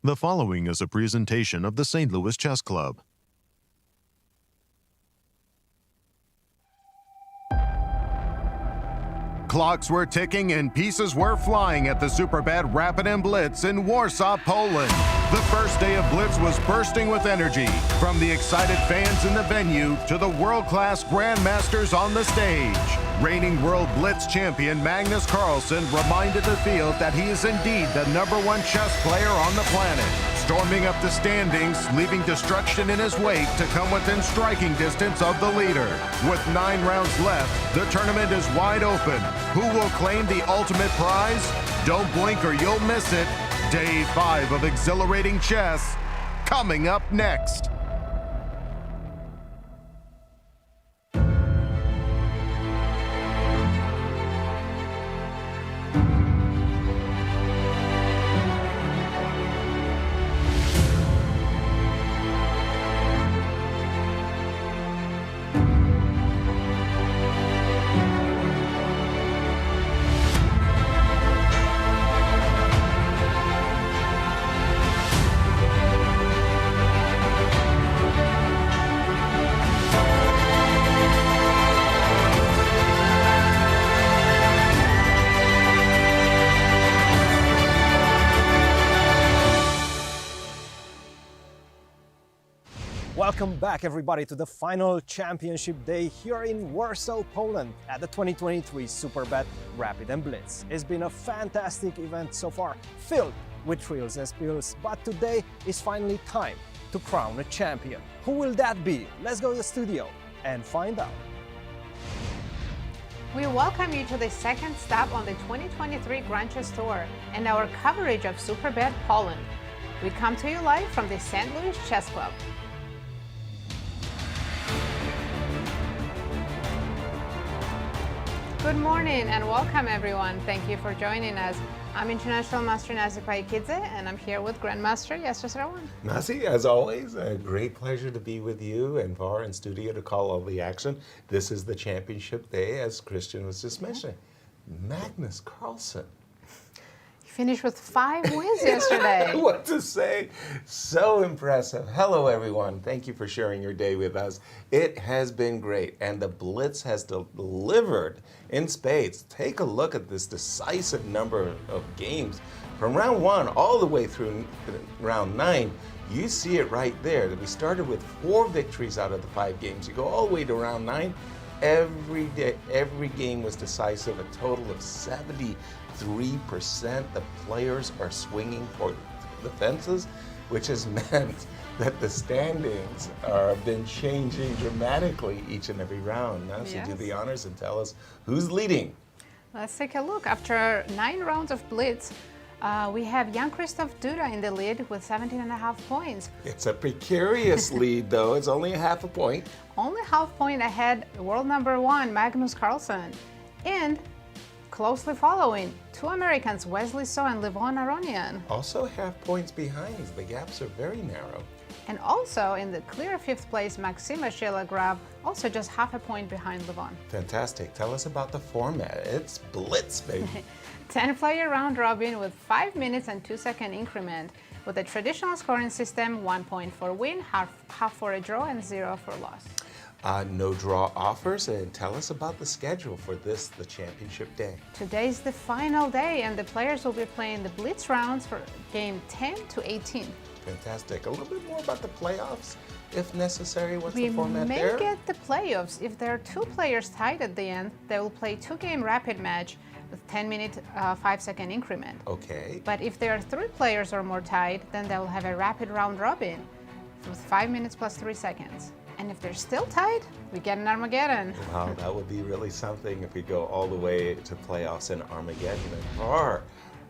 The following is a presentation of the St. Louis Chess Club. Clocks were ticking and pieces were flying at the Superbet Rapid Blitz in Warsaw, Poland. The first day of Blitz was bursting with energy, from the excited fans in the venue to the world-class grandmasters on the stage. Reigning World Blitz champion Magnus Carlsen reminded the field that he is indeed the #1 chess player on the planet, storming up the standings, leaving destruction in his wake to come within striking distance of the leader. With 9 rounds left, the tournament is wide open. Who will claim the ultimate prize? Don't blink or you'll miss it. Day 5 of exhilarating chess, coming up next. Welcome back, everybody, to the final championship day here in Warsaw, Poland at the 2023 Superbet Rapid Blitz. It's been a fantastic event so far, filled with thrills and spills, but today is finally time to crown a champion. Who will that be? Let's go to the studio and find out. We welcome you to the second stop on the 2023 Grand Chess Tour and our coverage of Superbet Poland. We come to you live from the St. Louis Chess Club. Good morning and welcome, everyone. Thank you for joining us. I'm International Master Nazi Paikidze, and I'm here with Grandmaster Yasser Seirawan. Nazi, as always, a great pleasure to be with you and Var in studio to call all the action. This is the championship day, as Cristian was just mentioning. Magnus Carlsen. Finished with 5 wins yesterday. What to say? So impressive. Hello, everyone. Thank you for sharing your day with us. It has been great, and the Blitz has delivered in spades. Take a look at this decisive number of games from round 1 all the way through round 9. You see it right there that we started with 4 victories out of the 5 games. You go all the way to round 9. Every day, every game was decisive. A total of 73%. The players are swinging for the fences, which has meant that the standings have been changing dramatically each and every round. Now, so do the honors and tell us who's leading. Let's take a look. After 9 rounds of Blitz, we have Jan-Krzysztof Duda in the lead with 17.5 points. It's a precarious lead, though. It's only half a point. Only half point ahead, world #1, Magnus Carlsen. And closely following, 2 Americans, Wesley and Levon Aronian. Also half points behind. The gaps are very narrow. And also in the clear 5th place, Maxime Vachier-Lagrave, also just half a point behind Levon. Fantastic. Tell us about the format. It's Blitz, baby. 10-player round robin with 5 minutes and 2-second increment. With a traditional scoring system, 1 point for win, half for a draw, and 0 for loss. No draw offers, and tell us about the schedule for this, the championship day. Today's the final day, and the players will be playing the Blitz rounds for game 10 to 18. Fantastic. A little bit more about the playoffs, if necessary. What's the format We there? may get the playoffs. If there are 2 players tied at the end, they will play 2-game rapid match with 10-minute, 5-second increment. Okay. But if there are 3 players or more tied, then they will have a rapid round robin with 5 minutes plus 3 seconds. And if they're still tied, we get an Armageddon. Wow, that would be really something if we go all the way to playoffs in Armageddon. And Var,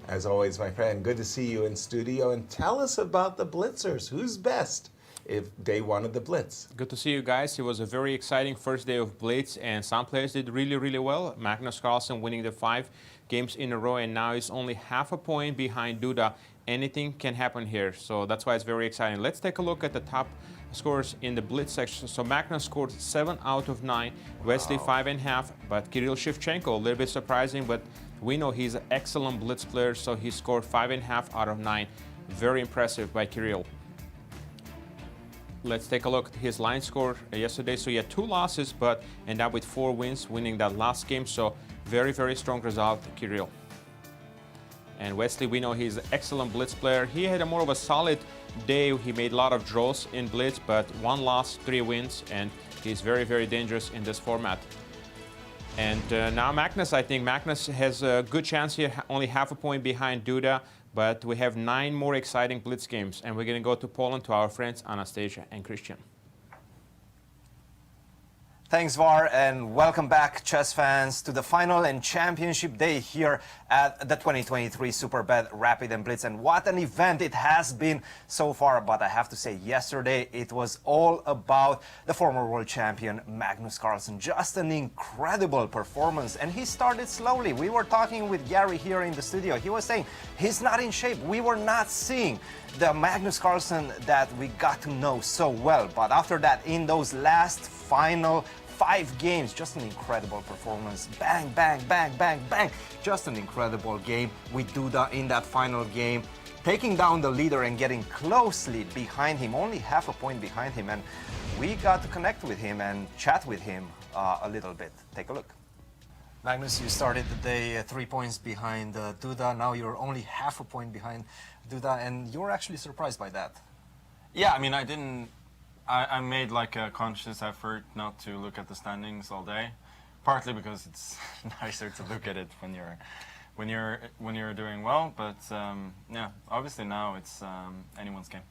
as always, my friend, good to see you in studio. And tell us about the Blitzers. Who's best if day 1 of the Blitz? Good to see you guys. It was a very exciting first day of Blitz, and some players did really, really well. Magnus Carlsen winning the 5 games in a row, and now he's only half a point behind Duda. Anything can happen here, so that's why it's very exciting. Let's take a look at the top scores in the Blitz section. So Magnus scored 7 out of 9, Wesley 5.5, but Kirill Shevchenko, a little bit surprising, but we know he's an excellent Blitz player, so he scored 5.5 out of 9. Very impressive by Kirill. Let's take a look at his line score yesterday. So he had 2 losses, but ended up with 4 wins, winning that last game. So very, very strong result, Kirill. And Wesley, we know he's an excellent blitz player. He had a more of a solid day. He made a lot of draws in blitz, but 1 loss, 3 wins, and he's very, very dangerous in this format. And now Magnus, I think Magnus has a good chance here, only half a point behind Duda, but we have 9 more exciting blitz games, and we're going to go to Poland to our friends Anastasia and Cristian. Thanks, Var, and welcome back, chess fans, to the final and championship day here at the 2023 Superbet Rapid and Blitz. And what an event it has been so far. But I have to say, yesterday it was all about the former world champion, Magnus Carlsen. Just an incredible performance. And he started slowly. We were talking with Giri here in the studio. He was saying he's not in shape. We were not seeing the Magnus Carlsen that we got to know so well. But after that, in those last final 5 games, just an incredible performance. Bang, bang, bang, bang, bang. Just an incredible game with Duda in that final game, taking down the leader and getting closely behind him, only half a point behind him. And we got to connect with him and chat with him a little bit. Take a look. Magnus, you started the day 3 points behind Duda. Now you're only half a point behind Duda, and you were actually surprised by that. Yeah, I mean, I made like a conscious effort not to look at the standings all day, partly because it's nicer to look at it when you're doing well. But yeah, obviously now it's anyone's game.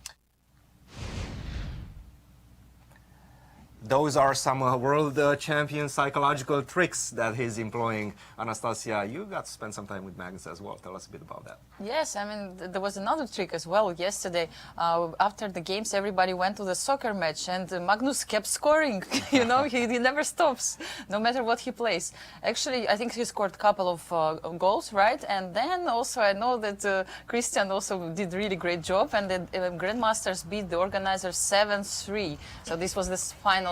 Those are some world champion psychological tricks that he's employing. Anastasia, you got to spend some time with Magnus as well. Tell us a bit about that. Yes, I mean, there was another trick as well yesterday. After the games, everybody went to the soccer match, and Magnus kept scoring. You know, he never stops, no matter what he plays. Actually, I think he scored a couple of goals, right? And then also I know that Cristian also did really great job, and the Grandmasters beat the organizers 7-3. So this was the final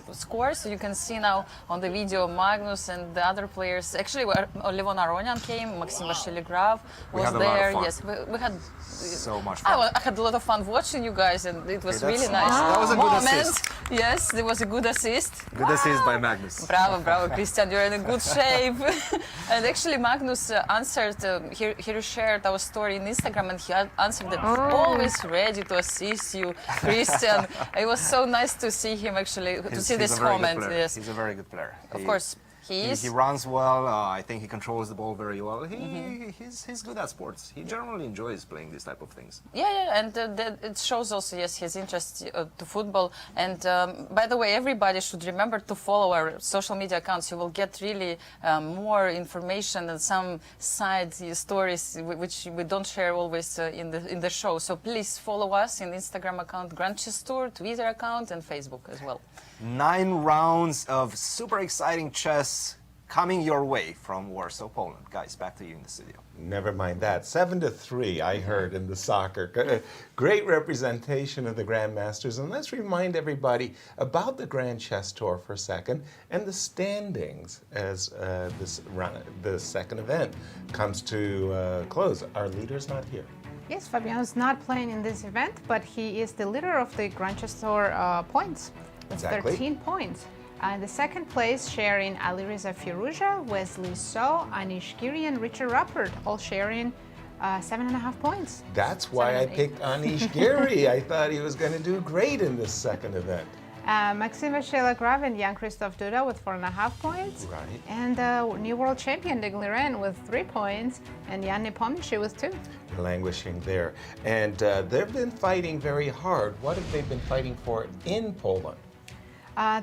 score. So you can see now on the video Magnus and the other players. Actually, Levon Aronian came, Maxime Vachier-Lagrave was there. Yes, we had so much fun. I had a lot of fun watching you guys, and it was really nice. That was a good assist. Yes, there was a good assist. Good assist by Magnus. Bravo, bravo, Cristian, you're in a good shape. And actually, Magnus answered, he shared our story in Instagram, and he answered that always ready to assist you, Cristian. It was so nice to see him actually, to see this comment. Yes. He's a very good player. Of course. He runs well. I think he controls the ball very well. He's good at sports. He generally enjoys playing these type of things. Yeah, and it shows also, yes, his interest to football. And by the way, everybody should remember to follow our social media accounts. You will get really more information and some side stories which we don't share always in the show. So please follow us in Instagram account, Grandchess, Twitter account, and Facebook as well. 9 rounds of super exciting chess coming your way from Warsaw, Poland. Guys, back to you in the studio. Never mind that. 7-3, I heard in the soccer. Great representation of the Grandmasters. And let's remind everybody about the Grand Chess Tour for a second and the standings as the second event comes to close. Our leader's not here. Yes, Fabiano's not playing in this event, but he is the leader of the Grand Chess Tour points. With Exactly. 13 points. In the second place, sharing Alireza Firuza, Wesley So, Anish, Giri, and Richard Rapport, all sharing 7.5 points. That's why I picked Anish Giri. I thought he was going to do great in this second event. Maxime Vachier-Lagrave and Jan-Krzysztof Duda with 4.5 points. Right. And new world champion Deac with 3 points, and Jan Nepomniachtchi with 2. Languishing there. And they've been fighting very hard. What have they been fighting for in Poland?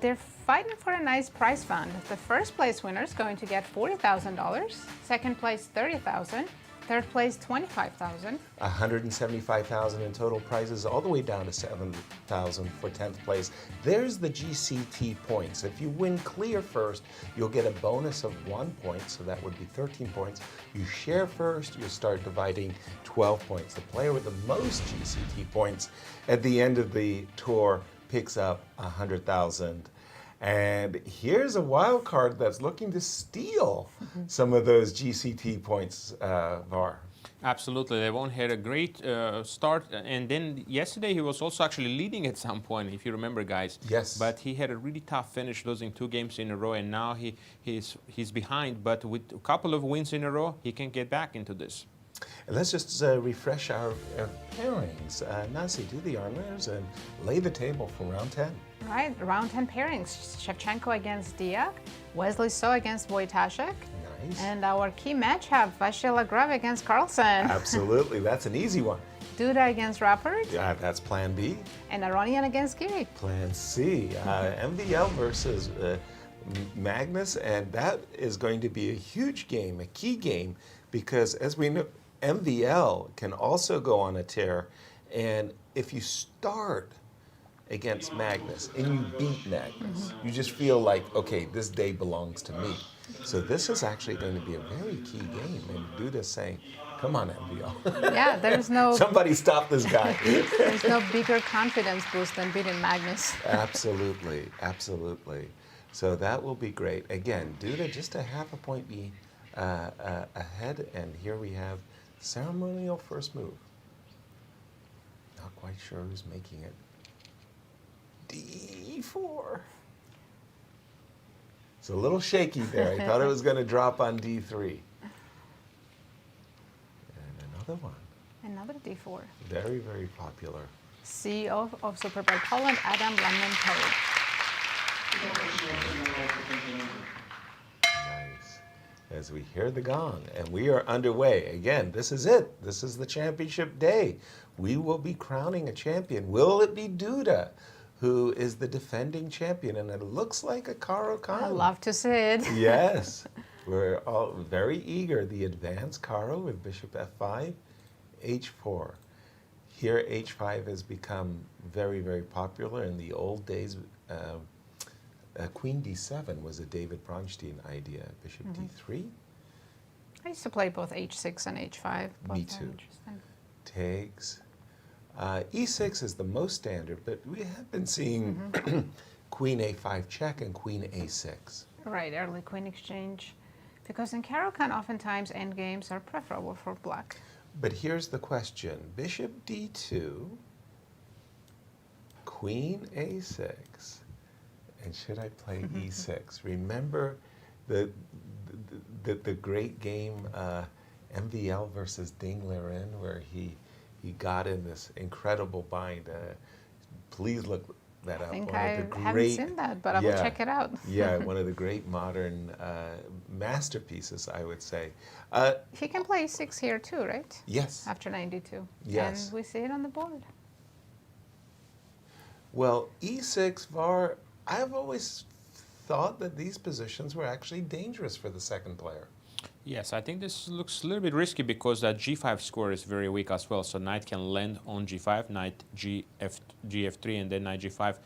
They're fighting for a nice prize fund. The first place winner is going to get $40,000, second place $30,000, third place $25,000. $175,000 in total prizes, all the way down to $7,000 for 10th place. There's the GCT points. If you win clear first, you'll get a bonus of 1 point, so that would be 13 points. You share first, you start dividing 12 points. The player with the most GCT points at the end of the tour picks up $100,000. And here's a wild card that's looking to steal some of those GCT points, Var. Absolutely. Levon had a great start, and then yesterday he was also actually leading at some point, if you remember, guys. Yes. But he had a really tough finish, losing 2 games in a row, and now he's behind. But with a couple of wins in a row, he can get back into this. And let's just refresh our pairings. Nazi, do the honors and lay the table for round 10. Right, round 10 pairings. Shevchenko against Deac, Wesley against Wojtaszek. Nice. And our key matchup, Vachier-Lagrave against Carlsen. Absolutely, that's an easy one. Duda against Rapport. Yeah, that's plan B. And Aronian against Giri. Plan C, MVL versus Magnus, and that is going to be a huge game, a key game, because as we know, MVL can also go on a tear, and if you start against Magnus and you beat Magnus, you just feel like, okay, this day belongs to me. So this is actually going to be a very key game, and Duda's saying, come on, MVL. Yeah, there's no Somebody stop this guy. there's no bigger confidence boost than beating Magnus. Absolutely, absolutely. So that will be great. Again, Duda just a half a point ahead, and here we have ceremonial first move. Not quite sure who's making it. D4. It's a little shaky there. I thought it was going to drop on D3. And another one. Another D4. Very, very popular. CEO of Superbet Poland, Adam Lemon-Toad. Nice. As we hear the gong, and we are underway. Again, this is it. This is the championship day. We will be crowning a champion. Will it be Duda, who is the defending champion? And it looks like a Caro Khan. I love to see it. Yes. We're all very eager. The advanced Caro with Bishop F5, H4. Here, H5 has become very, very popular. In the old days, Queen D7 was a David Bronstein idea. Bishop D3. I used to play both H6 and H5. Both Me are too. interesting. Takes. E6 is the most standard, but we have been seeing Queen A5 check and Queen A6. Right, early queen exchange. Because in Caro Khan, oftentimes endgames are preferable for black. But here's the question. Bishop D2, Queen A6, and should I play E6? Remember the great game MVL versus Ding Liren, where he got in this incredible bind. Please look that up. I think One of I the haven't great- seen that, but I will check it out. Yeah, one of the great modern masterpieces, I would say. He can play E6 here too, right? Yes. After 92. Yes. And we see it on the board. Well, E6 VAR, I've always thought that these positions were actually dangerous for the second player. Yes, I think this looks a little bit risky because that G5 square is very weak as well. So knight can land on G5, knight GF3, and then knight G5.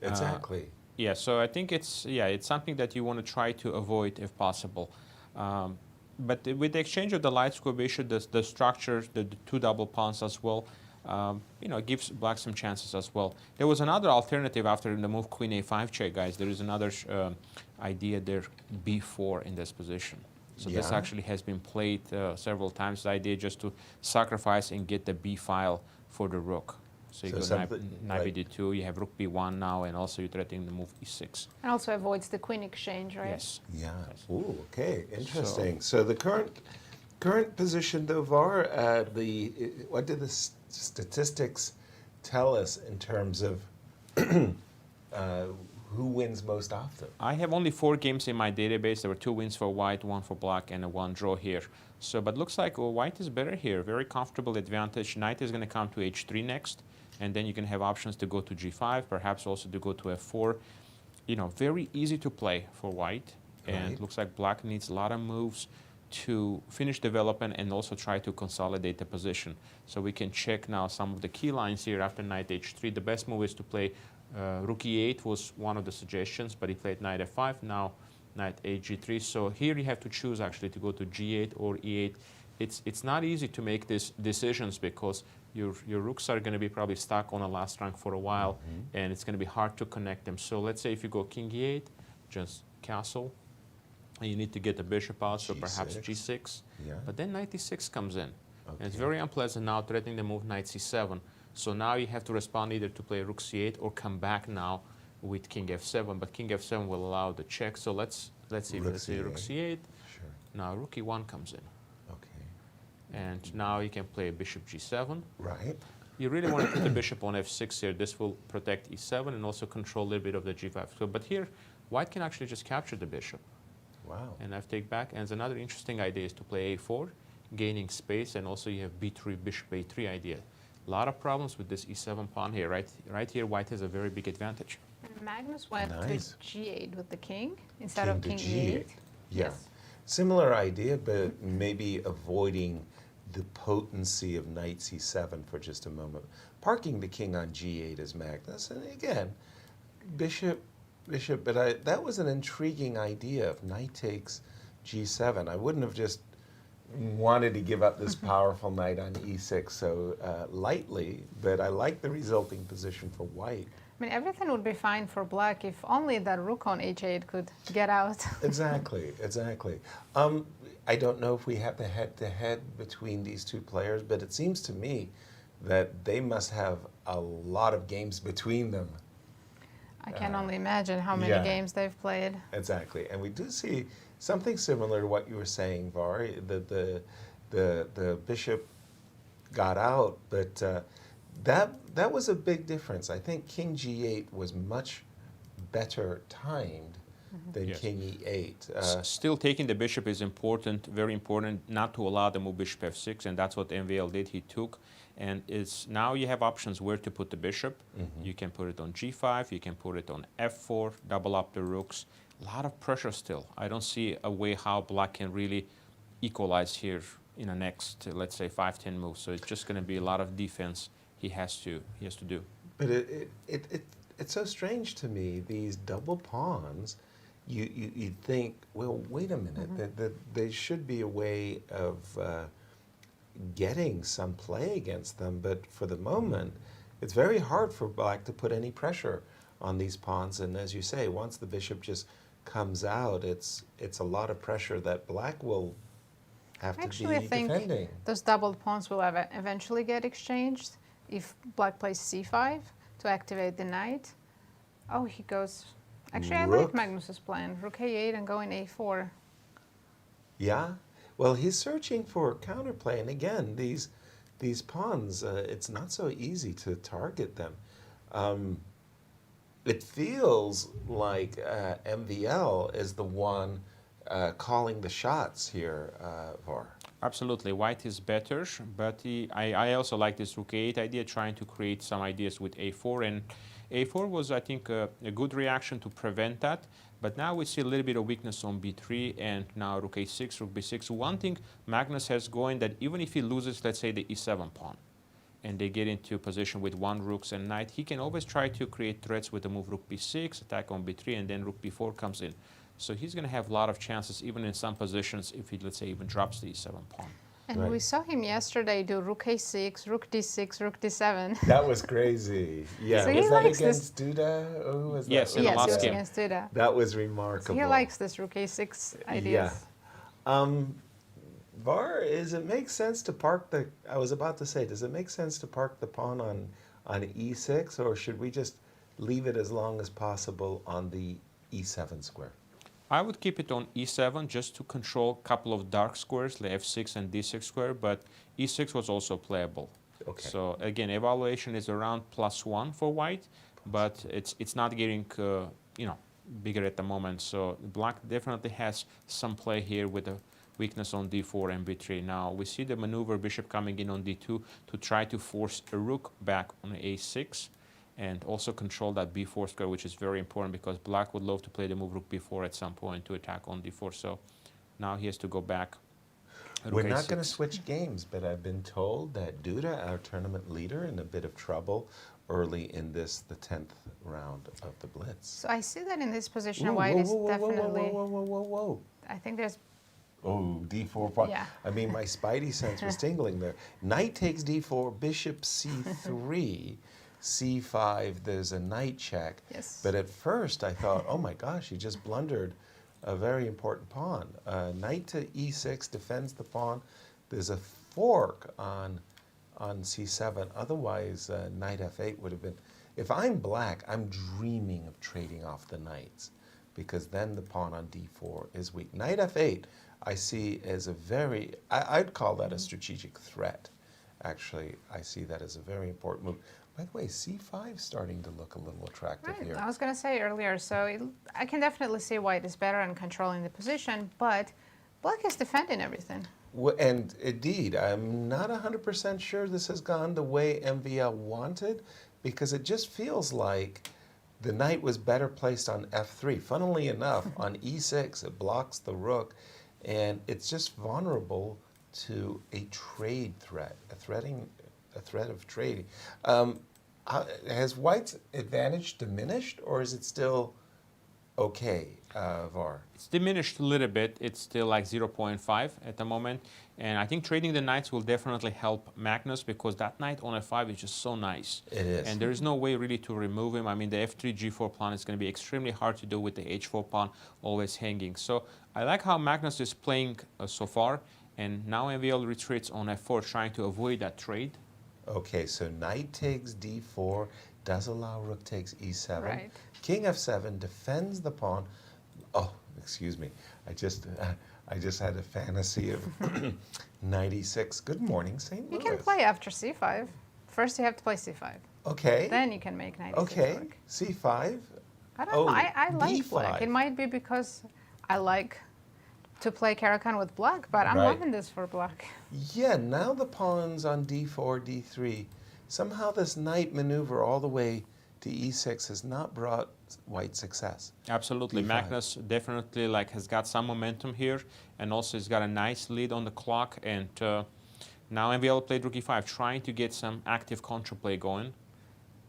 Exactly. Yeah, so I think it's something that you want to try to avoid if possible. But with the exchange of the light square bishop, the structure, the 2 double pawns as well, it gives black some chances as well. There was another alternative after the move Queen A5 check, guys. There is another idea there, B4 in this position. So this actually has been played several times. The idea just to sacrifice and get the B file for the rook. So you go knight B2, you have rook B1 now, and also you're threatening the move E6. And also avoids the queen exchange, right? Yes. Yeah. Ooh, okay. Interesting. So the current position, though, VAR, what do the statistics tell us in terms of who wins most often? I have only 4 games in my database. There were 2 wins for white, 1 for black, and a 1 draw here. So, but looks like white is better here. Very comfortable advantage. Knight is going to come to H3 next, and then you can have options to go to G5, perhaps also to go to F4. Very easy to play for white, and looks like black needs a lot of moves to finish development and also try to consolidate the position. So we can check now some of the key lines here after knight H3. The best move is to play rook E8 was one of the suggestions, but he played knight F5, now knight H3. So here you have to choose actually to go to G8 or E8. It's not easy to make these decisions because your rooks are going to be probably stuck on a last rank for a while, and it's going to be hard to connect them. So let's say if you go king E8, just castle, and you need to get the bishop out, so perhaps G6. Yeah. But then knight E6 comes in. And it's very unpleasant now, threatening the move knight c7. So now you have to respond either to play rook c8 or come back now with king f7. But king f7 will allow the check. So let's see. Let's say rook c8. Sure. Now rook e1 comes in. Okay. And now you can play bishop g7. Right. You really want to put the bishop on f6 here. This will protect e7 and also control a little bit of the g5. So, but here, white can actually just capture the bishop. Wow. And I've take back. And another interesting idea is to play a4, gaining space, and also you have b3, bishop a3 idea. A lot of problems with this e7 pawn here. Right here, white has a very big advantage. Magnus went Nice. to g8 with the king instead of king to e8. G8. Yeah. Yes. Similar idea, but maybe avoiding the potency of knight c7 for just a moment. Parking the king on g8 is Magnus. And again, bishop, but that was an intriguing idea of knight takes g7. I wouldn't have just wanted to give up this powerful knight on e6 so lightly, but I like the resulting position for white. I mean, everything would be fine for black if only that rook on h8 could get out. Exactly, exactly. I don't know if we have the head-to-head between these two players, but it seems to me that they must have a lot of games between them. I can only imagine how many yeah. games they've played. Exactly, and we do see something similar to what you were saying, Var. The bishop got out, but that was a big difference. I think king g8 was much better timed than Yes. king e8. Still taking the bishop is important, very important, not to allow the move bishop f6, and that's what MVL did. He took, and it's now you have options where to put the bishop. You can put it on g5, you can put it on f4, double up the rooks. A lot of pressure still. I don't see a way how black can really equalize here in the next, let's say, 5-10 moves. So it's just going to be a lot of defense he has to do. But it's so strange to me, these double pawns. You'd think, well, wait a minute, that there should be a way of getting some play against them, but for the moment, it's very hard for black to put any pressure on these pawns. And as you say, once the bishop just comes out, it's a lot of pressure that black will have to Actually, be I think defending. those doubled pawns will eventually get exchanged if black plays c5 to activate the knight. Oh, he goes... Actually, I like Rook. Magnus's plan. Rook a8 and going a4. Yeah, well, he's searching for counterplay, and again, these pawns, it's not so easy to target them. It feels like MVL is the one calling the shots here, Var. Absolutely, white is better, but I also like this rook a8 idea, trying to create some ideas with a4, and a4 was, I think, a good reaction to prevent that, but now we see a little bit of weakness on b3, and now rook a6, rook b6. One thing Magnus has going, that even if he loses, let's say, the e7 pawn, and they get into position with one rooks and knight, he can always try to create threats with the move rook b6, attack on b3, and then rook b4 comes in. So he's going to have a lot of chances, even in some positions, if he, let's say, even drops the e7 pawn. And Right. we saw him yesterday do rook a6, rook d6, rook d7. That was crazy. Yeah, So he was that likes against Duda? Or who was Yes, that? in the Yes, last he was game. against Duda. That was So remarkable. he likes this rook a6 ideas. Yeah. Var, does it make sense to park the, I was about to say, does it make sense to park the pawn on e6, or should we just leave it as long as possible on the e7 square? I would keep it on e7 just to control a couple of dark squares, the f6 and d6 square, but e6 was also playable. Okay. So again, evaluation is around +1 for white, but it's not getting bigger at the moment. So black definitely has some play here with a weakness on d4 and b3. Now we see the maneuver bishop coming in on d2 to try to force a rook back on a6. And also control that b4 square, which is very important because black would love to play the move rook b4 at some point to attack on d4. So now he has to go back. We're not going to switch games, but I've been told that Duda, our tournament leader, in a bit of trouble early in the 10th round of the Blitz. So I see that in this position, Ooh, white whoa, is whoa, whoa, definitely... whoa. I think there's... Oh, d4 pawn. Yeah. I mean, my spidey sense was tingling there. Knight takes d4, bishop c3, c5, there's a knight check. Yes. But at first I thought, oh my gosh, he just blundered a very important pawn. Knight to e6 defends the pawn. There's a fork on c7. Otherwise, knight f8 would have been. If I'm black, I'm dreaming of trading off the knights, because then the pawn on d4 is weak. Knight f8, I see as a very, I'd call that a strategic threat. Actually, I see that as a very important move. By the way, c5 starting to look a little attractive Right. here. I was going to say earlier, so I can definitely see white is better in controlling the position, but black is defending everything. And indeed, I'm not 100% sure this has gone the way MVL wanted, because it just feels like the knight was better placed on f3. Funnily enough, on e6, it blocks the rook, and it's just vulnerable to a trade threat, a threat of trading. Has white's advantage diminished, or is it still okay, Var? It's diminished a little bit. It's still like 0.5 at the moment. And I think trading the knights will definitely help Magnus, because that knight on f5 is just so nice. It is. And there is no way really to remove him. I mean, the f3, g4 pawn is going to be extremely hard to do with the h4 pawn always hanging. So I like how Magnus is playing so far. And now MVL retreats on f4, trying to avoid that trade. Okay, so knight takes d4, does allow rook takes e7. Right. King f7 defends the pawn. Oh, excuse me. I just had a fantasy of knight e6. Good morning, St. You Louis. can play after c5. First you have to play c5. Okay. Then you can make knight e6 Okay. work. c5. I don't Oh, know. I like d5. black. It might be because I like to play Caro-Kann with black, but I'm Right. loving this for black. Yeah, now the pawns on d4, d3. Somehow this knight maneuver all the way to e6 has not brought white success. Absolutely. D5. Magnus definitely has got some momentum here, and also he's got a nice lead on the clock. And now MVL played rook e5, trying to get some active counterplay going.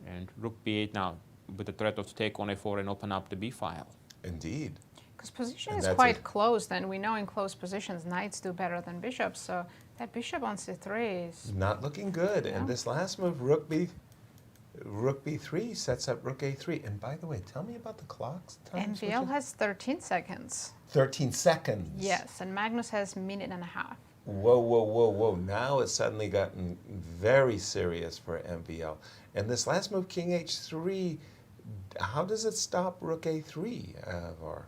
And rook b8 now, with the threat of take on a4 and open up the b file. Indeed. Because position And is that's quite it. closed, and we know in close positions knights do better than bishops, so that bishop on c3 is... Not looking good. Yeah. And this last move, rook b3 sets up rook a3. And by the way, tell me about the clocks. MVL has 13 seconds. 13 seconds. Yes, and Magnus has minute and a half. Whoa, whoa, whoa, whoa. Now it's suddenly gotten very serious for MVL. And this last move, king h3, how does it stop rook a3, Var?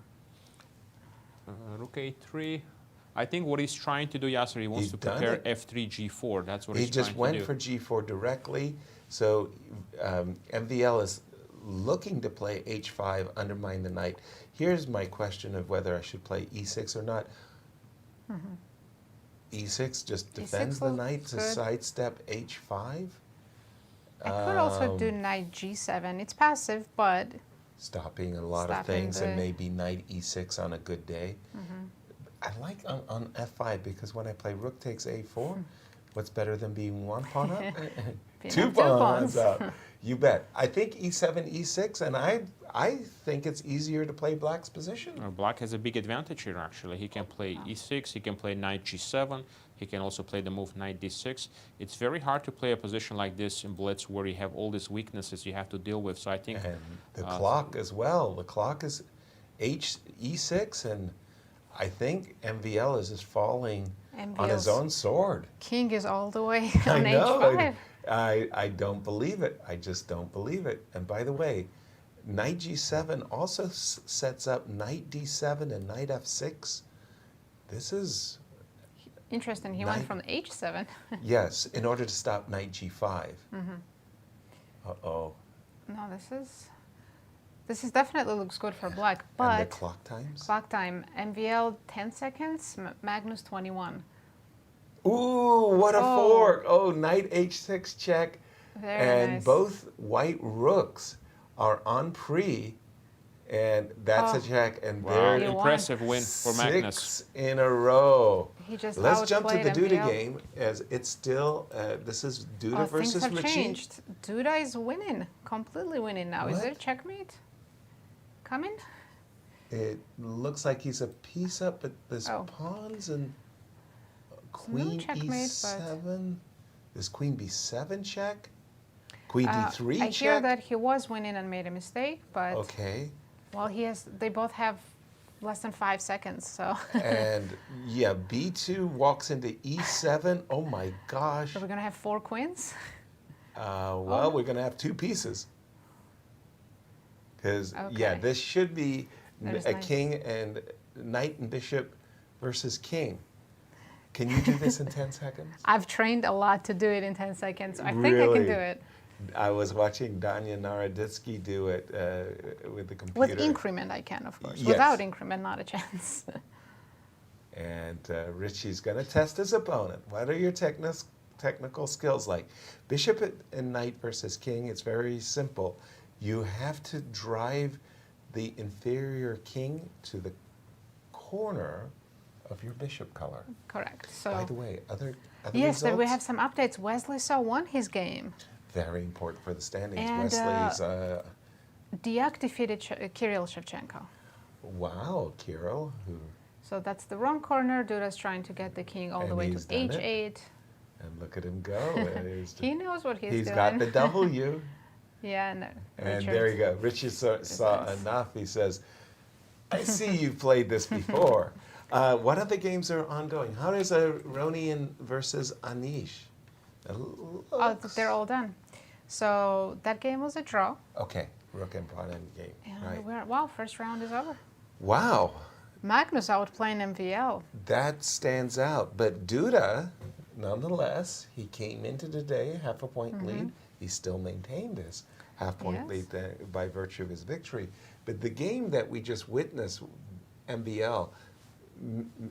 Rook a3. I think what he's trying to do, Yasser, he wants He's to done prepare it. f3, g4. That's what He he's just trying went to do. for g4 directly. So MVL is looking to play h5, undermine the knight. Here's my question of whether I should play e6 or not. E6 just defends the looks knight to good. sidestep h5. I could also do knight g7. It's passive, but Stopping a lot of Stopping things, and the- maybe knight e6 on a good day. I like on f5 because when I play rook takes a4, what's better than being one pawn up? Being Two up two pawns pawns. up. You bet. I think e7, e6, and I think it's easier to play black's position. Black has a big advantage here, actually. He can play e6, he can play knight g7, he can also play the move knight d6. It's very hard to play a position like this in Blitz where you have all these weaknesses you have to deal with. So I think And the clock as well. The clock is e6, and I think MVL is just falling on his MVL's own sword. king is all the way I on know. h5. I don't believe it. I just don't believe it. And by the way, knight g7 also sets up knight d7 and knight f6. This is, Interesting, he Knight- went from h7. yes, in order to stop knight g5. Uh-oh. No, this is definitely looks good for black, And the but clock times? clock time, MVL 10 seconds, Magnus 21. Ooh, what a Oh. fork. Oh, knight h6 check. Very And nice. both white rooks are on pre, and that's a Oh. check. And wow, there You won. impressive win for Magnus. 6 in a row. He just Let's jump to the outplayed Duda MVL. game, as it's still, this is Duda Oh, versus things have Richie. changed. Duda is winning, completely winning now. Is What? there checkmate coming? It looks like he's a piece up, but there's Oh. pawns and queen checkmate, e7. There's queen b7 check. Queen d3 I check. hear that he was winning and made a mistake, but Okay. well, they both have less than 5 seconds, so. And yeah, B2 walks into E7. Oh my gosh. Are we going to have 4 queens? Well, we're going to have 2 pieces. Because, yeah, Okay. this should be There's a knights. king and knight and bishop versus king. Can you do this in 10 seconds? I've trained a lot to do it in 10 seconds. I think I can Really? do it. I was watching Danya Naroditsky do it with the computer. With increment, I can, of course. Yes. Without increment, not a chance. And Richie's going to test his opponent. What are your technical skills like? Bishop and knight versus king, it's very simple. You have to drive the inferior king to the corner of your bishop color. Correct. So. By the way, other Yes, then we results? have some updates. Wesley won his game. Very important for the standings. And, Wesley's, Deac defeated Kirill Shevchenko. wow, Kirill, who, So that's the wrong corner. Duda's trying to get the king all the And way to he's done it. H8. and look at him go. He knows what he's He's doing. got the W. Yeah, no. And there you go. Richie saw enough. He says, I see you played this before. What other games are ongoing? How is Aronian versus Anish? Oh, they're all done. So that game was a draw. Okay, rook and pawn end game. And Right. wow, first round is over. Wow, Magnus outplaying MVL. that stands out. But Duda, nonetheless, he came into today half a point lead. He still maintained his half-point Yes. lead by virtue of his victory. But the game that we just witnessed, MVL,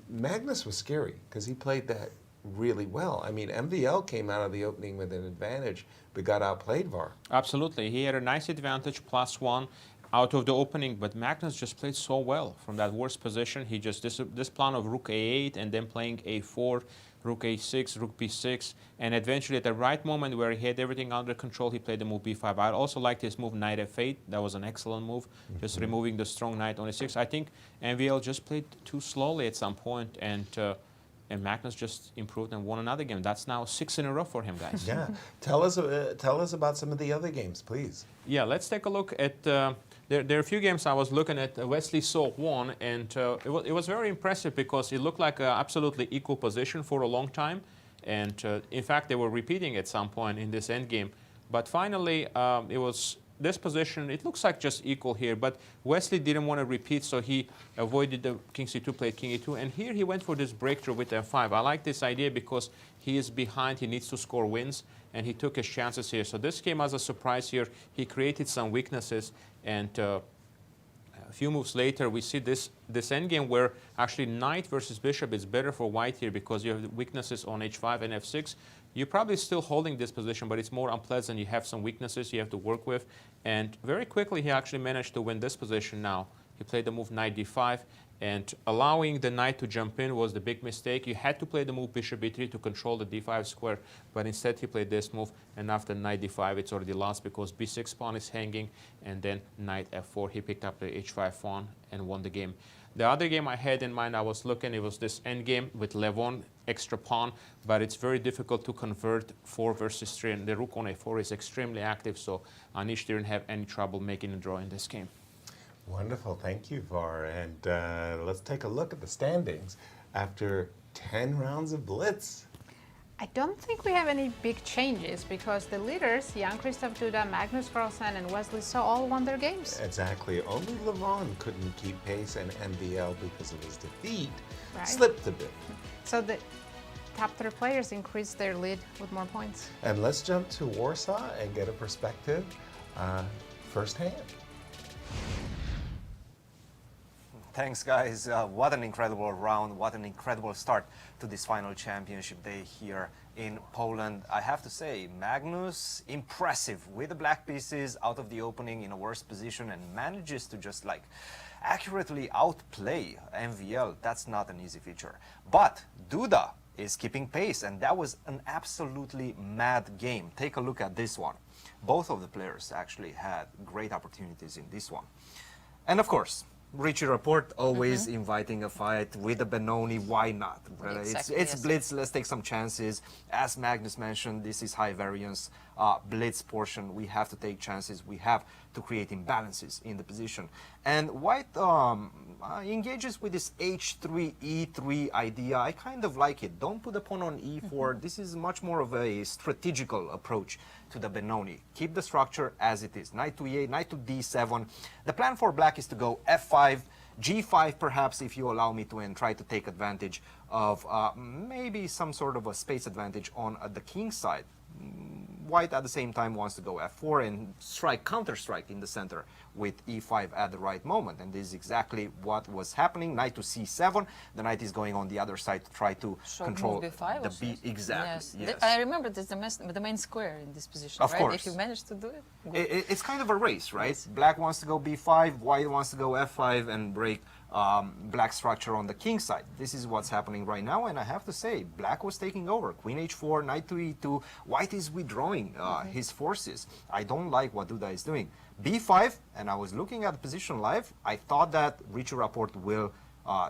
Magnus was scary because he played that really well. I mean, MVL came out of the opening with an advantage, but got outplayed VAR. Absolutely. He had a nice advantage, +1 out of the opening, but Magnus just played so well from that worst position. He just, this plan of rook A8 and then playing A4, rook A6, rook B6, and eventually at the right moment where he had everything under control, he played the move B5. I also liked his move knight F8. That was an excellent move, just removing the strong knight on A6. I think MVL just played too slowly at some point, and Magnus just improved and won another game. That's now 6 in a row for him, guys. Yeah. Tell us about some of the other games, please. Yeah, let's take a look at. There are a few games I was looking at. Wesley saw one, and it was very impressive because it looked like an absolutely equal position for a long time. And in fact, they were repeating at some point in this end game. But finally, it was this position. It looks like just equal here. But Wesley didn't want to repeat, so he avoided the king c2, played king e2. And here he went for this breakthrough with f5. I like this idea because he is behind. He needs to score wins, and he took his chances here. So this came as a surprise here. He created some weaknesses, and a few moves later, we see this endgame where actually knight versus bishop is better for white here because you have weaknesses on h5 and f6. You're probably still holding this position, but it's more unpleasant. You have some weaknesses you have to work with. And very quickly, he actually managed to win this position now. He played the move knight d5, and allowing the knight to jump in was the big mistake. You had to play the move bishop b3 to control the d5 square, but instead he played this move, and after knight d5, it's already lost because b6 pawn is hanging, and then knight f4, he picked up the h5 pawn and won the game. The other game I had in mind, I was looking, it was this endgame with Levon, extra pawn, but it's very difficult to convert 4 versus 3, and the rook on a4 is extremely active, so Anish didn't have any trouble making a draw in this game. Wonderful. Thank you, VAR. And let's take a look at the standings after 10 rounds of Blitz. I don't think we have any big changes because the leaders, Jan-Krzysztof, Duda, Magnus Carlsen, and Wesley all won their games. Exactly. Only Levon couldn't keep pace, and MVL, because of his defeat, Right. slipped a bit. So the top 3 players increased their lead with more points. And let's jump to Warsaw and get a perspective firsthand. Thanks, guys. What an incredible round. What an incredible start to this final championship day here in Poland. I have to say, Magnus, impressive with the black pieces out of the opening in a worse position and manages to just like accurately outplay MVL. That's not an easy feature. But Duda is keeping pace, and that was an absolutely mad game. Take a look at this one. Both of the players actually had great opportunities in this one. And of course, Richie Rapport always inviting a fight with a Benoni. Why not? Exactly, It's yes. blitz. Let's take some chances. As Magnus mentioned, this is high variance blitz portion. We have to take chances. We have to create imbalances in the position. And White engages with this H3, E3 idea. I kind of like it. Don't put the pawn on E4. This is much more of a strategical approach to the Benoni. Keep the structure as it is. Knight to E8, knight to D7. The plan for black is to go F5, G5 perhaps, if you allow me to, and try to take advantage of maybe some sort of a space advantage on the king side. White at the same time wants to go F4 and strike, counter-strike in the center with E5 at the right moment. And this is exactly what was happening. Knight to C7. The knight is going on the other side to try to So control move B5 the also. B. Exactly. Yes. I remember that's the main square in this position, Of right? course. If you manage to do it, good. It's kind of a race, right? Black wants to go B5, White wants to go F5 and break black structure on the king side. This is what's happening right now, and I have to say, black was taking over. Queen H4, knight to E2. White is withdrawing his forces. I don't like what Duda is doing. B5, and I was looking at the position live, I thought that Richie Rapport will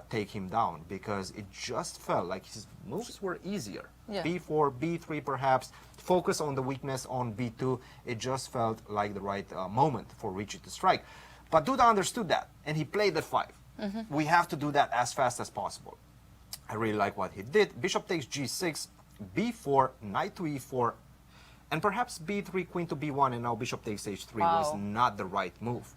take him down because it just felt like his moves were easier. Yeah. B4, B3 perhaps, focus on the weakness on B2. It just felt like the right moment for Richie to strike. But Duda understood that, and he played the 5. We have to do that as fast as possible. I really like what he did. Bishop takes G6, B4, knight to E4, and perhaps B3, queen to B1, and now bishop takes H3 was Wow. not the right move.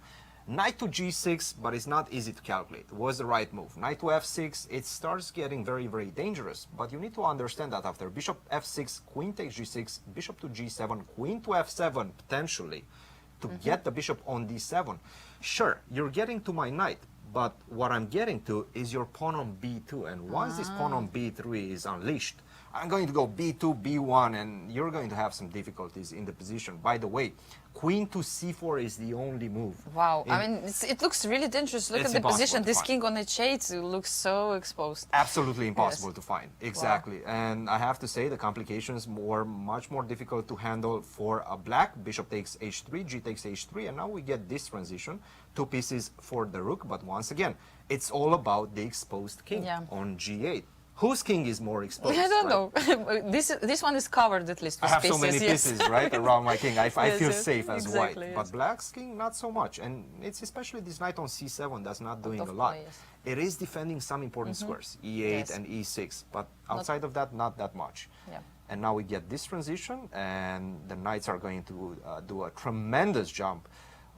Knight to G6, but it's not easy to calculate, was the right move. Knight to F6, it starts getting very, very dangerous, but you need to understand that after bishop F6, queen takes G6, bishop to G7, queen to F7, potentially, to get the bishop on D7. Sure, you're getting to my knight, but what I'm getting to is your pawn on B2, and once this pawn on B3 is unleashed, I'm going to go B2, B1, and you're going to have some difficulties in the position. By the way, queen to C4 is the only move. Wow, I mean, it looks really dangerous. Look It's at the impossible position. to This find. king on H8 looks so exposed. Absolutely impossible to find. Exactly. And I have to say the complications were much more difficult to handle for a black. Bishop takes H3, G takes H3, and now we get this transition. 2 pieces for the rook, but once again, it's all about the exposed king Yeah. on G8. Whose king is more exposed? I don't right? know. this one is covered at least I with have pieces. so many yes. pieces right around my king. I Yes, feel yes, safe as exactly, white, yes. but black's king not so much, and it's especially this knight on C7 that's not doing of a lot. play, yes. It is defending some important squares, E8 Yes. and E6, but outside of that, not that much. Yeah. And now we get this transition, and the knights are going to do a tremendous jump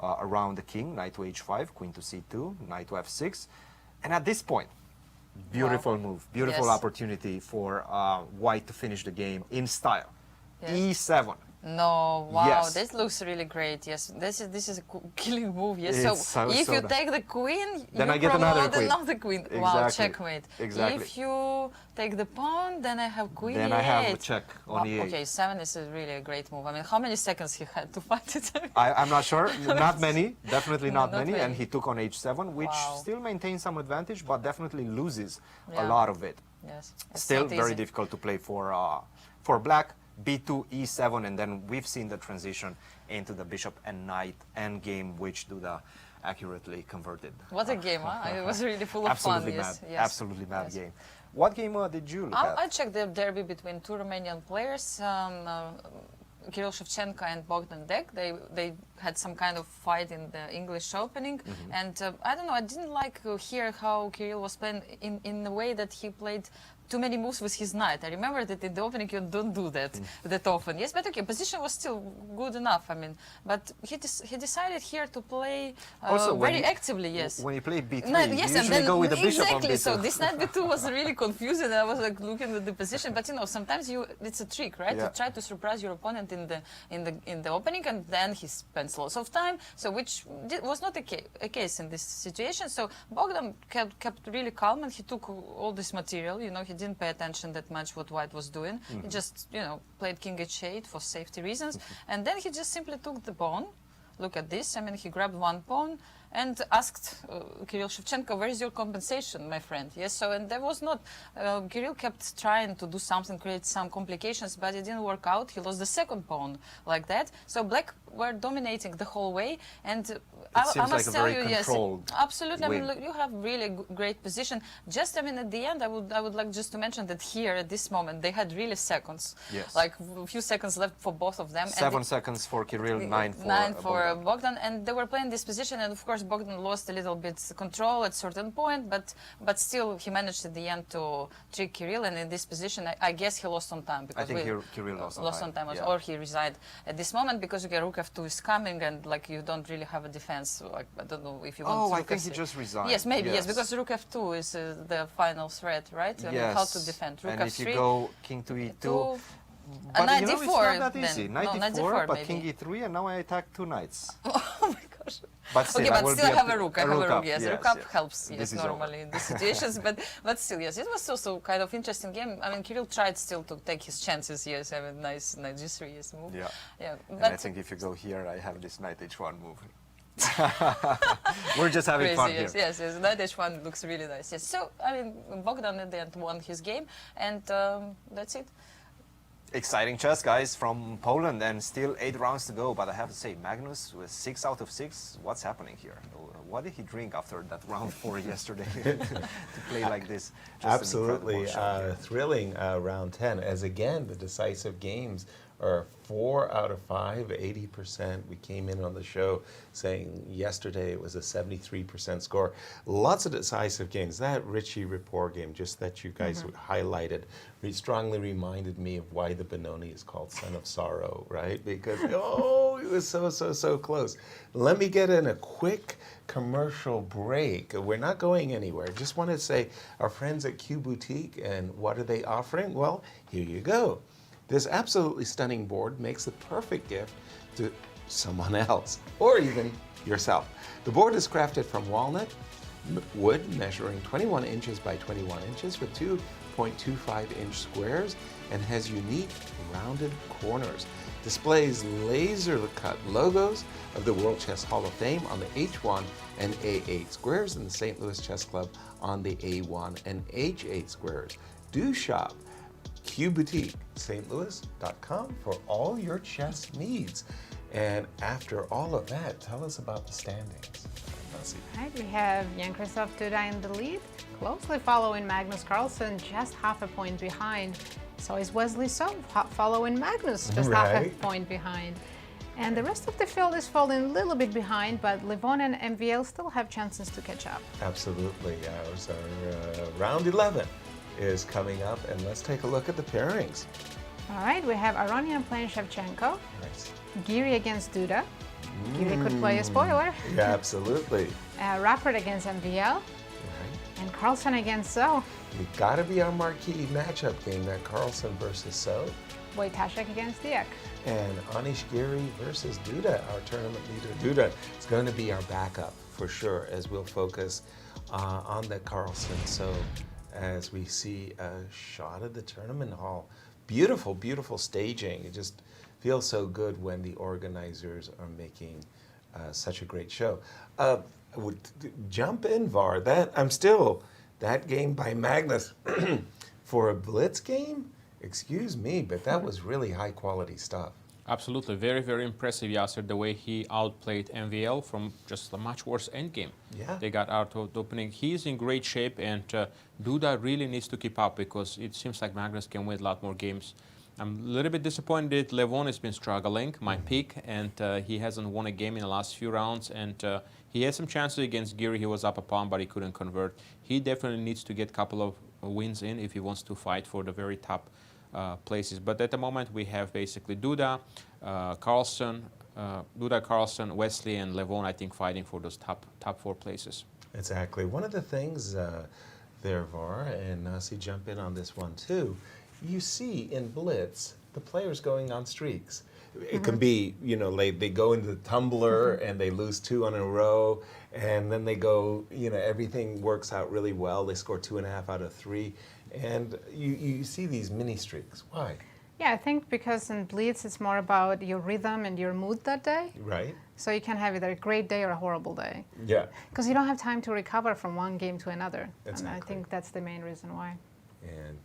around the king. Knight to H5, queen to C2, knight to F6, and at this point, beautiful move, beautiful Yes. opportunity for white to finish the game in style. Yes. E7. No, wow, Yes. this looks really great. Yes, this is a killing move. Yes, It's so so- if so you nice. take the queen, Then you I get another promote queen. another queen. Wow, Exactly. checkmate. Exactly. If you take the pawn, then I have queen Then E8. I have a check on Wow, E8. okay, 7 is really a great move. I mean, how many seconds he had to find it? I'm not sure. Not many. Definitely No, not not many. And many. he took on H7, which Wow. still maintains some advantage, but definitely loses a Yeah. lot of it. Yes, it's Still not very easy. difficult to play for black. B2, E7, and then we've seen the transition into the bishop and knight endgame, which Duda accurately converted. What a game, huh? It was really full of Absolutely fun. mad. Yes, yes. Absolutely mad Yes. game. What game did you look at? I checked the derby between two Romanian players, Kirill Shevchenko and Bogdan Deac. They had some kind of fight in the English opening, and I don't know. I didn't like hear how Kirill was playing in the way that he played too many moves with his knight. I remember that in the opening you don't do that that often. Yes, but okay, position was still good enough. I mean, but he decided here to play Also, when very you- actively. Yes. When you play B3, No, you yes, and usually then go with the bishop exactly. on B2. So this knight b2 was really confusing. I was like looking at the position, but you know, sometimes it's a trick, right? Yeah. You try to surprise your opponent in the opening, and then he spends lots of time. So which was not a case in this situation. So Bogdan kept really calm, and he took all this material. You know, he didn't pay attention that much what white was doing. He just played king h8 for safety reasons, and then he just simply took the pawn. Look at this. I mean, he grabbed one pawn, and asked Kirill Shevchenko, where is your compensation, my friend? Yes, so, and there was not, Kirill kept trying to do something, create some complications, but it didn't work out. He lost the second pawn like that. So black were dominating the whole way, and I must tell you, yes, absolutely. I mean, look, you have really great position. Just, I mean, at the end, I would like just to mention that here at this moment they had really seconds, like a few seconds left for both of them. 7 seconds for Kirill, 9 for Bogdan, and they were playing this position, and of course Bogdan lost a little bit control at certain point, but still he managed at the end to trick Kirill, and in this position I guess he lost on time because I think Kirill lost on time, or he resigned at this moment because Rook f2 is coming, and like you don't really have a defense. Like I don't know if you want. Oh, I think he just resigned. Yes, maybe yes, because Rook f2 is the final threat, right? Yes. I mean, how to defend Rook and f3. if you go King to e2. But knight you know, d4 it's not that then. easy. No, Knight knight d4, d4 but maybe. King e3, and now I attack 2 knights. Oh my gosh. But still, okay, I but will still be have a rook. I have a rook. up. Yes, yes, rook up yes. helps. This Yes, is normally in these situations. but still, yes, it was also kind of interesting game. I mean, Kirill tried still to take his chances. Yes, have a nice knight g3 yes move. Yeah. Yeah. And But I think if you go here, I have this knight h1 move. We're just having crazy, fun yes, here. yes. Knight h1 looks really nice. Yes. So I mean, Bogdan at the end won his game, and that's it. Exciting chess, guys, from Poland, and still 8 rounds to go. But I have to say, Magnus with 6 out of 6. What's happening here? What did he drink after that round 4 yesterday to play like this? Just Absolutely thrilling round 10. As again, the decisive games are 4 out of 5, 80%. We came in on the show saying yesterday it was a 73% score. Lots of decisive games. That Richie Rapport game, just that you guys highlighted, strongly reminded me of why the Benoni is called Son of Sorrow, right? Because, oh, it was so close. Let me get in a quick commercial break. We're not going anywhere. Just want to say our friends at Q Boutique, and what are they offering? Well, here you go. This absolutely stunning board makes the perfect gift to someone else, or even yourself. The board is crafted from walnut wood, measuring 21 inches by 21 inches with 2.25-inch squares, and has unique rounded corners. Displays laser-cut logos of the World Chess Hall of Fame on the H1 and A8 squares, and the St. Louis Chess Club on the A1 and H8 squares. Do shop QBoutique, stlouis.com for all your chess needs. And after all of that, tell us about the standings. Right, we have Jan-Krzysztof Duda in the lead, closely following Magnus Carlsen, just half a point behind. So is Wesley following Magnus, just half a point behind. And the rest of the field is falling a little bit behind, but Levon and MVL still have chances to catch up. Absolutely. So round 11 is coming up, and let's take a look at the pairings. All right, we have Aronian playing Shevchenko, Nice. Giri against Duda. Giri could play a spoiler. Yeah, absolutely. Rapport against MVL, Right. and Carlsen against So. It got to be our marquee matchup game, that Carlsen versus So. Wojtaszek against Deac. And Anish Giri versus Duda, our tournament leader. Duda is going to be our backup for sure, as we'll focus on the Carlsen. So as we see a shot of the tournament hall, beautiful, beautiful staging. It just feels so good when the organizers are making such a great show. Jump in, Var. That game by Magnus for a blitz game. Excuse me, but that was really high quality stuff. Absolutely, very, very impressive, Yasser, the way he outplayed MVL from just a much worse endgame. Yeah. They got out of the opening. He's in great shape, and Duda really needs to keep up because it seems like Magnus can win a lot more games. I'm a little bit disappointed. Levon has been struggling, my pick, and he hasn't won a game in the last few rounds. And he had some chances against Giri. He was up a pawn, but he couldn't convert. He definitely needs to get a couple of wins in if he wants to fight for the very top places. But at the moment, we have basically Duda, Carlsen, Wesley, and Levon, I think, fighting for those top 4 places. Exactly. One of the things there, Var, and Nazi, jump in on this one too, you see in Blitz the players going on streaks. It can be, they go into the tumbler and they lose 2 in a row, and then they go, everything works out really well. They score 2.5 out of 3, and you see these mini streaks. Why? Yeah, I think because in Blitz it's more about your rhythm and your mood that day. Right. So you can have either a great day or a horrible day. Yeah. Because you don't have time to recover from one game to another. Exactly. And I think that's the main reason why. And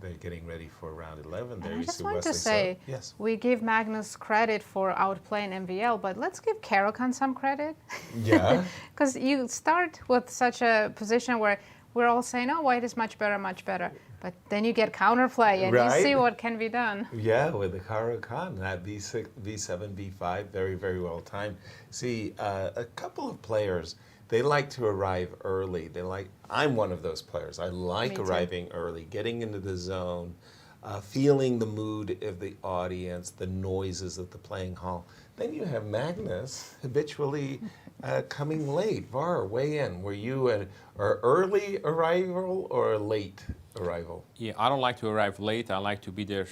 they're getting ready for round 11. There I you just see want Wesley. to say, yes. we give Magnus credit for outplaying MVL, but let's give Caro-Kann some credit. Yeah. Because you start with such a position where we're all saying, oh, white is much better, much better. But then you get counterplay and Right. you see what can be done. Yeah, with the Caro-Kann, that V6, V7, V5, very, very well timed. See, a couple of players, they like to arrive early. I'm one of those players. I like Me too. arriving early, getting into the zone, feeling the mood of the audience, the noises of the playing hall. Then you have Magnus habitually coming late. Var, weigh in. Were you an early arrival or a late arrival? Yeah, I don't like to arrive late. I like to be there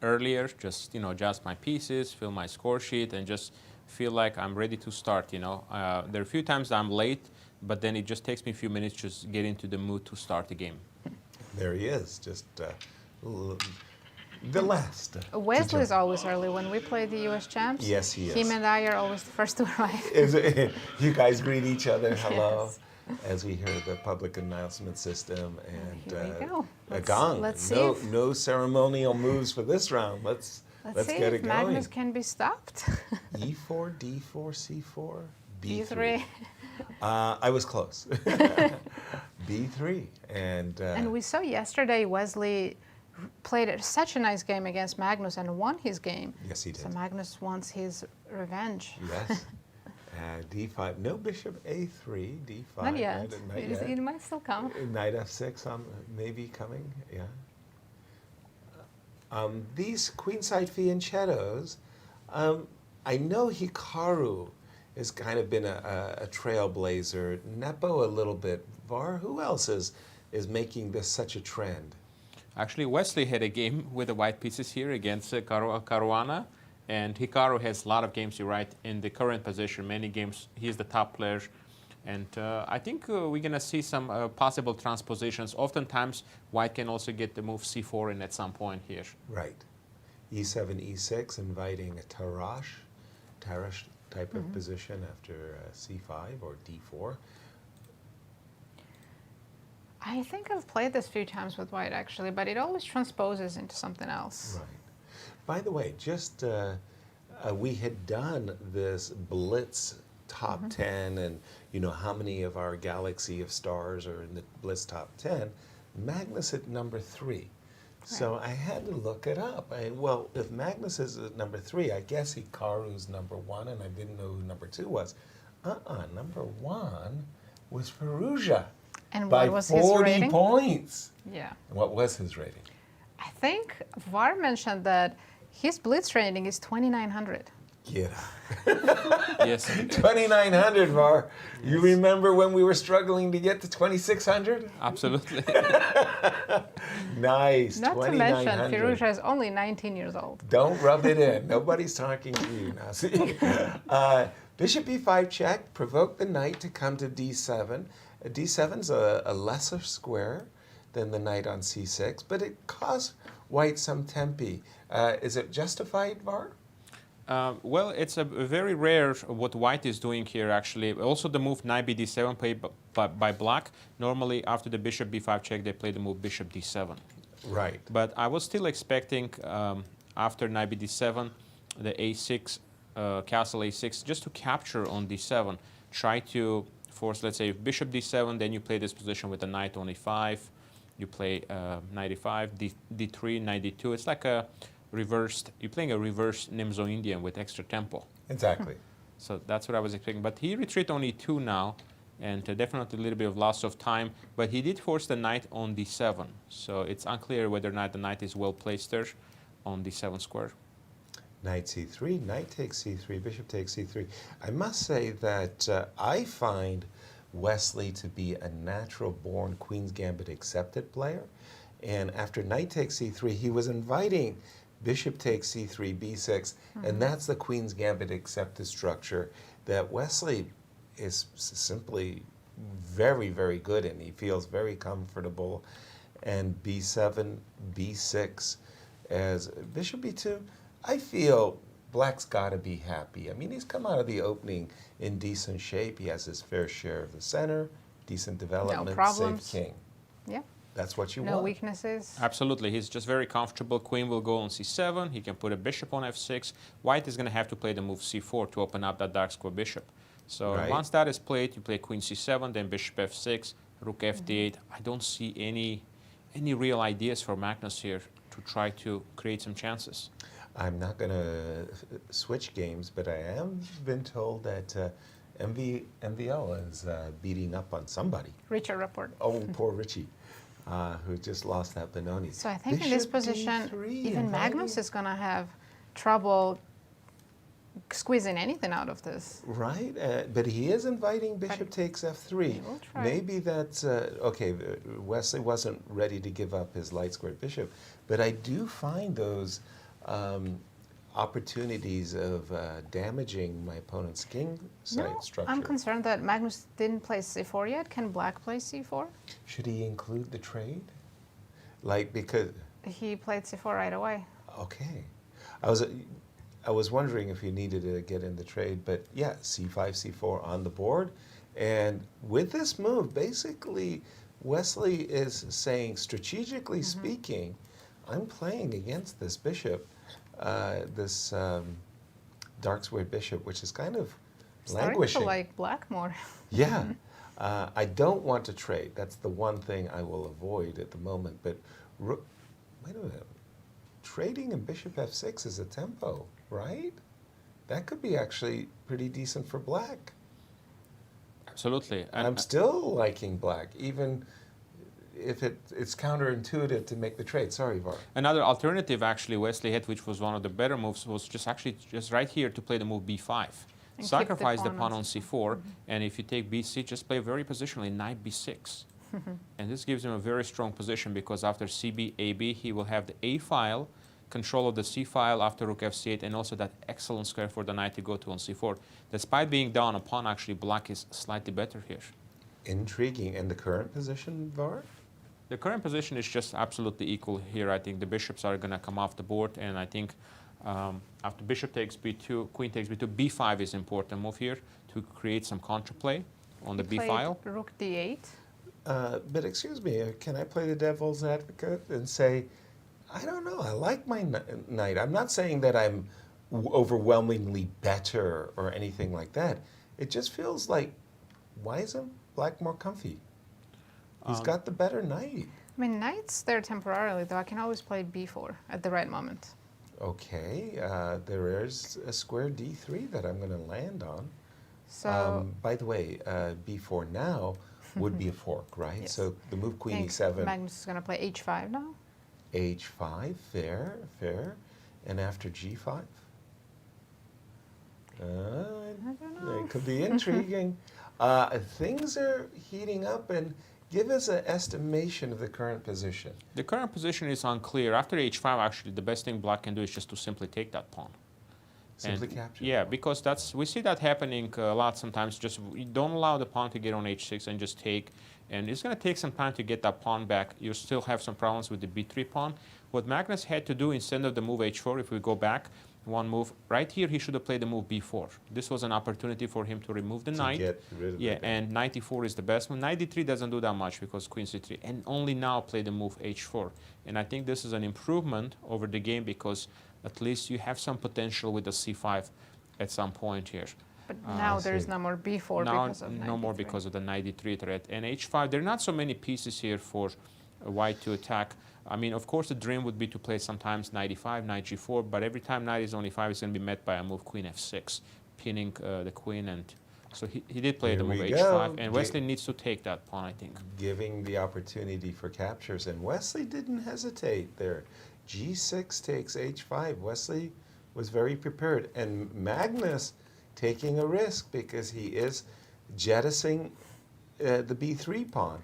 earlier, just, adjust my pieces, fill my score sheet, and just feel like I'm ready to start, There are a few times I'm late, but then it just takes me a few minutes just get into the mood to start the game. There he is, just the last. Wesley is always early when we play the US champs. Yes, he is. Him and I are always the first to arrive. You guys greet each other, hello, Yes. as we hear the public announcement system and Here we go. a gong. Let's see no, if- no ceremonial moves for this round. Let's see get if it going. Magnus can be stopped. E4, D4, C4, D3. I was close. B3, and And we saw yesterday Wesley played such a nice game against Magnus and won his game. yes, he did. So Magnus wants his revenge. Yes. D5, no bishop A3, D5. Not yet. Not It, yet. it might still come. Knight F6, maybe coming, yeah. These queenside fianchettos, I know Hikaru has kind of been a trailblazer. Nepo a little bit. Var, who else is making this such a trend? Actually, Wesley had a game with the white pieces here against Caruana, and Hikaru has a lot of games, you're right, in the current position, many games, he's the top player. And I think we're going to see some possible transpositions. Oftentimes, white can also get the move C4 in at some point here. Right. E7, E6, inviting a Tarash type of position after C5 or D4. I think I've played this a few times with white actually, but it always transposes into something else. Right. By the way, just we had done this Blitz top 10 and how many of our galaxy of stars are in the Blitz top 10. Magnus at number 3. So I had to look it up. Well, if Magnus is at number 3, I guess Hikaru's number 1, and I didn't know who number 2 was. Number 1 was Varuzhan. And By what was his 40 rating? points. Yeah. What was his rating? I think Var mentioned that his Blitz rating is 2,900. Get Yes. 2,900, Var. You remember when we were struggling to get to 2,600? Absolutely. Nice, Not to mention, 2,900. Varuzhan is only 19 years old. Don't rub it in. Nobody's talking to you now. See? Bishop e5 check, provoke the knight to come to d7. D7's a lesser square than the knight on c6, but it costs white some tempi. Is it justified, Var? Well, it's a very rare what white is doing here, actually. Also, the move knight bd7 played by black. Normally, after the bishop b5 check, they play the move bishop d7. Right. But I was still expecting, after knight bd7, the a6, castle a6, just to capture on d7. Try to force, let's say, bishop d7, then you play this position with the knight on e5. You play knight e5, d3, knight d2. It's like a reversed, you're playing a reverse Nimzo Indian with extra tempo. Exactly. So that's what I was expecting. But he retreat on e2 now, and definitely a little bit of loss of time. But he did force the knight on d7. So it's unclear whether or not the knight is well placed there on d7 square. Knight c3, knight takes c3, bishop takes c3. I must say that I find Wesley to be a natural-born Queen's Gambit accepted player. And after knight takes c3, he was inviting bishop takes c3, b6, and that's the Queen's Gambit accepted structure that Wesley is simply very, very good in. He feels very comfortable. And b7, b6, as bishop b2. I feel black's got to be happy. I mean, he's come out of the opening in decent shape. He has his fair share of the center, decent development, problems. safe king. Yeah. That's what you No want. weaknesses. Absolutely, he's just very comfortable. Queen will go on c7. He can put a bishop on f6. White is going to have to play the move c4 to open up that dark square bishop. So Right. once that is played, you play queen c7, then bishop f6, rook fd8. I don't see any real ideas for Magnus here to try to create some chances. I'm not going to switch games, but I am been told that MVL is beating up on somebody. Richard Rapport. Oh, poor Richie, who just lost that Benoni. So I think in this Bishop position, D3, even Magnus inviting- is going to have trouble squeezing anything out of this. Right, but he is inviting bishop takes f3. He will try. Maybe that's, okay, Wesley wasn't ready to give up his light squared bishop, but I do find those opportunities of damaging my opponent's king side No, structure. I'm concerned that Magnus didn't play c4 yet. Can black play c4? Should he include the trade? Like, because, He played c4 right away. okay. I was wondering if he needed to get in the trade, but yeah, c5, c4 on the board. And with this move, basically, Wesley is saying, strategically speaking, I'm playing against this bishop, this dark squared bishop, which is kind of Starting languishing. to like black more. Yeah. I don't want to trade. That's the one thing I will avoid at the moment. But wait a minute. Trading in bishop f6 is a tempo, right? That could be actually pretty decent for black. Absolutely. I'm still liking black, even if it's counterintuitive to make the trade. Sorry, Var. Another alternative actually Wesley had, which was one of the better moves, was just right here to play the move b5. And keep Sacrifice the the pawn pawn on on c4, and if you take bc, just play very positionally, knight b6. And this gives him a very strong position because after cb, ab, he will have the a file, control of the c file after rook f8, and also that excellent square for the knight to go to on c4. Despite being down a pawn, actually black is slightly better here. Intriguing. And the current position, Var? The current position is just absolutely equal here. I think the bishops are going to come off the board, and I think after bishop takes b2, queen takes b2, b5 is important move here to create some counterplay on the b Played file. rook d8. But excuse me, can I play the devil's advocate and say, I don't know, I like my knight. I'm not saying that I'm overwhelmingly better or anything like that. It just feels like, why isn't black more comfy? He's got the better knight. I mean, knight's there temporarily, though. I can always play b4 at the right moment. Okay, there is a square d3 that I'm going to land on. So By the way, b4 now would be a fork, right? Yes. So the move I queen think e7, Magnus is going to play h5 now. h5, fair, fair. And after g5? I don't know. It could be intriguing. Things are heating up, and give us an estimation of the current position. The current position is unclear. After h5, actually, the best thing black can do is just to simply take that pawn. Simply And capture. Yeah, because we see that happening a lot sometimes. Just you don't allow the pawn to get on h6 and just take. And it's going to take some time to get that pawn back. You still have some problems with the b3 pawn. What Magnus had to do instead of the move h4, if we go back one move, right here he should have played the move b4. This was an opportunity for him to remove the To knight. get rid of Yeah, the and knight e4 is the best one. Knight d3 doesn't do that much because queen c3. And only now play the move h4. And I think this is an improvement over the game because at least you have some potential with the c5 at some point here. But now I there's see. no more b4 Now, because of no knight more d3. because of the knight d3 threat. And h5, there are not so many pieces here for white to attack. I mean, of course, the dream would be to play sometimes knight e5, knight g4, but every time knight is on e5, it's going to be met by a move queen f6, pinning the queen. And so he did play Here the move we h5, go. and Wesley needs to take that pawn, I think. Giving the opportunity for captures, and Wesley didn't hesitate there. g6 takes h5. Wesley was very prepared, and Magnus taking a risk because he is jettisoning the b3 pawn.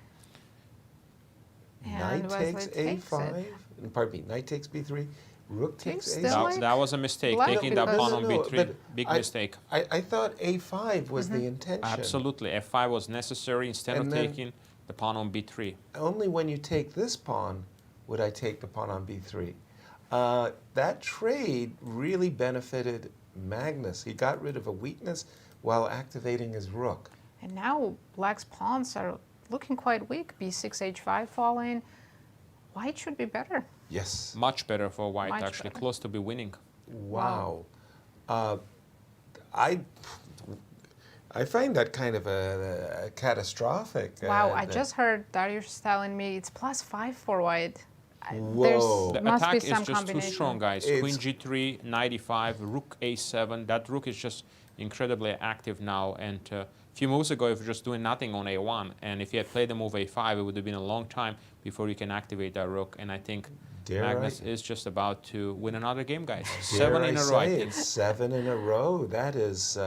And Knight Wesley takes takes a5. it. Pardon me. Knight takes b3. Rook takes Seems a6. still like That was a mistake, black taking that because- pawn on No, b3. but Big I- mistake. I thought a5 was the intention. Absolutely. f5 was necessary instead And of then- taking the pawn on b3. Only when you take this pawn would I take the pawn on b3. that trade really benefited Magnus. He got rid of a weakness while activating his rook. And now black's pawns are looking quite weak. b6, h5 falling. White should be better. Yes. Much better for white, Much actually. better. Close to be winning. Wow. I find that kind of a catastrophic. Wow, I that- just heard Dariusz telling me it's +5 for white. Whoa. The Must be attack is some just too combination. strong, guys. It's- Queen g3, knight e5, rook a7. That rook is just incredibly active now. And a few moves ago, if you're just doing nothing on a1, and if you had played the move a5, it would have been a long time before you can activate that rook. And I think Dare Magnus I- is just about to win another game, guys. Dare 7 I in a row, I say think. it's 7 in a row. That is,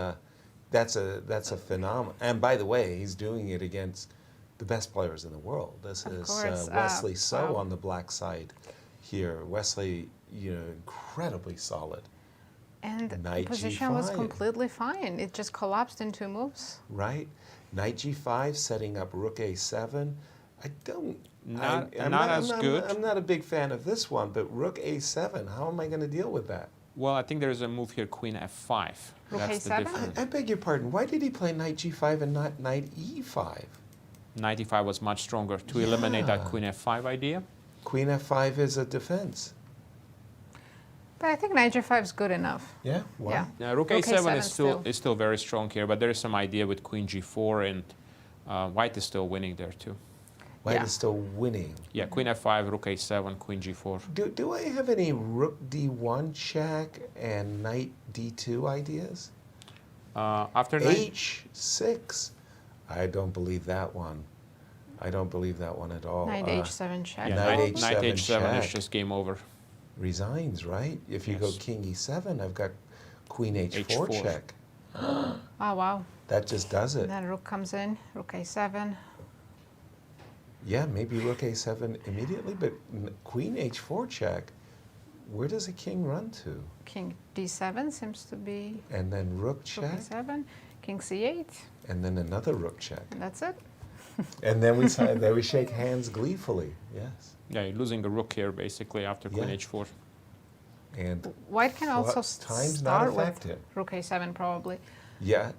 that's a phenomenon. And by the way, he's doing it against the best players in the world. This Of is course, Wesley So wow. on the black side here. Wesley, incredibly solid. And the Knight position was G5. completely fine. It just collapsed in 2 moves. Right? Knight G5, setting up Rook A7. I don't. Not I'm as good. I'm not a big fan of this one, but Rook A7. How am I going to deal with that? Well, I think there's a move here, Queen F5. Rook That's the A7? difference. I beg your pardon. Why did he play Knight G5 and not Knight E5? Knight E5 was much stronger to eliminate that Yeah. Queen F5 idea. Queen F5 is a defense. But I think knight g5 is good enough. Yeah. Why? Yeah. Rook Rook A7 A7 is still very strong here, but there is some idea with Queen G4, and White is still winning there too. White Yeah. is still winning. Yeah, Queen F5, Rook A7, Queen G4. Do I have any Rook D1 check and Knight D2 ideas? After Knight, H6. I don't believe that one. I don't believe that one at all. Knight h7 check. yeah, Knight Knight H7 H7 is check. just game over. Resigns, right? If you go Yes. King E7, I've got Queen H4, H4. check. Oh, wow. That just does it. And then rook comes in, rook a7. Yeah, maybe Rook A7 immediately, but Queen H4 check, where does a king run to? King d7 seems to be And then Rook rook check, a7. King c8. and then another Rook check. And that's it. And then we shake hands gleefully, yes. Yeah, you're losing a rook here basically after Queen Yeah. H4. And White can also time's not start with effective. rook a7 probably. Yeah.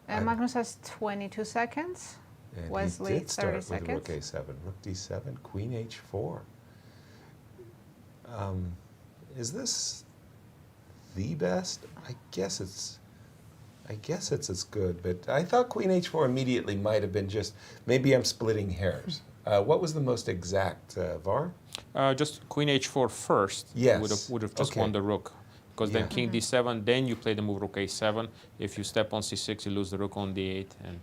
Magnus has 22 seconds. And Wesley, he did start 30 with seconds. Rook A7, Rook D7, Queen H4. Is this the best? I guess it's as good, but I thought Queen H4 immediately might have been just, maybe I'm splitting hairs. What was the most exact, Var? Just Queen H4 first. Yes. Would have just Okay. won the rook. Because then Yeah. King D7, then you play the move Rook A7. If you step on C6, you lose the rook on D8. And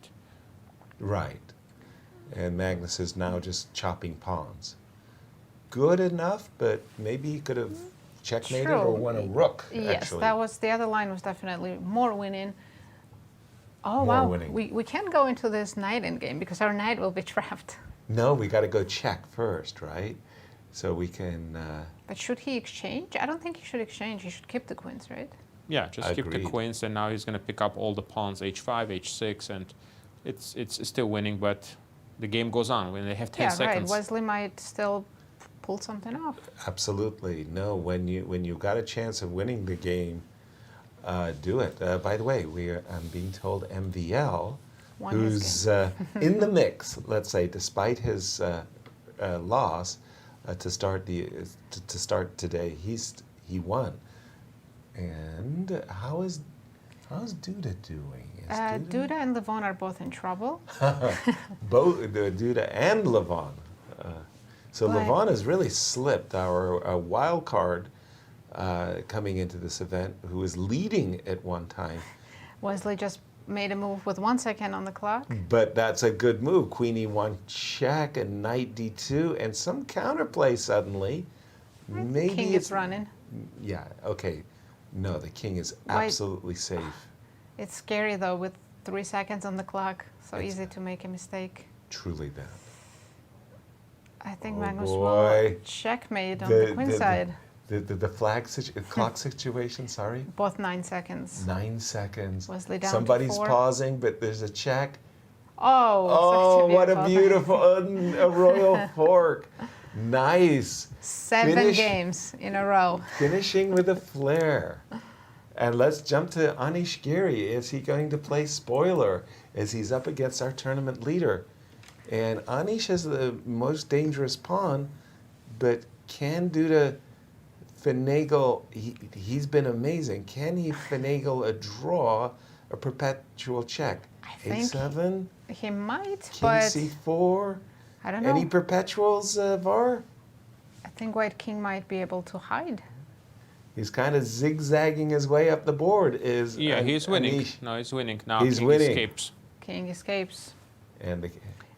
Right. And Magnus is now just chopping pawns. Good enough, but maybe he could have checkmated or True. won a rook, Yes, actually. that was the other line was definitely more winning. Oh More wow, winning. we can't go into this knight endgame because our knight will be trapped. No, we got to go check first, right? So we can. But should he exchange? I don't think he should exchange. He should keep the queens, right? yeah, just keep the Agreed. queens, and now he's going to pick up all the pawns, H5, H6, and it's still winning, but the game goes on when they have 10 yeah, seconds. right. Wesley might still pull something off. Absolutely. No, when you got a chance of winning the game, do it. By the way, I'm being told MVL, Won his who's in the mix, let's say, despite his loss to start today, he won. And how's Duda doing? Is Duda and Levon are both in trouble. both Duda and Levon. So But- Levon has really slipped, our wild card coming into this event, who was leading at one time. Wesley just made a move with 1 second on the clock. But that's a good move. Queen E1 check and Knight D2 and some counterplay suddenly. Maybe King it's is running. Yeah. Okay. No, the king is White- absolutely safe. It's scary though with 3 seconds on the clock. So It's- easy to make a mistake. Truly that. I think Oh, Magnus boy. will checkmate on the queen side. The clock situation. Sorry. Both 9 seconds. 9 seconds. Wesley down to Somebody's 4. pausing, but there's a check. Oh, Oh, such what a beautiful, a royal fork. Nice. 7 games in a row. Finishing with a flair. And let's jump to Anish Giri. Is he going to play spoiler as he's up against our tournament leader? And Anish is the most dangerous pawn, but can Duda finagle? He's been amazing. Can he finagle a draw, a perpetual check? I think A7? he might, King but C4? I don't know. Any perpetuals, Var? I think White King might be able to hide. He's kind of zigzagging his way up the board. Yeah, he's winning. Anish. No, he's winning. Now He's King winning. escapes. King escapes. And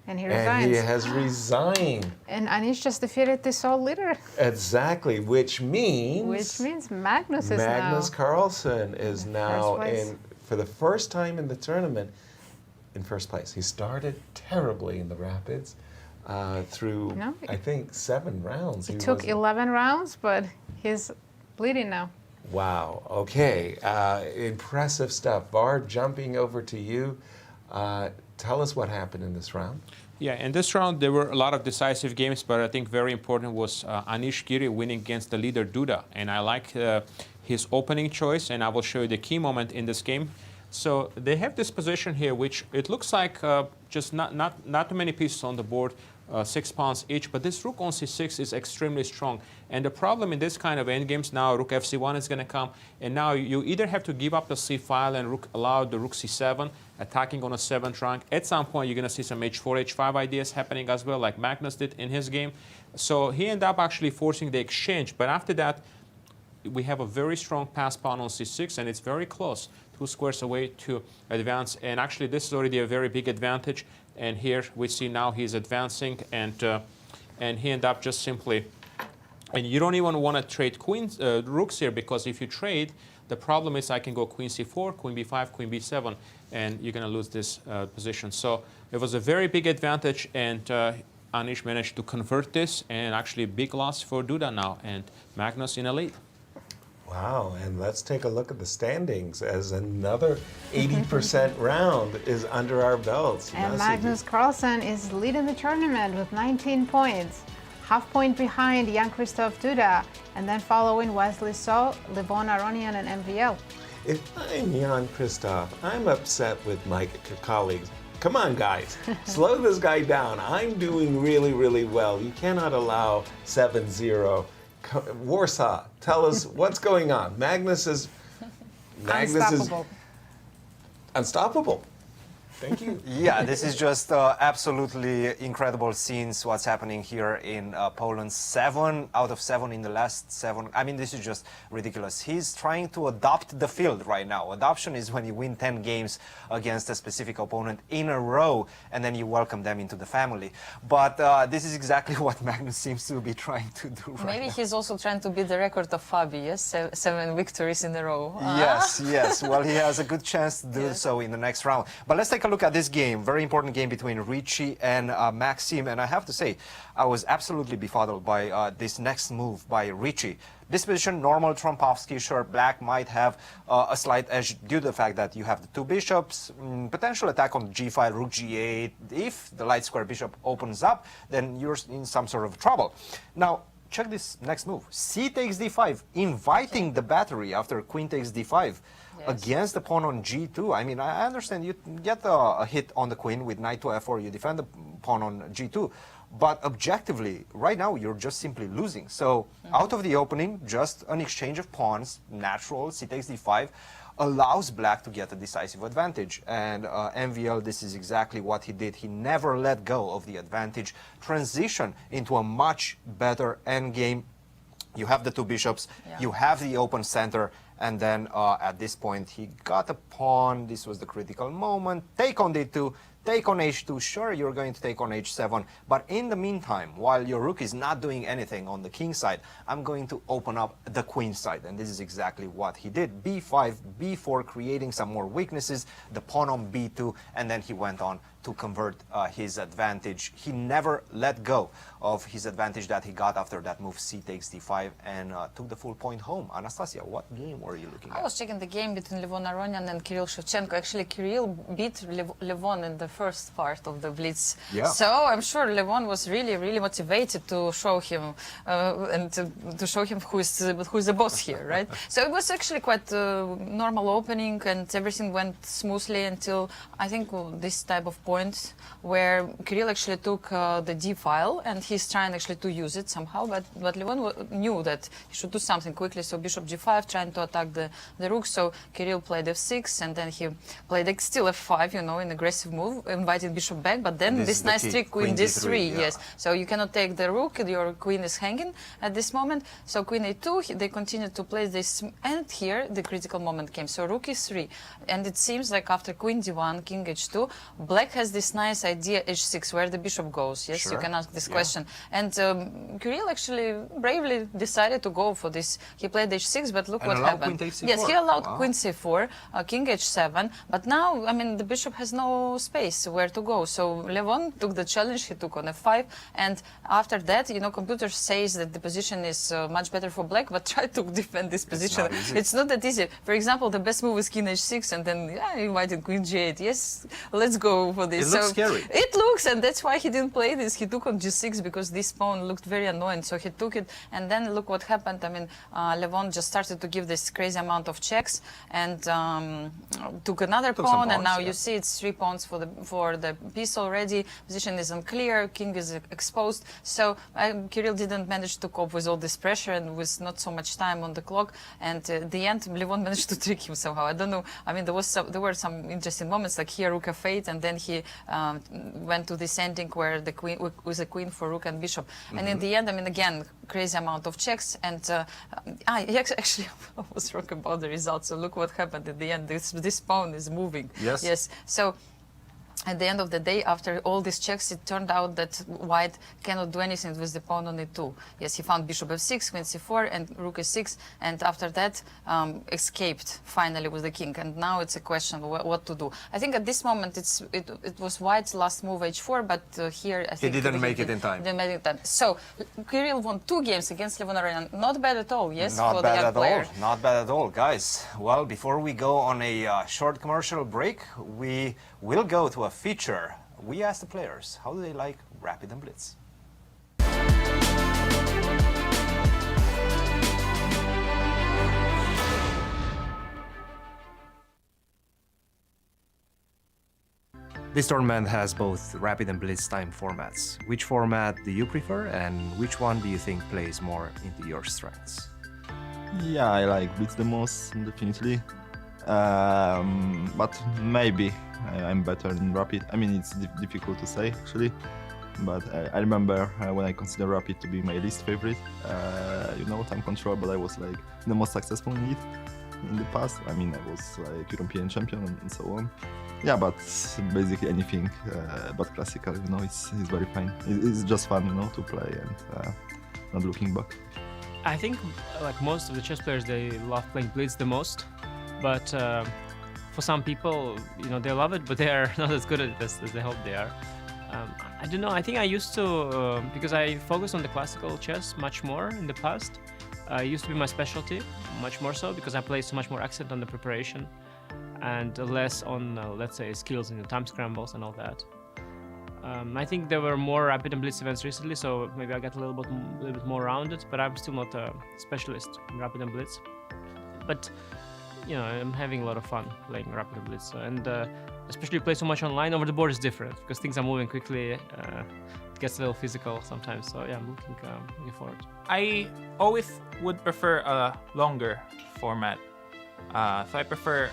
And he And resigns. he has resigned. And Anish just defeated the sole leader. Exactly, which means Magnus is Magnus now. Carlsen is now place. for the first time in the tournament, in first place. He started terribly in the Rapids through, No, I think, 7 rounds. It took wasn't- 11 rounds, but he's leading now. Wow, okay, impressive stuff. Var, jumping over to you. Tell us what happened in this round. Yeah, in this round there were a lot of decisive games, but I think very important was Anish Giri winning against the leader Duda, and I like his opening choice, and I will show you the key moment in this game. So they have this position here, which it looks like just not too many pieces on the board, 6 pawns each, but this rook on c6 is extremely strong. And the problem in this kind of endgames now, rook fc1 is going to come, and now you either have to give up the c file and allow the rook c7, attacking on a 7th rank. At some point, you're going to see some h4, h5 ideas happening as well, like Magnus did in his game. So he ended up actually forcing the exchange, but after that, we have a very strong pass pawn on c6, and it's very close, 2 squares away to advance. And actually, this is already a very big advantage. And here we see now he's advancing, and he ended up just simply. And you don't even want to trade queens, rooks here, because if you trade, the problem is I can go queen c4, queen b5, queen b7, and you're going to lose this position. So it was a very big advantage, and Anish managed to convert this, and actually big loss for Duda now, and Magnus in a lead. Wow, and let's take a look at the standings as another 80% round is under our belts. And Magnus Carlsen is leading the tournament with 19 points. Half point behind Jan-Krzysztof Duda, and then following Wesley So, Levon, Aronian, and MVL. If I'm Jan-Krzysztof, I'm upset with my colleagues. Come on, guys, slow this guy down. I'm doing really, really well. You cannot allow 7-0. Warsaw, tell us what's going on. Magnus is Unstoppable. Unstoppable. Thank you. Yeah, this is just absolutely incredible scenes, what's happening here in Poland. 7 out of 7 in the last 7. I mean, this is just ridiculous. He's trying to adopt the field right now. Adoption is when you win 10 games against a specific opponent in a row, and then you welcome them into the family. But this is exactly what Magnus seems to be trying to do right Maybe now. he's also trying to beat the record of Fabi, yes? 7 victories in a row. Yes, yes. Well, he has a good chance to do so in the next round. But let's take a look at this game. Very important game between Ricci and Maxime. And I have to say, I was absolutely befuddled by this next move by Ricci. This position, normal Trompowsky, sure, black might have a slight edge due to the fact that you have the 2 bishops, potential attack on g5, rook g8. If the light square bishop opens up, then you're in some sort of trouble. Now, check this next move. C takes d5, inviting the battery after queen takes d5. Yes. Against the pawn on g2. I mean, I understand you get a hit on the queen with knight to f4, you defend the pawn on g2, but objectively, right now, you're just simply losing. So, out of the opening, just an exchange of pawns, natural, c takes d5, allows black to get a decisive advantage. And MVL, this is exactly what he did. He never let go of the advantage, transition into a much better endgame. You have the 2 bishops, you have the open center, and then at this point he got a pawn. This was the critical moment. Take on d2, take on h2. Sure, you're going to take on h7, but in the meantime, while your rook is not doing anything on the king side, I'm going to open up the queen side, and this is exactly what he did. b5, b4, creating some more weaknesses, the pawn on b2, and then he went on to convert his advantage. He never let go of his advantage that he got after that move, c takes d5, and took the full point home. Anastasia, what game were you looking at? I was checking the game between Levon Aronian and Kirill Shevchenko. Actually, Kirill beat Levon in the first part of the blitz. Yeah. So I'm sure Levon was really motivated to show him and to show him who is the boss here, right? So it was actually quite normal opening, and everything went smoothly until I think this type of point where Kirill actually took the D file and he's trying actually to use it somehow, but Levon knew that he should do something quickly. So bishop G5 trying to attack the rook. So Kirill played F6 and then he played still F5, you know, an aggressive move, invited bishop back, but then this nice trick, Queen D3, yeah. yes. So you cannot take the rook, your queen is hanging at this moment. So Queen A2, they continued to play this, and here the critical moment came. So Rook E3, and it seems like after Queen D1, King H2, Black has this nice idea H6, where the bishop goes. Yes, Sure. you can ask this question. And Kirill actually bravely decided to go for this. He played H6, but look And what allowed happened. Queen takes Yes, he C4. allowed Wow. Queen C4, King H7, but now, I mean, the bishop has no space where to go. So Levon took the challenge, he took on F5, and after that, you know, computer says that the position is much better for Black, but try to defend this position. not easy. It's not that easy. For example, the best move is King H6, and then he invited Queen G8. Yes, let's go for this. It looks scary. It looks, and that's why he didn't play this. He took on G6 because this pawn looked very annoying, so he took it, and then look what happened. I mean, Levon just started to give this crazy amount of checks, and took another Took some pawn, and pawns, now yeah. you see it's 3 pawns for the piece already. Position is unclear, king is exposed. So Kirill didn't manage to cope with all this pressure and with not so much time on the clock. And at the end, Levon managed to trick him somehow. I don't know. I mean, there were some interesting moments, like here Rook F8, and then he went to this ending where the queen with a queen for Rook and Bishop. And in the end, I mean, again, crazy amount of checks. And actually, I was wrong about the results. So look what happened at the end. This pawn is moving. Yes. Yes. So at the end of the day, after all these checks, it turned out that White cannot do anything with the pawn on E2. Yes, he found bishop F6, Queen C4, and Rook E6, and after that escaped finally with the king. And now it's a question of what to do. I think at this moment it was White's last move H4, but here I think didn't make it in time. Didn't make it in time. So Kirill won 2 games against Levon Aronian. Not bad at all. Yes, Not for bad the young at player. all. Not bad at all, guys. Well, before we go on a short commercial break, we will go to a feature. We asked the players, how do they like Rapid and Blitz? This tournament has both Rapid and Blitz time formats. Which format do you prefer, and which one do you think plays more into your strengths? Yeah, I like Blitz the most, definitely. But maybe I'm better in Rapid. I mean, it's difficult to say, actually. But I remember when I consider Rapid to be my least favorite, you know, time control, but I was like the most successful in it in the past. I mean, I was like European champion and so on. Yeah, but basically anything but classical, you know, it's very fine. It's just fun, you know, to play and not looking back. I think like most of the chess players, they love playing Blitz the most, but for some people, you know, they love it, but they are not as good at it as they hope they are. I don't know, I think I used to, because I focused on the classical chess much more in the past. It used to be my specialty, much more so, because I play so much more accent on the preparation and less on, let's say, skills in the time scrambles and all that. I think there were more Rapid and Blitz events recently, so maybe I got a little bit more rounded, but I'm still not a specialist in Rapid and Blitz. But, you know, I'm having a lot of fun playing Rapid and Blitz, and especially play so much online. Over the board is different, because things are moving quickly, it gets a little physical sometimes, so yeah, I'm looking forward. I always would prefer a longer format, so I prefer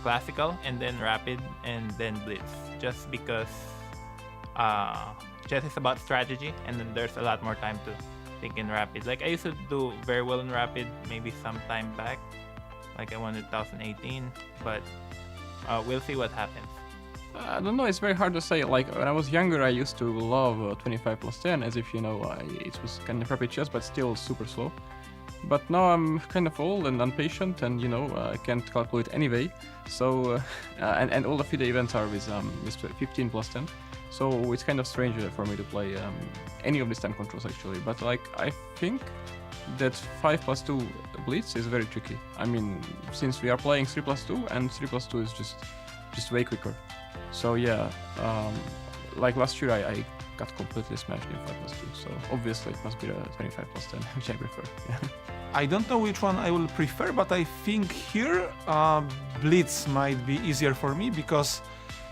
classical and then Rapid and then Blitz, just because chess is about strategy, and then there's a lot more time to think in Rapid. Like I used to do very well in Rapid maybe some time back, like I won in 2018, but we'll see what happens. I don't know, it's very hard to say. Like when I was younger, I used to love 25+10, as if, you know, it was kind of rapid chess, but still super slow. But now I'm kind of old and impatient, and, you know, I can't calculate anyway. So and all the FIDE events are with 15+10. So it's kind of strange for me to play any of these time controls, actually. But like I think that 5+2 Blitz is very tricky. I mean, since we are playing 3+2, and 3+2 is just way quicker. So yeah, like last year I got completely smashed in 5+2. So obviously it must be the 25+10, which I prefer. Yeah. I don't know which one I will prefer, but I think here Blitz might be easier for me because,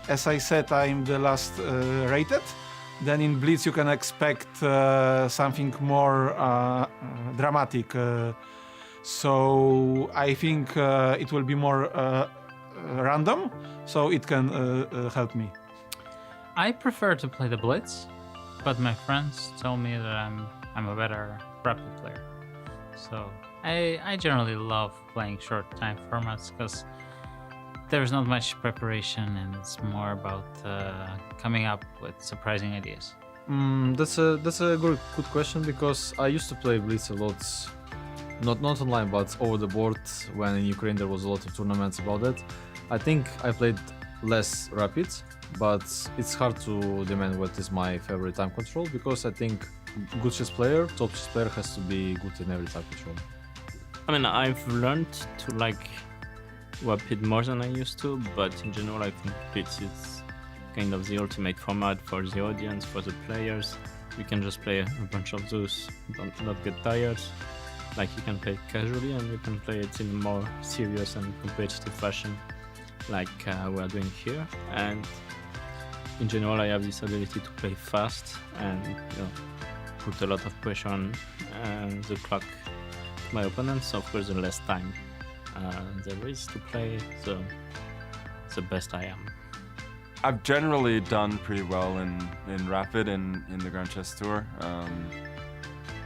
as I said, I'm the last rated. Then in Blitz you can expect something more dramatic. So I think it will be more random, so it can help me. I prefer to play the Blitz, but my friends tell me that I'm a better Rapid player. So I generally love playing short time formats because there's not much preparation and it's more about coming up with surprising ideas. That's a good question because I used to play Blitz a lot, not online but over the board. When in Ukraine there was a lot of tournaments about it. I think I played less Rapid, but it's hard to demand what is my favorite time control because I think good chess player, top chess player has to be good in every time control. I mean, I've learned to like Rapid more than I used to, but in general I think Blitz is kind of the ultimate format for the audience, for the players. You can just play a bunch of those, not get tired. Like you can play it casually and you can play it in a more serious and competitive fashion like we are doing here. And in general I have this ability to play fast and put a lot of pressure on the clock to my opponents. So of course the less time there is to play, the best I am. I've generally done pretty well in Rapid in the Grand Chess Tour.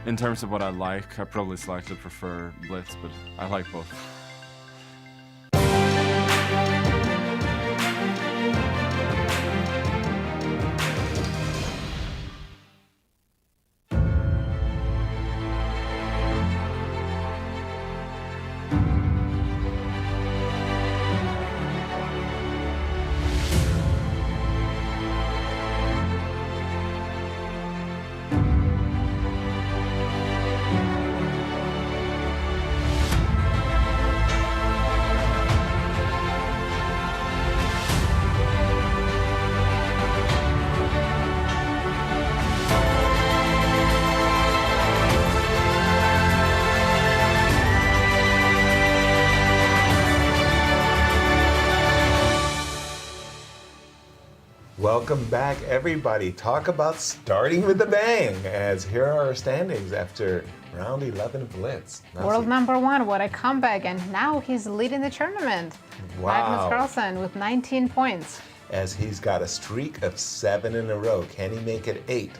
In terms of what I like, I probably slightly prefer Blitz, but I like both. Welcome back, everybody. Talk about starting with a bang, as here are our standings after round 11 of Blitz. World #1, what a comeback, and now he's leading the tournament. Wow. Magnus Carlsen with 19 points. As he's got a streak of 7 in a row. Can he make it 8?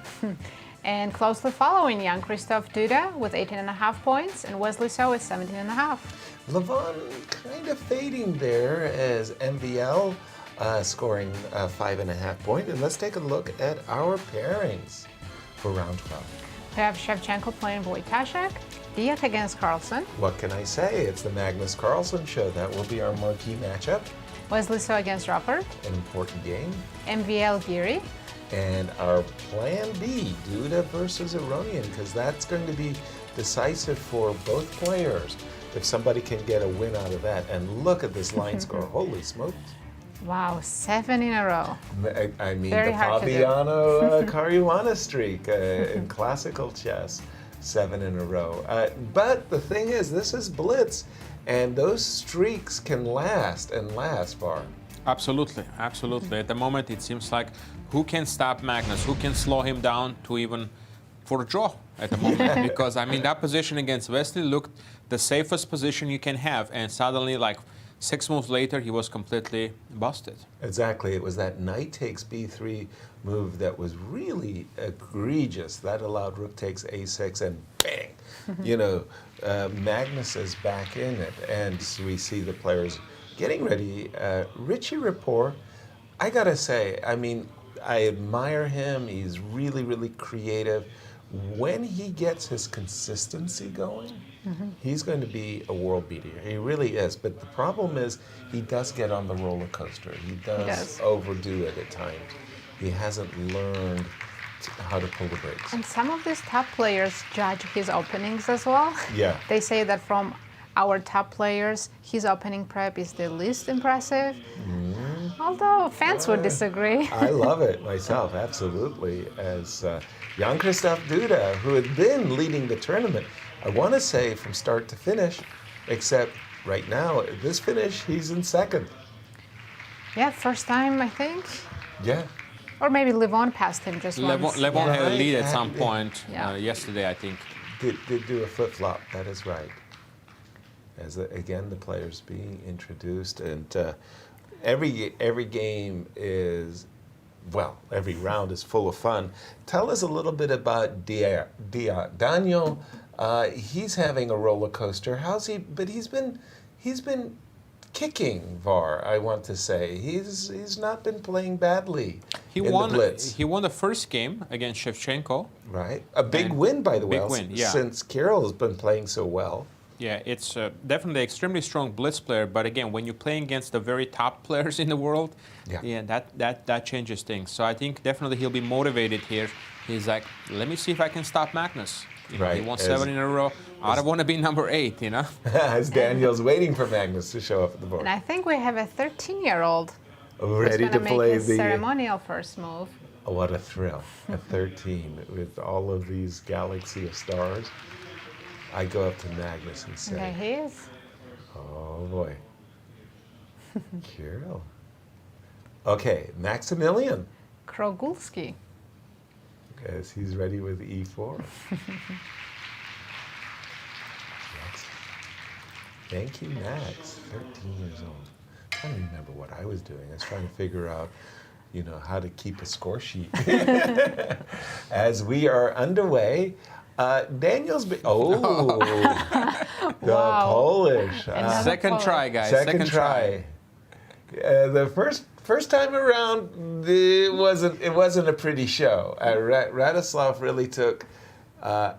And closely following, Jan-Krzysztof Duda with 18.5 points, and Wesley So with 17.5. Levon kind of fading there as MVL scoring 5.5 points. And let's take a look at our pairings for round 12. We have Shevchenko playing Wojtaszek, Deac against Carlsen. What can I say? It's the Magnus Carlsen show. That will be our marquee matchup. Wesley So against Rapport. An important game. MVL Giri. And our plan B, Duda versus Aronian, because that's going to be decisive for both players if somebody can get a win out of that. And look at this line score. Holy smokes. Wow, 7 in a row. I mean, Very the hard to do. Fabiano Caruana streak in classical chess, 7 in a row. But the thing is, this is Blitz, and those streaks can last and last far. Absolutely, absolutely. At the moment, it seems like who can stop Magnus? Who can slow him down to even for a draw at the moment? Because, I mean, that position against Wesley looked the safest position you can have, and suddenly, like, 6 moves later, he was completely busted. Exactly. It was that knight takes b3 move that was really egregious. That allowed rook takes a6 and bang. You know, Magnus is back in it. And we see the players getting ready. Richie Rapport, I got to say, I mean, I admire him. He's really, really creative. When he gets his consistency going, he's going to be a world beater. He really is. But the problem is he does get on the roller coaster. He does overdo it at times. He hasn't learned how to pull the brakes. And some of these top players judge his openings as well. Yeah. They say that from our top players, his opening prep is the least impressive. Although fans would disagree. I love it myself, absolutely. As Jan-Krzysztof Duda, who had been leading the tournament, I want to say from start to finish, except right now, at this finish, he's in second. Yeah, first time, I think. Yeah. Or maybe Levon passed him just once. Levon had a Right. lead at some point Yeah. yesterday, I think. Did do a flip-flop, that is right. As again, the players being introduced, and every game is, well, every round is full of fun. Tell us a little bit about Deac. Daniel, he's having a roller coaster. But he's been kicking VAR, I want to say. He's not been playing badly He in won. the Blitz. He won the first game against Shevchenko. Right, a big win, by the way. Big win, yeah. Since Kirill has been playing so well. Yeah, it's definitely an extremely strong blitz player. But again, when you're playing against the very top players in the world, that changes things. So I think definitely he'll be motivated here. He's like, let me see if I can stop Magnus. You know, Right, he won as- 7 in a row. I don't want to be number 8, you know? As Daniel's waiting for Magnus to show up at the board. And I think we have a 13-year-old Ready to make play his the. ceremonial first move. Oh, what a thrill. At 13, with all of these galaxy of stars, I go up to Magnus and say, There he is. oh boy. Kirill. Okay, Maximilian, Krogulski. as he's ready with E4. Thank you, Max. 13 years old. I don't remember what I was doing. I was trying to figure out, how to keep a score sheet. As we are underway, Daniel's the Polish. Second try, guys. Second try. The first time around, it wasn't a pretty show. Radoslaw really took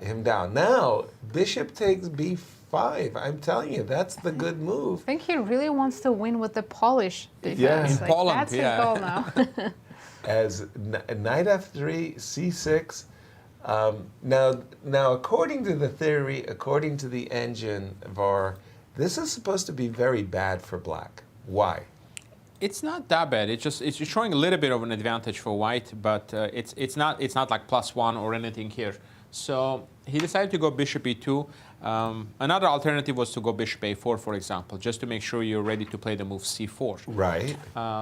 him down. Now, Bishop takes B5. I'm telling you, that's the good move. I think he really wants to win with the Polish defense. Yeah. In Like, Poland, that's yeah. his goal now. As knight F3, C6. Now, according to the theory, according to the engine VAR, this is supposed to be very bad for black. Why? It's not that bad. It's showing a little bit of an advantage for white, but it's not like +1 or anything here. So he decided to go bishop e2. Another alternative was to go bishop a4, for example, just to make sure you're ready to play the move c4. Right.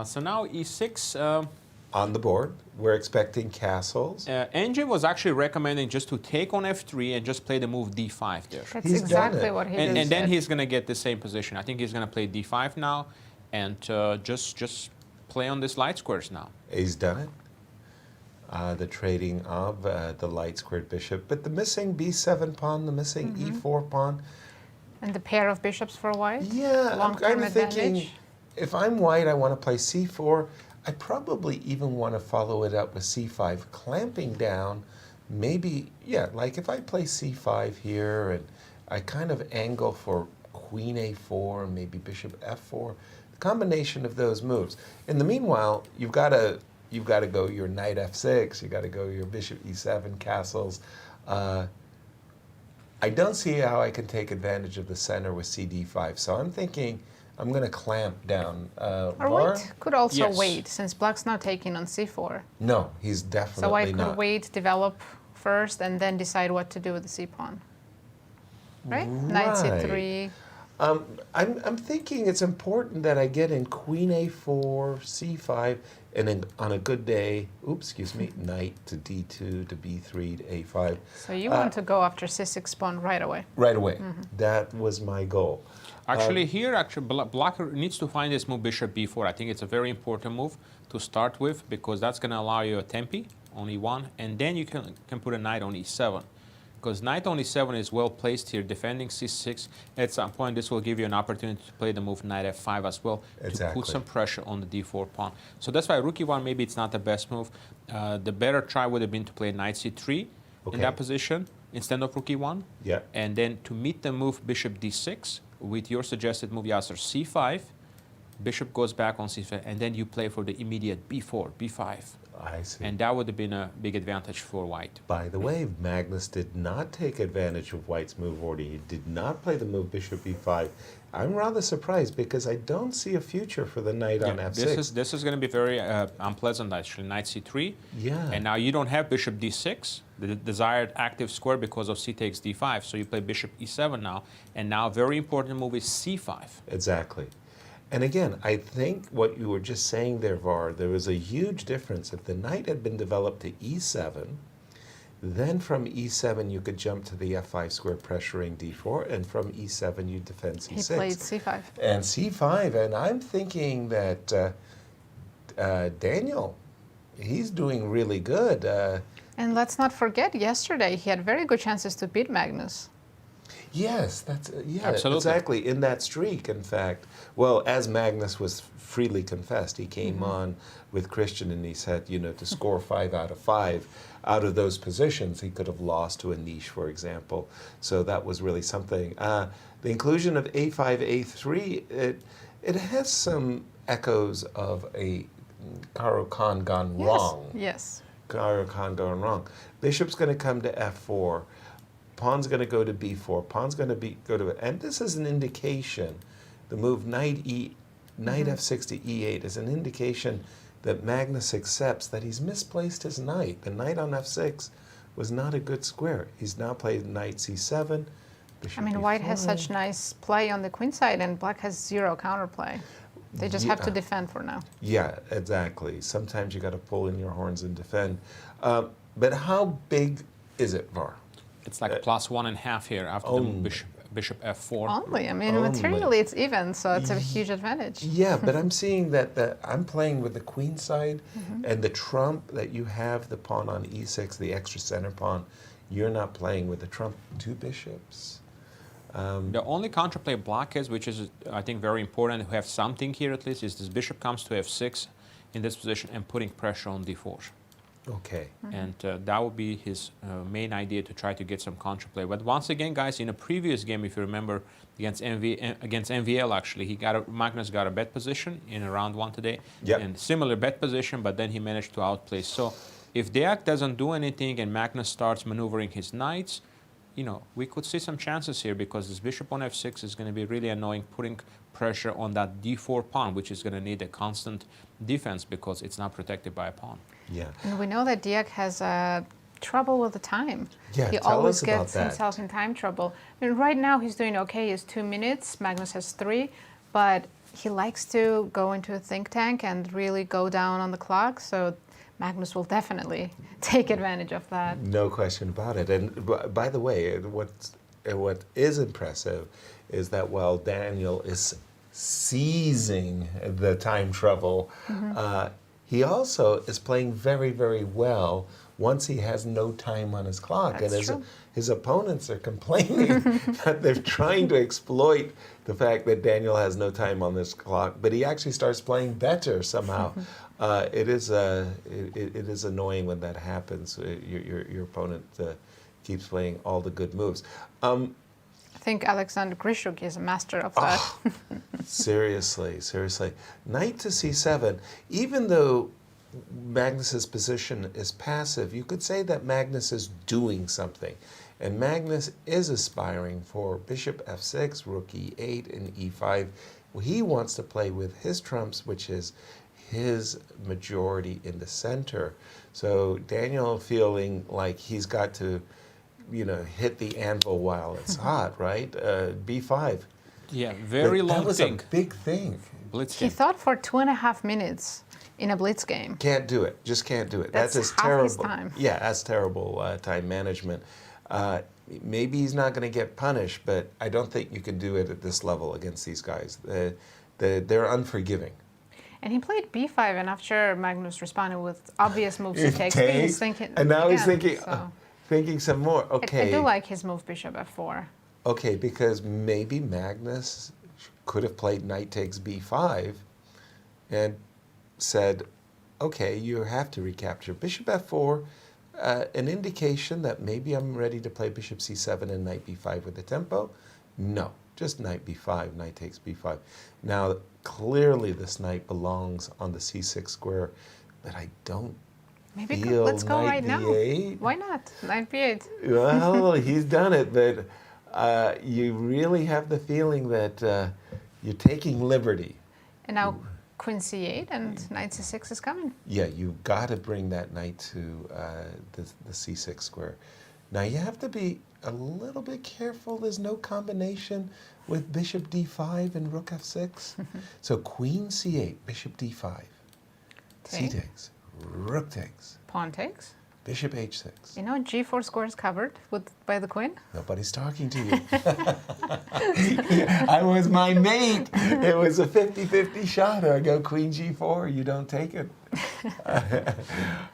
So now e6. On the board, we're expecting castles. Engine was actually recommending just to take on f3 and just play the move d5 there. That's exactly what he did. And then he's going to get the same position. I think he's going to play d5 now and just play on this light squares now. He's done it. The trading of the light squared bishop, but the missing b7 pawn, the missing e4 pawn. And the pair of bishops for white? Yeah, I'm Long-term kind of thinking, advantage? if I'm white, I want to play c4. I probably even want to follow it up with c5, clamping down, maybe, like if I play c5 here and I kind of angle for queen a4, maybe bishop f4, the combination of those moves. In the meanwhile, you've got to go your knight f6, you got to go your bishop e7 castles. I don't see how I can take advantage of the center with cd5, so I'm thinking I'm going to clamp down. Or white could also Yes. wait, since black's not taking on c4. No, he's definitely So white not. could wait, develop first, and then decide what to do with the c-pawn. Right? Knight c3. I'm thinking it's important that I get in queen a4, c5, and then on a good day, knight to d2 to b3 to a5. So you want to go after c6 pawn right away. Right away. That was my goal. Actually, black needs to find this move bishop b4. I think it's a very important move to start with because that's going to allow you a tempi on e1, and then you can put a knight on e7. Because knight on e7 is well placed here, defending c6. At some point, this will give you an opportunity to play the move knight f5 as well, to put some pressure on the d4 pawn. So that's why rook e1, maybe it's not the best move. The better try would have been to play knight c3 in that position instead of rook e1. Yeah. And then to meet the move bishop d6 with your suggested move, Yasser, c5, bishop goes back on c5, and then you play for the immediate b4, b5. I see. And that would have been a big advantage for white. By the way, Magnus did not take advantage of white's move order. He did not play the move bishop b5. I'm rather surprised because I don't see a future for the knight on f6. This is going to be very unpleasant, actually. Knight c3. Yeah. And now you don't have bishop d6, the desired active square, because of c takes d5. So you play bishop e7 now. And now a very important move is c5. Exactly. And again, I think what you were just saying there, Var, there was a huge difference. If the knight had been developed to e7, then from e7 you could jump to the f5 square pressuring d4, and from e7 you defend c6. He played c5. And c5, and I'm thinking that Daniel, he's doing really good. And let's not forget, yesterday he had very good chances to beat Magnus. Yes, that's yeah, Absolutely. exactly. In that streak, in fact, well, as Magnus was freely confessed, he came on with Cristian and he said, you know, to score 5 out of 5 out of those positions, he could have lost to Anish, for example. So that was really something. The inclusion of a5, a3, it has some echoes of a Caro-Kann gone wrong. Yes. Caro-Kann gone wrong. Bishop's going to come to f4. Pawn's going to go to b4. Pawn's going to go to, and this is an indication. The move knight f6 to e8 is an indication that Magnus accepts that he's misplaced his knight. The knight on f6 was not a good square. He's now played knight c7. Bishop I mean, b5. white has such nice play on the queen side, and black has zero counterplay. They just have to defend for now. Yeah, exactly. Sometimes you got to pull in your horns and defend. But how big is it, Var? It's like plus 1.5 here after the bishop f4. Only. I mean, materially it's even, so it's a huge advantage. Yeah, but I'm seeing that I'm playing with the queen side and the trump that you have, the pawn on e6, the extra center pawn. You're not playing with the trump. 2 bishops. The only counterplay black has, which is, I think, very important, to have something here at least, is this bishop comes to f6 in this position and putting pressure on d4. Okay. And that would be his main idea, to try to get some counterplay. But once again, guys, in a previous game, if you remember, against MVL, actually, Magnus got a bet position in round 1 today, and similar bet position, but then he managed to outplay. So if Deac doesn't do anything and Magnus starts maneuvering his knights, you know, we could see some chances here, because this bishop on f6 is going to be really annoying, putting pressure on that d4 pawn, which is going to need a constant defense because it's not protected by a pawn. Yeah. And we know that Deac has trouble with the time. Yeah, he tell always us about gets that. himself in time trouble. I mean, right now he's doing okay. He has 2 minutes. Magnus has 3, but he likes to go into a think tank and really go down on the clock. So Magnus will definitely take advantage of that. No question about it. And by the way, what is impressive is that while Daniel is seizing the time trouble, he also is playing very, very well once he has no time on his clock. That's and his opponents are complaining that they're trying to exploit the fact that Daniel has no time on this clock, but he actually starts playing better somehow. It is annoying when that happens. Your opponent keeps playing all the good moves. I think Alexander Grishuk is a master of that. Seriously. Knight to c7. Even though Magnus's position is passive, you could say that Magnus is doing something. And Magnus is aspiring for bishop f6, rook e8, and e5. He wants to play with his trumps, which is his majority in the center. So Daniel feeling like he's got to, you know, hit the anvil while it's hot, right? b5. Yeah, very long That was thing. a big thing. Blitz He game. thought for 2.5 minutes in a blitz game. Can't do it. Just can't do it. That's just half terrible. his time. Yeah, that's terrible time management. Maybe he's not going to get punished, but I don't think you can do it at this level against these guys. They're unforgiving. And he played b5, and after Magnus responded with obvious moves he takes, he's thinking, and now he's thinking, so. thinking some more. Okay. I do like his move bishop f4. Okay, because maybe Magnus could have played knight takes b5 and said, okay, you have to recapture bishop f4, an indication that maybe I'm ready to play bishop c7 and knight b5 with the tempo. No, just knight b5, knight takes b5. Now, clearly this knight belongs on the c6 square, but I don't Maybe feel let's go knight right now. d8. Why not? Knight b8. Well, he's done it, but you really have the feeling that you're taking liberty. And now queen c8 and knight c6 is coming. Yeah, you've got to bring that knight to the c6 square. Now you have to be a little bit careful. There's no combination with bishop d5 and rook f6. So queen c8, bishop d5, c takes, rook takes, pawn takes, bishop h6. You know, g4 square is covered by the queen. Nobody's talking to you. I was my mate. It was a 50-50 shot. I go queen g4. You don't take it.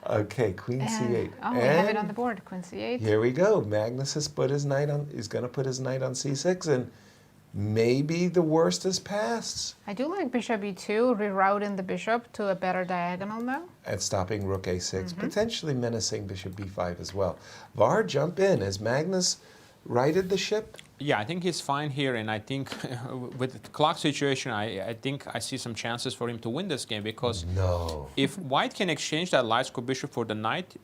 Okay, queen c8. Oh, we have it on the board. Queen c8. Here we go. Magnus has put his knight on. He's going to put his knight on c6, and maybe the worst is past. I do like bishop e2, rerouting the bishop to a better diagonal now. And stopping rook a6, potentially menacing bishop b5 as well. Var, jump in. Has Magnus righted the ship? Yeah, I think he's fine here, and I think with the clock situation, I think I see some chances for him to win this game, because if White can exchange that light square bishop for the knight,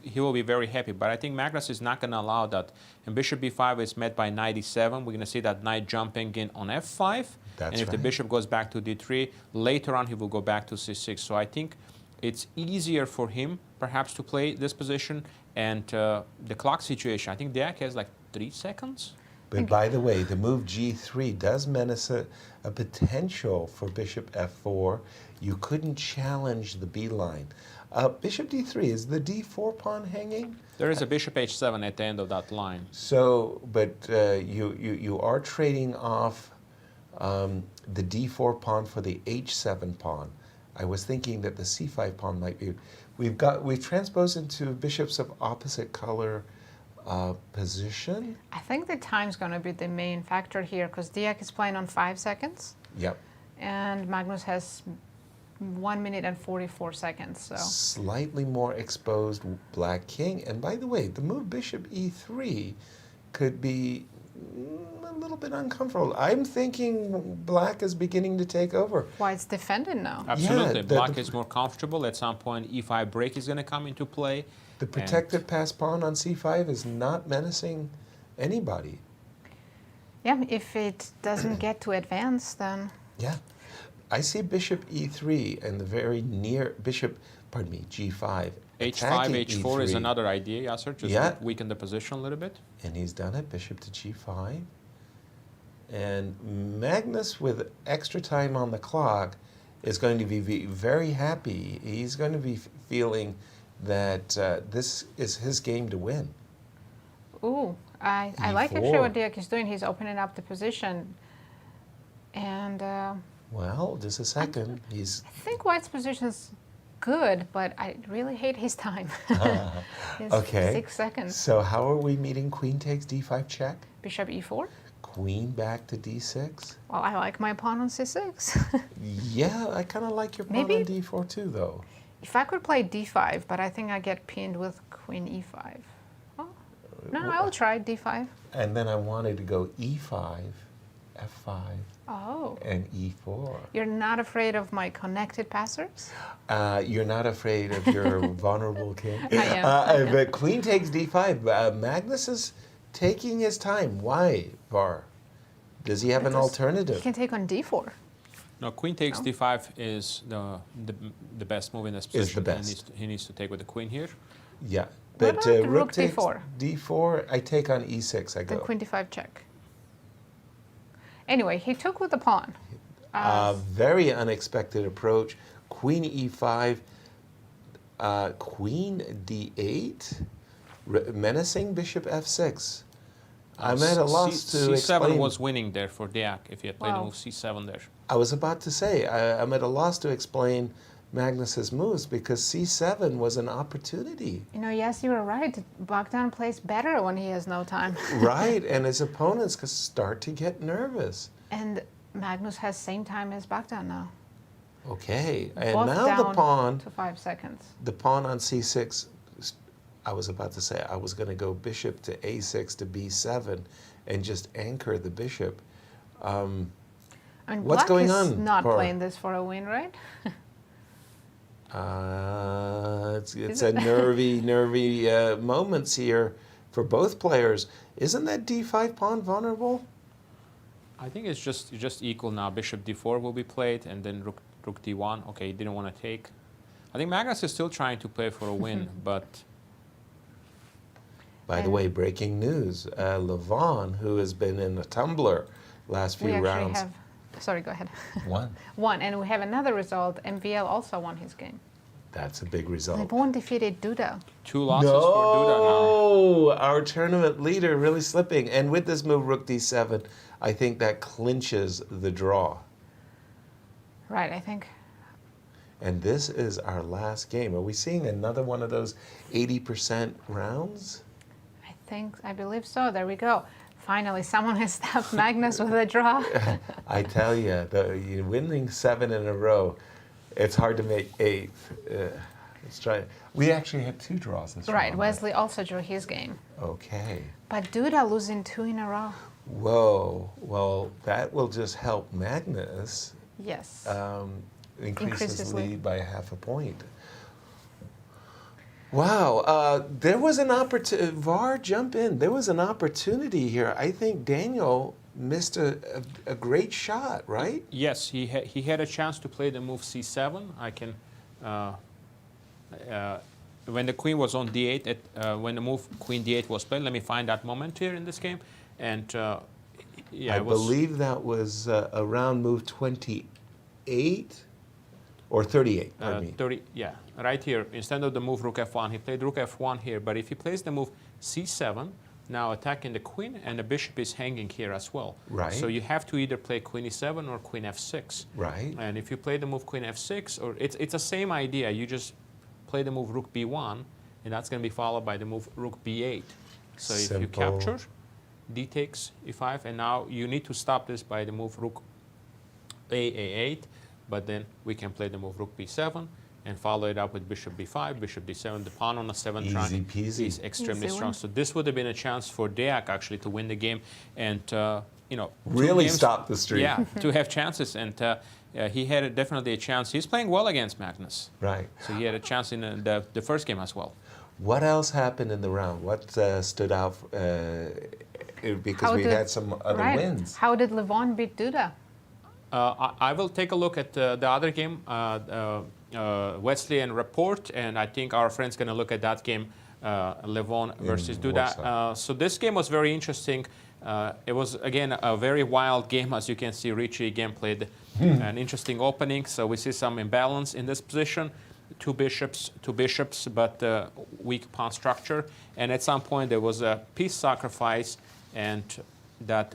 he will be very happy. But I think Magnus is not going to allow that. And bishop b5 is met by knight e7. We're going to see that knight jumping in on f5. And if the bishop goes back to d3, later on he will go back to c6. So I think it's easier for him, perhaps, to play this position. And the clock situation, I think Deac has like 3 seconds. But by the way, the move g3 does menace a potential for bishop f4. You couldn't challenge the b line. Bishop d3, is the d4 pawn hanging? There is a bishop h7 at the end of that line. So, but you are trading off the d4 pawn for the h7 pawn. I was thinking that the c5 pawn might be. We've transposed into bishops of opposite color position. I think the time's going to be the main factor here, because Deac is playing on 5 seconds. Yep. And Magnus has 1 minute and 44 seconds. So slightly more exposed black king. And by the way, the move bishop e3 could be a little bit uncomfortable. I'm thinking black is beginning to take over. White's defending now. Absolutely. Yeah, black is more comfortable. At some point, e5 break is going to come into play. The protected pass pawn on c5 is not menacing anybody. Yeah, if it doesn't get to advance, then... Yeah. I see bishop e3 and the very near bishop, pardon me, g5. h5, h4 E3. is another idea, Yasser, just to weaken the position a little bit. And he's done it, bishop to g5. And Magnus, with extra time on the clock, is going to be very happy. He's going to be feeling that this is his game to win. Ooh, I like actually what Deac is doing. He's opening up the position. And... well, just a second. I think White's position is good, but I really hate his time. Okay. 6 seconds. So how are we meeting queen takes d5 check? Bishop e4. Queen back to d6. Well, I like my pawn on c6. Yeah, I kind of like your pawn on d4 too, though. If I could play d5, but I think I get pinned with queen e5. Oh, no, I'll try d5. And then I wanted to go e5, f5, and e4. You're not afraid of my connected passers? You're not afraid of your vulnerable king? I am. But queen takes d5. Magnus is taking his time. Why, Var? Does he have an alternative? He can take on d4. No, queen takes d5 is the best move in this position. Is the best. He needs to take with the queen here. Yeah. What But about rook takes d4? d4, I take on e6, I go. Then queen d5 check. Anyway, he took with the pawn. Very unexpected approach. Queen e5, queen d8, menacing bishop f6. I'm at a loss to C7 explain. was winning there for Deac if he had played the move c7 there. I was about to say, I'm at a loss to explain Magnus's moves because c7 was an opportunity. You know, yes, you were right. Bogdan plays better when he has no time. Right, and his opponents could start to get nervous. And Magnus has same time as Bogdan now. Okay, and Both now the down pawn, to 5 seconds. the pawn on c6, I was about to say I was going to go bishop to a6 to b7 and just anchor the bishop. I'm And What's Black going is on? not playing this for a win, right? It's a nervy moments here for both players. Isn't that d5 pawn vulnerable? I think it's just equal now. Bishop d4 will be played, and then rook d1. Okay, he didn't want to take. I think Magnus is still trying to play for a win, but... By the way, breaking news. Levon, who has been in a tumbler last few rounds. Sorry, go ahead. Won. Won, and we have another result. MVL also won his game. That's a big result. Levon defeated Duda. 2 losses for Duda now. No, our tournament leader really slipping. And with this move, rook d7, I think that clinches the draw. Right, I think. And this is our last game. Are we seeing another one of those 80% rounds? I believe so. There we go. Finally, someone has stopped Magnus with a draw. I tell you, winning 7 in a row, it's hard to make 8. Let's try. We actually had 2 draws this round. Right, Wesley also drew his game. Okay. But Duda losing 2 in a row. Whoa. Well, that will just help Magnus. Yes. Increase his lead by half a point. Wow, there was an opportunity. VAR, jump in. There was an opportunity here. I think Daniel missed a great shot, right? Yes, he had a chance to play the move c7. I can, when the queen was on d8, when the move queen d8 was played, let me find that moment here in this game. And yeah, I believe that was around move 28 or 38, pardon me. 30, yeah, right here. Instead of the move rook f1, he played rook f1 here. But if he plays the move c7, now attacking the queen, and the bishop is hanging here as well. Right. So you have to either play queen e7 or queen f6. Right. And if you play the move queen f6, or it's the same idea. You just play the move rook b1, and that's going to be followed by the move rook b8. So if you capture, d takes e5, and now you need to stop this by the move rook a8. But then we can play the move rook b7 and follow it up with bishop b5, bishop d7. The pawn on the 7th rank is extremely strong. So this would have been a chance for Deac actually to win the game and really stop the streak. Yeah, to have chances, and he had definitely a chance. He's playing well against Magnus. Right. So he had a chance in the first game as well. What else happened in the round? What stood out? Because we had some other wins. How did Levon beat Duda? I will take a look at the other game, Wesley and Rapport, and I think our friend's going to look at that game, Levon versus Duda. So this game was very interesting. It was, again, a very wild game. As you can see, Richie again played an interesting opening. So we see some imbalance in this position. Two bishops, but weak pawn structure. And at some point, there was a piece sacrifice, and that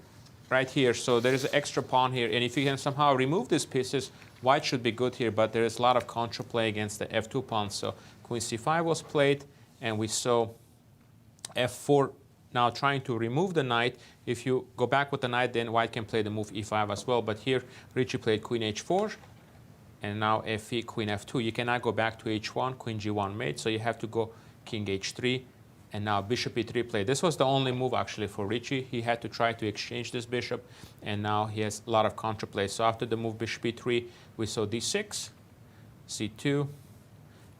right here. So there is an extra pawn here. And if you can somehow remove these pieces, white should be good here. But there is a lot of counterplay against the f2 pawn. So queen c5 was played, and we saw f4 now trying to remove the knight. If you go back with the knight, then white can play the move e5 as well. But here, Richie played queen h4. And now fe, queen f2. You cannot go back to h1, queen g1 mate, so you have to go king h3, and now bishop e3 play. This was the only move actually for Richie. He had to try to exchange this bishop, and now he has a lot of counterplay. So after the move bishop e3, we saw d6, c2,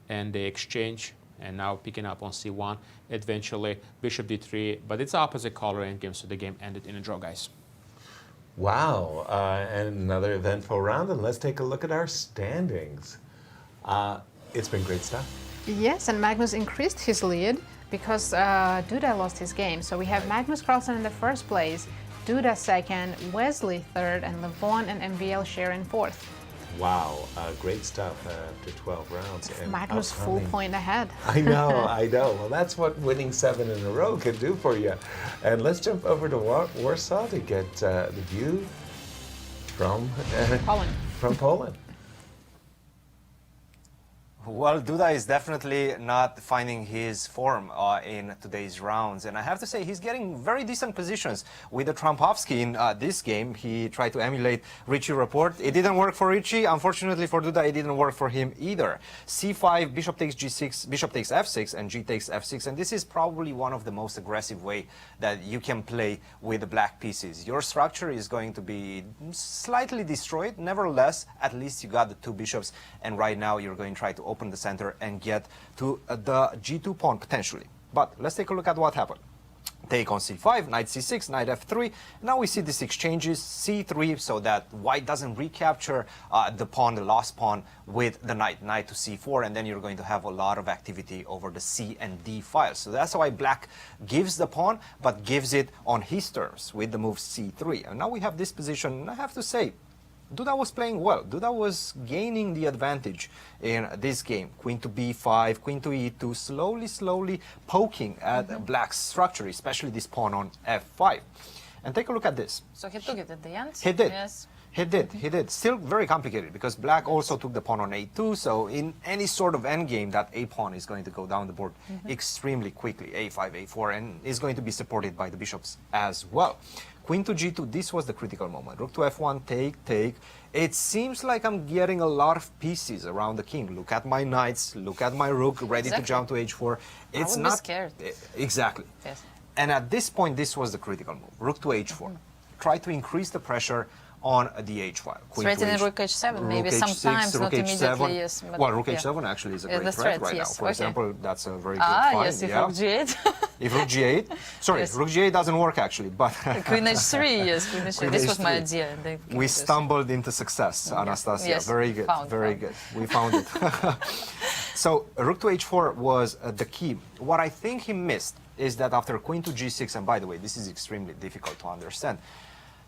and they exchange, and now picking up on c1. Eventually, bishop d3, but it's opposite color endgame, so the game ended in a draw, guys. Wow, and another eventful round, and let's take a look at our standings. It's been great stuff. Yes, and Magnus increased his lead because Duda lost his game. So we have Magnus Carlsen in the first place, Duda second, Wesley third, and Levon and MVL sharing fourth. Wow, great stuff after 12 rounds. And Magnus full point ahead. I know. Well, that's what winning 7 in a row can do for you. And let's jump over to Warsaw to get the view from Poland. From Poland. Well, Duda is definitely not finding his form in today's rounds. And I have to say, he's getting very decent positions with the Trumpovsky in this game. He tried to emulate Richie Rapport. It didn't work for Richie. Unfortunately for Duda, it didn't work for him either. C5, bishop takes g6, bishop takes f6, and g takes f6. And this is probably one of the most aggressive way that you can play with the black pieces. Your structure is going to be slightly destroyed. Nevertheless, at least you got the two bishops. And right now, you're going to try to open the center and get to the g2 pawn potentially. But let's take a look at what happened. Take on c5, knight c6, knight f3. Now we see these exchanges, c3, so that white doesn't recapture the pawn, the lost pawn, with the knight to c4, and then you're going to have a lot of activity over the c and d files. So that's why black gives the pawn, but gives it on his terms with the move c3. And now we have this position, and I have to say, Duda was playing well. Duda was gaining the advantage in this game. Queen to b5, queen to e2, slowly poking at black's structure, especially this pawn on f5. And take a look at this. So he took it at the end? He did. Yes. He did. Still very complicated because black also took the pawn on a2. So in any sort of endgame, that a pawn is going to go down the board extremely quickly. a5, a4, and is going to be supported by the bishops as well. Queen to g2, this was the critical moment. Rook to f1, take. It seems like I'm getting a lot of pieces around the king. Look at my knights, look at my rook, ready to jump to h4. It's I would not be scared. Exactly. Yes. And at this point, this was the critical move. Rook to h4. Try to increase the pressure on the h file. Threatening rook h7, maybe sometimes, not immediately, yes. But well, rook h7 actually is a great threat right now. For example, that's a very good find. Yes, if rook g8. If rook g8, sorry, rook g8 doesn't work actually, but queen h3, yes, queen h3. This was my idea. We stumbled into success, Anastasia. Yes, very good, very good. We found it. So rook to h4 was the key. What I think he missed is that after queen to g6, and by the way, this is extremely difficult to understand.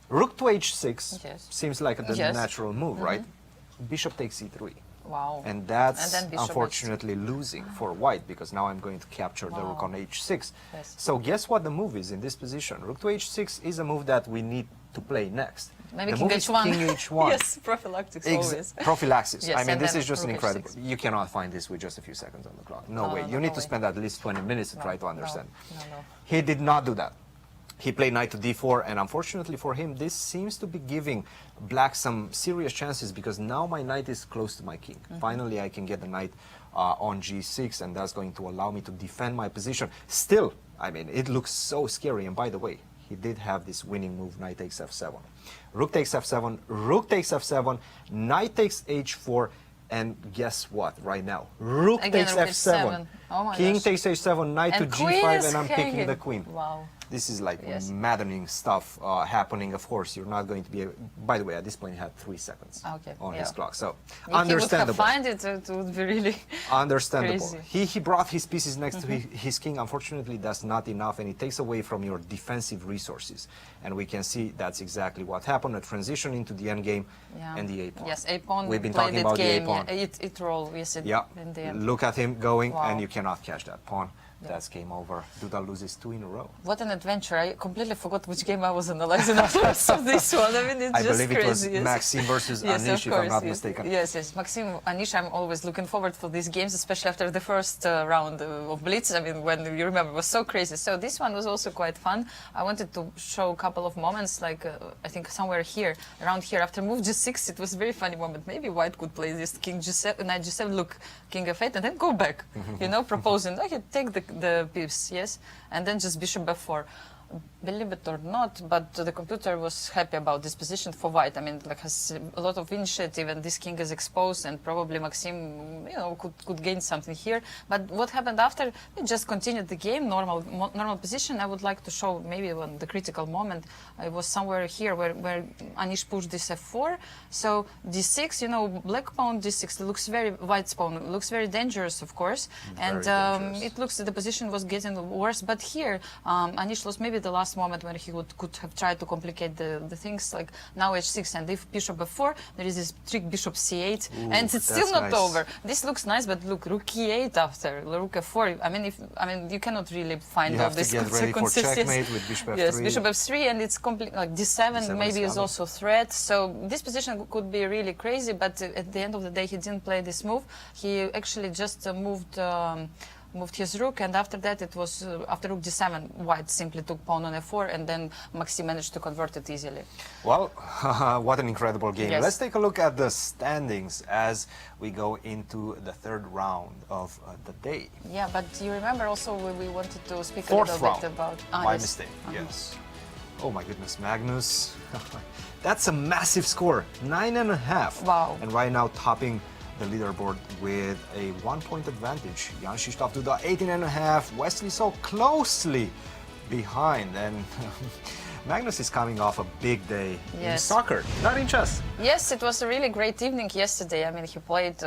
Rook to h6 seems like the natural move, right? Bishop takes e3. Wow. And that's unfortunately losing for white, because now I'm going to capture the rook on h6. Yes. So guess what the move is in this position? Rook to h6 is a move that we need to play next. Maybe the king move h1. Is king h1. Yes, prophylaxis always. Prophylaxis. Yes, I mean, this then is just rook incredible. h6. You cannot find this with just a few seconds on the clock. No way. No, You need no to way. spend at least 20 minutes to try to understand. No. He did not do that. He played knight to d4, and unfortunately for him, this seems to be giving black some serious chances, because now my knight is close to my king. Finally, I can get the knight on g6, and that's going to allow me to defend my position. Still, I mean, it looks so scary, and by the way, he did have this winning move, knight takes f7. Rook takes f7, rook takes f7, knight takes h4, and guess what right now? Rook Again, takes rook f7. h7. Oh my King gosh. takes h7, knight And to queen g5, is and I'm picking hanging. the queen. Wow. This is like maddening stuff happening. Of course, you're not going to be. By the way, at this point, he had 3 seconds on his clock, so understandable. If he would have found it, it would be really Understandable. crazy. He brought his pieces next to his king. Unfortunately, that's not enough, and it takes away from your defensive resources. And we can see that's exactly what happened. A transition into the endgame and the a-pawn. Yes, a-pawn. We've been played talking it about game. the a-pawn. It rolled, yes, in the end. Look at him going, Wow. and you cannot catch that pawn. That's game over. Duda loses 2 in a row. What an adventure. I completely forgot which game I was analyzing afterwards of this one. I mean, it's I just believe crazy. it was Maxime versus Yes, Anish, of if I'm course, not yes. mistaken. Yes. Maxime, Anish, I'm always looking forward for these games, especially after the first round of Blitz. I mean, when you remember, it was so crazy. So this one was also quite fun. I wanted to show a couple of moments, like I think somewhere here, around here. After move g6, it was a very funny moment. Maybe white could play this king g7, knight g7, look, king f8, and then go back, you know, proposing, okay, take the piece, yes, and then just bishop f4. Believe it or not, but the computer was happy about this position for white. I mean, like, has a lot of initiative, and this king is exposed, and probably Maxime, you know, could gain something here. But what happened after? We just continued the game, normal position. I would like to show maybe when the critical moment. I was somewhere here where Anish pushed this f4. So d6, you know, black pawn d6 looks very white pawn looks very dangerous, of course, and it looks that the position was getting worse. But here, Anish lost maybe maybe the last moment when he could have tried to complicate the things, like now h6, and if bishop f4, there is this trick bishop c8, and it's still not over. This looks nice, but look, rook e8 after rook f4. I mean, you cannot really find all this consequences. Checkmate with bishop f3. Yes, bishop f3, and it's complete. Like d7 maybe is also threat. So this position could be really crazy. But at the end of the day, he didn't play this move. He actually just moved his rook, and after that it was after rook d7, white simply took pawn on f4, and then Maxime managed to convert it easily. Well, what an incredible game. Yes. Let's take a look at the standings as we go into the third round of the day. Yeah, but you remember also we wanted to speak Fourth a little round. bit about... My mistake, yes. Oh my goodness, Magnus. That's a massive score, 9.5. Wow. And right now topping the leaderboard with a 1-point advantage. Jan-Krzysztof Duda 18.5. Wesley so closely behind, and Magnus is coming off a big day in soccer, not in chess. Yes, it was a really great evening yesterday. I mean, he played,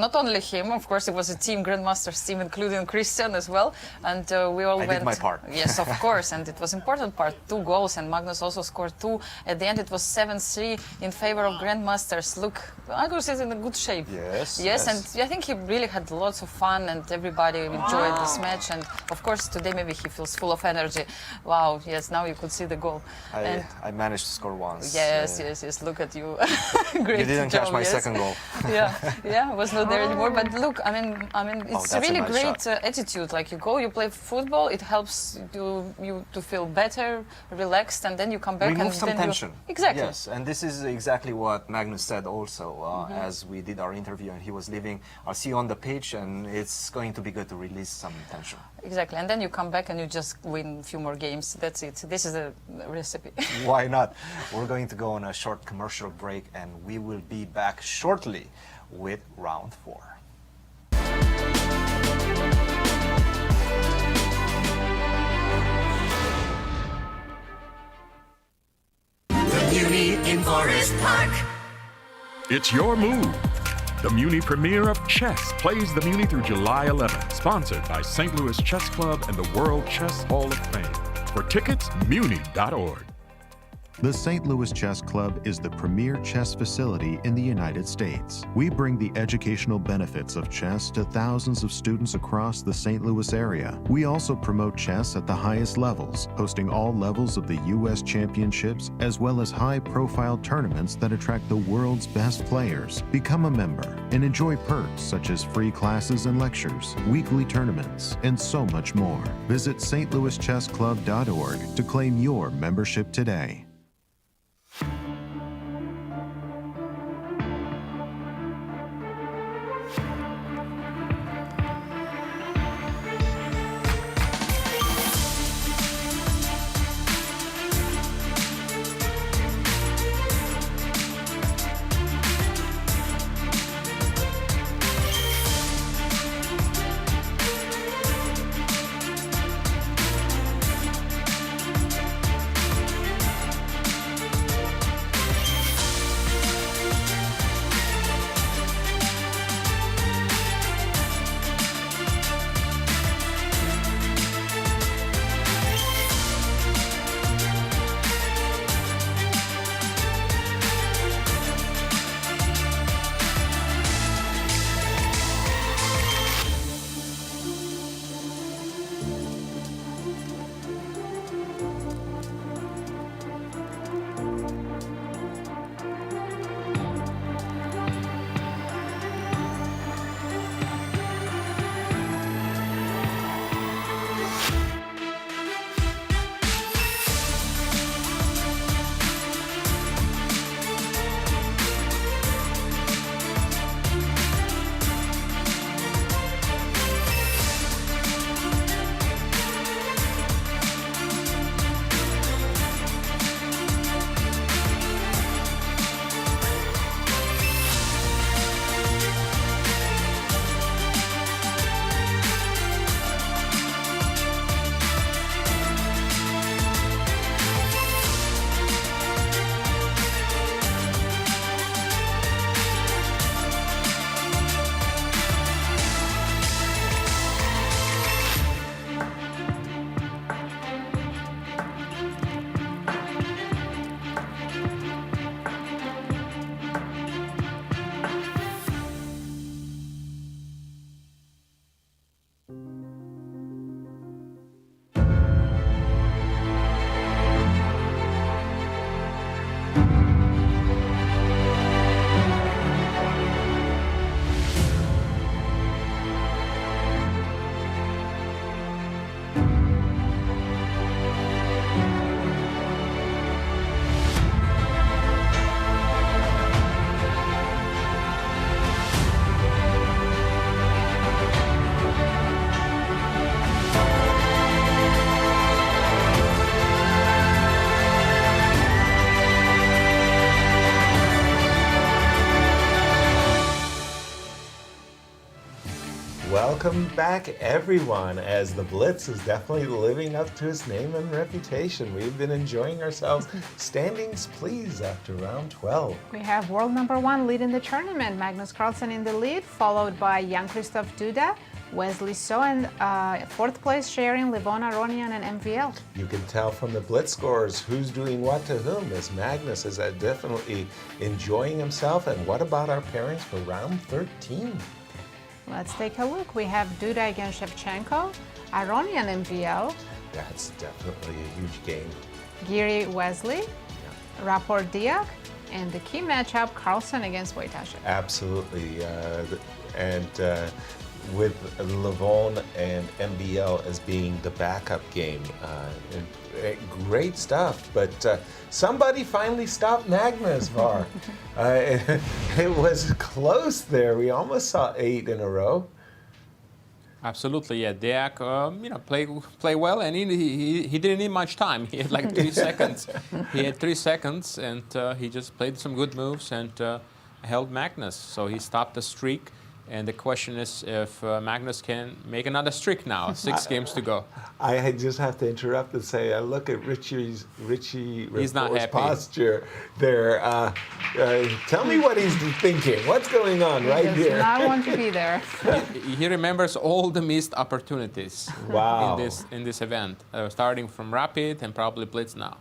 not only him, of course, it was a team, Grandmasters team, including Cristian as well. And we all went... I did my part. Yes, of course, and it was important part, 2 goals, and Magnus also scored 2. At the end, it was 7-3 in favor of Grandmasters. Look, Magnus is in a good shape. Yes. And I think he really had lots of fun, and everybody enjoyed this match. And of course, today maybe he feels full of energy. Wow, yes, now you could see the goal. I managed to score once. Yes, look at you. Great You didn't job, catch my second goal. I was not there anymore. But look, I mean, it's a really great attitude. Like you go, you play football, it helps you to feel better, relaxed, and then you come back remove and some then tension. Exactly. Yes, and this is exactly what Magnus said also as we did our interview and he was leaving. I'll see you on the pitch, and it's going to be good to release some tension. Exactly, and then you come back and you just win a few more games. That's it. This is the recipe. Why not? We're going to go on a short commercial break, and we will be back shortly with round 4. The Muni in Forest Park. It's your move. The Muni premiere of Chess plays the Muni through July 11th. Sponsored by St. Louis Chess Club and the World Chess Hall of Fame. For tickets, muni.org. The St. Louis Chess Club is the premier chess facility in the United States. We bring the educational benefits of chess to thousands of students across the St. Louis area. We also promote chess at the highest levels, hosting all levels of the U.S. championships, as well as high-profile tournaments that attract the world's best players. Become a member and enjoy perks such as free classes and lectures, weekly tournaments, and so much more. Visit stlouischessclub.org to claim your membership today. Welcome back, everyone, as the Blitz is definitely living up to its name and reputation. We've been enjoying ourselves. Standings, please, after round 12. We have world #1 leading the tournament, Magnus Carlsen in the lead, followed by Jan-Krzysztof Duda, Wesley So, and fourth place sharing Levon, Aronian, and MVL. You can tell from the Blitz scores who's doing what to whom, as Magnus is definitely enjoying himself. And what about our pairings for round 13? Let's take a look. We have Duda against Shevchenko, Aronian MVL, That's definitely a huge game. Giri Wesley, Rapport Deac, and the key matchup Carlsen against Wojtaszek. Absolutely. With Levon and MBL as being the backup game. Great stuff, but somebody finally stopped Magnus, Var. It was close there. We almost saw 8 in a row. Absolutely, yeah. Deac, play well, and he didn't need much time. He had like 3 seconds. He had 3 seconds, and he just played some good moves and held Magnus. So he stopped the streak. And the question is if Magnus can make another streak now. 6 games to go. I just have to interrupt and say, I look at Richie He's not happy. posture there. Tell me what he's thinking. What's going on He right does here? not want to be there. He remembers all the missed opportunities Wow. in this event, starting from Rapid and probably Blitz now.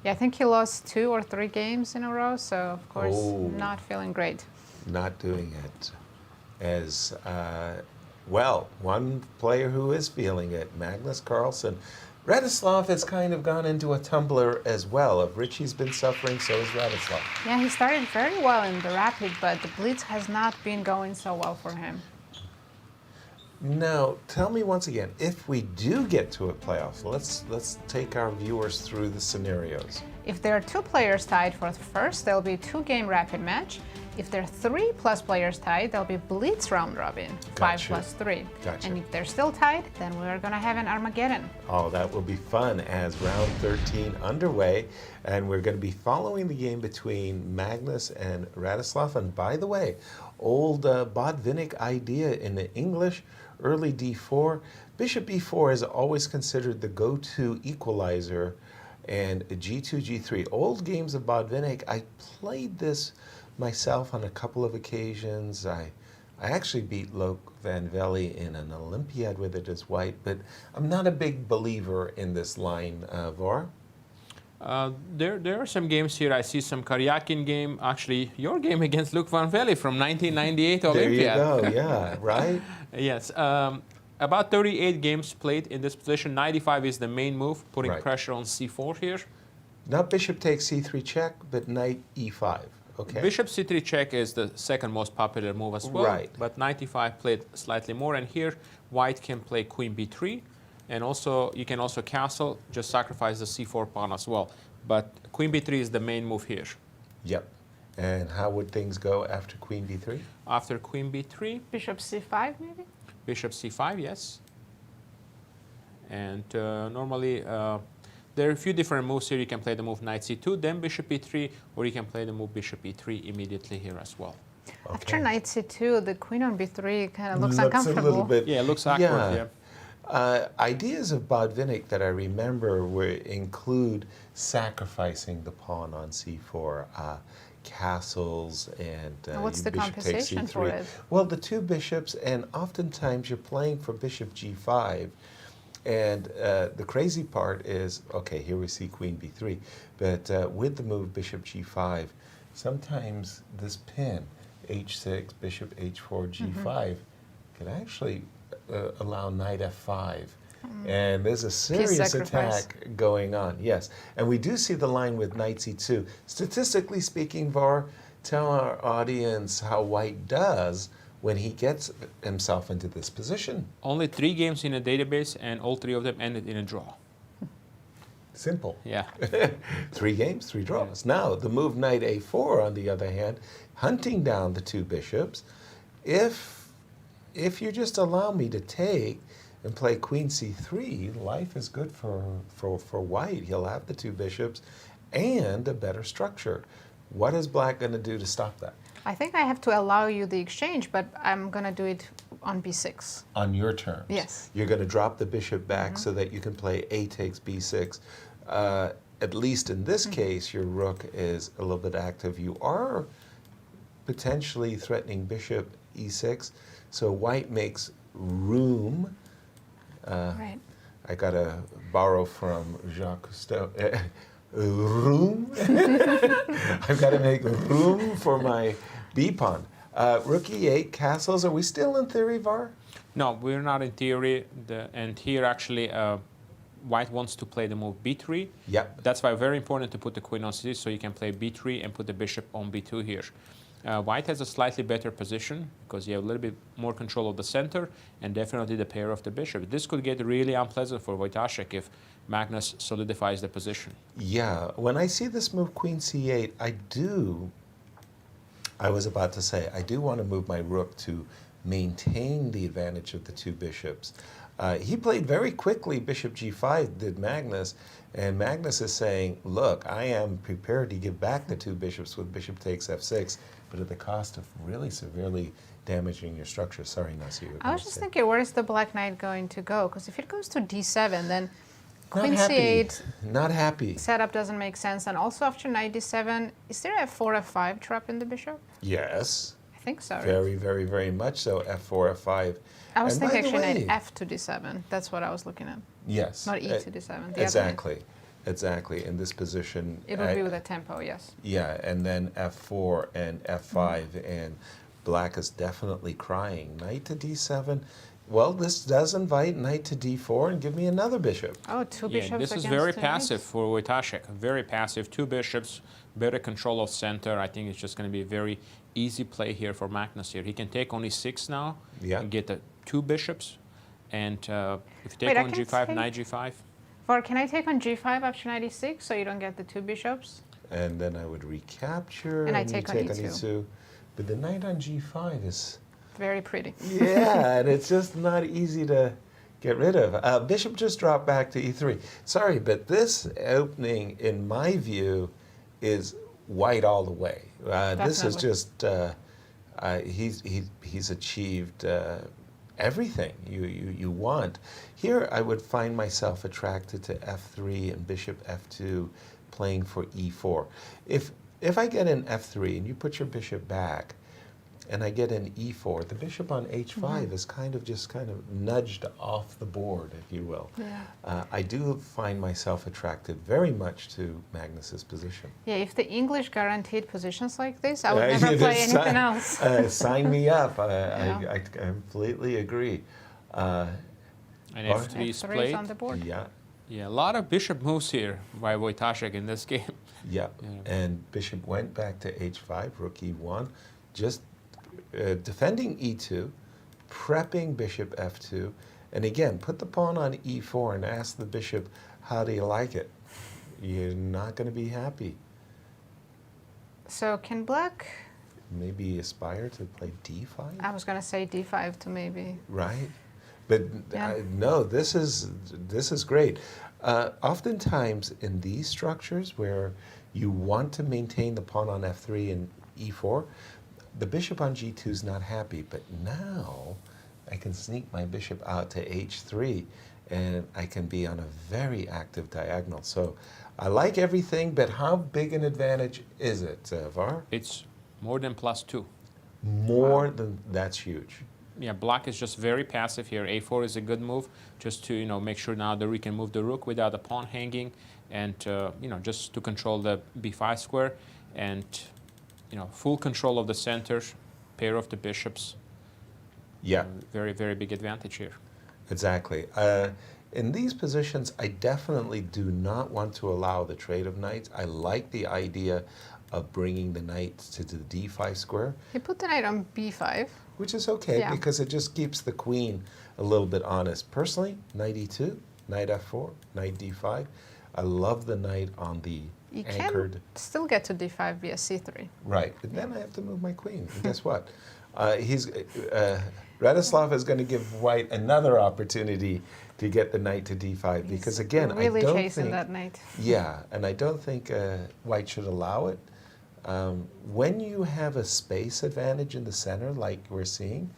Yeah, I think he lost 2 or 3 games in a row, so of course not feeling great. Not doing it. As one player who is feeling it, Magnus Carlsen. Radoslaw has kind of gone into a tumbler as well. If Richie's been suffering, so has Radoslaw. Yeah, he started very well in the Rapid, but the Blitz has not been going so well for him. Now, tell me once again, if we do get to a playoff, let's take our viewers through the scenarios. If there are 2 players tied for first, there'll be a 2-game Rapid match. If there are 3+ players tied, there'll be Blitz round robin, 5+3. Gotcha. And if they're still tied, then we're going to have an Armageddon. Oh, that will be fun as round 13 underway. And we're going to be following the game between Magnus and Radoslaw. And by the way, old Botvinnik idea in the English, early d4. Bishop b4 is always considered the go-to equalizer. And g2, g3. Old games of Botvinnik, I played this myself on a couple of occasions. I actually beat Loke Van Velde in an Olympiad with it as white, but I'm not a big believer in this line, Var. There are some games here. I see some Karyakin game. Actually, your game against Luke Van Velde from 1998 Olympiad. There you go, yeah, right? Yes. About 38 games played in this position. 95 is the main move, putting pressure on c4 here. Not bishop takes c3 check, but knight e5. Okay. Bishop c3 check is the second most popular move as well. Right. But 95 played slightly more. And here, white can play queen b3. And also, you can also castle, just sacrifice the c4 pawn as well. But queen b3 is the main move here. Yep. And how would things go after queen b3? After queen b3? Bishop c5, maybe? Bishop c5, yes. And normally, there are a few different moves here. You can play the move knight c2, then bishop e3, or you can play the move bishop e3 immediately here as well. Okay. After knight c2, the queen on b3 kind of looks uncomfortable. A little bit. Yeah, it looks awkward, yeah. Ideas of Botvinnik that I remember include sacrificing the pawn on c4, castles, and what's the bishop takes compensation c3. for it? Well, the 2 bishops, and oftentimes you're playing for bishop g5. And the crazy part is, okay, here we see queen b3, but with the move bishop g5, sometimes this pin, h6, bishop h4, g5, can actually allow knight f5. And there's a serious attack going on, yes. And we do see the line with knight c2. Statistically speaking, Var, tell our audience how white does when he gets himself into this position. Only 3 games in a database, and all 3 of them ended in a draw. Simple. Yeah. 3 games, 3 draws. Now, the move knight a4, on the other hand, hunting down the 2 bishops. If you just allow me to take and play queen c3, life is good for white. He'll have the 2 bishops and a better structure. What is black going to do to stop that? I think I have to allow you the exchange, but I'm going to do it on b6. On your terms? Yes. You're going to drop the bishop back so that you can play a takes b6. At least in this case, your rook is a little bit active. You are potentially threatening bishop e6, so white makes room. Right. I got to borrow from Jacques-Cousteau. Room? I've got to make room for my b-pawn. Rook e8, castles. Are we still in theory, Var? No, we're not in theory. And here actually white wants to play the move b3. Yep. That's why very important to put the queen on c6 so you can play b3 and put the bishop on b2 here. White has a slightly better position because you have a little bit more control of the center and definitely the pair of the bishop. This could get really unpleasant for Wojtaszek if Magnus solidifies the position. Yeah, when I see this move queen c8, I was about to say, I do want to move my rook to maintain the advantage of the two bishops. He played very quickly bishop g5, did Magnus, and Magnus is saying, look, I am prepared to give back the two bishops with bishop takes f6, but at the cost of really severely damaging your structure. Sorry, Nazi. I was just thinking, where is the black knight going to go? Because if it goes to d7, then Not queen happy. c8 Not happy. setup doesn't make sense. And also after knight d7, is there a f4, f5 trap in the bishop? Yes. I think so. Right? Very, very, very much so. f4, f5. I was And thinking by the actually way- knight f to d7. That's what I was looking at. Yes. Not e to d7. The Exactly. Exactly. In this position. It would be with a tempo, yes. Yeah, and then f4 and f5, and black is definitely crying. Knight to d7. Well, this does invite knight to d4 and give me another bishop. Oh, two bishops This is against very two passive knights. for Wojtaszek. Very passive. Two bishops, better control of center. I think it's just going to be a very easy play here for Magnus here. He can take on e6 now and get the two bishops. And if you take Wait, I on can g5, take- knight g5. Or can I take on g5 after knight e6 so you don't get the two bishops? And then I would recapture. And I you take on e2. But the knight on g5 is... Very pretty. Yeah, and it's just not easy to get rid of. Bishop just dropped back to e3. Sorry, but this opening, in my view, is white all the way. This is Definitely. just, he's achieved everything you want. Here, I would find myself attracted to f3 and bishop f2 playing for e4. If I get an f3 and you put your bishop back, and I get an e4, the bishop on h5 is kind of nudged off the board, if you will. Yeah. I do find myself attracted very much to Magnus's position. Yeah, if the English guaranteed positions like this, I would never play anything else. Sign me up. Yeah. I completely agree. And f3 is F3 is played. on the board. Yeah. Yeah, a lot of bishop moves here by Wojtaszek in this game. Yeah. And bishop went back to h5, rook e1, just defending e2, prepping bishop f2, and again, put the pawn on e4 and ask the bishop, how do you like it? You're not going to be happy. So can black... Maybe aspire to play d5? I was going to say d5 to maybe... Right. But Yeah. no, this is great. Oftentimes in these structures where you want to maintain the pawn on f3 and e4, the bishop on g2 is not happy, but now I can sneak my bishop out to h3 and I can be on a very active diagonal. So I like everything, but how big an advantage is it, Var? It's more than +2. More than, that's huge. Yeah, black is just very passive here. a4 is a good move, just to make sure now that we can move the rook without the pawn hanging, and just to control the b5 square, and full control of the center, pair of the bishops. Yeah. Very, very big advantage here. Exactly. In these positions, I definitely do not want to allow the trade of knights. I like the idea of bringing the knight to the d5 square. He put the knight on b5. Which is okay, Yeah. because it just keeps the queen a little bit honest. Personally, knight e2, knight f4, knight d5. I love the knight on the You anchored. can still get to d5 via c3. Right, but then I have to move my queen. And guess what? Radoslaw is going to give white another opportunity to get the knight to d5, because again, Really I don't chasing think... that knight. Yeah, and I don't think white should allow it. When you have a space advantage in the center, like we're seeing,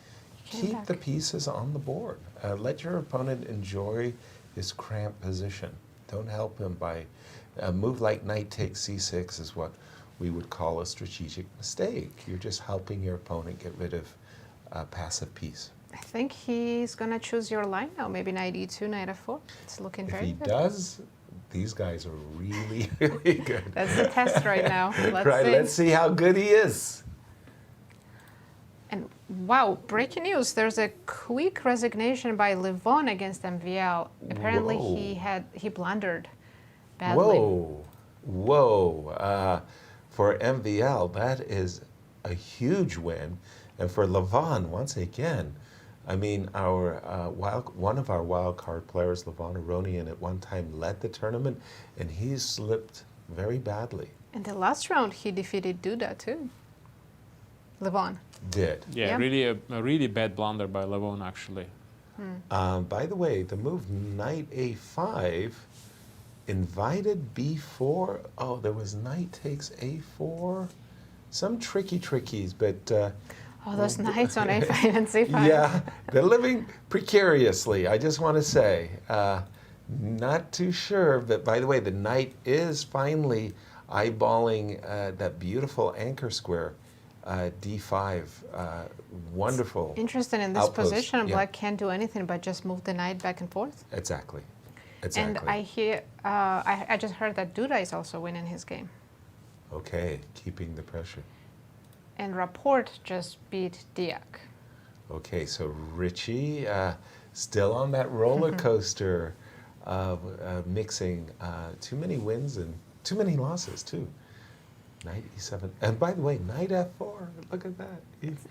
keep the pieces on the board. Let your opponent enjoy his cramped position. Don't help him by a move like knight takes c6 is what we would call a strategic mistake. You're just helping your opponent get rid of a passive piece. I think he's going to choose your line now. Maybe knight e2, knight f4. It's looking very good. If he does, these guys are really, really good. That's the test right now. Let's see how good he is. And wow, breaking news. There's a quick resignation by Levon against MVL. Apparently he blundered badly. Whoa. For MVL, that is a huge win. And for Levon, once again, I mean, one of our wild card players, Levon Aronian, at one time led the tournament, and he slipped very badly. In the last round, he defeated Duda too. Levon. Did. Yeah, really a really bad blunder by Levon, actually. By the way, the move knight a5 invited b4. Oh, there was knight takes a4. Some trickies, but... oh, those knights on a5 and c5. Yeah, they're living precariously, I just want to say. Not too sure, but by the way, the knight is finally eyeballing that beautiful anchor square, d5. Wonderful. It's interesting in this outpost. Position, Black can't do anything but just move the knight back and forth. Exactly. And I hear, I just heard that Duda is also winning his game. Okay, keeping the pressure. And Rapport just beat Deac. Okay, so Richie still on that roller coaster of mixing too many wins and too many losses too. Knight e7, and by the way, knight f4. Look at that.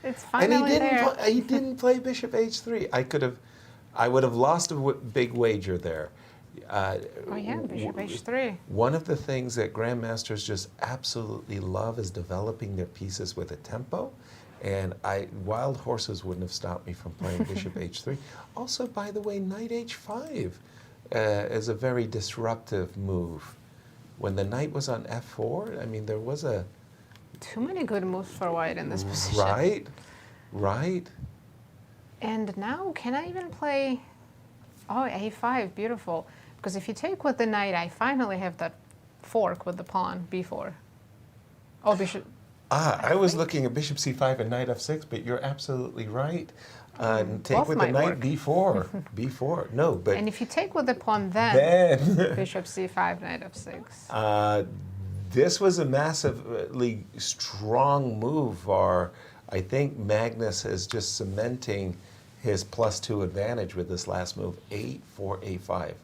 It's finally there. He didn't play bishop h3. I would have lost a big wager there. Oh yeah, bishop h3. One of the things that grandmasters just absolutely love is developing their pieces with a tempo, and wild horses wouldn't have stopped me from playing bishop h3. Also, by the way, knight h5 is a very disruptive move. When the knight was on f4, I mean, there was too many good moves for white in this position. Right. And now, can I even play? Oh, a5, beautiful. Because if you take with the knight, I finally have that fork with the pawn, b4. Oh, bishop. I was looking at bishop c5 and knight f6, but you're absolutely right. Take with the knight b4. b4. No, but... And if you take with the pawn, then bishop c5, knight f6. This was a massively strong move for, I think Magnus is just cementing his +2 advantage with this last move, a4, a5.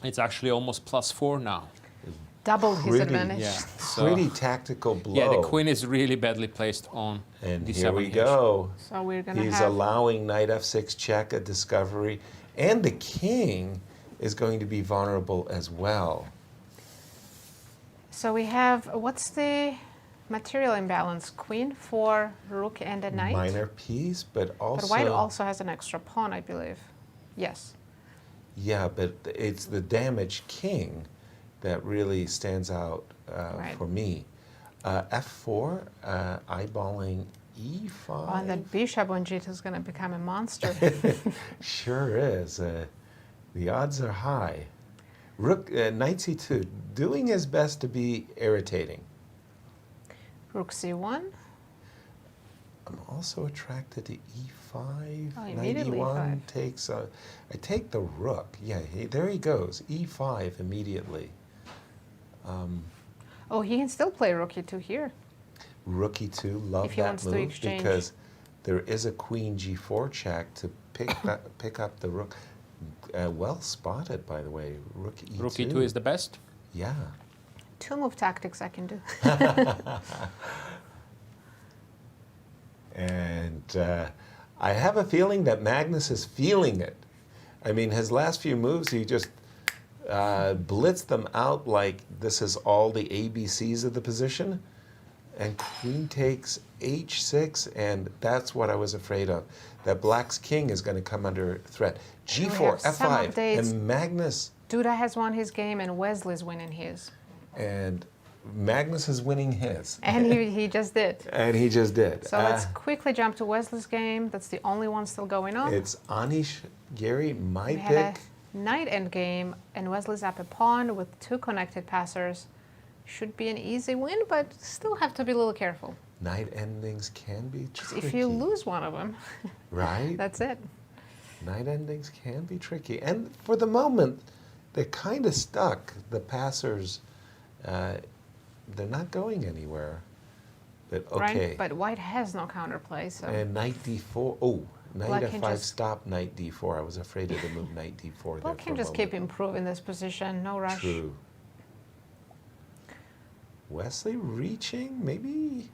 It's actually almost +4 now. Double his advantage. Yeah, pretty tactical blow. Yeah, the queen is really badly placed on and d7. Here we go. So we're gonna He's allowing knight f6 check, a discovery, and the king is going to be vulnerable as well. So we have, what's the material imbalance? Queen, 4, rook, and a knight? Minor piece, but also... But white also has an extra pawn, I believe. Yes. Yeah, but it's the damaged king that really stands out for me. f4, eyeballing e5. Oh, and that bishop on g2 is going to become a monster. Sure is. The odds are high. Rook, knight c2, doing his best to be irritating. Rook c1. I'm also attracted to e5. Oh, Knight immediately e1 e5. takes. I take the rook. Yeah, there he goes. e5 immediately. Oh, he can still play rook e2 here. Rook e2, love if he that wants move to exchange. because there is a queen g4 check to pick up the rook. Well spotted, by the way. Rook e2. Rook e2 is the best? Yeah. 2-move tactics I can do. And I have a feeling that Magnus is feeling it. I mean, his last few moves, he just blitzed them out like this is all the ABCs of the position. And queen takes h6, and that's what I was afraid of. That black's king is going to come under threat. g4, f5, and Magnus. Duda has won his game, and Wesley's winning his. And Magnus is winning his. And he just did. And he just did. So let's quickly jump to Wesley's game. That's the only one still going on. It's Anish, Giri, my We pick. had a knight endgame, and Wesley's up a pawn with 2 connected passers. Should be an easy win, but still have to be a little careful. Night endings can be tricky. If you lose one of them, right? That's it. Night endings can be tricky. And for the moment, they're kind of stuck. The passers, they're not going anywhere. But okay. Right? But white has no counterplay, so. And knight d4. Oh, knight Black f5 can just- stop knight d4. I was afraid of the move knight d4 there Black for can a just moment. keep improving this position, no rush. True. Wesley reaching, maybe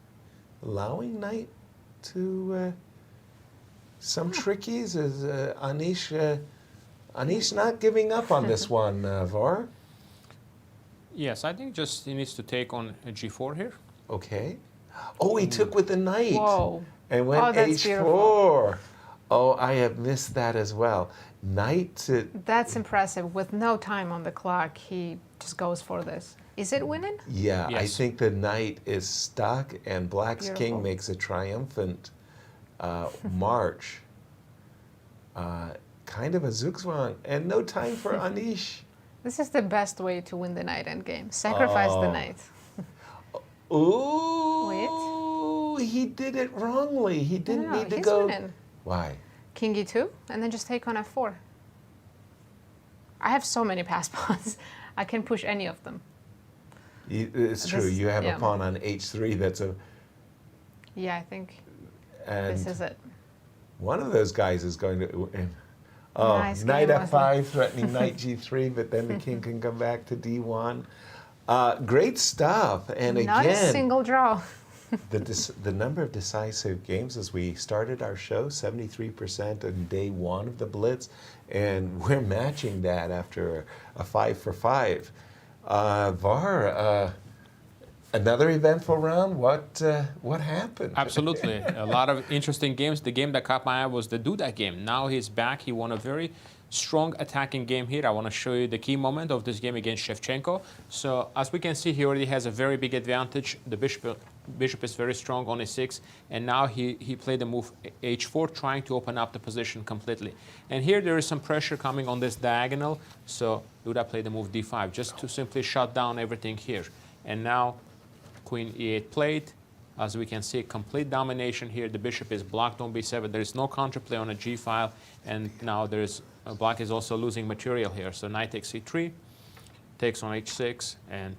allowing knight to some trickies. Is Anish not giving up on this one, Var? Yes, I think just he needs to take on a g4 here. Okay. Oh, he took with the knight. Whoa. And went Oh, that's h4. beautiful. Oh, I have missed that as well. Knight to... That's impressive. With no time on the clock, he just goes for this. Is it winning? Yeah, I Yes. think the knight is stuck, and Black's Beautiful. king makes a triumphant march. Kind of a zugzwang, and no time for Anish. This is the best way to win the knight endgame. Sacrifice the Oh. knight. Ooh, he did it wrongly. He didn't No, need to he's go. winning. Why? King e2, and then just take on f4. I have so many pass pawns. I can push any of them. It's true. This- You have yeah. a pawn on h3 that's a. Yeah, I think And this is it. one of those guys is going to. Oh, Nice knight game, f5, threatening knight g3, but then the king can come back to d1. Great stuff. And Not a again, single draw. the number of decisive games as we started our show, 73% on day 1 of the Blitz, and we're matching that after a 5 for 5. Var, another eventful round. What happened? Absolutely. A lot of interesting games. The game that caught my eye was the Duda game. Now he's back. He won a very strong attacking game here. I want to show you the key moment of this game against Shevchenko. So as we can see, he already has a very big advantage. The bishop is very strong on e6, and now he played the move h4, trying to open up the position completely. And here there is some pressure coming on this diagonal, so Duda played the move d5 just to simply shut down everything here. And now queen e8 played. As we can see, complete domination here. The bishop is blocked on b7. There is no counterplay on a g file, and now there's Black is also losing material here. So knight takes e3, takes on h6, and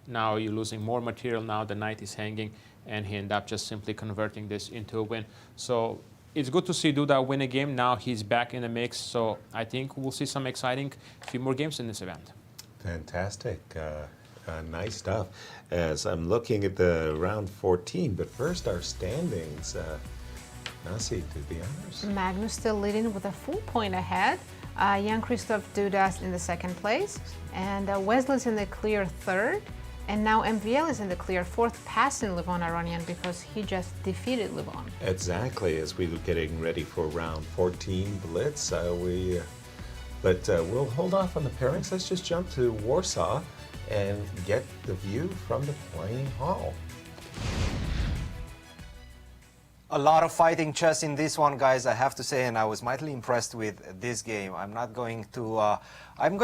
now you're losing more material. Now the knight is hanging, and he ended up just simply converting this into a win. So it's good to see Duda win a game. Now he's back in the mix. So I think we'll see some exciting few more games in this event. Fantastic. Nice stuff. As I'm looking at the round 14, but first our standings. Nazi, do the honors. Magnus still leading with a full point ahead. Jan-Krzysztof Duda in the 2nd place, and Wesley's in the clear 3rd, and now MVL is in the clear 4th, passing Levon Aronian because he just defeated Levon. Exactly, as we were getting ready for round 14 Blitz, we'll hold off on the pairings. Let's just jump to Warsaw and get the view from the playing hall. A lot of fighting chess in this one, guys, I have to say, and I was mightily impressed with this game. I'm going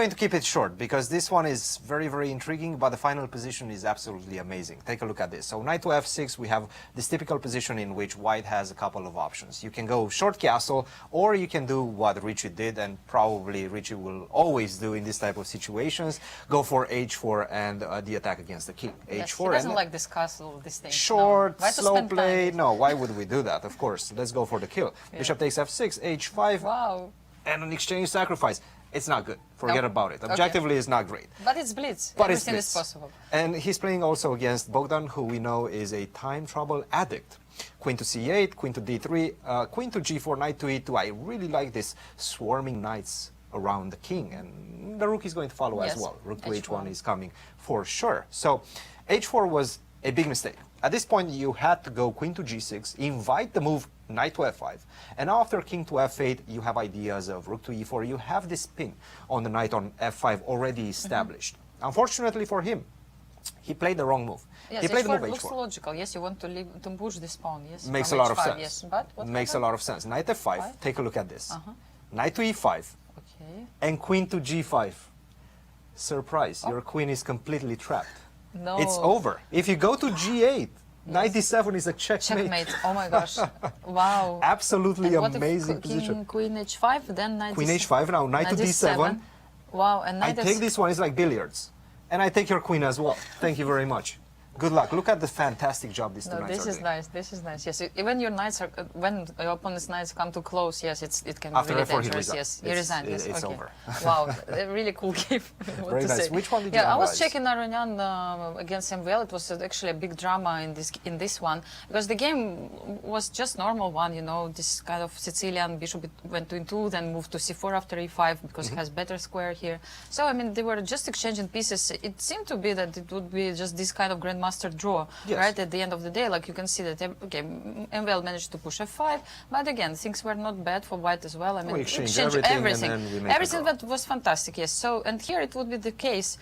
to keep it short because this one is very, very intriguing, but the final position is absolutely amazing. Take a look at this. So knight to f6, we have this typical position in which white has a couple of options. You can go short castle, or you can do what Richie did, and probably Richie will always do in this type of situations, go for h4 and the attack against the king. Yes, h4 he doesn't and like this castle, this thing. short, no. Why to slow spend play. time? No, why would we do that? Of course, let's go for the kill. Yeah. Bishop takes f6, h5, Wow. and an exchange sacrifice. It's not good. Forget Nope. about it. Okay. Objectively, it's not great. But it's Blitz. But it's Everything is Blitz. possible. And he's playing also against Bogdan, who we know is a time trouble addict. Queen to c8, queen to d3, queen to g4, knight to e2. I really like this swarming knights around the king, and the rook is going to follow Yes. as well. Rook to H1. h1 is coming for sure. So h4 was a big mistake. At this point, you had to go queen to g6, invite the move knight to f5, and after king to f8, you have ideas of rook to e4. You have this pin on the knight on f5 already established. Unfortunately for him, He played the wrong move. Yes, he played the H4 move looks H4. logical. Yes, you want to leave to push this pawn. Yes, Makes a from lot of H5, sense. Yes, but what Makes a happened? lot of sense. Knight F5. Take a look at this. Knight to E5. Okay. And Queen to G5. Surprise! Your queen is completely trapped. No. It's over. If you go to G8, Knight D7 is a checkmate. Checkmate. Oh my gosh! Wow. Absolutely And what amazing if position. Queen H5, then Knight Queen D7. H5 now. Knight to D7. Wow, and I Knight take this one. It's like billiards, and I take your queen as well. Thank you very much. Good luck. Look at the fantastic job these two No, knights this are is doing. nice. This is nice. Yes, even your knights are when your opponent's knights come too close. Yes, it can After be really F4 he dangerous. resigned. Yes, he resigned. Yes, It's okay. over. Wow, a really cool game. what Very to nice. say. Which one did you Yeah, I was analyze? checking Aronian against MVL. It was actually a big drama in this one because the game was just normal one. You know, this kind of Sicilian bishop went to E2, then moved to C4 after E5 because it has better square here. So I mean, they were just exchanging pieces. It seemed to be that it would be just this kind of grandmaster draw, right at the end of the day. Like you can see that okay, MVL managed to push F5, but again, things were not bad for White as well. I mean, We exchanged exchanged everything and then we make a everything draw. that was fantastic. Yes. So and here it would be the case.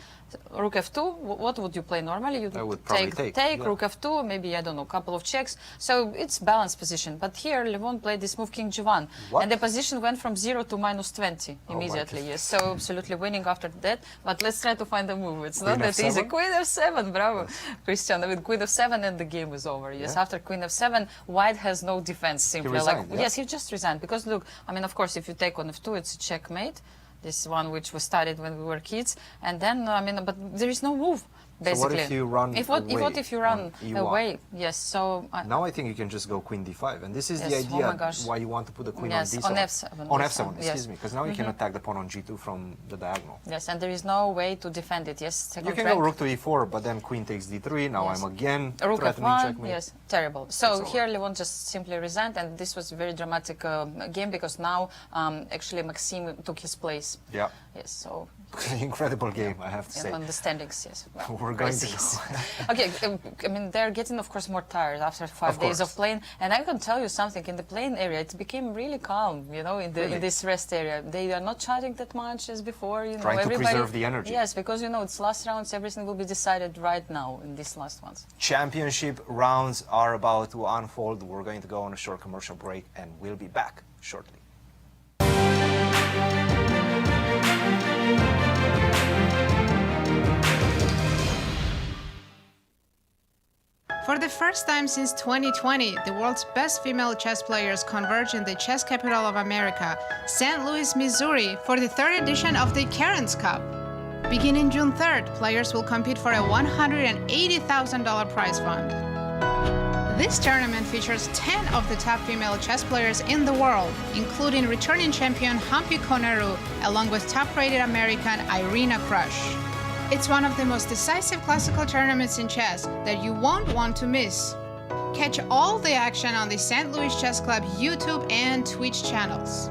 Rook F2, what would you play normally? You I would probably take, yeah. Rook F2, maybe, I don't know, a couple of checks. So it's balanced position. But here, Levon played this move King G1. What? And the position went from 0 to -20 immediately. Yes, so absolutely winning after that. But let's try to find a move. It's not Queen that easy. F7? Queen F7, bravo. Christian, I mean, Queen F7 and the game is over. Yes, Yeah. after Queen F7, White has no defense simply. resigned, yeah? Yes, he just resigned. Because look, I mean, of course, if you take on F2, it's a checkmate. This one which was studied when we were kids, and then I mean, but there is no move basically. So what if you run what if you run on E1? away? Yes. So Now I think you can just go Queen D5, and this is the Yes, oh idea my gosh. why you want to put the queen Yes, on D7. on F7, On yes, F7, yes. excuse me, because now you can Mhm. attack the pawn on G2 from the diagonal. yes, and there is no way to defend it. Yes, second You can rank. go Rook to E4, but then Queen takes D3. Now Yes. I'm again Rook threatening F1, checkmate. yes, terrible. So It's over. here Levon just simply resigned, and this was a very dramatic game because now actually Maxime took his place. Yeah. Yes, so Incredible game, I have to and say. on the standings, yes. Well, We're going to crazy. go. Okay, I mean, they're getting, of course, more tired after 5 Of days of course. playing. And I can tell you something, in the playing area, it became really calm, you know, in Really? this rest area. They are not chatting that much as before, you know. Trying to everybody, preserve the energy. Yes, because, you know, it's last rounds, everything will be decided right now in these last ones. Championship rounds are about to unfold. We're going to go on a short commercial break, and we'll be back shortly. For the first time since 2020, the world's best female chess players converge in the chess capital of America, St. Louis, Missouri, for the third edition of the Karen's Cup. Beginning June 3rd, players will compete for a $180,000 prize fund. This tournament features 10 of the top female chess players in the world, including returning champion Humpy Koneru, along with top-rated American Irina Krush. It's one of the most decisive classical tournaments in chess that you won't want to miss. Catch all the action on the St. Louis Chess Club YouTube and Twitch channels.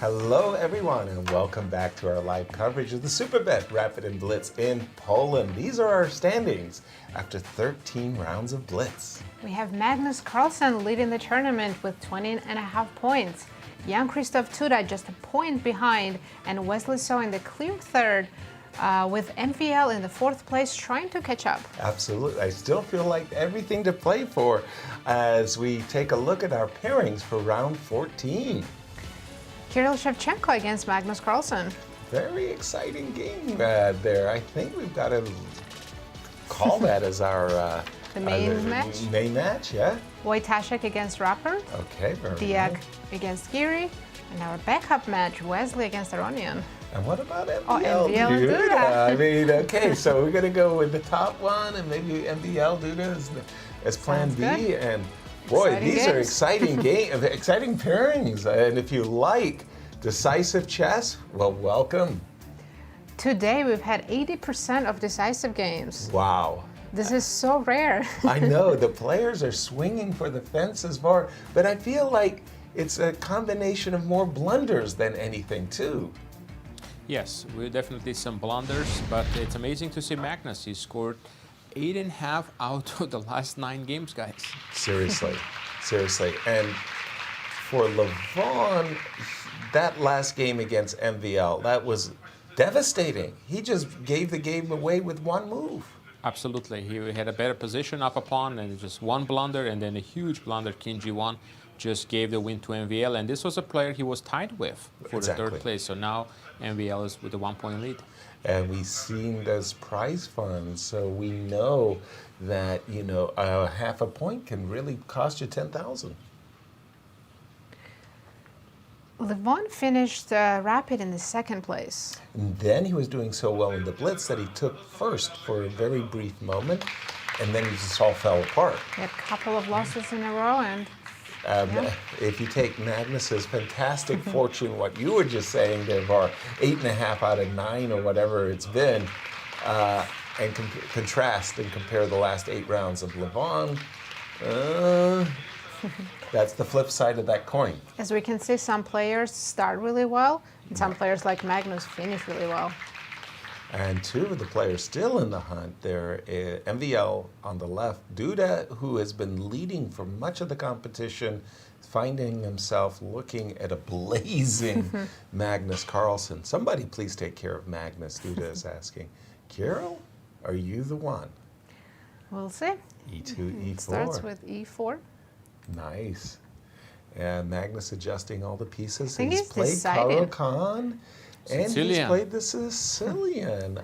Hello everyone and welcome back to our live coverage of the Superbet Rapid and Blitz in Poland. These are our standings after 13 rounds of Blitz. We have Magnus Carlsen leading the tournament with 20.5 points. Jan-Krzysztof Duda just a point behind, and Wesley in the clear third, with MVL in the fourth place trying to catch up. Absolutely. I still feel like everything to play for as we take a look at our pairings for round 14. Kirill Shevchenko against Magnus Carlsen. Very exciting game there. I think we've got to call that as our the main match. Main match, yeah. Wojtaszek against Rapport. Okay, very Deac nice. against Giri, and our backup match, Wesley against Aronian. And what about MVL? Oh, MVL Duda. I mean, okay, so we're going to go with the top one, and maybe MVL Duda as plan B. Good. And boy, Exciting these games. are exciting exciting pairings. And if you like decisive chess, well, welcome. Today we've had 80% of decisive games. Wow. This is so rare. I know, the players are swinging for the fences far, but I feel like it's a combination of more blunders than anything, too. Yes, we definitely some blunders, but it's amazing to see Magnus. He scored 8.5 out of the last 9 games, guys. Seriously, seriously. And for Levon, that last game against MVL, that was devastating. He just gave the game away with one move. Absolutely. He had a better position up a pawn and just one blunder, and then a huge blunder, King G1, just gave the win to MVL. And this was a player he was tied with for Exactly. the third place. So now MVL is with a 1-point lead. And we've seen those prize funds, so we know that, you know, half a point can really cost you 10,000. Levon finished Rapid in the second place. And then he was doing so well in the Blitz that he took first for a very brief moment, and then he just all fell apart. He had a couple of losses in a row, and yeah. If you take Magnus's fantastic fortune, what you were just saying, there are 8.5 out of 9 or whatever it's been, and contrast and compare the last 8 rounds of Levon, that's the flip side of that coin. as we can see, some players start really well, and some players like Magnus finish really well. And 2 of the players still in the hunt there, MVL on the left, Duda, who has been leading for much of the competition, finding himself looking at a blazing Magnus Carlsen. Somebody please take care of Magnus, Duda is asking. Kirill, are you the one? We'll see. E2, E4. It starts with E4. Nice. And Magnus adjusting all the pieces. I think He's he's played decided. Caro-Kann, and he's Sicilian. played the Sicilian.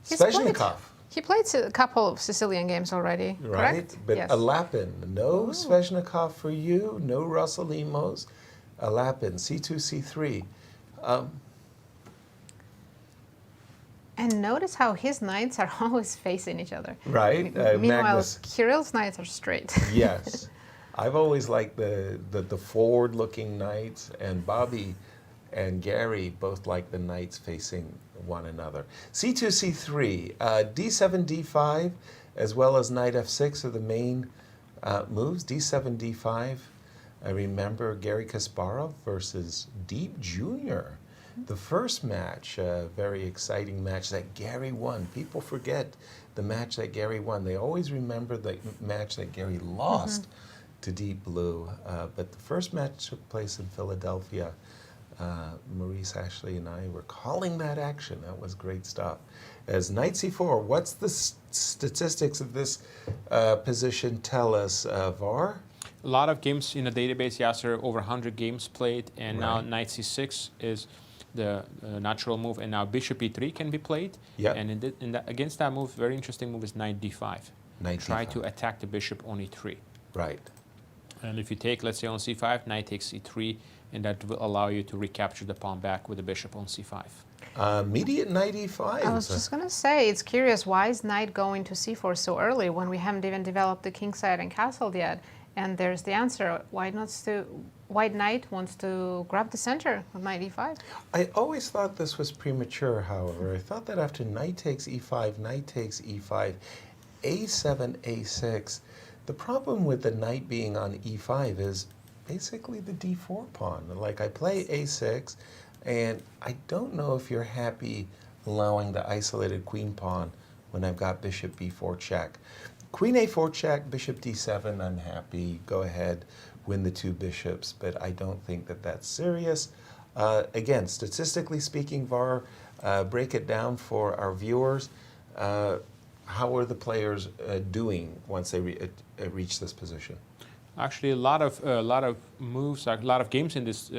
He's Sveshnikov. He played a couple of Sicilian games already, Right, correct? but Yes. a Lapin. No Sveshnikov for you, no Rossalimos. A Lapin, C2, C3. And notice how his knights are always facing each other. Right, Meanwhile, Magnus. Kirill's knights are straight. Yes. I've always liked the forward-looking knights, and Bobby and Gary both like the knights facing one another. C2, C3, D7, D5, as well as knight F6 are the main moves. D7, D5. I remember Gary Kasparov versus Deep Jr. The first match, a very exciting match that Gary won. People forget the match that Gary won. They always remember the match that Gary lost to Deep Blue. But the first match took place in Philadelphia. Maurice, Ashley, and I were calling that action. That was great stuff. As knight c4, what's the statistics of this position tell us, Var? A lot of games in the database, Yasser, over 100 games played, and now Right. knight c6 is the natural move, and now bishop e3 can be played. Yep. And against that move, very interesting move is knight d5. Try D5. to attack the bishop on e3. Right. And if you take, let's say, on c5, knight takes e3, and that will allow you to recapture the pawn back with the bishop on c5. Immediate knight e5. I was just going to say, it's curious, why is knight going to c4 so early when we haven't even developed the kingside and castle yet? And there's the answer. White knight wants to grab the center with knight e5. I always thought this was premature, however. I thought that after knight takes e5, knight takes e5, a7, a6, the problem with the knight being on e5 is basically the d4 pawn. Like, I play a6, and I don't know if you're happy allowing the isolated queen pawn when I've got bishop b4 check. Queen a4 check, bishop d7, I'm happy. Go ahead, win the two bishops, but I don't think that that's serious. Again, statistically speaking, Var, break it down for our viewers. How are the players doing once they reach this position? Actually, a lot of moves, a lot of games in this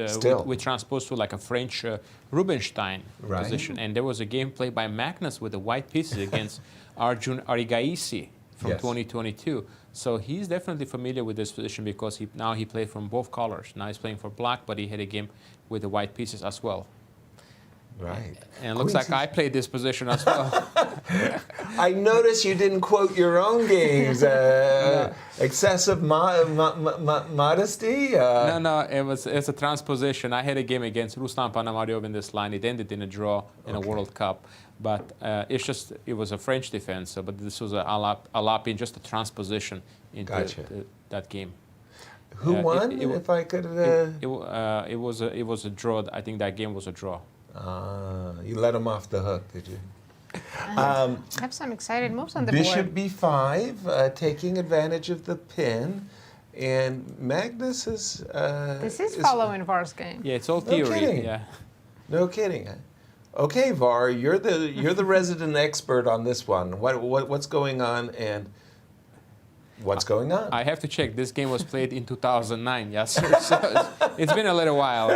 we transpose to like a French Rubinstein position. And there was a game played by Magnus with the white pieces against Arjun Arigaisi from 2022. So he's definitely familiar with this position because now he played from both colors. Now he's playing for black, but he had a game with the white pieces as well. Right. And it looks like I played this position as well. I noticed you didn't quote your own games. Excessive modesty? No, it's a transposition. I had a game against Ruslan Panamaryov in this line. It ended in a draw in a World Cup. But it was a French defense. But this was a Alapin, just a transposition into that game. Who won, if I could? It was a draw. I think that game was a draw. You let him off the hook, did you? I have some excited moves on the Bishop board. b5, taking advantage of the pin, and Magnus is. This is following Var's game. Yeah, it's all No theory. kidding. Yeah. No kidding. Okay, Var, you're the resident expert on this one. What's going on and what's going on? I have to check. This game was played in 2009. Yes, so it's been a little while.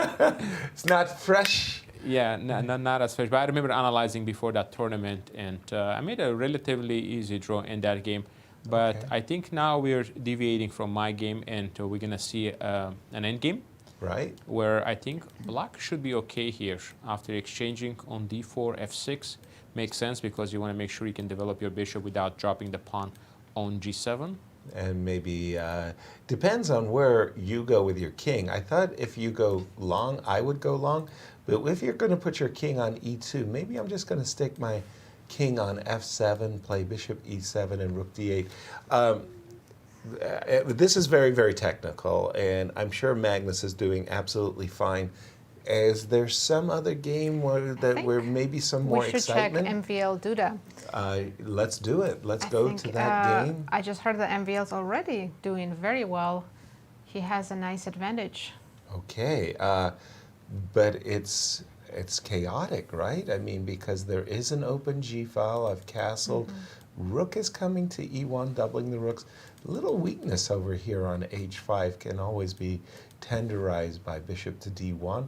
It's not fresh. Yeah, not as fresh. But I remember analyzing before that tournament, and I made a relatively easy draw in that game. But I think now we're deviating from my game, and we're going to see an end game. Right. Where I think black should be okay here after exchanging on d4, f6. Makes sense because you want to make sure you can develop your bishop without dropping the pawn on g7. And maybe, depends on where you go with your king. I thought if you go long, I would go long. But if you're going to put your king on e2, maybe I'm just going to stick my king on f7, play bishop e7 and rook d8. This is very, very technical, and I'm sure Magnus is doing absolutely fine. Is there some other game where maybe some more excitement? We should check MVL Duda. Let's do it. Let's go to that game. I just heard that MVL's already doing very well. he has a nice advantage. Okay, but it's chaotic, right? I mean, because there is an open G file. I've castled. Rook is coming to E1, doubling the rooks. Little weakness over here on H5 can always be tenderized by bishop to D1.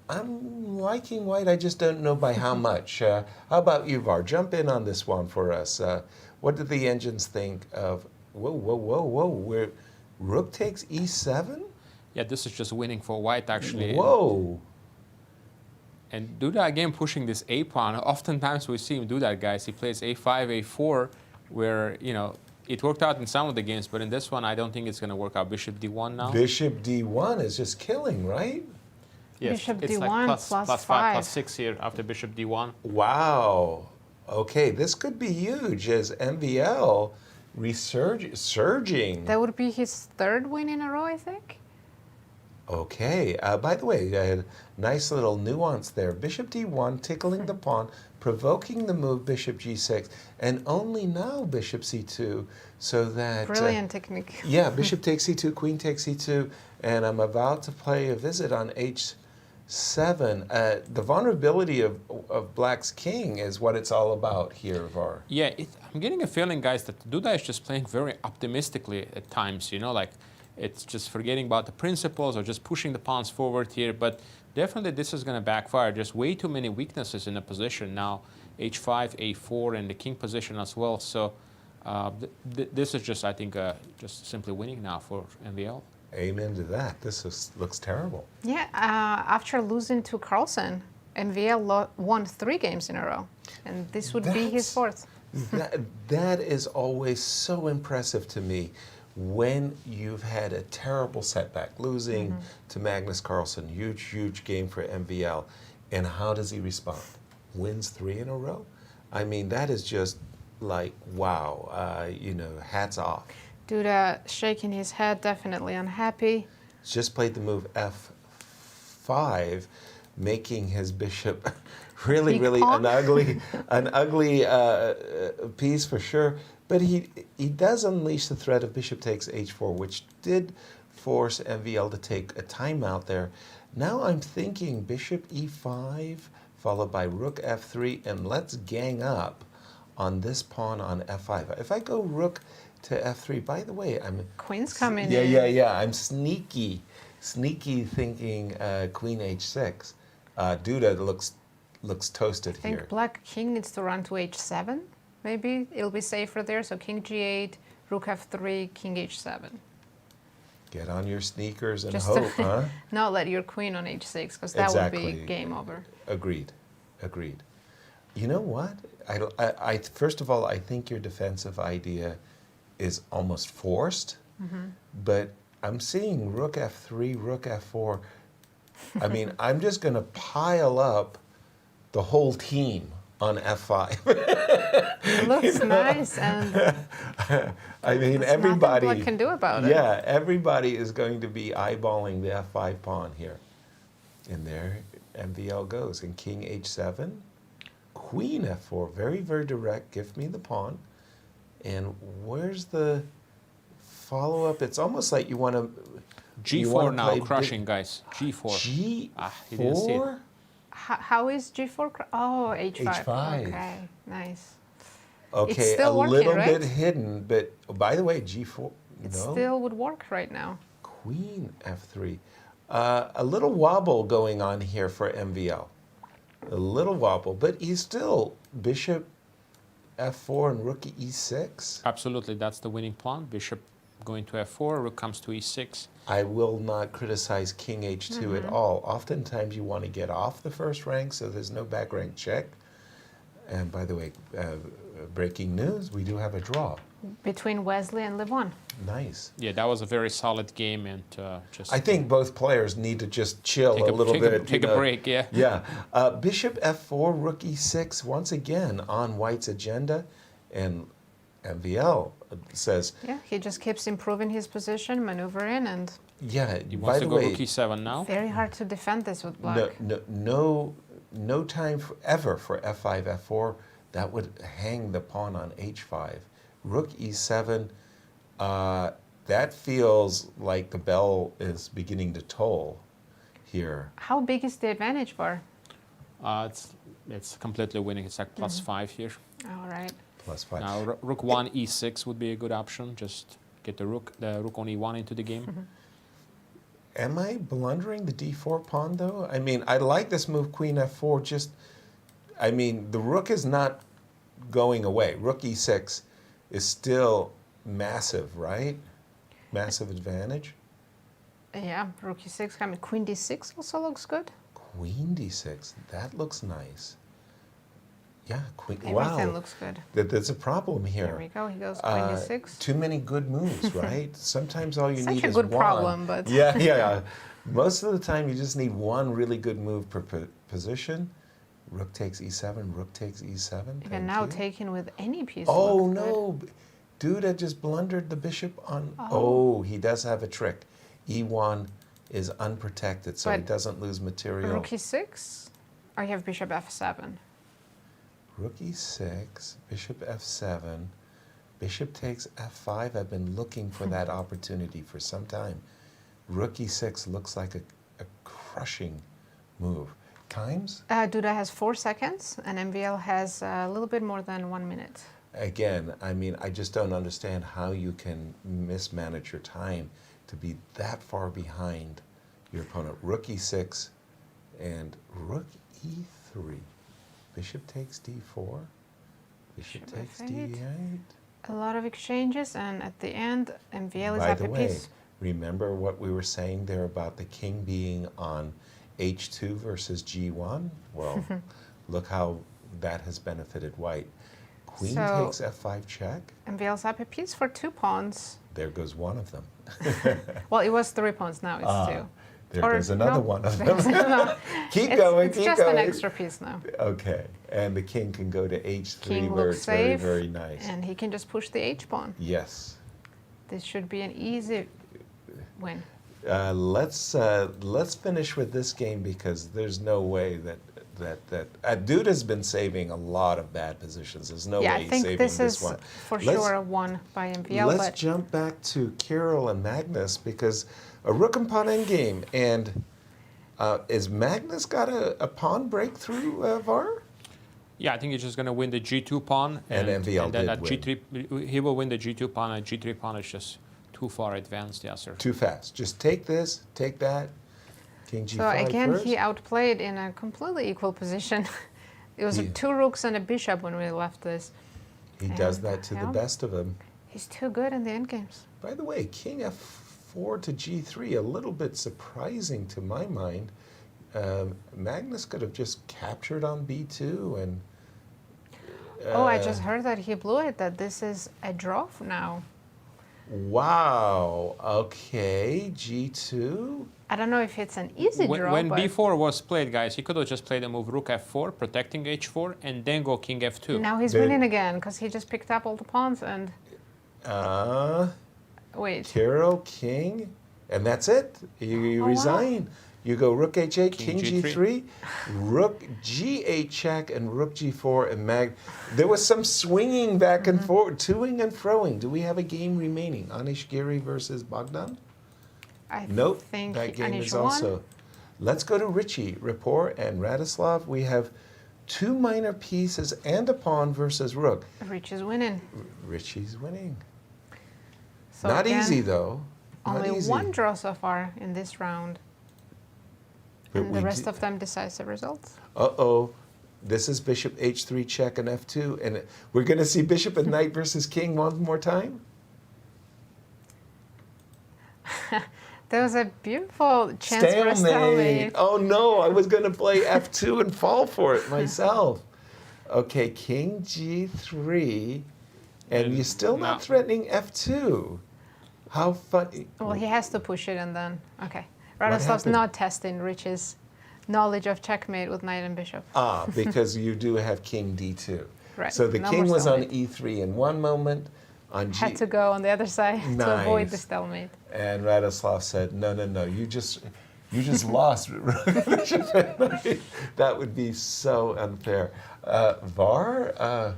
I'm liking white, I just don't know by how much. How about you, Var? Jump in on this one for us. What do the engines think of, where rook takes E7? Yeah, this is just winning for white, actually. Whoa. And Duda, again, pushing this A pawn. Oftentimes we see him do that, guys. He plays A5, A4, where, you know, it worked out in some of the games, but in this one, I don't think it's going to work out. Bishop D1 now. Bishop D1 is just killing, right? Yes, Bishop it's D1 like plus 5, 5. plus 6 here after Bishop D1. Wow. Okay, this could be huge as MVL surging. That would be his third win in a row, I think. Okay, by the way, nice little nuance there. Bishop D1 tickling the pawn, provoking the move Bishop G6, and only now Bishop C2, so that... Brilliant technique. Yeah, Bishop takes C2, Queen takes C2, and I'm about to play a visit on H7. The vulnerability of Black's king is what it's all about here, Var. Yeah, I'm getting a feeling, guys, that Duda is just playing very optimistically at times, you know, like it's just forgetting about the principles or just pushing the pawns forward here. But definitely this is going to backfire. Just way too many weaknesses in the position now. H5, A4, and the king position as well. So this is just, I think, just simply winning now for MVL. Amen to that. This looks terrible. Yeah, after losing to Carlsen, MVL won 3 games in a row. And this would be his 4th. That is always so impressive to me. When you've had a terrible setback, losing to Magnus Carlsen, huge game for MVL, and how does he respond? Wins 3 in a row? I mean, that is just like, wow, you know, hats off. Duda shaking his head, definitely unhappy. Just played the move F5, making his bishop really an ugly piece for sure. But he does unleash the threat of bishop takes H4, which did force MVL to take a timeout there. Now I'm thinking bishop E5, followed by rook F3, and let's gang up on this pawn on F5. If I go rook to F3, by the way, I'm... Queen's coming in. in. Yeah. I'm sneaky thinking queen H6. Duda looks toasted here. I think black king needs to run to H7. Maybe it'll be safer there. So king G8, rook F3, king H7. Get on your sneakers and Just hope, huh? Not let your queen on H6, because that would be game over. Agreed. You know what? I first of all, I think your defensive idea is almost forced, but I'm seeing rook F3, rook F4. I mean, I'm just going to pile up the whole team on F5. It looks nice, and I mean, there's everybody nothing Black can do about it. Yeah, everybody is going to be eyeballing the F5 pawn here. And there MVL goes. And king H7, queen F4, very direct. Give me the pawn. And where's the follow-up? It's almost like you want to... G4 now, crushing, guys. G4. G4? He didn't see it. How is G4? Oh, H5. H5. Okay, nice. Okay, it's still a working, little right? bit hidden, but by the way, G4, It no. still would work right now. Queen F3. A little wobble going on here for MVL. A little wobble, but he's still bishop F4 and rook E6. Absolutely, that's the winning pawn. Bishop going to F4, rook comes to E6. I will not criticize king H2 at all. Oftentimes you want to get off the first rank so there's no back rank check. And by the way, breaking news, we do have a draw. Between Wesley and Levon. Nice. Yeah, that was a very solid game, and just... I think both players need to just chill a little bit. Take a break, yeah. Yeah. Bishop F4, rook E6, once again on White's agenda. And MVL says... Yeah, he just keeps improving his position, maneuvering, and... Yeah, he wants to go rook E7 now. Very hard to defend this with black. No time ever for F5, F4. That would hang the pawn on H5. Rook E7, that feels like the bell is beginning to toll here. How big is the advantage for? It's completely winning. It's like +5 here. All right. +5. Now rook 1 e6 would be a good option. Just get the rook on e1 into the game. Am I blundering the d4 pawn though? I mean, I like this move, queen f4. Just, I mean, the rook is not going away. Rook e6 is still massive, right? Massive advantage. Yeah, rook e6 coming. Queen d6 also looks good. Queen d6, that looks nice. Yeah, queen. Everything wow, looks good. There's a problem here. There we go. He goes queen d6. Too many good moves, right? Sometimes all you need Such a is good one. problem, but yeah. Most of the time, you just need one really good move per position. Rook takes e7. Rook takes e7. Even now, taking with any piece. Oh looks no, Duda just blundered the bishop on. Oh, he does have a trick. E1 is unprotected, so he But doesn't lose material. Rook e6, or you have bishop f7. Rook e6, bishop f7, bishop takes f5. I've been looking for that opportunity for some time. Rook e6 looks like a crushing move. Times? Duda has 4 seconds, and MVL has a little bit more than 1 minute. Again, I mean, I just don't understand how you can mismanage your time to be that far behind your opponent. Rook e6 and rook e3. Bishop takes d4. Bishop takes f8. d8. A lot of exchanges, and at the end, MVL is By up the a way, piece. remember what we were saying there about the king being on h2 versus g1? Well, look how that has benefited white. Queen So- takes f5 check. MVL's up a piece for 2 pawns. There goes one of them. Well, it was 3 pawns, now it's 2. There Or goes another no, one of there's them. no. Keep It's- going, it's keep just going. an extra piece now. Okay, and the king can go to h3 King where looks it's very, safe, very nice. and he can just push the h-pawn. Yes. This should be an easy win. Let's finish with this game because there's no way that Duda's been saving a lot of bad positions. There's no Yeah, way I he's think saving this this is one. for Let's- sure a 1 by MVL, Let's but jump back to Kirill and Magnus because a rook and pawn endgame, and is Magnus got a pawn breakthrough, Var? Yeah, I think he's just going to win the g2 pawn. And MVL then did at win. g3, he will win the g2 pawn, and g3 pawn is just too far advanced, Yasser. Too fast. Just take this, take that. King g5 so again, first. he outplayed in a completely equal position. It was Yeah. 2 rooks and a bishop when we left this. He does And, that to the yeah, best of them. He's too good in the endgames. By the way, king f4 to g3, a little bit surprising to my mind. Magnus could have just captured on b2 and... Oh, I just heard that he blew it, that this is a draw now. Wow, okay, g2. I don't know if it's an easy draw, When but b4 was played, guys, he could have just played the move rook f4, protecting h4, and then go king f2. now he's winning again because he just picked up all the pawns and wait. Kirill, king, and that's it. You resign. You go rook h8, king g3, rook g8 check, and rook g4, and There was some swinging back and forth, toing and froing. Do we have a game remaining? Anish, Giri versus Bogdan? I Nope, think that game Anish is won. also. Let's go to Richie, Rapport, and Radoslaw. We have 2 minor pieces and a pawn versus rook. Rich is winning. Richie's winning. So Not again, easy, though. Not Only easy. 1 draw so far in this round. But And the we rest do- of them decisive results. Uh-oh. This is bishop h3 check and f2. And we're going to see bishop and knight versus king one more time? There was a beautiful chance for a stalemate. Oh, no. I was going to play f2 and fall for it myself. Okay, king g3. And you're still not threatening f2. How funny. Well, he has to push it and then, okay. What Radoslav's happened? not testing Rich's knowledge of checkmate with knight and bishop. Because you do have king d2. Right, So the no king more was on stalemate. e3 in one moment. On Had to go on the other side to avoid the Nice. stalemate. And Radoslaw said, no, you just lost. That would be so unfair. Var,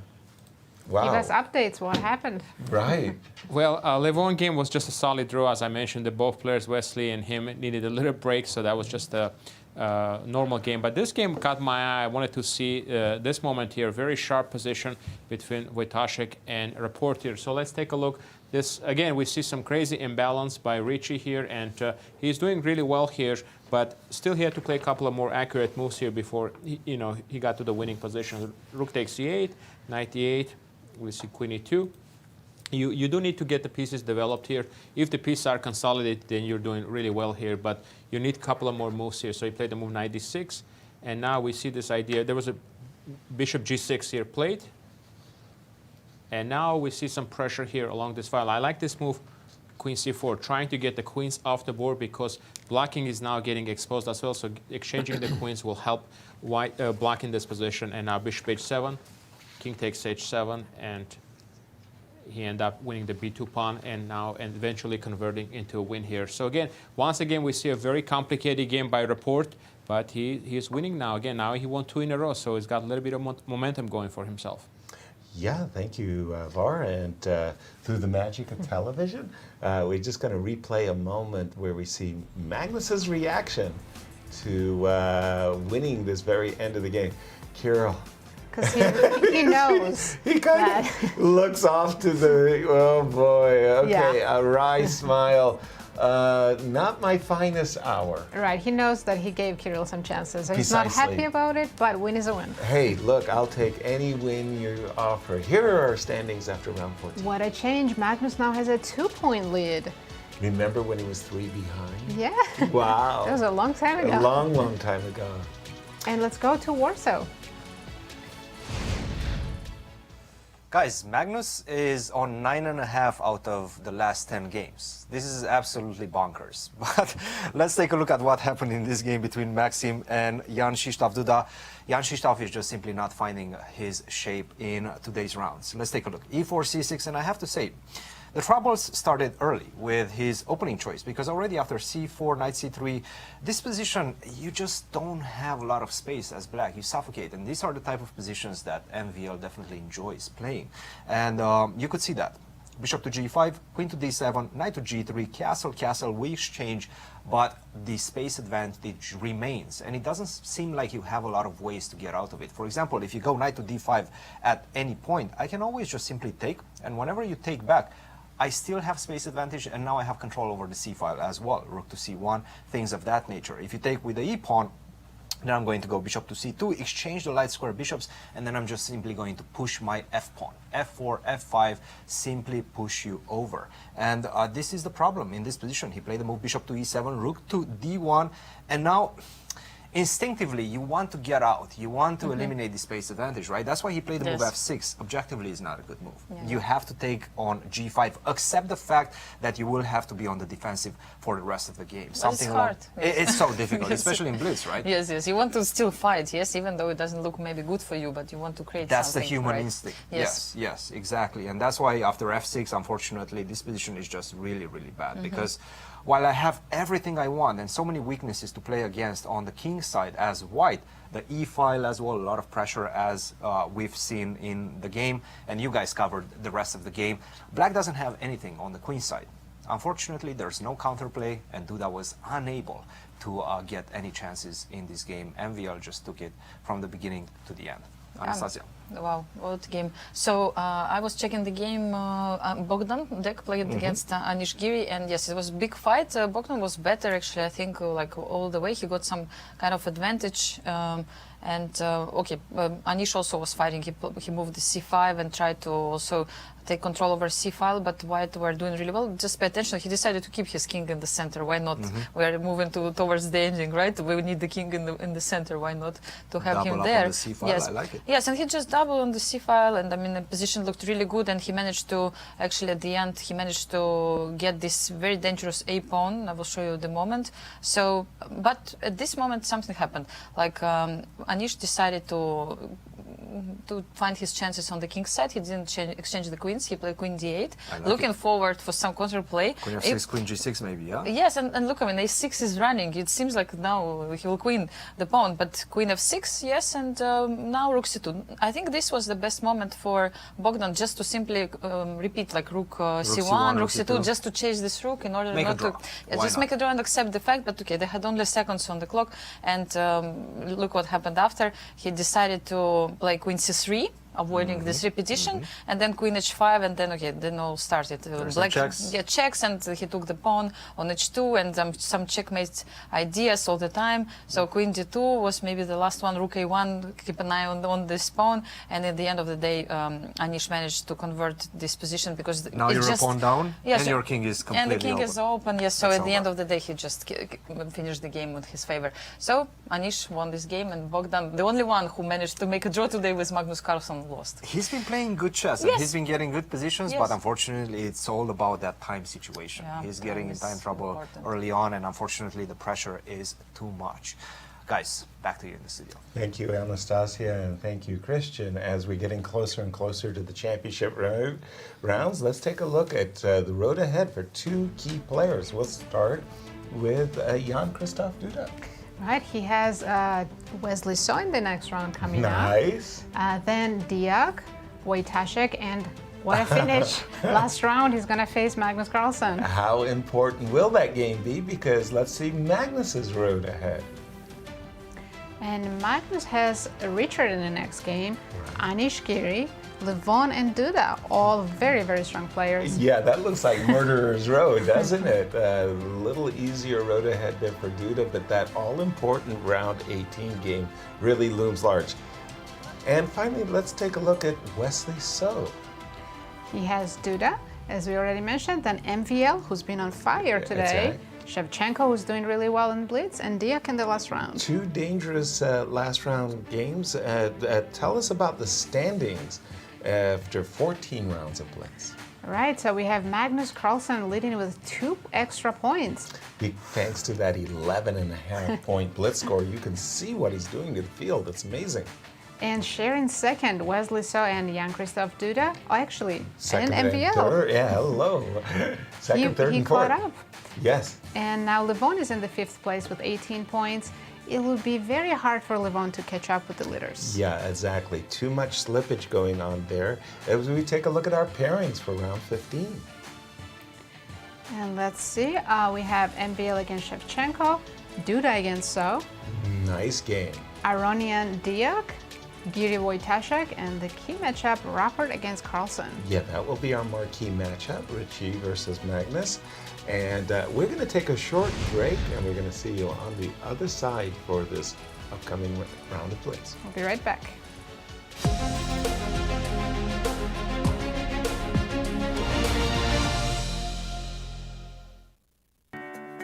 Wow. Give us updates. What happened? Right. Well, Levon game was just a solid draw. As I mentioned, that both players, Wesley and him, needed a little break, so that was just a normal game. But this game caught my eye. I wanted to see this moment here. Very sharp position between Wojtaszek and Rapport here. So let's take a look. This again, we see some crazy imbalance by Richie here, and he's doing really well here. But still, he had to play a couple of more accurate moves here before he got to the winning position. Rook takes c8, knight e8. We see queen e2. You do need to get the pieces developed here. If the pieces are consolidated, then you're doing really well here. But you need a couple of more moves here. So he played the move knight d6. And now we see this idea. There was a bishop g6 here played. And now we see some pressure here along this file. I like this move, queen c4, trying to get the queens off the board because blocking is now getting exposed as well. So exchanging the queens will help white blocking this position. And now bishop h7, king takes h7, and he ended up winning the b2 pawn and eventually converting into a win here. So again, once again, we see a very complicated game by Rapport, but he's winning now. Again, now he won 2 in a row, so he's got a little bit of momentum going for himself. Yeah, thank you, Var. And through the magic of television, we're just going to replay a moment where we see Magnus's reaction to winning this very end of the game. Kirill. Because he knows. He kind of looks off to the, oh boy, okay, a wry smile. Not my finest hour. Right, he knows that he gave Kirill some chances. So he's not happy about it, but win is a win. Hey, look, I'll take any win you offer. Here are our standings after round 14. What a change. Magnus now has a 2-point lead. Remember when he was 3 behind? Yeah. Wow. That was a long time ago. A long, long time ago. And let's go to Warsaw. Guys, Magnus is on 9.5 out of the last 10 games. This is absolutely bonkers. But let's take a look at what happened in this game between Maxime and Jan-Krzysztof Duda. Jan-Krzysztof is just simply not finding his shape in today's rounds. Let's take a look. E4, C6, and I have to say, the troubles started early with his opening choice because already after c4, knight c3, this position, you just don't have a lot of space as black. You suffocate, and these are the type of positions that MVL definitely enjoys playing. And you could see that. Bishop to g5, queen to d7, knight to g3, castle, castle, we exchange, but the space advantage remains. And it doesn't seem like you have a lot of ways to get out of it. For example, if you go knight to d5 at any point, I can always just simply take, and whenever you take back, I still have space advantage, and now I have control over the c-file as well. Rook to c1, things of that nature. If you take with the e-pawn, then I'm going to go bishop to c2, exchange the light square bishops, and then I'm just simply going to push my f-pawn. f4, f5, simply push you over. And this is the problem in this position. He played the move bishop to e7, rook to d1, and now instinctively, you want to get out. You want to eliminate the space advantage, right? That's why he played the move f6. Objectively, is not a good move. Yeah. You have to take on g5. Accept the fact that you will have to be on the defensive for the rest of the game. But Something it's hard. It's so difficult, Yes. especially in Blitz, right? Yes, yes. You want to still fight, yes, even though it doesn't look maybe good for you, but you want to create That's something. the human right? instinct. Yes. Yes, exactly. And that's why after f6, unfortunately, this position is just really, really bad. Because while I have everything I want and so many weaknesses to play against on the king side as white, the e-file as well, a lot of pressure as we've seen in the game, and you guys covered the rest of the game. Black doesn't have anything on the queen side. Unfortunately, there's no counterplay, and Duda was unable to get any chances in this game. MVL just took it from the beginning to the end. Anastasia. Wow, what game. So I was checking the game, Bogdan, Deac played against Anish Giri, and yes, it was a big fight. Bogdan was better actually, I think, like all the way. He got some kind of advantage. Anish also was fighting. He moved the c5 and tried to also take control over c-file, but white were doing really well. Just pay attention. He decided to keep his king in the center. Why not? We are moving towards the ending, right? We need the king in the center. Why not to have him there? On the c-file. Yes, I like it. Yes, and he just doubled on the c-file, and I mean the position looked really good. And he managed to actually at the end he managed to get this very dangerous a pawn. I will show you the moment. So, but at this moment something happened. Like Anish decided to to find his chances on the king's side. He didn't exchange the queens. He played queen d8, like looking it. forward for some counterplay. Queen f6, queen g6 maybe, yeah? Yes, and look, I mean, a6 is running. It seems like now he will queen the pawn, but queen f6, yes, and now rook c2. I think this was the best moment for Bogdan, just to simply repeat like rook c1, rook c2, just to chase this rook in order Make not a draw. to Why just not? make a draw and accept the fact. But okay, they had only seconds on the clock, and look what happened after. He decided to play queen c3, avoiding this repetition, and then queen h5, and then okay, then all started. Black checks. Yeah, checks, and he took the pawn on h2, and some checkmate ideas all the time. So queen d2 was maybe the last one. Rook a1, keep an eye on this pawn, and at the end of the day, Anish managed to convert this position because Now it you're just, a pawn down, yes, and your king is completely and the king open. is open. Yes, so It's at the end over. of the day, he just finished the game in his favor. So Anish won this game, and Bogdan, the only one who managed to make a draw today with Magnus Carlsen, lost. He's been playing good chess, and Yes. he's been getting good positions, Yes. but unfortunately it's all about that time situation. Yeah, He's getting in time time is trouble important. early on, and unfortunately the pressure is too much. Guys, back to you in the studio. Thank you, Anastasia, and thank you, Cristian. As we're getting closer and closer to the championship rounds, let's take a look at the road ahead for two key players. We'll start with Jan-Krzysztof Duda. Right, he has Wesley So in the next round coming Nice. up. Then Deac, Wojtaszek, and what a finish. Last round, he's going to face Magnus Carlsen. How important will that game be? Because let's see Magnus's road ahead. And Magnus has Richard in the next game, Anish, Giri, Levon, and Duda, all very, very strong players. Yeah, that looks like Murderer's Road, doesn't it? A little easier road ahead there for Duda, but that all-important round 18 game really looms large. And finally, let's take a look at Wesley So. He has Duda, as we already mentioned, then MVL, who's been on fire today, right. Shevchenko, who's doing really well in Blitz, and Deac in the last round. Two dangerous last round games. Tell us about the standings after 14 rounds of Blitz. Right, so we have Magnus Carlsen leading with 2 extra points. Thanks to that 11.5 point Blitz score, you can see what he's doing to the field. It's amazing. And sharing second, Wesley So and Jan-Krzysztof Duda. Oh, actually, Second and MVL. third. Yeah, hello. Second, third, he and fourth. caught up. Yes. And now Levon is in the 5th place with 18 points. It will be very hard for Levon to catch up with the leaders. Yeah, exactly. Too much slippage going on there. As we take a look at our pairings for round 15. And let's see, we have MVL against Shevchenko, Duda against So, Nice game. Aronian Deac, Giri Wojtaszek, and the key matchup, Rapport against Carlsen. Yeah, that will be our marquee matchup, Richie versus Magnus. And we're going to take a short break, and we're going to see you on the other side for this upcoming round of Blitz. We'll be right back.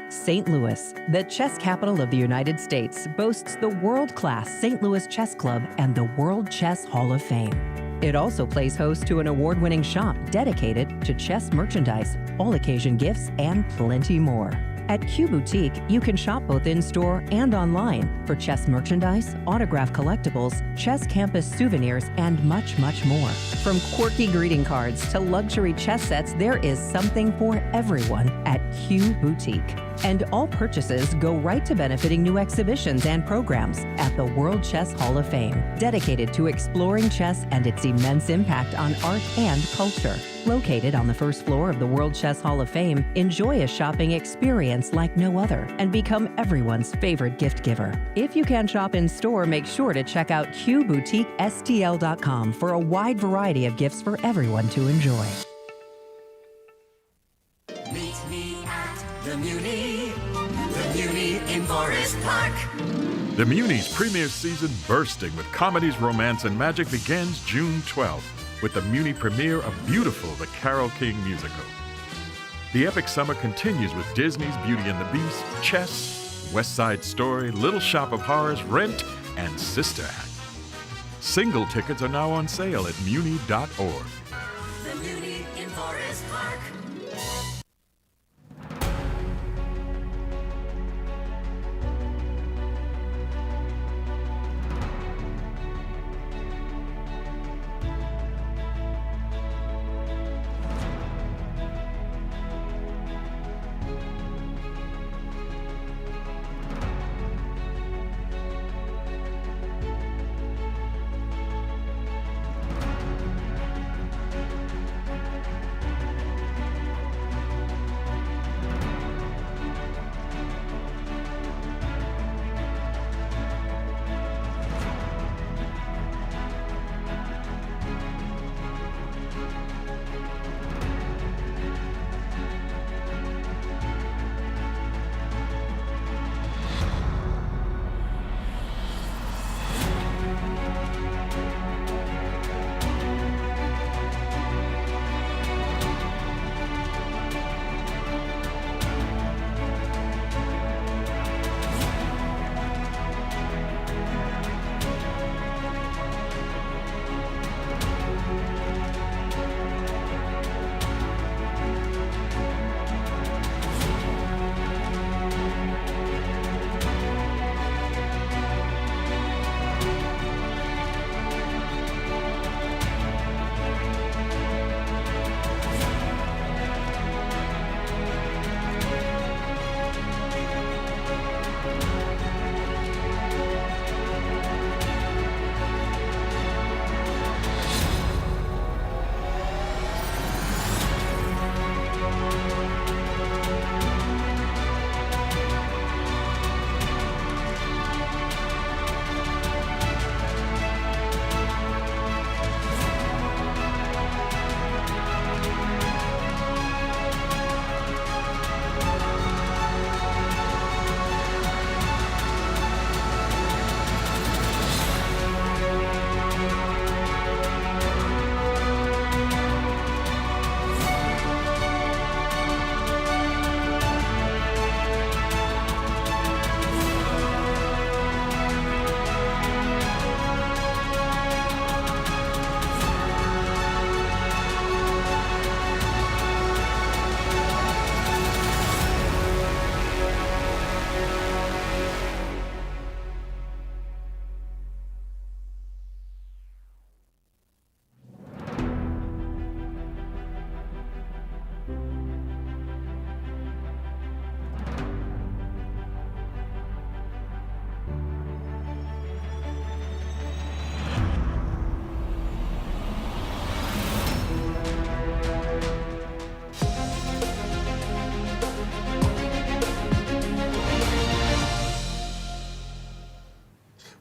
St. Louis, the chess capital of the United States, boasts the world-class St. Louis Chess Club and the World Chess Hall of Fame. It also plays host to an award-winning shop dedicated to chess merchandise, all-occasion gifts, and plenty more. At Q Boutique, you can shop both in-store and online for chess merchandise, autographed collectibles, chess campus souvenirs, and much, much more. From quirky greeting cards to luxury chess sets, there is something for everyone at Q Boutique. And all purchases go right to benefiting new exhibitions and programs at the World Chess Hall of Fame, dedicated to exploring chess and its immense impact on art and culture. Located on the first floor of the World Chess Hall of Fame, enjoy a shopping experience like no other and become everyone's favorite gift giver. If you can shop in store, make sure to check out QBoutiqueSTL.com for a wide variety of gifts for everyone to enjoy. Meet me at the Muni in Forest Park. The Muni's premiere season bursting with comedies, romance, and magic begins June 12th with the Muni premiere of Beautiful, the Carole King musical. The epic summer continues with Disney's Beauty and the Beast, Chess, West Side Story, Little Shop of Horrors, Rent, and Sister Act. Single tickets are now on sale at muni.org. The Muni in Forest Park.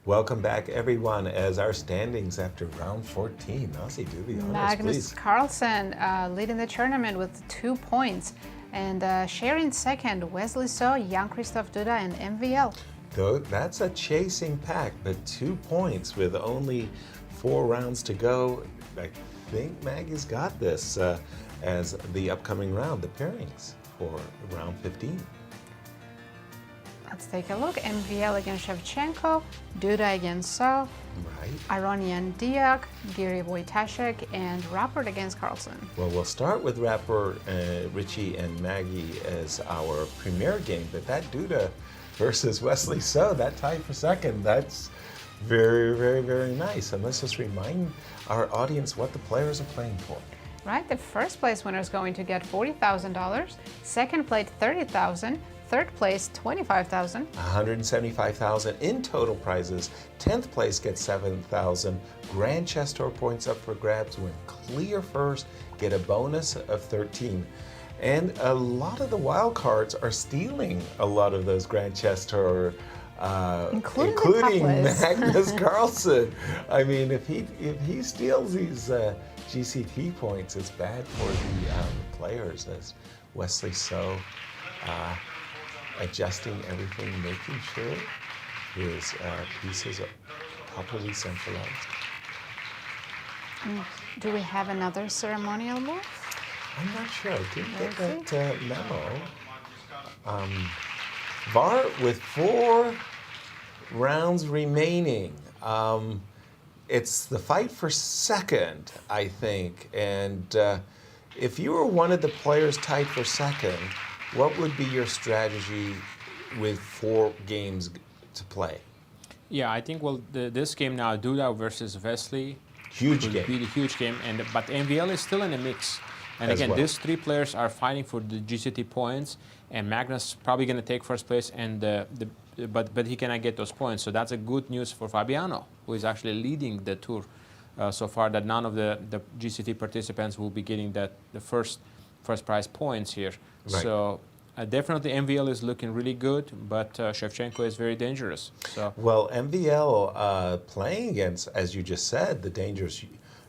Welcome back, everyone, as our standings after round 14. Nazi, do the honors, Magnus please. Carlsen leading the tournament with 2 points. And sharing second, Wesley So, Jan-Krzysztof, Duda, and MVL. Though that's a chasing pack, but 2 points with only 4 rounds to go. I think Maggie's got this as the upcoming round, the pairings for round 15. Let's take a look. MVL against Shevchenko, Duda against So, Aronian Deac, Giri Wojtaszek, and Rapport against Carlsen. Well, we'll start with Rapport, Richie, and Maggie as our premier game, but that Duda versus Wesley So, that tie for second, that's very, very, very nice. And let's just remind our audience what the players are playing for. Right, the first place winner is going to get $40,000, second place $30,000, third place $25,000, $175,000 in total prizes. 10th place gets $7,000. Grand chest tour points up for grabs. Win clear first, get a bonus of 13. And a lot of the wild cards are stealing a lot of those grand chest tour, including Magnus Carlsen. I mean, if he steals these GCT points, it's bad for the players, as Wesley So adjusting everything, making sure his pieces are properly centralized. Do we have another ceremonial move? I'm not sure. I didn't get that memo. VAR with 4 rounds remaining. It's the fight for second, I think. And if you were one of the players tied for second, what would be your strategy with 4 games to play? Yeah, I think, well, this game now, Duda versus Wesley. Huge game. Be the huge game. But MVL is still in the mix. And again, these 3 players are fighting for the GCT points, and Magnus probably going to take first place, and but he cannot get those points. So that's a good news for Fabiano, who is actually leading the tour so far. That none of the GCT participants will be getting the first prize points here. Right. So definitely MVL is looking really good, but Shevchenko is very dangerous. So well, MVL playing against, as you just said, the dangerous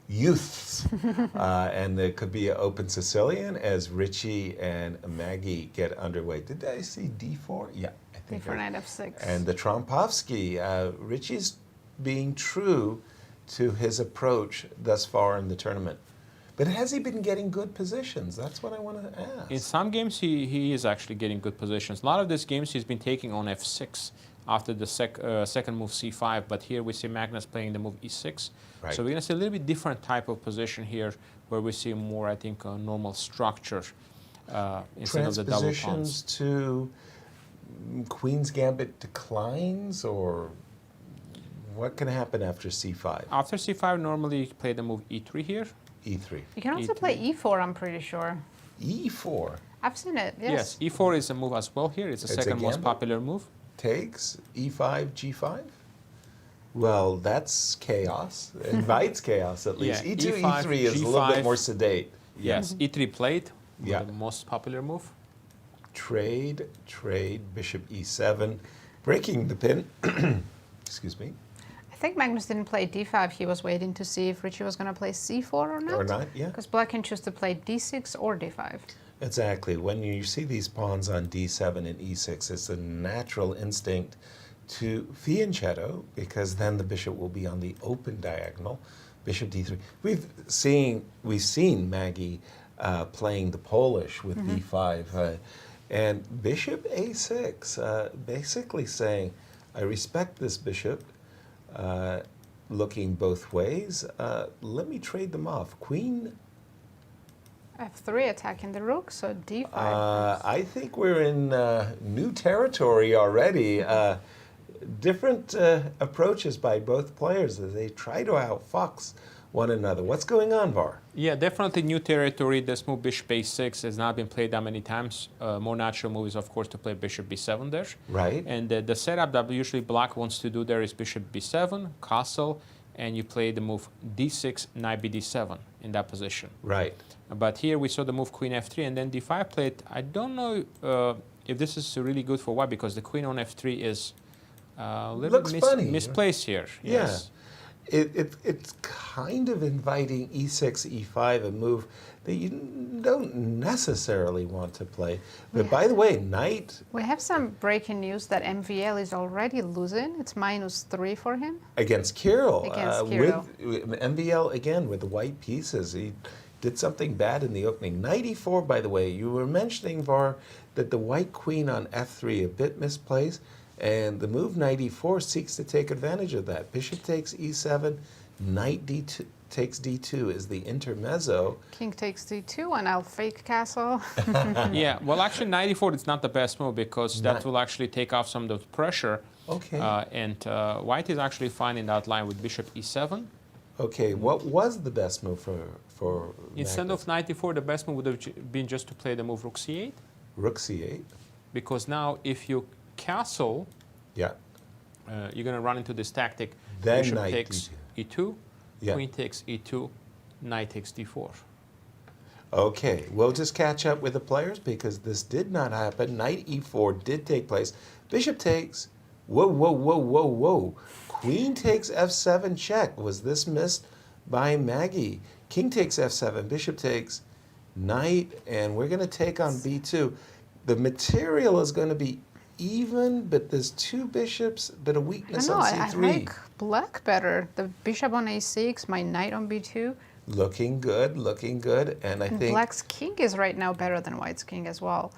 youths, and there could be an open Sicilian as Richie and Maggie get underway. Did I see D4? Yeah, I think. D4 knight f6. And the Trompovsky, Richie's being true to his approach thus far in the tournament. But has he been getting good positions? That's what I want to ask. in some games, he is actually getting good positions. A lot of these games he's been taking on f6 after the second move c5, but here we see Magnus playing the move e6. Right. So we're going to see a little bit different type of position here, where we see more, I think, a normal structure instead of the double pawns. Transpositions to Queen's Gambit declines, or what can happen after c5? After c5, normally you play the move e3 here. E3. You can also play e4, I'm pretty sure. E4? I've seen it, yes. Yes, e4 is a move as well here. It's the second most popular move. Takes e5, g5? Well, that's chaos. It invites chaos, at least. Yeah, E2, E5, E3 is G5, a little bit more sedate. Yes, E3 played, yeah, the most popular move. Trade, bishop e7, breaking the pin. Excuse me. I think Magnus didn't play d5. He was waiting to see if Richie was going to play c4 or not. Or not, yeah. Because black can choose to play d6 or d5. Exactly. When you see these pawns on d7 and e6, it's a natural instinct to fianchetto, because then the bishop will be on the open diagonal. Bishop d3. We've seen Maggie playing the Polish with d5, and bishop a6, basically saying, I respect this bishop, looking both ways. Let me trade them off. Queen f3 attacking the rook, so d5. I think we're in new territory already. Different approaches by both players as they try to outfox one another. What's going on, Var? Yeah, definitely new territory. This move, bishop a6, has not been played that many times. More natural move is, of course, to play bishop b7 there. Right. And the setup that usually black wants to do there is bishop b7, castle, and you play the move d6, knight bd7 in that position. Right. But here we saw the move queen f3 and then d5 played. I don't know if this is really good for white, because the queen on f3 is Looks funny. Misplaced here. Yeah. Yes. It's kind of inviting e6, e5, a move that you don't necessarily want to play. But by the way, knight We have some breaking news that MVL is already losing. It's -3 for him. against Kirill. Against Kirill. With MVL, again, with the white pieces. He did something bad in the opening. Knight e4, by the way, you were mentioning, Var, that the white queen on f3, a bit misplaced. And the move knight e4 seeks to take advantage of that. Bishop takes e7, knight d2 takes d2 is the intermezzo. King takes d2, and I'll fake castle. Yeah, well, actually, knight e4 is not the best move because that will actually take off some of the pressure. Okay. And white is actually fine in that line with bishop e7. Okay, what was the best move for Instead Magnus? of knight e4, the best move would have been just to play the move rook c8. Rook c8. Because now if you castle, yeah, you're going to run into this tactic. Then bishop knight takes e2, Yeah. queen takes e2, knight takes d4. Okay, we'll just catch up with the players because this did not happen. Knight e4 did take place. Bishop takes, whoa, whoa, whoa, whoa, whoa. Queen takes f7 check. Was this missed by Maggie? King takes f7, bishop takes, knight, and we're going to take on b2. The material is going to be even, but there's two bishops, but a weakness on c3. I like black better. The bishop on a6, my knight on b2. Looking good, and I And think black's king is right now better than white's king as well.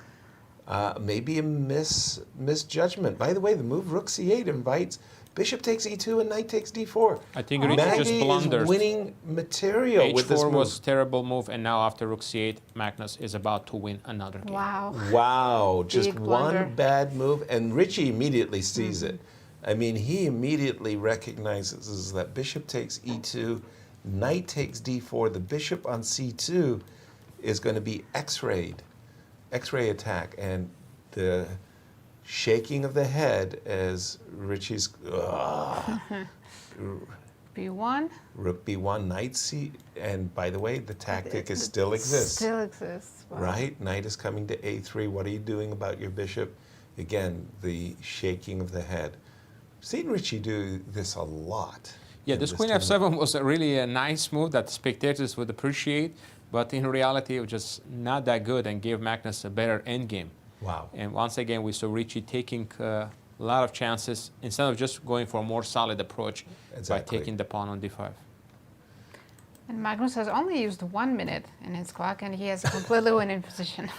maybe a misjudgment. By the way, the move rook c8 invites bishop takes e2 and knight takes d4. I think Richie just blundered. Is winning material with this h4 move. was terrible move, and now after rook c8, Magnus is about to win another game. Wow. Wow, just Big blunder. one bad move, and Richie immediately sees it. I mean, he immediately recognizes that bishop takes e2, knight takes d4. The bishop on c2 is going to be x-rayed, x-ray attack, and the shaking of the head as Richie's b1. rook b1, knight c, and by the way, the tactic is still exists. Still exists. Wow. Right? Knight is coming to a3. What are you doing about your bishop? Again, the shaking of the head. I've seen Richie do this a lot. Yeah, in this queen f7 was really a nice move that spectators would appreciate, but in reality, it was just not that good and gave Magnus a better endgame. Wow. And once again, we saw Richie taking a lot of chances instead of just going for a more solid approach by taking the pawn on d5. And Magnus has only used 1 minute in his clock, and he has a completely winning position.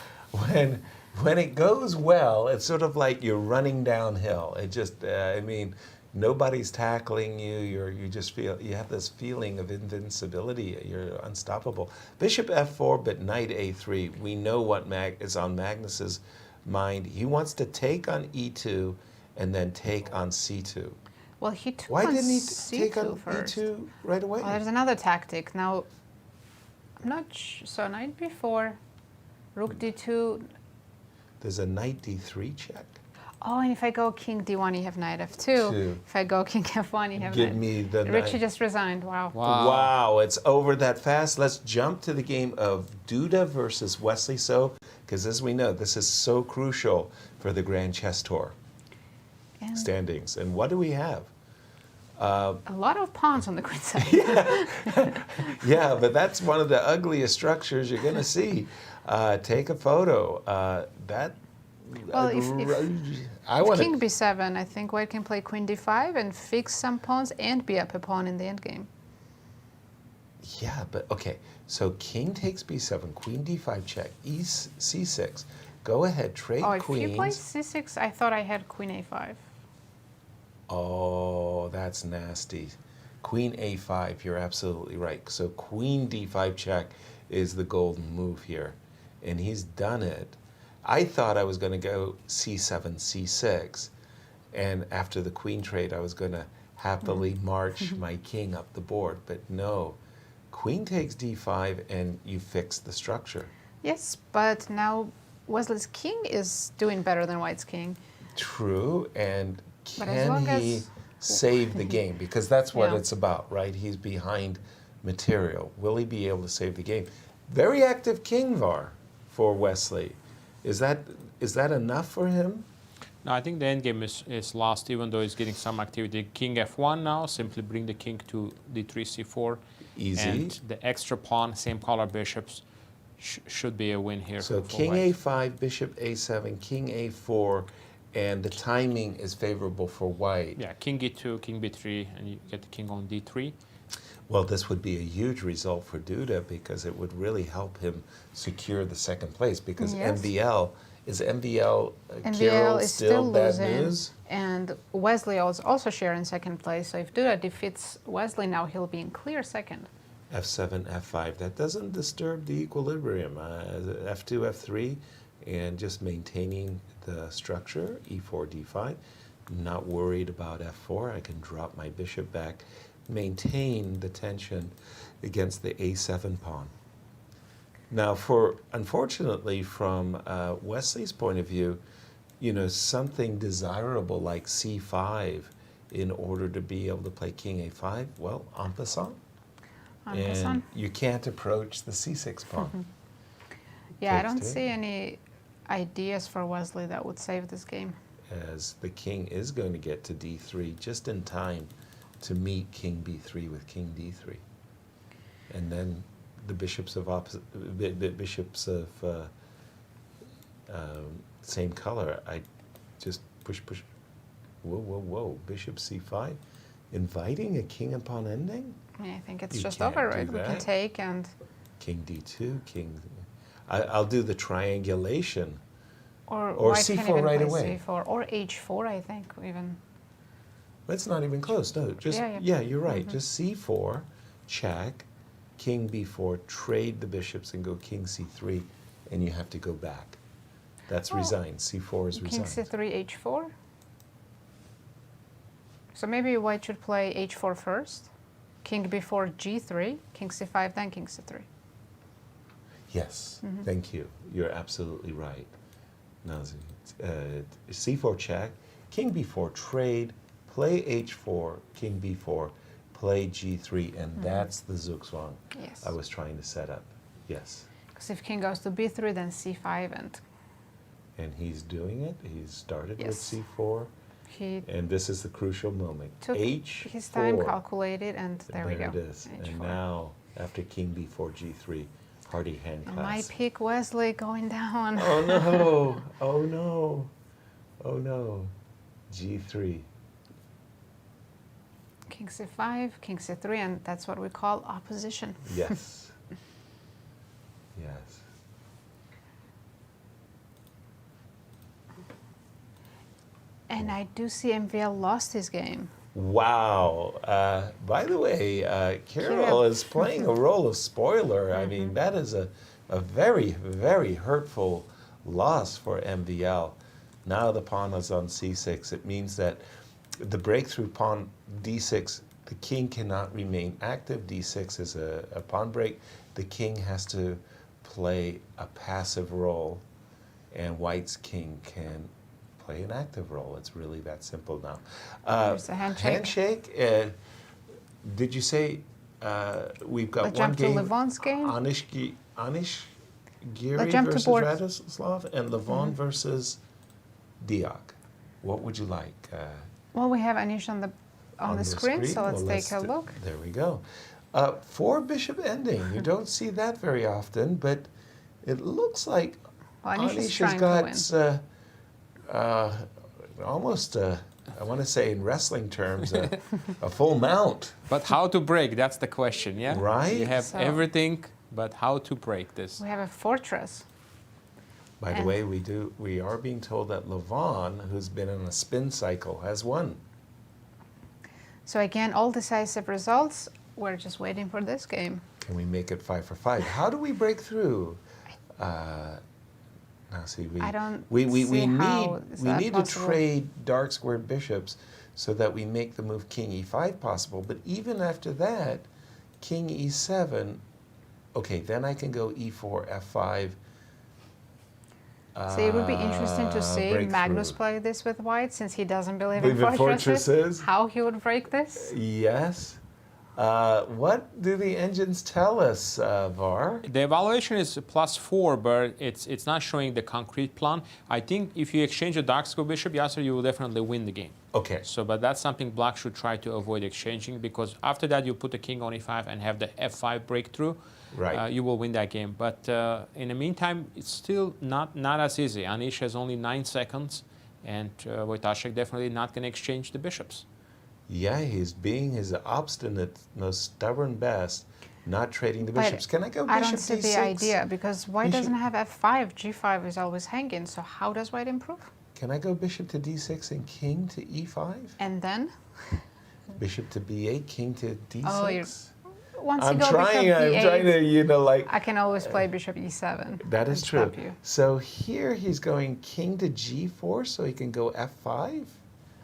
When it goes well, it's sort of like you're running downhill. It just, I mean, nobody's tackling you. You just feel, you have this feeling of invincibility. You're unstoppable. Bishop f4, but knight a3. We know what is on Magnus's mind. He wants to take on e2 and then take on c2. Well, he took Why on didn't he c2 take on first. e2 right away? Well, there's another tactic. Now, I'm not so knight b4, rook d2. There's a knight d3 check. Oh, and if I go king d1, you have knight f2. Two. If I go king f1, you have Give knight. me the Richie knight. just resigned. Wow. Wow, it's over that fast. Let's jump to the game of Duda versus Wesley. Because as we know, this is so crucial for the Grand Chess Tour standings. And what do we have? A lot of pawns on the queen side. Yeah, but that's one of the ugliest structures you're going to see. Take a photo. Well, if want king b7, I think white can play queen d5 and fix some pawns and be up a pawn in the endgame. Yeah, but okay. So king takes b7, queen d5 check, c6. Go ahead, trade Oh, if queens. you play c6, I thought I had queen a5. Oh, that's nasty. Queen a5, you're absolutely right. So queen d5 check is the golden move here. And he's done it. I thought I was going to go c7, c6. And after the queen trade, I was going to happily march my king up the board. But no, queen takes d5 and you fix the structure. Yes, but now Wesley's king is doing better than white's king. True, and But as long can he as- save the game? Because that's what Yeah. it's about, right? He's behind material. Will he be able to save the game? Very active king, Var, for Wesley. Is that enough for him? No, I think the endgame is lost, even though it's getting some activity. King f1 now, simply bring the king to d3, c4. Easy. And the extra pawn, same color bishops, should be a win here. So for king white. a5, bishop a7, king a4, and the timing is favorable for white. Yeah, king e2, king b3, and you get the king on d3. Well, this would be a huge result for Duda because it would really help him secure the second place because Yes. MVL, is MVL, NVL Kirill is still bad losing, news? and Wesley also sharing second place. So if Duda defeats Wesley now, he'll be in clear second. F7, F5, that doesn't disturb the equilibrium. F2, F3, and just maintaining the structure, E4, D5. Not worried about F4, I can drop my bishop back, maintain the tension against the A7 pawn. Now, unfortunately, from Wesley's point of view, something desirable like C5 in order to be able to play King A5, well, en passant. And you can't approach the C6 pawn. Yeah, I don't see any ideas for Wesley that would save this game. As the king is going to get to D3 just in time to meet King B3 with King D3. And then the bishops of same color, I just push. Whoa, bishop C5, inviting a king and pawn ending? I think it's You just can't over, do right? We can that. take and... King D2, king... I'll do the triangulation. Or white C4 can even right play away. C4, or H4, I think, even. It's not even close, no. Just Yeah. you're right. Just C4, check, King B4, trade the bishops and go King C3, and you have to go back. That's resigned. C4 is King resigned. C3, H4. So maybe white should play H4 first. King B4, G3, King C5, then King C3. Yes, thank you. You're absolutely right. Nazi. C4 check, King B4 trade, play H4, King B4, play G3, and that's the Zugzwang Yes. I was trying to set up. Yes. Because if king goes to B3, then C5, And he's doing it. He's started with Yes. C4. he And this is the crucial moment. took H4. his time, calculated, and there we go. It is. And now, after King B4, G3, party hand And class. my pick Wesley going down. Oh no! Oh no! Oh no! G3. King C5, King C3, and that's what we call opposition. Yes. Yes. And I do see MVL lost his game. Wow. By the way, Kirill Kirill. is playing a role of spoiler. I mean, that is a very, very hurtful loss for MVL. Now the pawn is on C6. It means that the breakthrough pawn D6, the king cannot remain active. D6 is a pawn break. The king has to play a passive role, and white's king can play an active role. It's really that simple now. There's a handshake. Did you say we've got Let's one jump game? to Levon's game. Anish, Giri Let's jump to versus board. Radoslaw, and Levon versus Deac. What would you like? Well, we have Anish on the screen, so let's Well, take a look. There we go. 4 bishop ending. You don't see that very often, but it looks like Well, Anish is Anish has trying to got almost, I want to say in wrestling terms, a full mount. But how to break, that's the question, yeah? Right? You have So- everything, but how to break this? We have a fortress. By the way, we are being told that Levon, who's been in a spin cycle, has won. So again, all decisive results. We're just waiting for this game. Can we make it 5 for 5? How do we break through? Now see, I don't we see how is that need to possible. trade dark squared bishops so that we make the move King E5 possible. But even after that, King E7. Okay, then I can go E4, F5. So it would be interesting to see breakthrough. Magnus play this with white, since he doesn't believe in Believe in fortresses. fortresses. How he would break this? Yes. What do the engines tell us, Var? The evaluation is +4, but it's not showing the concrete plan. I think if you exchange a dark square bishop, Yasser, you will definitely win the game. Okay. So, but that's something black should try to avoid exchanging, because after that you put the king on e5 and have the f5 breakthrough. Right. You will win that game. But in the meantime, it's still not as easy. Anish has only 9 seconds, and Wojtaszek definitely not going to exchange the bishops. Yeah, he's being his obstinate, most stubborn best, not trading the bishops. Can I go bishop I don't see d6? the idea, because white doesn't have f5. g5 is always hanging, so how does white improve? Can I go bishop to d6 and king to e5? And then? Bishop to b8, king to d6? Oh, once I'm you go trying bishop to, I can always play bishop e7. That is true. Stop you. So here he's going king to g4, so he can go f5?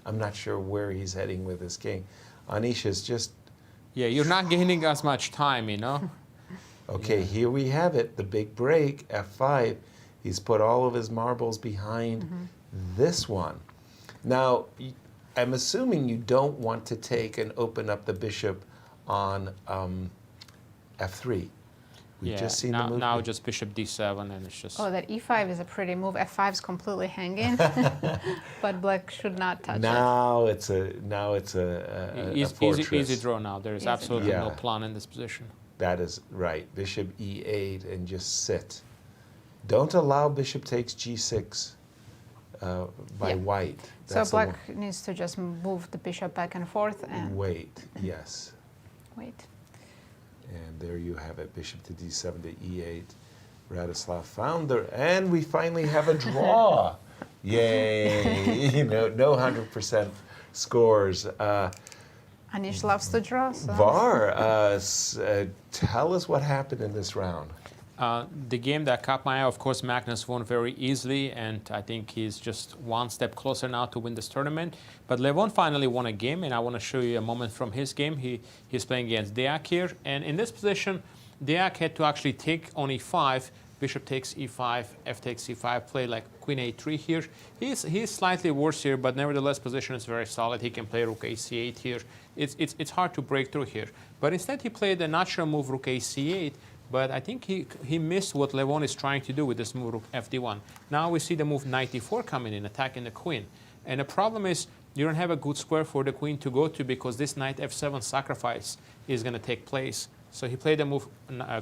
I'm not sure where he's heading with his king. Anish is just... Yeah, you're not gaining as much time, you know? Okay, here we have it, the big break, f5. He's put all of his marbles behind this one. Now, I'm assuming you don't want to take and open up the bishop on f3. We've just seen the move. Now just bishop d7, and it's just... Oh, that e5 is a pretty move. f5 is completely hanging, but black should not touch it. Easy draw now. There is absolutely no plan in this position. That is right. Bishop e8 and just sit. Don't allow bishop takes g6 by white. So black needs to just move the bishop back and forth and... Wait, yes. Wait. And there you have it, bishop to d7 to e8. Radoslaw found and we finally have a draw. Yay! No 100% scores. Anish loves to draw. So. Var, tell us what happened in this round. The game that caught my eye, of course, Magnus won very easily, and I think he's just one step closer now to win this tournament. But Levon finally won a game, and I want to show you a moment from his game. He's playing against Deac here, and in this position, Deac had to actually take on e5, bishop takes e5, f takes c5, play like queen a3 here. He's slightly worse here, but nevertheless, position is very solid. He can play rook a c8 here. It's hard to break through here. But instead, he played a natural move, rook a c8. But I think he missed what Levon is trying to do with this move, rook fd1. Now we see the move knight e4 coming in, attacking the queen. And the problem is you don't have a good square for the queen to go to, because this knight f7 sacrifice is going to take place. So he played the move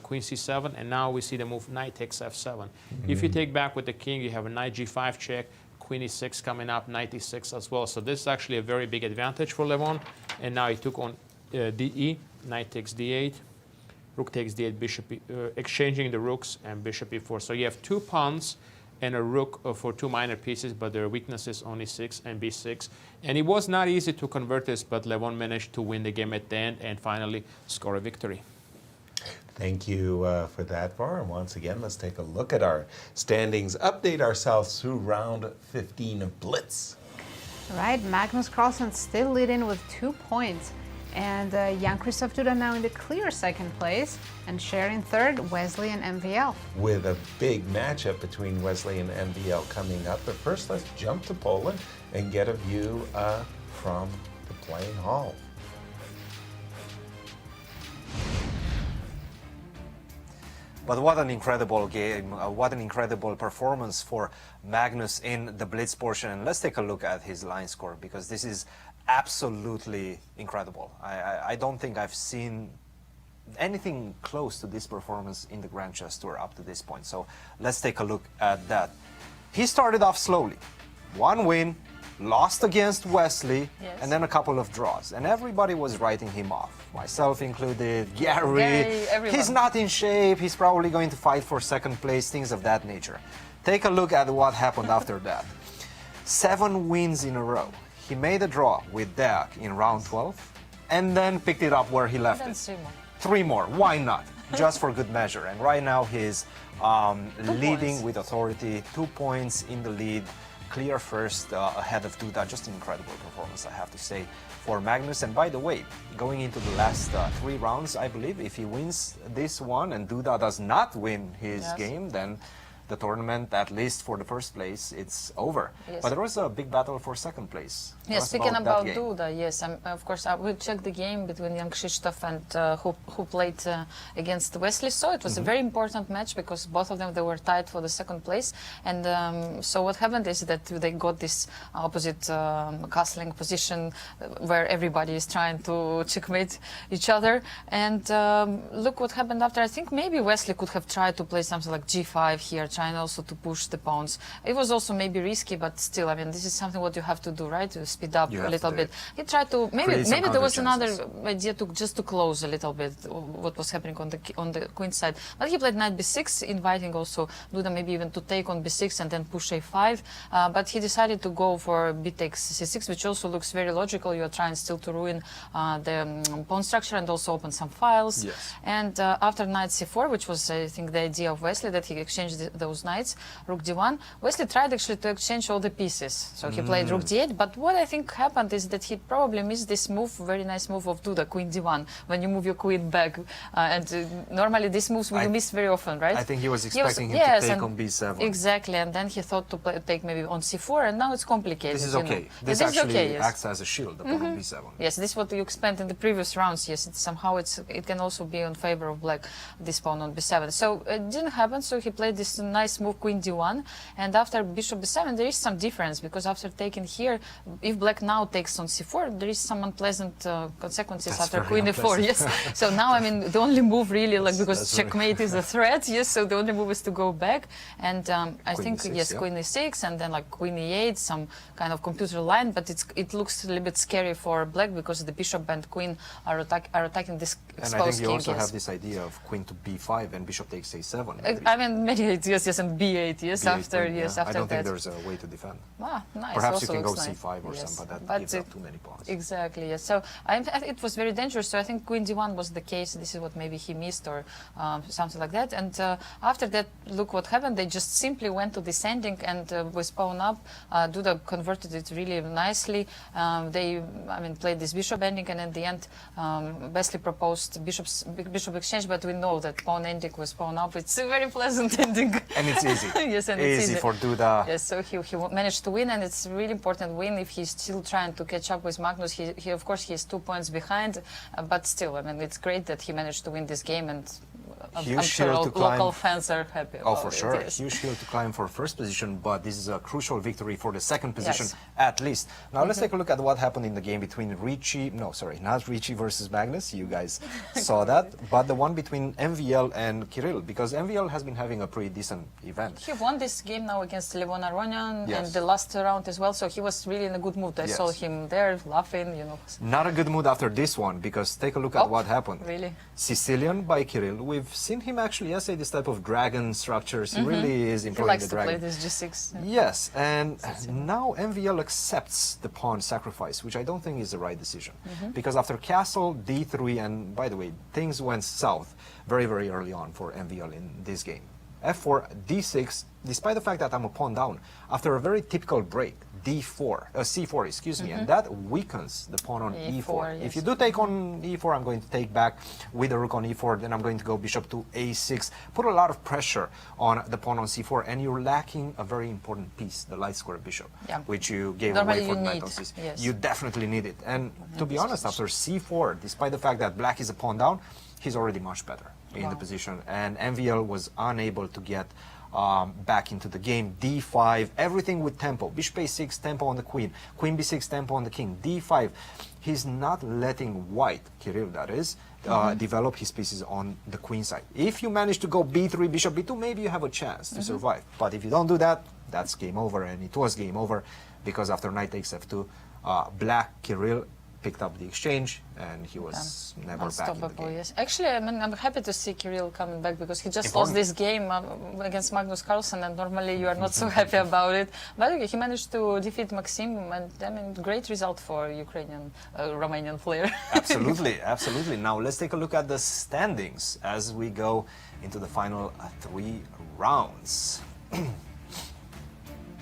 queen c7, and now we see the move knight takes f7. If you take back with the king, you have a knight g5 check, queen e6 coming up, knight e6 as well. So this is actually a very big advantage for Levon. And now he took on de, knight takes d8. Rook takes d8, bishop, exchanging the rooks, and bishop e4. So you have 2 pawns and a rook for 2 minor pieces, but their weaknesses on e6 and b6. And it was not easy to convert this, but Levon managed to win the game at the end and finally score a victory. Thank you for that, Var. And once again, let's take a look at our standings, update ourselves through round 15 of Blitz. Right, Magnus Carlsen still leading with 2 points. And Jan-Krzysztof Duda now in the clear second place, and sharing third, Wesley and MVL. With a big matchup between Wesley and MVL coming up. But first, let's jump to Poland and get a view from the playing hall. But what an incredible game, what an incredible performance for Magnus in the Blitz portion. And let's take a look at his line score, because this is absolutely incredible. I don't think I've seen anything close to this performance in the Grand Chess Tour up to this point. So let's take a look at that. He started off slowly. 1 win, lost against Wesley, and then a couple of draws. And everybody was writing him off, myself included, Gary. He's not in shape, he's probably going to fight for second place, things of that nature. Take a look at what happened after that. 7 wins in a row. He made a draw with Deac in round 12, and then picked it up where he left it. 3 more, why not? Just for good measure. And right now he's leading with authority, 2 points in the lead, clear first ahead of Duda. Just an incredible performance, I have to say, for Magnus. And by the way, going into the last 3 rounds, I believe if he wins this one and Duda does not win his game, then the tournament, at least for the first place, it's over. Yes. But there was a big battle for second place. Yes, Tell us speaking about that game. Duda, yes, of course, I will check the game between Jan-Krzysztof and who played against Wesley. So it was a very important match because both of them, they were tied for the second place. And so what happened is that they got this opposite castling position where everybody is trying to checkmate each other. And look what happened after. I think maybe Wesley could have tried to play something like G5 here, trying also to push the pawns. It was also maybe risky, but still, I mean, this is something what you have to do, right? To speed up a little bit. He tried to maybe there was another idea to just to close a little bit what was happening on the queen side. But he played knight b6, inviting also Duda maybe even to take on b6 and then push a5. But he decided to go for b takes c6, which also looks very logical. You are trying still to ruin the pawn structure and also open some files. Yes. And after knight c4, which was I think the idea of Wesley, that he exchanged those knights, rook d1. Wesley tried actually to exchange all the pieces. So he played rook d8. But what I think happened is that he probably missed this move, very nice move of Duda, queen d1, when you move your queen back. Normally these moves you miss very often, right? I think he was expecting him to take on b7. Exactly, and then he thought to take maybe on c4, and now it's complicated. This is okay. This actually acts as a shield, the pawn on b7. Yes, this is what you expect in the previous rounds. Yes, somehow it can also be in favor of black, this pawn on b7. So it didn't happen, so he played this nice move, queen d1, and after bishop b7 there is some difference, because after taking here, if black now takes on c4, there is some unpleasant consequences after queen e4. Yes. So now, I mean, the only move really, like, because checkmate is a threat. Yes. So the only move is to go back, and I think e6, yes, yeah. queen e6, and then like queen e8, some kind of computer line. But it looks a little bit scary for black because the bishop and queen are attacking this exposed king. And I think you also yes. have this idea of queen to b5 and bishop takes a7. Maybe. I mean, many yes, yes, and b8, yes, B8 after queen, yes, yeah. after I don't that. think there's a way to defend. Ah, nice. Perhaps also you can go looks nice. c5 or Yes. something, but But gives up too many pawns. Exactly, yes. So it was very dangerous. So I think queen d1 was the case. This is what maybe he missed or something like that. And after that, look what happened. They just simply went to descending and with pawn up, Duda converted it really nicely. They, I mean, played this bishop ending, and at the end, Wesley proposed bishop exchange. But we know that pawn ending with pawn up. It's a very pleasant ending. And it's easy. Yes, and easy it's easy for Duda. Yes, so he managed to win, and it's a really important win. If he's still trying to catch up with Magnus, he of course he is 2 points behind, but still, I mean, it's great that he managed to win this game, and I'm sure local fans are happy. Oh, about for it, sure. yes. Huge hill to climb for first position, but this is a crucial victory for the second position, Yes. at least. Now, let's take a look at what happened in the game between not Ricci versus Magnus. You guys saw that, but the one between MVL and Kirill, because MVL has been having a pretty decent event. He won this game now against Levon Aronian, Yes. and the last round as well, so he was really in a good mood. I Yes. saw him there laughing, you know. Not a good mood after this one, because take a look at what happened. Really? Sicilian by Kirill. We've seen him actually essay this type of dragon structures. He really is He employing likes the to dragon. play this g6. Yes, and now MVL accepts the pawn sacrifice, which I don't think is the right decision. Because after castle, d3, and by the way, things went south very, very early on for MVL in this game. f4, d6, despite the fact that I'm a pawn down, after a very typical break, c4, excuse me, and that weakens the pawn on e4. yes. If you do take on e4, I'm going to take back with the rook on e4, then I'm going to go bishop to a6, put a lot of pressure on the pawn on c4, and you're lacking a very important piece, the light square bishop, which you gave Normally away for you knight need, on c6. yes. You definitely need it. And to be honest, after c4, despite the fact that black is a pawn down, he's already much better in the position, and MVL was unable to get back into the game. d5, everything with tempo. Bishop a6, tempo on the queen. Queen b6, tempo on the king. d5. He's not letting white, Kirill that is, develop his pieces on the queen side. If you manage to go b3, bishop b2, maybe you have a chance to survive. But if you don't do that, that's game over, and it was game over, because after knight takes f2, black, Kirill, picked up the exchange, and he was never back in the game. Yes. Actually, I mean, I'm happy to see Kirill coming back, because he just lost this game against Magnus Carlsen, and normally you are not so happy about it. But okay, he managed to defeat Maxime, and I mean, great result for Ukrainian, Romanian player. Absolutely, absolutely. Now let's take a look at the standings as we go into the final 3 rounds.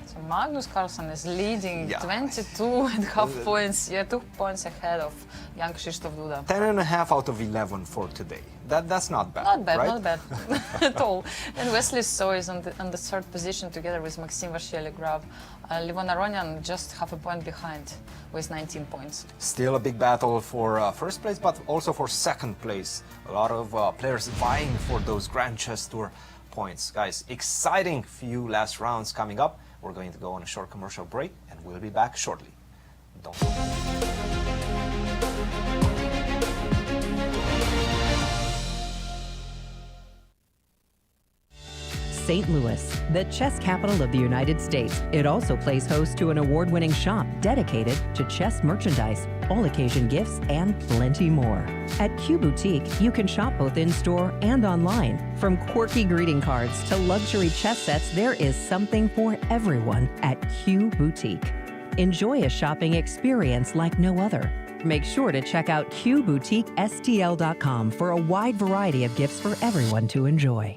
So So Magnus Carlsen is leading 22.5 points, 2 points ahead of Jan-Krzysztof Duda. 10.5 out of 11 for today. That's not bad. Not bad, right? not bad at all. And Wesley so is on the third position together with Maxime Vachier-Lagrave. Levon Aronian just half a point behind with 19 points. Still a big battle for first place, but also for second place. A lot of players vying for those Grand Chess Tour points. Guys, exciting few last rounds coming up. We're going to go on a short commercial break, and we'll be back shortly. Don't go. St. Louis, the chess capital of the United States. It also plays host to an award-winning shop dedicated to chess merchandise, all-occasion gifts, and plenty more. At Q Boutique, you can shop both in-store and online. From quirky greeting cards to luxury chess sets, there is something for everyone at Q Boutique. Enjoy a shopping experience like no other. Make sure to check out QBoutiqueSTL.com for a wide variety of gifts for everyone to enjoy.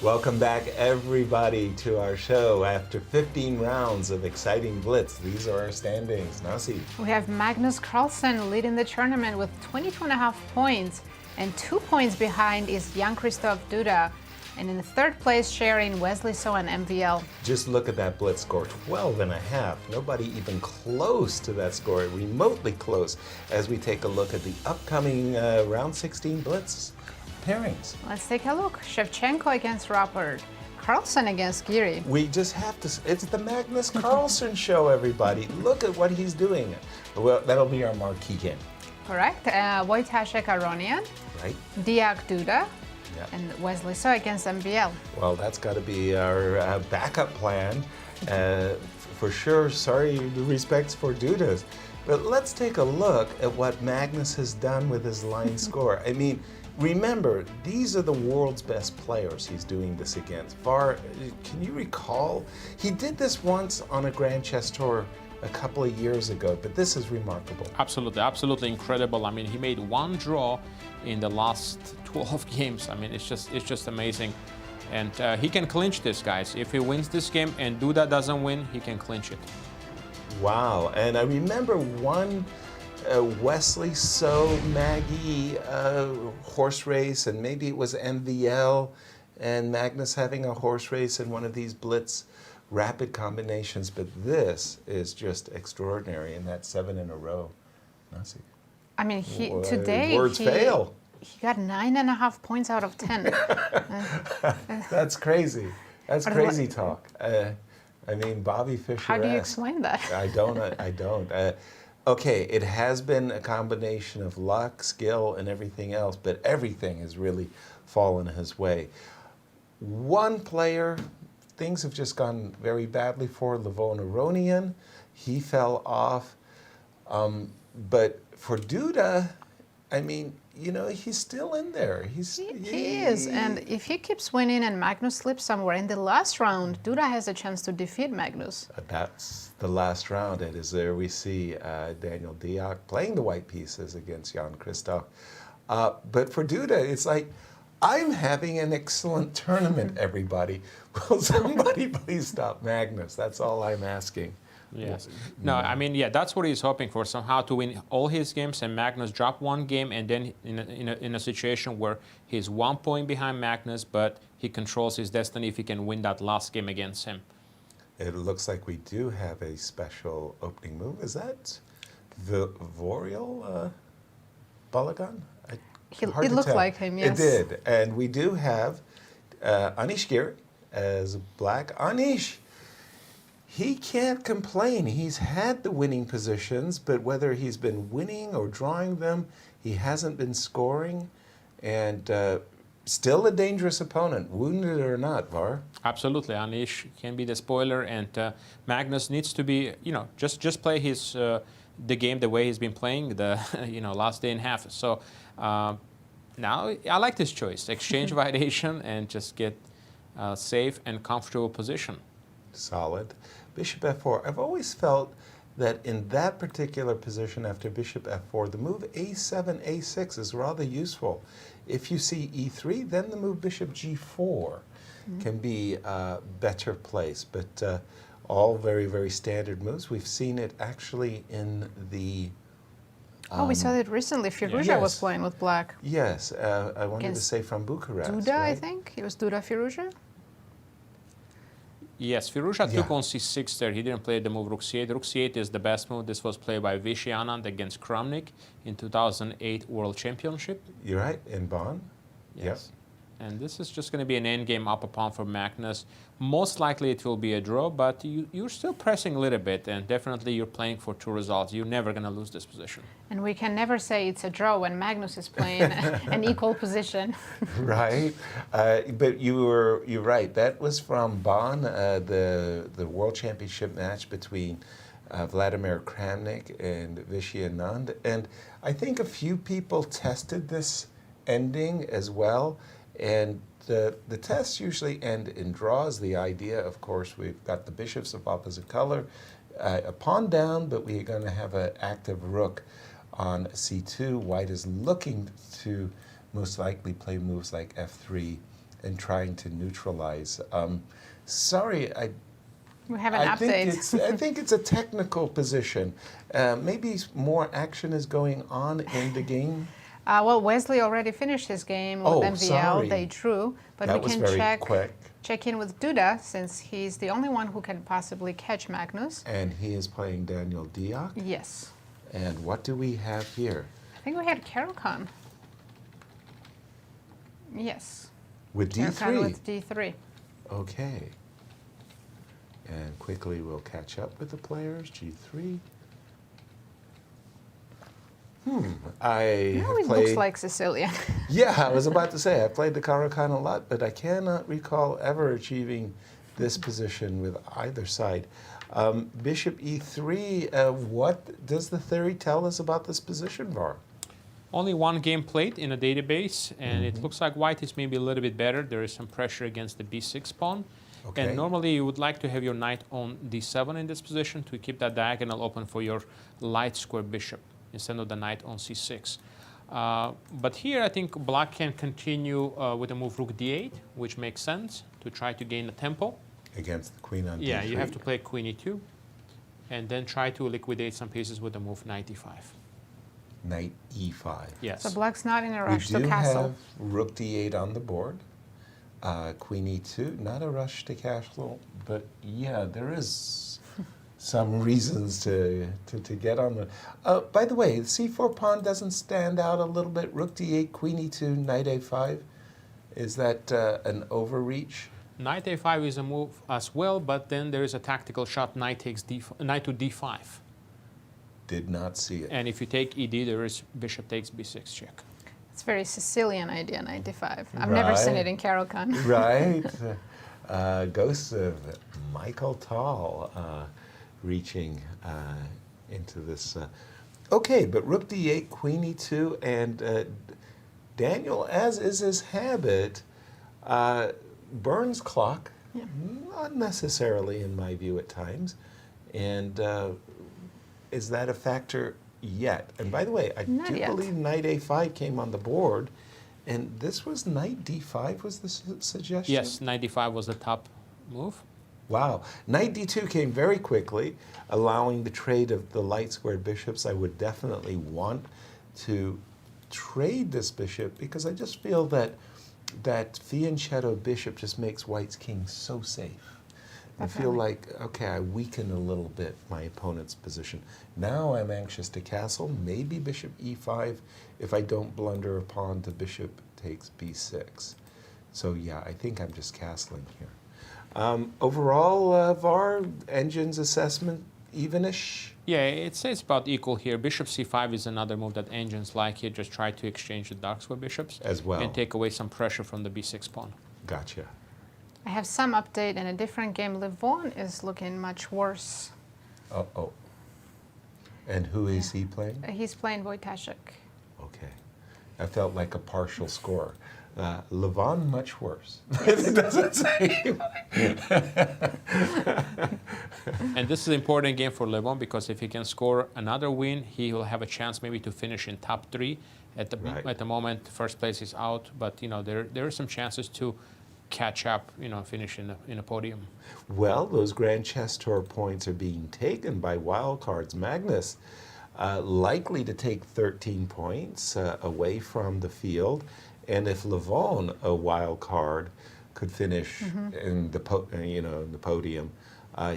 Welcome back, everybody, to our show. After 15 rounds of exciting blitz, these are our standings. Nasi. We have Magnus Carlsen leading the tournament with 22.5 points, and 2 points behind is Jan-Krzysztof Duda. And in third place, sharing Wesley and MVL. Just look at that blitz score, 12.5. Nobody even close to that score, remotely close, as we take a look at the upcoming round 16 blitz pairings. Let's take a look. Shevchenko against Rapport. Carlsen against Giri. We just have to, it's the Magnus Carlsen show, everybody. Look at what he's doing. Well, that'll be our marquee game. Correct. Wojtaszek Aronian. Right. Deac Duda. Yeah. And Wesley against MVL. Well, that's got to be our backup plan. For sure, sorry, respects for Dudas. But let's take a look at what Magnus has done with his line score. I mean, remember, these are the world's best players he's doing this against. Var, can you recall? He did this once on a Grand Chess Tour a couple of years ago, but this is remarkable. Absolutely, absolutely incredible. I mean, he made one draw in the last 12 games. I mean, it's just amazing. And he can clinch this, guys. If he wins this game and Duda doesn't win, he can clinch it. Wow, and I remember one Wesley Maggie horse race, and maybe it was MVL, and Magnus having a horse race in one of these blitz rapid combinations, but this is just extraordinary, and that's 7 in a row. Nasi. I mean, today words fail. He got 9.5 points out of 10. That's crazy. That's crazy talk. I mean, Bobby Fischer. How do you explain that? I don't. Okay, it has been a combination of luck, skill, and everything else, but everything has really fallen his way. One player, things have just gone very badly for, Levon Aronian. He fell off. But for Duda, I mean, you know, he's still in there. He is, and if he keeps winning and Magnus slips somewhere in the last round, Duda has a chance to defeat Magnus. That's the last round. It is there we see Daniel Deac playing the white pieces against Jan-Krzysztof. But for Duda, it's like, I'm having an excellent tournament, everybody. Will somebody please stop Magnus? That's all I'm asking. Yes. No, I mean, yeah, that's what he's hoping for, somehow to win all his games and Magnus drop one game, and then in a situation where he's 1 point behind Magnus, but he controls his destiny if he can win that last game against him. It looks like we do have a special opening move. Is that the Vachier-Lagrave Bogdan? It looked like him, yes. It did. And we do have Anish Giri as black. Anish, he can't complain. He's had the winning positions, but whether he's been winning or drawing them, he hasn't been scoring. And still a dangerous opponent, wounded or not, Var. Absolutely. Anish can be the spoiler, and Magnus needs to be, you know, just play his the game the way he's been playing the last day and a half. So now I like this choice: exchange variation and just get a safe and comfortable position. Solid. Bishop f4. I've always felt that in that particular position after bishop f4, the move a7, a6 is rather useful. If you see e3, then the move bishop g4 can be a better place. But all very, very standard moves. We've seen it actually in the... we saw it recently. Firouzja was playing with black. Yes, I wanted to say from Bucharest. Duda, right? I think. It was Duda Firouzja. Yes, Firouzja took on c6 there. He didn't play the move rook c8. Rook c8 is the best move. This was played by Vichy Anand against Kramnik in 2008 World Championship. You're right, in Bonn. Yes. Yep. And this is just going to be an endgame up a pawn for Magnus. Most likely it will be a draw, but you're still pressing a little bit, and definitely you're playing for 2 results. You're never going to lose this position. And we can never say it's a draw when Magnus is playing an equal position. Right. But you're right. That was from Bonn, the World Championship match between Vladimir Kramnik and Vichy Anand. And I think a few people tested this ending as well. And the tests usually end in draws. The idea, of course, we've got the bishops of opposite color, a pawn down, but we're going to have an active rook on c2. White is looking to most likely play moves like f3 and trying to neutralize. Sorry, We have an update. I think it's a technical position. Maybe more action is going on in the game. Well, Wesley already finished his game with MVL. Sorry. They drew, but That we was can very quick. check in with Duda, since he's the only one who can possibly catch Magnus. And he is playing Daniel Deac. Yes. And what do we have here? I think we had Carlsen. Yes. With Carlsen D3? with D3. Okay. And quickly we'll catch up with the players. G3. I Now it played, looks like Sicilian. Yeah, I was about to say, I played the Caro-Kann a lot, but I cannot recall ever achieving this position with either side. Bishop E3, what does the theory tell us about this position, Var? Only one game played in a database, and it looks like white is maybe a little bit better. There is some pressure against the b6 pawn. Okay. And normally you would like to have your knight on d7 in this position to keep that diagonal open for your light square bishop instead of the knight on c6. But here I think black can continue with the move rook d8, which makes sense to try to gain a tempo. Against the queen on Yeah, D3. you have to play queen e2, and then try to liquidate some pieces with the move knight e5. Knight E5. Yes. So black's not in a rush We to do castle. have rook D8 on the board. Queen E2, not a rush to castle, but yeah, there is some reasons to get on the... by the way, the C4 pawn doesn't stand out a little bit. Rook D8, Queen E2, Knight A5. Is that an overreach? Knight a5 is a move as well, but then there is a tactical shot, knight takes knight to d5. Did not see it. And if you take ed, there is bishop takes b6 check. It's very Sicilian idea, 95. I've never seen it in Carol-Kann. Right. Ghosts of Michael Tall reaching into this. Okay, but rook d8, queen e2, and Daniel, as is his habit, burns clock, not necessarily in my view at times. And is that a factor yet? And by the way, I Not do yet. believe knight a5 came on the board, and this was knight d5 was the suggestion? Yes, knight d5 was the top move. Wow. Knight d2 came very quickly, allowing the trade of the light squared bishops. I would definitely want to trade this bishop because I just feel that that fianchetto bishop just makes white's king so safe. I feel like, okay, I weaken a little bit my opponent's position. Now I'm anxious to castle, maybe bishop e5 if I don't blunder a pawn to bishop takes b6. So yeah, I think I'm just castling here. Overall, Var, Engine's assessment, evenish? Yeah, it says about equal here. Bishop c5 is another move that engines like here. Just try to exchange the dark square bishops. As well. And take away some pressure from the b6 pawn. Gotcha. I have some update in a different game. Levon is looking much worse. Uh-oh. And who is he playing? He's playing Wojtaszek. Okay. I felt like a partial score. Levon, much worse. It doesn't say. And this is an important game for Levon because if he can score another win, he will have a chance maybe to finish in top 3. At the moment, first place is out, but you know there are some chances to catch up, you know, finish in a podium. Well, those Grand Chess Tour points are being taken by wildcards. Magnus likely to take 13 points away from the field, and if Levon, a wild card, could finish in the the podium,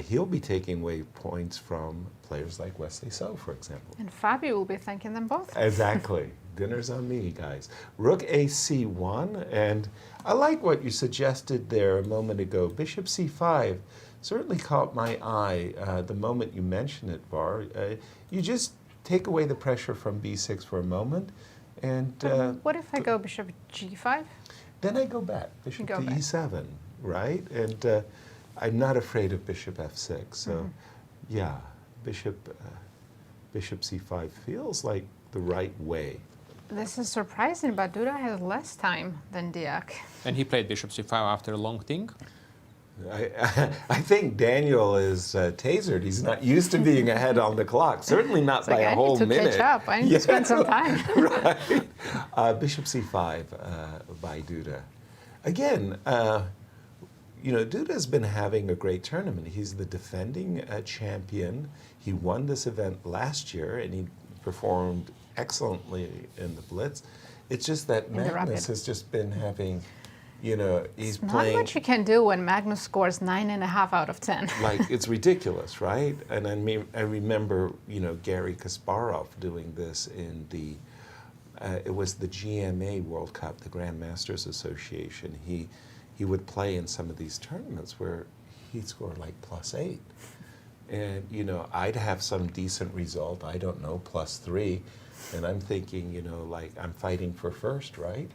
he'll be taking away points from players like Wesley So, for example. And Fabi will be thanking them both. Exactly. Dinner's on me, guys. Rook AC1, and I like what you suggested there a moment ago. Bishop C5 certainly caught my eye the moment you mentioned it, Var. You just take away the pressure from B6 for a moment, and... what if I go bishop G5? Then I go back, bishop to E7, right? And I'm not afraid of bishop F6, so yeah, bishop C5 feels like the right way. This is surprising, but Duda has less time than Deac. And he played bishop c5 after a long thing. I think Daniel is tasered. He's not used to being ahead on the clock. Certainly not It's by like, a I whole need to minute. catch up. I need to spend some time. Right. Bishop C5 by Duda. again, Duda's been having a great tournament. He's the defending champion. He won this event last year, and he performed excellently in the Blitz. It's just that Magnus has just been having, he's playing. Not much you can do when Magnus scores 9.5 out of 10. Like, it's ridiculous, right? And I remember, Gary Kasparov doing this in the, it was the GMA World Cup, the Grandmasters Association. He would play in some of these tournaments where he'd score like +8. And, I'd have some decent result, I don't know, +3. And I'm thinking, like, I'm fighting for first, right?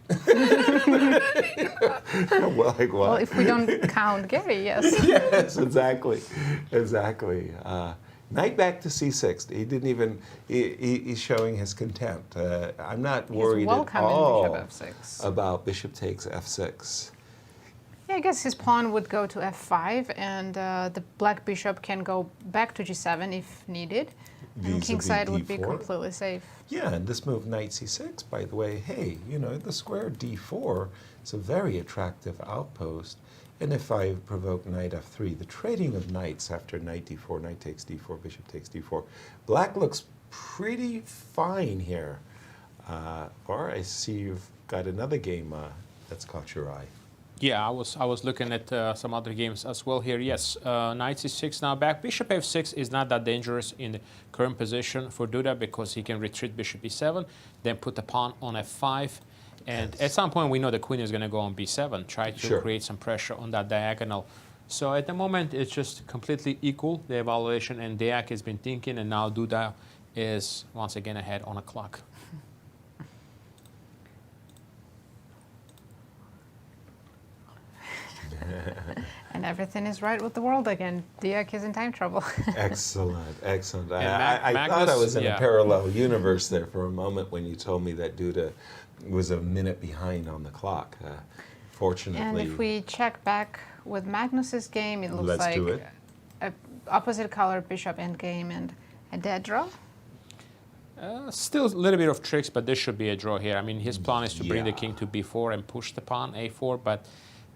Well, if we don't count Gary, yes. Yes, exactly. Knight back to C6. He didn't even, he's showing his contempt. I'm not worried at all bishop F6. about bishop takes F6. Yeah, I guess his pawn would go to F5, and the black bishop can go back to G7 if needed. And kingside would be completely safe. Yeah, and this move knight C6, by the way, hey, the square D4 is a very attractive outpost. And if I provoke knight F3, the trading of knights after knight D4, knight takes D4, bishop takes D4, black looks pretty fine here. Or I see you've got another game that's caught your eye. Yeah, I was looking at some other games as well here. Yes, knight c6 now back. Bishop f6 is not that dangerous in the current position for Duda because he can retreat bishop e7, then put the pawn on f5. And at some point, we know the queen is going to go on b7, try to create some pressure on that diagonal. So at the moment, it's just completely equal, the evaluation, and Deac has been thinking, and now Duda is once again ahead on a clock. And everything is right with the world again. Deac is in time trouble. Excellent. I thought I was in a parallel universe there for a moment when you told me that Duda was a minute behind on the clock. Fortunately. And if we check back with Magnus's game, it looks like a opposite color bishop endgame and a dead draw. Still a little bit of tricks, but this should be a draw here. I mean, his plan is to bring the king to b4 and push the pawn a4, but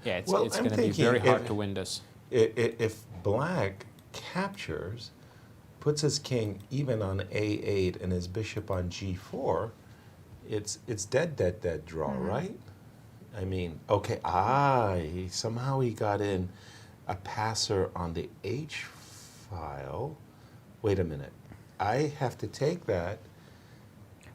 yeah, it's going to be very hard to win this. If black captures, puts his king even on a8 and his bishop on g4, it's dead draw, right? I mean, okay, somehow he got in a passer on the h file. Wait a minute, I have to take that.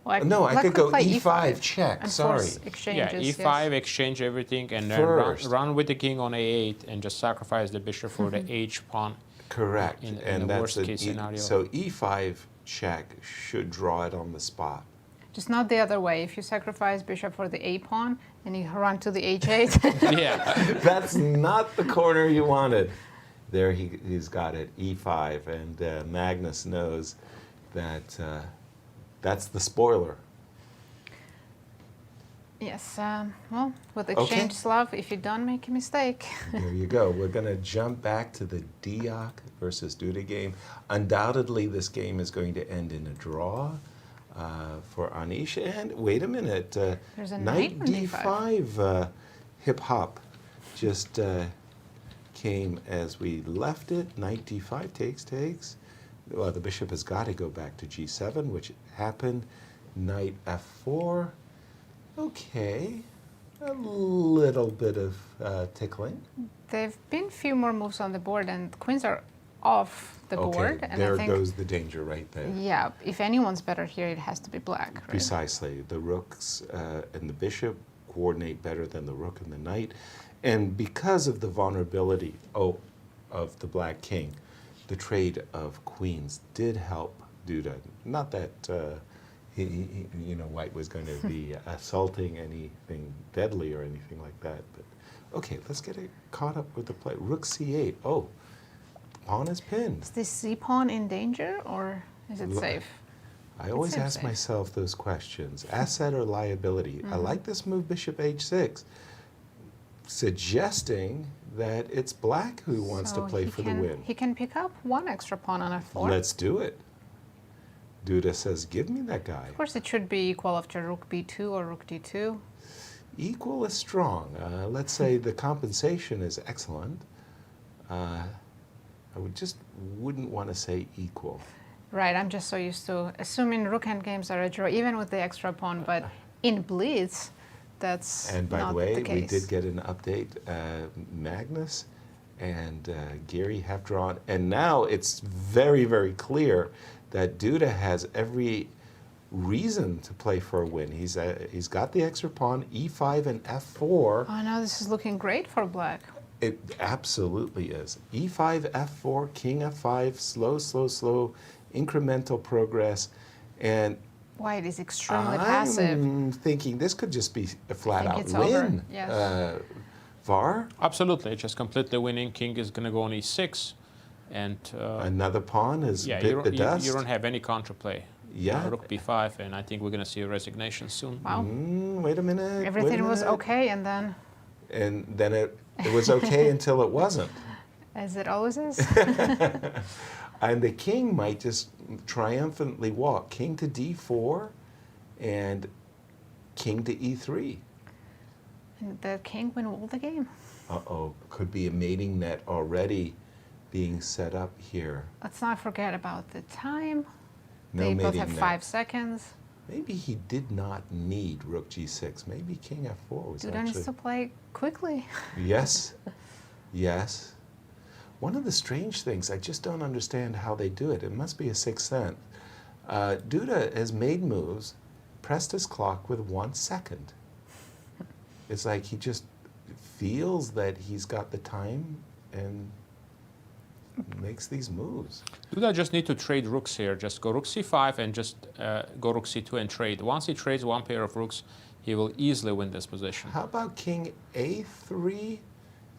Well, no, I could go e5 check, sorry. Yeah, e5, exchange everything, and then run with the king on a8 and just sacrifice the bishop for the h pawn. Correct. In the worst case scenario. So e5 check should draw it on the spot. Just not the other way. If you sacrifice bishop for the a pawn and you run to the h8. Yeah. That's not the corner you wanted. There he's got it, e5, and Magnus knows that that's the spoiler. Yes, well, with exchange Slav, if you don't make a mistake. There you go. We're going to jump back to the Deac versus Duda game. Undoubtedly, this game is going to end in a draw for Anish. And wait a minute, there's a knight d5 hip-hop just came as we left it. Knight d5 takes. Well, the bishop has got to go back to g7, which happened. Knight f4. Okay, a little bit of tickling. There've been a few more moves on the board, and queens are off the board. And there I think, goes the danger right there. Yeah, if anyone's better here, it has to be black. Right? Precisely. The rooks and the bishop coordinate better than the rook and the knight. And because of the vulnerability of the black king, the trade of queens did help Duda. Not that White was going to be assaulting anything deadly or anything like that. But okay, let's get it caught up with the play. Rook c8. Oh, pawn is pinned. Is this c pawn in danger or is it safe? I always ask myself those questions: asset or liability. I like this move, bishop h6, suggesting that it's black who wants to play for the win. He can pick up one extra pawn on f4. Let's do it. Duda says, give me that guy. Of course, it should be equal after rook b2 or rook d2. Equal is strong. Let's say the compensation is excellent. I wouldn't want to say equal. Right, I'm just so used to assuming rook end games are a draw, even with the extra pawn, but in Blitz, that's And by not the way, the case. we did get an update. Magnus and Giri have drawn, and now it's very, very clear that Duda has every reason to play for a win. He's got the extra pawn, e5 and f4. Oh no, this is looking great for black. It absolutely is. e5, f4, king f5, slow, slow, slow, incremental progress, and White is extremely passive. I'm thinking this could just be a flat-out it's win. over, yes. Var? Absolutely, just completely winning. King is going to go on e6, and another pawn has bit the dust. You don't have any counterplay. Yeah. Rook b5, and I think we're going to see a resignation soon. Wow. Wait a minute. Everything was okay, and then, it was okay until it wasn't. as it always is. And the king might just triumphantly walk. King to d4 and king to e3. And the king will win the game. Uh-oh, could be a mating net already being set up here. Let's not forget about the time. No They both mating have net. 5 seconds. Maybe he did not need rook g6. Maybe king f4 was Duda actually... needs to play quickly. Yes, yes. One of the strange things, I just don't understand how they do it. It must be a sixth sense. Duda has made moves, pressed his clock with 1 second. It's like he just feels that he's got the time and makes these moves. Duda just need to trade rooks here. Just go rook c5 and just go rook c2 and trade. Once he trades one pair of rooks, he will easily win this position. How about king a3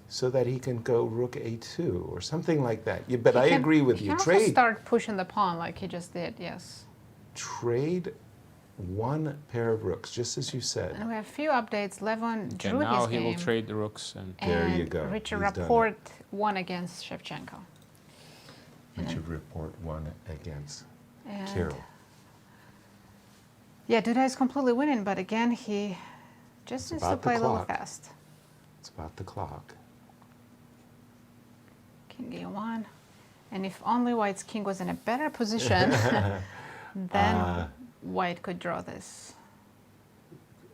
so that he can go rook a2 or something like that? Yeah, but I agree with you. He can also start pushing the pawn like he just did, yes. Trade 1 pair of rooks, just as you said. And we have a few updates. Levon Okay, drew now his he game. will trade the rooks. And there you go. Richard He's done Rapport won against Shevchenko. Richard Rapport won against And Kirill. yeah, Duda is completely winning, but again, he just needs to about the play a little clock. fast. It's about the clock. King a1. And if only White's king was in a better position, then White could draw this.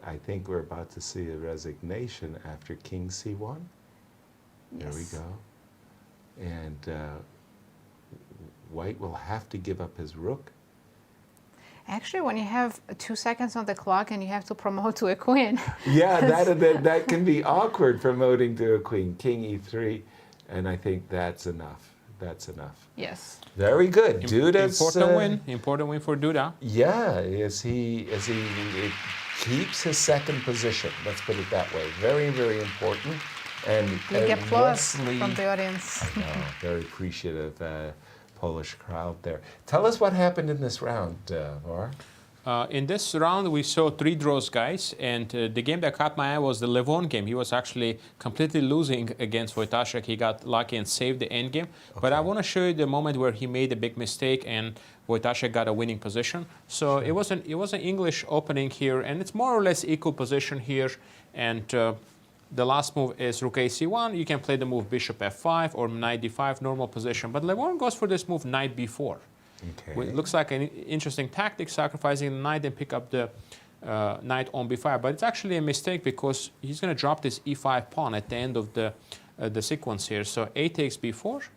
I think we're about to see a resignation after king c1. There we Yes. go. And White will have to give up his rook. Actually, when you have 2 seconds on the clock and you have to promote to a queen. Yeah, that can be awkward, promoting to a queen. King e3, and I think that's enough. That's enough. Yes. Very good. Duda's Important win for Duda. Yeah, as he keeps his second position. Let's put it that way. Very, very important. And Big applause Wesley, from the audience. very appreciative Polish crowd there. Tell us what happened in this round, Var. In this round, we saw 3 draws, guys, and the game that caught my eye was the Levon game. He was actually completely losing against Wojtaszek. He got lucky and saved the end game. Okay. But I want to show you the moment where he made a big mistake and Wojtaszek got a winning position. So it was an English opening here, and it's more or less equal position here. And the last move is rook ac1. You can play the move bishop f5 or knight d5, normal position. But Levon goes for this move knight b4. Okay. It looks like an interesting tactic, sacrificing the knight and pick up the knight on b5. But it's actually a mistake because he's going to drop this e5 pawn at the end of the sequence here. So a takes b4,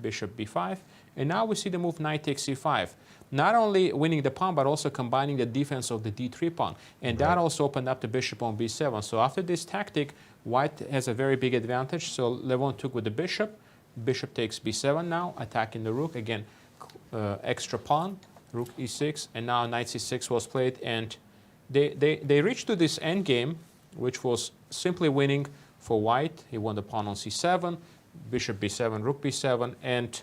bishop b5, and now we see the move knight takes c5. Not only winning the pawn, but also combining the defense of the d3 pawn. And that also opened up the bishop on b7. So after this tactic, White has a very big advantage. So Levon took with the bishop. Bishop takes b7 now, attacking the rook. Again, extra pawn, rook e6, and now knight c6 was played. And they reached to this endgame, which was simply winning for White. He won the pawn on c7, bishop b7, rook b7, and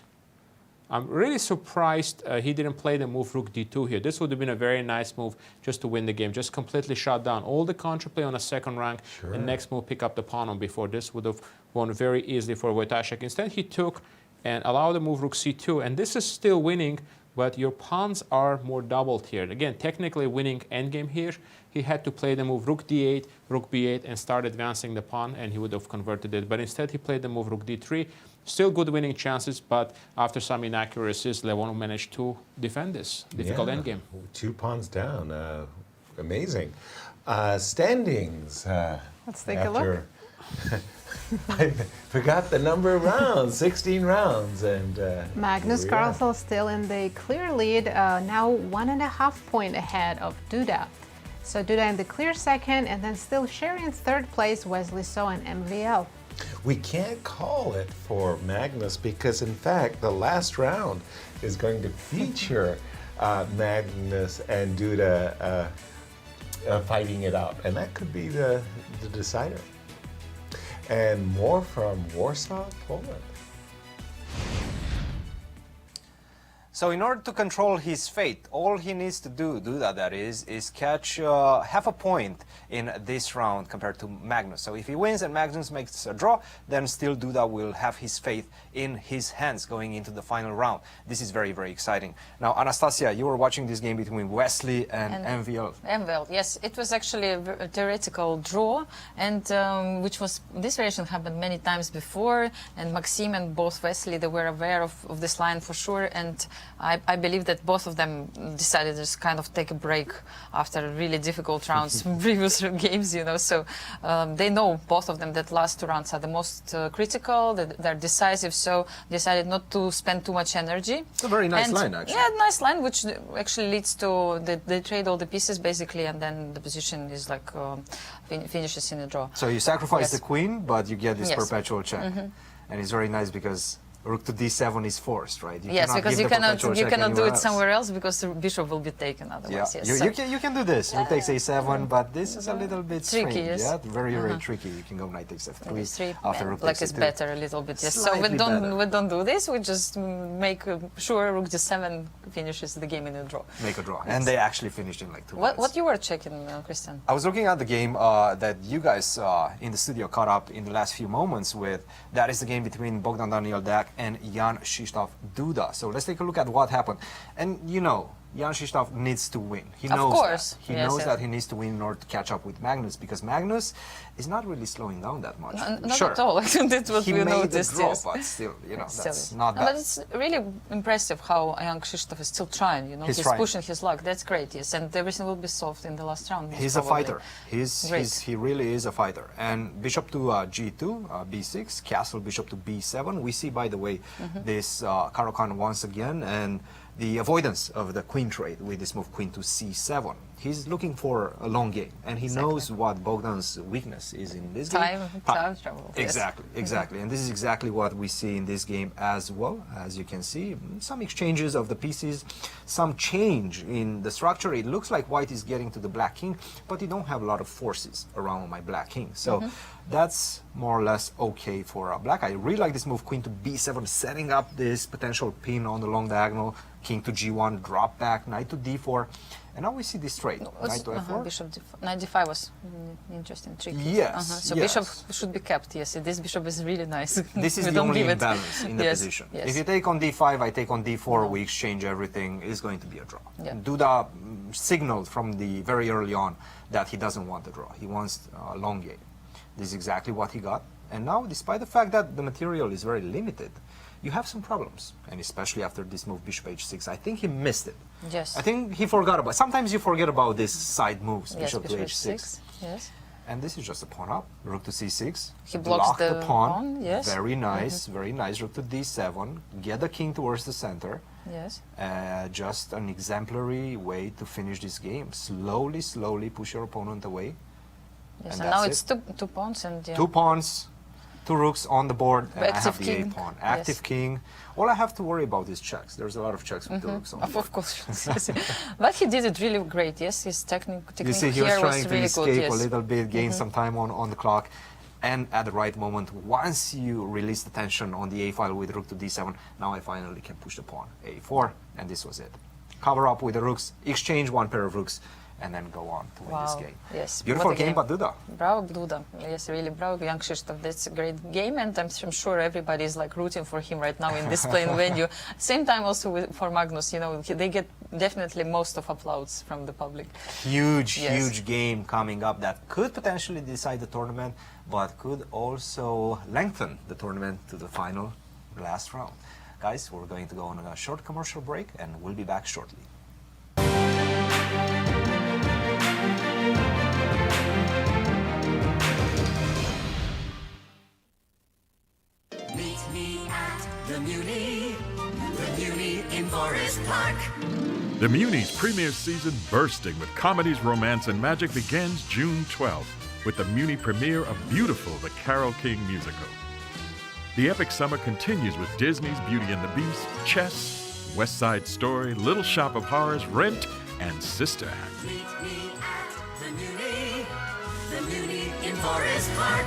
I'm really surprised he didn't play the move rook d2 here. This would have been a very nice move just to win the game. Just completely shut down all the counterplay on a second rank. Sure. And next move, pick up the pawn on b4. This would have won very easily for Wojtaszek. Instead, he took and allowed the move rook c2. And this is still winning but your pawns are more double-tiered. Again, technically winning endgame here, he had to play the move rook d8, rook b8, and start advancing the pawn, and he would have converted it. But instead, he played the move rook d3. Still good winning chances, but after some inaccuracies, Levon managed to defend this difficult endgame. 2 pawns down. Amazing. Standings. Let's take a look. I forgot the number of rounds, 16 rounds. And Magnus Carlsen still in the clear lead, now 1.5 point ahead of Duda. So Duda in the clear second, and then still sharing third place, Wesley So and MVL. We can't call it for Magnus because, in fact, the last round is going to feature Magnus and Duda fighting it out, and that could be the decider. And more from Warsaw, Poland. So in order to control his fate, all he needs to do, Duda that is catch half a point in this round compared to Magnus. So if he wins and Magnus makes a draw, then still Duda will have his fate in his hands going into the final round. This is very, very exciting. Now, Anastasia, you were watching this game between Wesley and MVL. MVL, yes. It was actually a theoretical draw, and this variation happened many times before, and Maxime and both Wesley, they were aware of this line for sure, and I believe that both of them decided to just kind of take a break after really difficult rounds, previous games, you know. So they know, both of them, that last 2 rounds are the most critical, that they're decisive, so decided not to spend too much energy. It's a very nice line, actually. Yeah, nice line, which actually leads to, they trade all the pieces, basically, and then the position is like, finishes in a draw. So you sacrifice the queen, but you get this perpetual check. Mm-hmm. And it's very nice because rook to d7 is forced, right? Yes, because you cannot do it somewhere else because the bishop will be taken otherwise. Yeah. Yes. You can do this. Rook takes a7, but this is a little bit tricky. strange. Yes. Yeah, very, very tricky. You can go knight takes f3 after rook like takes it's a2. better a little bit. Yes. So Slightly we don't do this. We just make sure rook d7 finishes the game in a draw. Make a draw, Yes. and they actually finished in like 2 minutes. What you were checking, Cristian? I was looking at the game that you guys in the studio caught up in the last few moments with. That is the game between Bogdan Deac and Jan-Krzysztof Duda. So let's take a look at what happened. And you know, Jan-Krzysztof needs to win. He knows that. He knows that he needs to win in order to catch up with Magnus, because Magnus is not really slowing down that much. Not at all. That's what he we made noticed. the draw, Yes. but still, you know, Still. that's not that. But it's really impressive how Jan-Krzysztof is still trying. You know, he's pushing his luck. That's great. Yes, and everything will be solved in the last round. He's a fighter. He really is a fighter. And bishop to g2, b6, castle bishop to b7. We see, by the way, this Caro-Kann once again, and the avoidance of the queen trade with this move queen to c7. He's looking for a long game, and he knows what Bogdan's weakness is in this game. Time travel. Exactly, exactly. And this is exactly what we see in this game as well. As you can see, some exchanges of the pieces, some change in the structure. It looks like white is getting to the black king, but you don't have a lot of forces around my black king. So that's more or less okay for black. I really like this move, queen to b7, setting up this potential pin on the long diagonal, king to g1, drop back, knight to d4. And now we see this trade. Knight to f4. Bishop d5. Knight d5 was interesting, tricky. Yes. So bishop should be kept. Yes, this bishop is really nice. This is the only imbalance in the position. Yes. If you take on d5, I take on d4, we exchange everything, it's going to be a draw. Yeah. Duda signaled from the very early on that he doesn't want a draw. He wants a long game. This is exactly what he got. And now, despite the fact that the material is very limited, you have some problems, and especially after this move, bishop h6. I think he missed it. Yes. I think he forgot about. Sometimes you forget about these side moves, Yes, bishop to h6. Yes. And this is just a pawn up, rook to c6. He blocks the pawn. Yes. Very nice, very nice. Rook to d7. Get the king towards the center. Yes. Just an exemplary way to finish this game. Slowly, slowly push your opponent away. Yes. And now it's two pawns and 2 pawns. 2 rooks on the board, and I have the king. a-pawn. Active king. All I have to worry about is checks. There's a lot of checks with the rooks on the board. Of course. But he did it really great, yes. His technique You see, he was here trying to really escape good, yes. a little bit, gain some time on the clock. And at the right moment, once you release the tension on the a file with rook to d7, now I finally can push the pawn, a4, and this was it. Cover up with the rooks, exchange 1 pair of rooks, and then go on to win this game. Yes. Beautiful what a game by Duda. Bravo, Duda. Yes, really bravo, Jan-Krzysztof. That's a great game, and I'm sure everybody is like rooting for him right now in this playing venue. Same time also for Magnus, you know, they get definitely most of applause from the public. Huge game coming up that could potentially decide the tournament, but could also lengthen the tournament to the final last round. Guys, we're going to go on a short commercial break, and we'll be back shortly. Meet me at the Muni in Forest Park. The Muni's premiere season bursting with comedies, romance, and magic begins June 12th with the Muni premiere of Beautiful, the Carole King musical. The epic summer continues with Disney's Beauty and the Beast, Chess, West Side Story, Little Shop of Horrors, Rent, and Sister Act. Meet me at the Muni in Forest Park.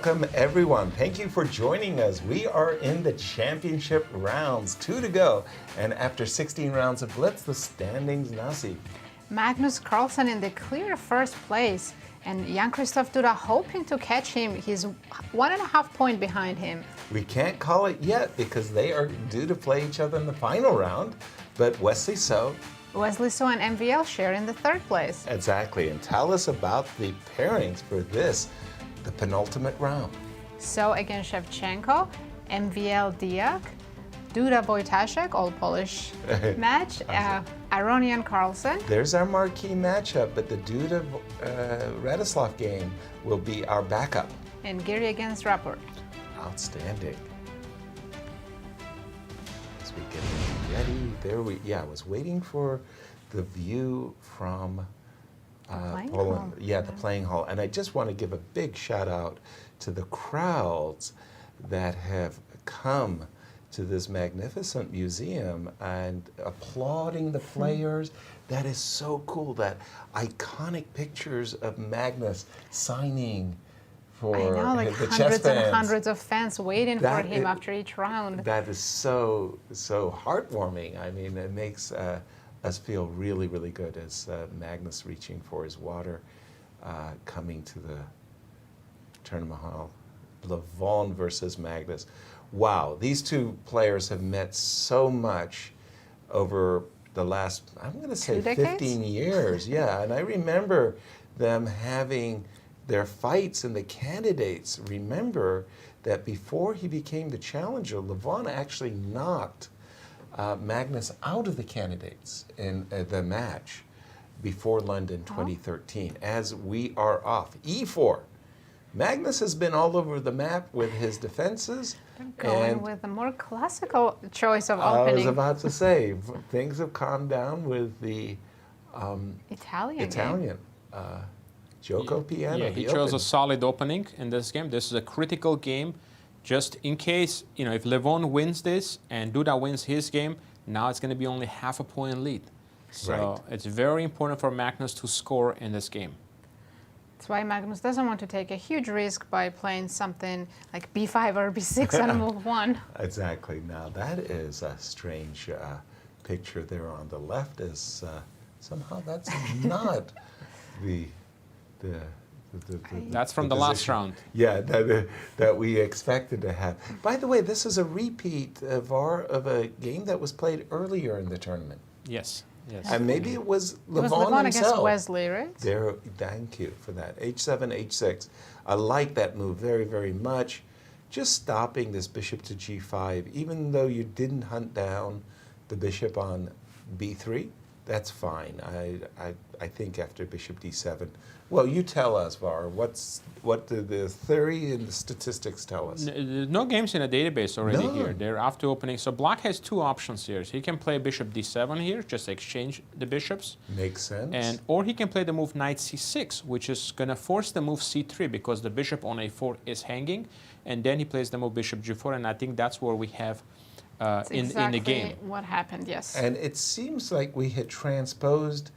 Welcome, everyone. Thank you for joining us. We are in the championship rounds, 2 to go. And after 16 rounds of Blitz, the standings, Nasi. Magnus Carlsen in the clear first place, and Jan-Krzysztof Duda hoping to catch him. He's 1.5 points behind him. We can't call it yet because they are due to play each other in the final round, but Wesley Wesley So and MVL share in the third place. Exactly, and tell us about the pairings for this, the penultimate round. So against Shevchenko, MVL Deac, Duda Wojtaszek, all Polish match, Aronian Carlsen. There's our marquee matchup, but the Duda Radoslaw game will be our backup. And Giri against Rapport. Outstanding. As we get ready, I was waiting for the view from Poland. Yeah, the playing hall. And I just want to give a big shout out to the crowds that have come to this magnificent museum and applauding the players. That is so cool, that iconic pictures of Magnus signing for I know, like the chess hundreds fans. and hundreds of fans waiting for him after each round. That is so heartwarming. I mean, it makes us feel really, really good as Magnus reaching for his water, coming to the tournament hall. Levon versus Magnus. Wow, these two players have met so much over the last, I'm going to say 15 years. Yeah, and I remember them having their fights, and the candidates remember that before he became the challenger, Levon actually knocked Magnus out of the candidates in the match before London 2013. As we are off, E4. Magnus has been all over the map with his defenses. Going with a more classical choice of opening. I was about to say, things have calmed down with the Italian Joko piano. Yeah, he chose a solid opening in this game. This is a critical game. Just in case, if Levon wins this and Duda wins his game, now it's going to be only half a point lead. So it's very important for Magnus to score in this game. That's why Magnus doesn't want to take a huge risk by playing something like b5 or b6 on move 1. Exactly. Now that is a strange picture there on the left. Is somehow that's not the that's from the last round. Yeah, that we expected to have. By the way, this is a repeat of a game that was played earlier in the tournament. Yes. Yes. And maybe it was Levon Levon himself. against Wesley, right? Thank you for that. H7, H6. I like that move very, very much. Just stopping this bishop to G5, even though you didn't hunt down the bishop on B3, that's fine. I think after bishop D7. Well, you tell us, Var. What do the theory and the statistics tell us? No games in a database already here. They're after opening. So Black has two options here. So he can play bishop D7 here, just exchange the bishops. Makes sense. Or he can play the move knight C6, which is going to force the move C3 because the bishop on A4 is hanging. And then he plays the move bishop G4, and I think that's where we have in the game. What happened, yes. And it seems like we had transposed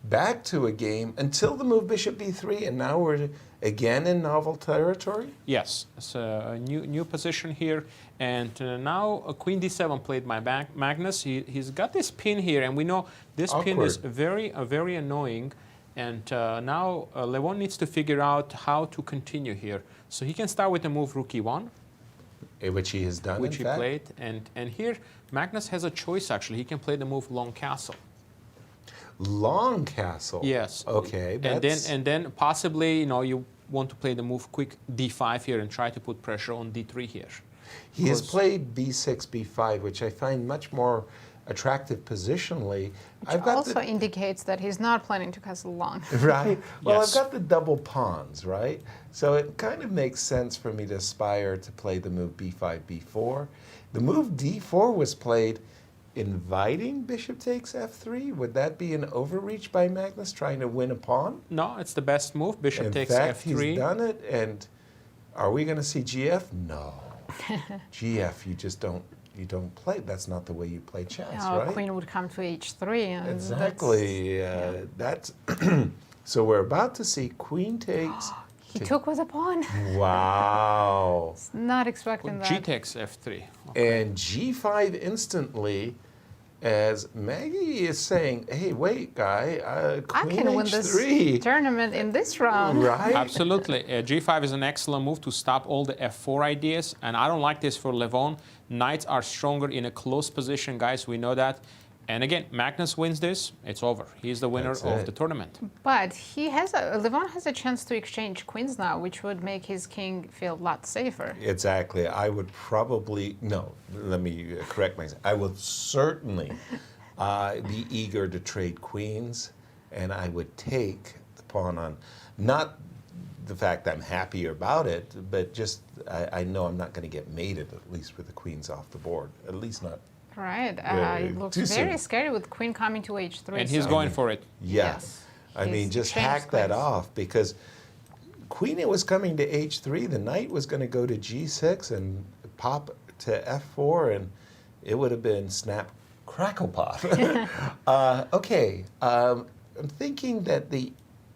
back to a game until the move bishop b3, and now we're again in novel territory? Yes, it's a new position here. And now queen d7 played by Magnus. He's got this pin here, and we know this pin is very annoying. And now Levon needs to figure out how to continue here. So he can start with the move rook e1. Which he has done, which he played. And here, Magnus has a choice, actually. He can play the move long castle. Long castle? Yes. Okay. And then possibly, you want to play the move quick d5 here and try to put pressure on d3 here. He has played b6, b5, which I find much more attractive positionally. Which also indicates that he's not planning to castle long. Right. Well, I've got the double pawns, right? So it kind of makes sense for me to aspire to play the move b5, b4. The move d4 was played inviting bishop takes f3. Would that be an overreach by Magnus trying to win a pawn? No, it's the best move. Bishop takes f3. He's done it. And are we going to see GF? No. GF, you just don't. You don't play. That's not the way you play chess, right? Queen would come to h3. Exactly. That's so we're about to see queen takes He took with a pawn. Wow. Not expecting that. G takes F3. And G5 instantly, as Maggie is saying, hey, wait, guy, I Queen can win H3. this tournament in this round. Right? Absolutely. G5 is an excellent move to stop all the F4 ideas, and I don't like this for Levon. Knights are stronger in a close position, guys. We know that. And again, Magnus wins this, it's over. He's the winner of the tournament. But Levon has a chance to exchange queens now, which would make his king feel a lot safer. Exactly. I would probably, no, let me correct myself. I would certainly be eager to trade queens, and I would take the pawn on, not the fact that I'm happier about it, but just I know I'm not going to get mated, at least with the queens off the board, at least not. Right. It looks too very soon. scary with queen coming to H3. And he's going for it. Yes. I mean, just hack that off, because queen it was coming to H3, the knight was going to go to G6 and pop to F4, and it would have been snap crackle pop. Okay, I'm thinking that the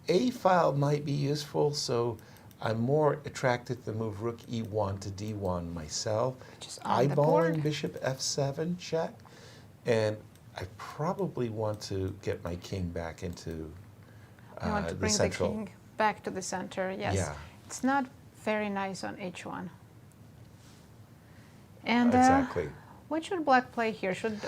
A file might be useful, so I'm more attracted to move rook E1 to D1 myself. Eyeballing bishop F7 check, and I probably want to get my king back into You want to bring the king back to the center, yes. Yeah. It's not very nice on H1. And exactly. what should black play here? Should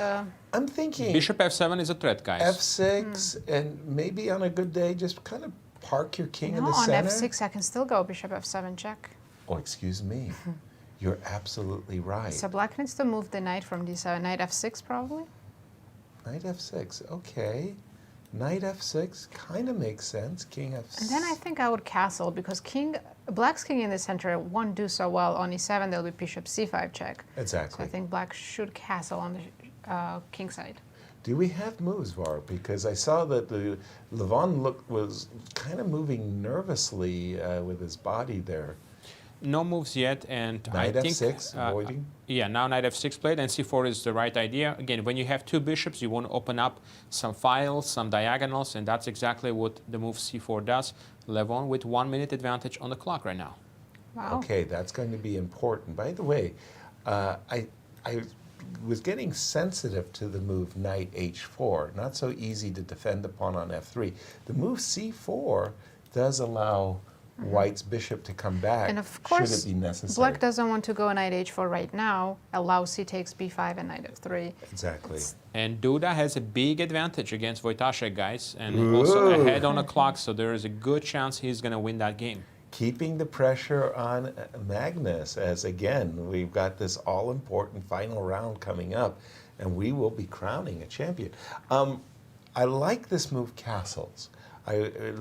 I'm thinking Bishop F7 is a threat, guys. F6, and maybe on a good day, just kind of park your king in the on center. F6 I can still go bishop F7 check. Oh, excuse me. You're absolutely right. So black needs to move the knight from D7. Knight F6 probably? Knight F6, okay. Knight F6 kind of makes sense. King F6. And then I think I would castle, because black's king in the center won't do so well. On E7 there'll be bishop C5 check. Exactly. So I think black should castle on the king side. Do we have moves, Var? Because I saw that the Levon was kind of moving nervously with his body there. No moves yet, and Knight I think F6, avoiding. Yeah, now Knight F6 played, and C4 is the right idea. Again, when you have two bishops, you want to open up some files, some diagonals, and that's exactly what the move C4 does. Levon with 1 minute advantage on the clock right now. Wow. Okay, that's going to be important. By the way, I was getting sensitive to the move Knight H4. Not so easy to defend the pawn on F3. The move C4 does allow White's bishop to come back, And of course, should it be necessary. black doesn't want to go knight H4 right now. Allow C takes B5 and knight F3. Exactly. And Duda has a big advantage against Wojtaszek, guys, and also ahead on the clock, so there is a good chance he's going to win that game. Keeping the pressure on Magnus, as again, we've got this all-important final round coming up, and we will be crowning a champion. I like this move, castles.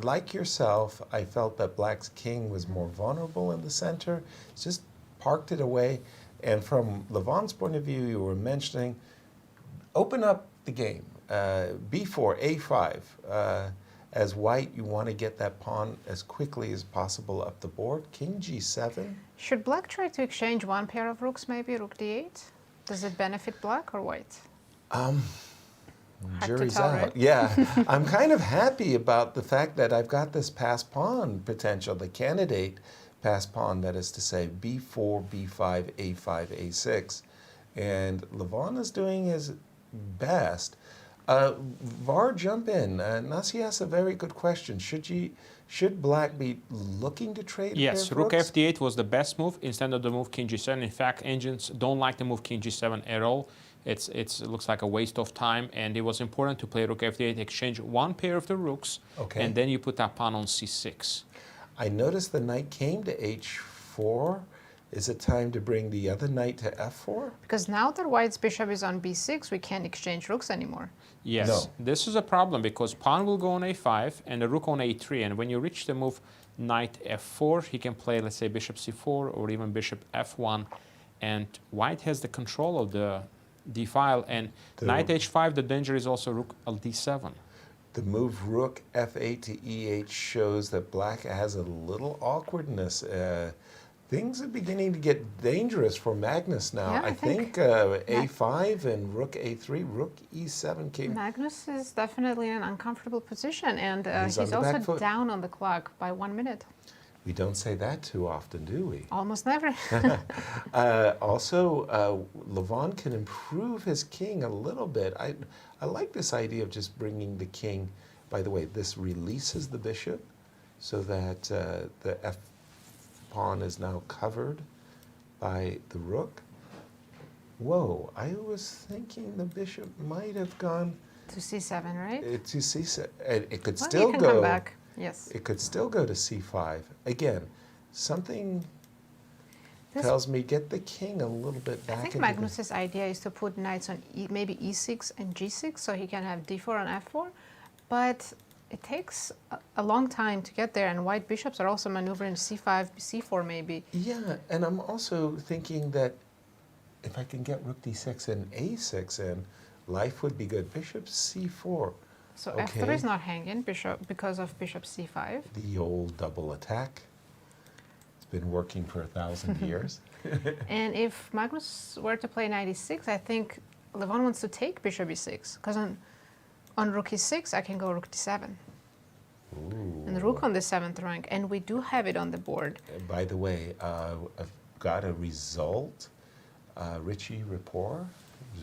Like yourself, I felt that black's king was more vulnerable in the center. Just parked it away. And from Levon's point of view, you were mentioning, open up the game. B4, A5. As white, you want to get that pawn as quickly as possible up the board. King G7. Should black try to exchange one pair of rooks, maybe rook D8? Does it benefit black or white? Jury's tell, out. right? Yeah, I'm kind of happy about the fact that I've got this pass pawn potential, the candidate pass pawn, that is to say B4, B5, A5, A6. And Levon is doing his best. Var, jump in. Nasi asks a very good question. Should black be looking to trade? Yes, rook F8 was the best move instead of the move King G7. In fact, engines don't like the move King G7 at all. It looks like a waste of time, and it was important to play rook F8, exchange one pair of the rooks, and then you put that pawn on C6. I noticed the knight came to H4. Is it time to bring the other knight to F4? Because now that white's bishop is on B6, we can't exchange rooks anymore. Yes, this is a problem because pawn will go on A5 and the rook on A3, and when you reach the move knight F4, he can play, let's say, bishop C4 or even bishop F1, and white has the control of the D file, and knight H5, the danger is also rook D7. The move rook F8 to E8 shows that black has a little awkwardness. Things are beginning to get dangerous for Magnus now. Yeah, I think A5 and rook A3, rook E7 came. Magnus is definitely in an uncomfortable position, and He's he's on the back also foot. down on the clock by 1 minute. We don't say that too often, do we? Almost never. Also, Levon can improve his king a little bit. I like this idea of just bringing the king. By the way, this releases the bishop so that the F pawn is now covered by the rook. Whoa, I was thinking the bishop might have gone to c7, right? To c7. It could Well, still you can go. come back. Yes. It could still go to c5. Again, something This- tells me get the king a little bit back. I think into the- Magnus's idea is to put knights on maybe e6 and g6, so he can have d4 and f4. But it takes a long time to get there, and white bishops are also maneuvering c5, c4 maybe. Yeah, and I'm also thinking that if I can get rook d6 and a6 in, life would be good. Bishop c4. So okay. f3 is not hanging bishop because of bishop c5. The old double attack. It's been working for 1,000 years. And if Magnus were to play knight e6, I think Levon wants to take bishop e6, because on rook e6 I can go rook d7. Ooh. And rook on the 7th rank, and we do have it on the board. By the way, I've got a result. Richie Rapport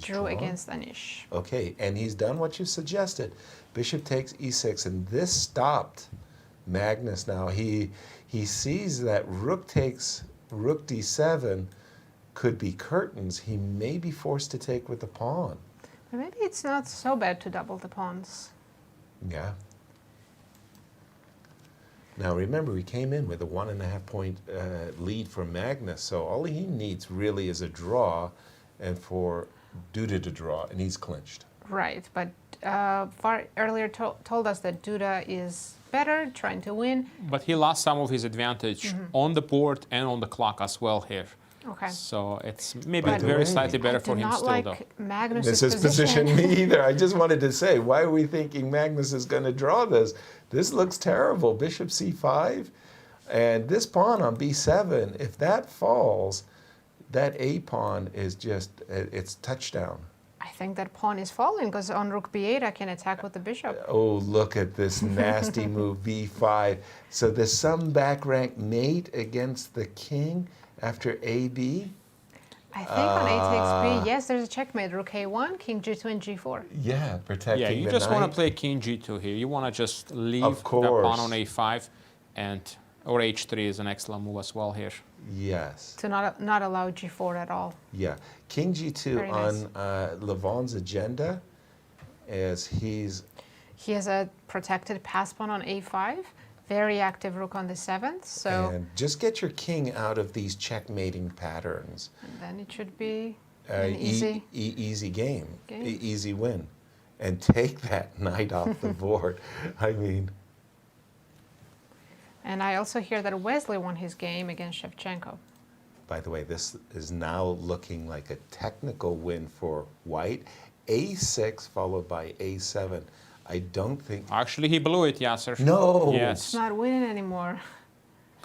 Drew drawn. against Anish. Okay, and he's done what you suggested. Bishop takes e6, and this stopped Magnus now. He sees that rook takes rook d7 could be curtains. He may be forced to take with the pawn. But maybe it's not so bad to double the pawns. Yeah. Now remember, we came in with a 1.5 point lead for Magnus, so all he needs really is a draw, and for Duda to draw, and he's clinched. Right, but far earlier told us that Duda is better, trying to win. But he lost some of his advantage on the board and on the clock as well here. Okay. So it's maybe very slightly better for him still, though. Magnus's position me either. I just wanted to say, why are we thinking Magnus is going to draw this? This looks terrible. Bishop c5, and this pawn on b7, if that falls, that a pawn is just, it's touchdown. I think that pawn is falling, because on rook b8 I can attack with the bishop. Oh, look at this nasty move, b5. So there's some back rank mate against the king after ab. I think on a takes b, yes, there's a checkmate. Rook a1, king g2 and g4. Yeah, protecting Yeah, you the just want knight. to play king g2 here. You want to just leave Of the course. pawn on a5, or h3 is an excellent move as well here. Yes. To not allow g4 at all. Yeah, king g2 Very nice. on Levon's agenda, as He has a protected pass pawn on a5, very active rook on the 7th, so and just get your king out of these checkmating patterns. and then it should be an easy. Easy game, Game. easy win, and take that knight off the board. I mean, And I also hear that Wesley won his game against Shevchenko. by the way, this is now looking like a technical win for white. a6 followed by a7. I don't think. Actually, he blew it, Yasser. No. It's Yes. not winning anymore.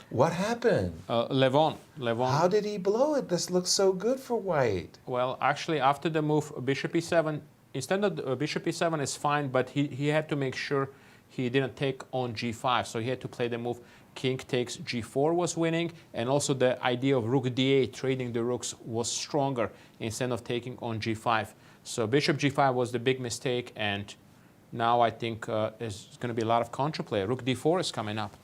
What happened? Levon. How did he blow it? This looks so good for white. Well, actually, after the move bishop e7, instead of bishop e7 is fine, but he had to make sure he didn't take on g5, so he had to play the move king takes g4 was winning, and also the idea of rook d8, trading the rooks, was stronger instead of taking on g5. So bishop g5 was the big mistake, and now I think there's going to be a lot of counterplay. Rook d4 is coming up.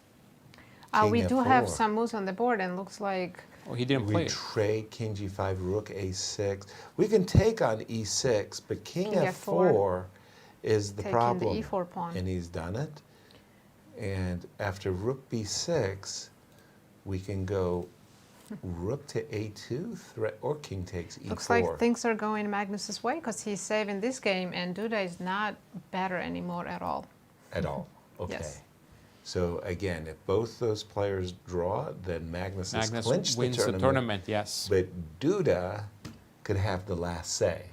We King do have f4. some moves on the board, and looks like Oh, he didn't We play it. trade king g5, rook a6. We can take on e6, but king King f4 f4, is the taking problem. the e4 pawn. And he's done it. And after rook b6, we can go rook to a2, or king takes e4. looks like things are going Magnus's way, because he's saving this game, and Duda is not better anymore at all. At all, okay. Yes. So again, if both those players draw, then Magnus has clinched wins the the tournament, yes. But Duda could have the last say.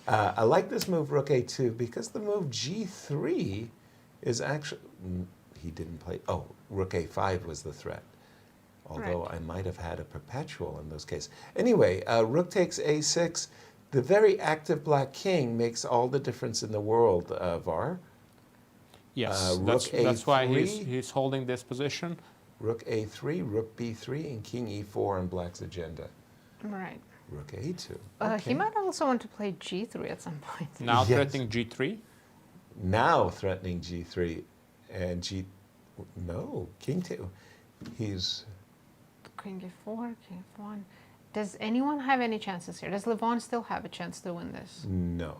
I like this move, rook a2, because the move g3 is actually, he didn't play, oh, rook a5 was the threat. Although Right. I might have had a perpetual in those cases. Anyway, rook takes a6. The very active black king makes all the difference in the world, Var. Yes, rook that's why a3. he's holding this position. Rook A3, Rook B3, and King E4 on Black's agenda. Right. Rook A2. He might also want to play G3 at some point. Now threatening G3? Now threatening G3 and no, King 2. He's... King G4, King F1. Does anyone have any chances here? Does Levon still have a chance to win this? No.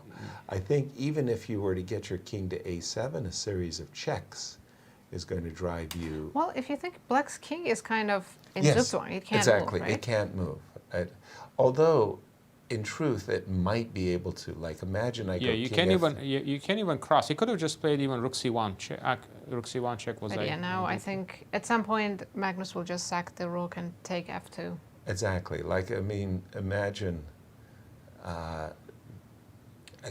I think even if you were to get your king to A7, a series of checks is going to drive you... Well, if you think Black's king is kind of in Yes, Zugzwang, it can't exactly. move, right? It can't move. Although, in truth, it might be able to. Like, imagine I go you king can't F... even you can't even cross. He could have just played even Rook C1 check. Rook C1 check was But yeah, now I think at some point Magnus will just sack the rook and take F2. Exactly. Like, I mean, imagine a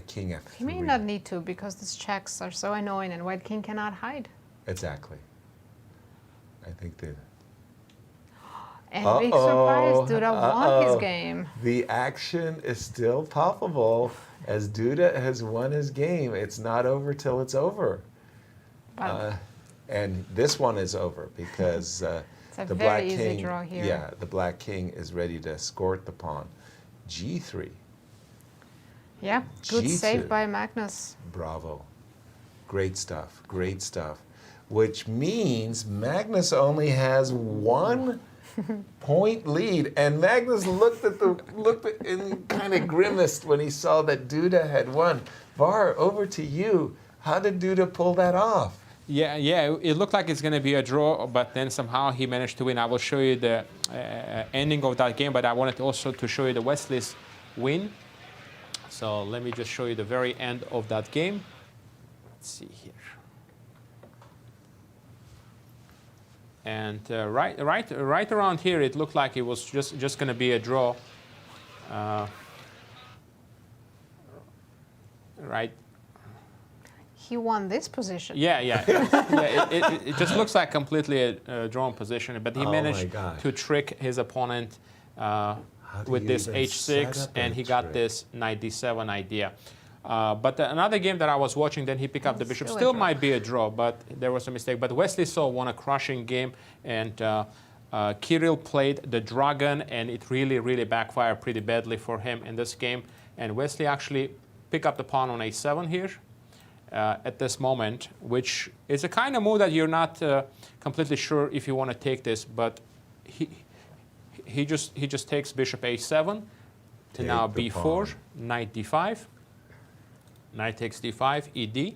king F3. He may not need to because these checks are so annoying and white king cannot hide. Exactly. I think that... And big surprise, Duda won his game. The action is still palpable as Duda has won his game. It's not over till it's over. Wow. And this one is over because a the very black easy king, draw here. yeah, the black king is ready to escort the pawn. G3. Yeah, good G2. save by Magnus. Bravo. Great stuff. Great stuff. Which means Magnus only has 1 point lead, and Magnus looked and kind of grimaced when he saw that Duda had won. Var, over to you. How did Duda pull that off? Yeah, it looked like it's going to be a draw, but then somehow he managed to win. I will show you the ending of that game, but I wanted also to show you the Wesley's win. So let me just show you the very end of that game. Let's see here. And right around here, it looked like it was just going to be a draw. Right. He won this position. Yeah. It just looks like completely a drawn position, but he managed to trick his opponent with this H6, and he got this knight D7 idea. But another game that I was watching, then he picked up the bishop. Still might be a draw, but there was a mistake. But Wesley won a crushing game, and Kirill played the dragon, and it really backfired pretty badly for him in this game. And Wesley actually picked up the pawn on A7 here at this moment, which is a kind of move that you're not completely sure if you want to take this, but he just takes bishop A7 to now B4, knight D5. Knight takes D5, ED,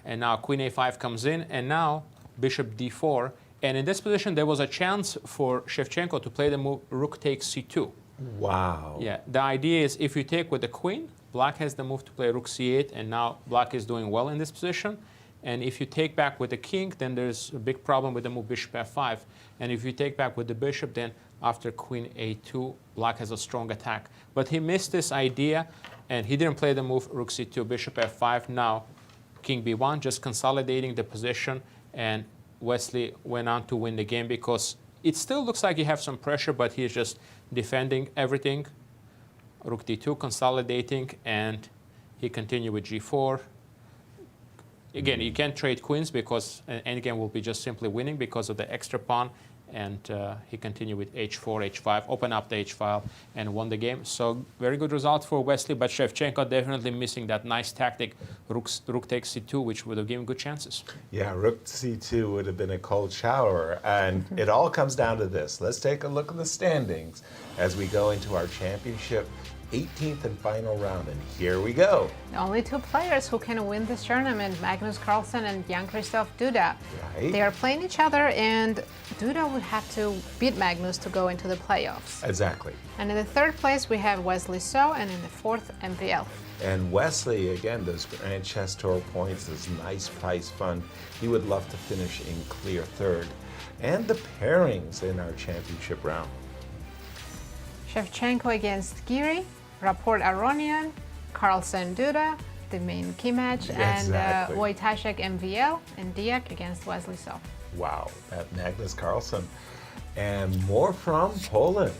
and now Queen A5 comes in, and now Bishop D4. And in this position, there was a chance for Shevchenko to play the move Rook takes C2. Wow. Yeah, the idea is if you take with the Queen, Black has the move to play Rook C8, and now Black is doing well in this position. And if you take back with the King, then there's a big problem with the move Bishop F5. And if you take back with the Bishop, then after Queen A2, Black has a strong attack. But he missed this idea, and he didn't play the move Rook C2, Bishop F5. Now King B1, just consolidating the position, and Wesley went on to win the game because it still looks like he has some pressure, but he's just defending everything. Rook D2, consolidating, and he continued with G4. Again, you can't trade queens because endgame will be just simply winning because of the extra pawn. And he continued with H4, H5, open up the H file, and won the game. So very good result for Wesley, but Shevchenko definitely missing that nice tactic, Rook takes C2, which would have given good chances. Yeah, Rook C2 would have been a cold shower, and it all comes down to this. Let's take a look at the standings as we go into our championship 18th and final round, and here we go. Only 2 players who can win this tournament, Magnus Carlsen and Jan-Krzysztof Duda. Right. They are playing each other, and Duda would have to beat Magnus to go into the playoffs. Exactly. And in the 3rd place, we have Wesley So, and in the 4th, MVL. And Wesley, again, those Grand Chess Tour points, this nice prize fund. He would love to finish in clear 3rd. And the pairings in our championship round. Shevchenko against Giri, Rapport Aronian, Carlsen Duda, the main key match, and Wojtaszek MVL, and Deac against Wesley So. Wow, that Magnus Carlsen. And more from Poland.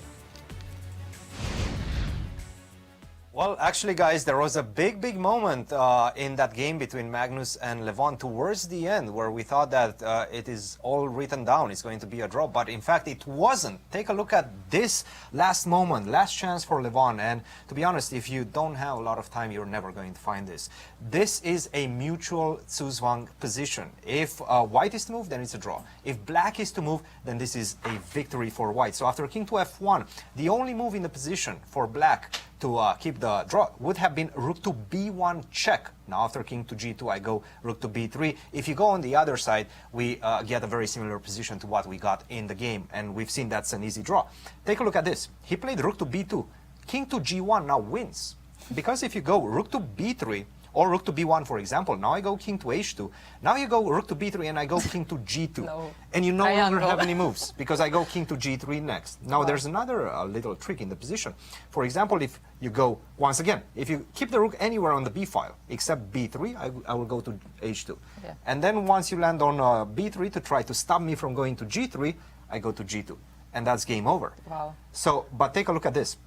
Well, actually, guys, there was a big moment in that game between Magnus and Levon towards the end, where we thought that it is all written down, it's going to be a draw, but in fact it wasn't. Take a look at this last moment, last chance for Levon, and to be honest, if you don't have a lot of time, you're never going to find this. This is a mutual Zuzwang position. If white is to move, then it's a draw. If black is to move, then this is a victory for white. So after king to f1, the only move in the position for black to keep the draw would have been rook to b1 check. Now after king to g2, I go rook to b3. If you go on the other side, we get a very similar position to what we got in the game, and we've seen that's an easy draw. Take a look at this. He played rook to b2. King to g1 now wins, because if you go rook to b3 or rook to b1, for example, now I go king to h2. Now you go rook to b3 and I go king to g2. No. And you no longer have any moves because I go king to g3 next. Now there's another little trick in the position. For example, if you go, once again, if you keep the rook anywhere on the b file except b3, I will go to h2. Yeah. And then once you land on b3 to try to stop me from going to g3, I go to g2. And that's game over. Wow. So, but take a look at this.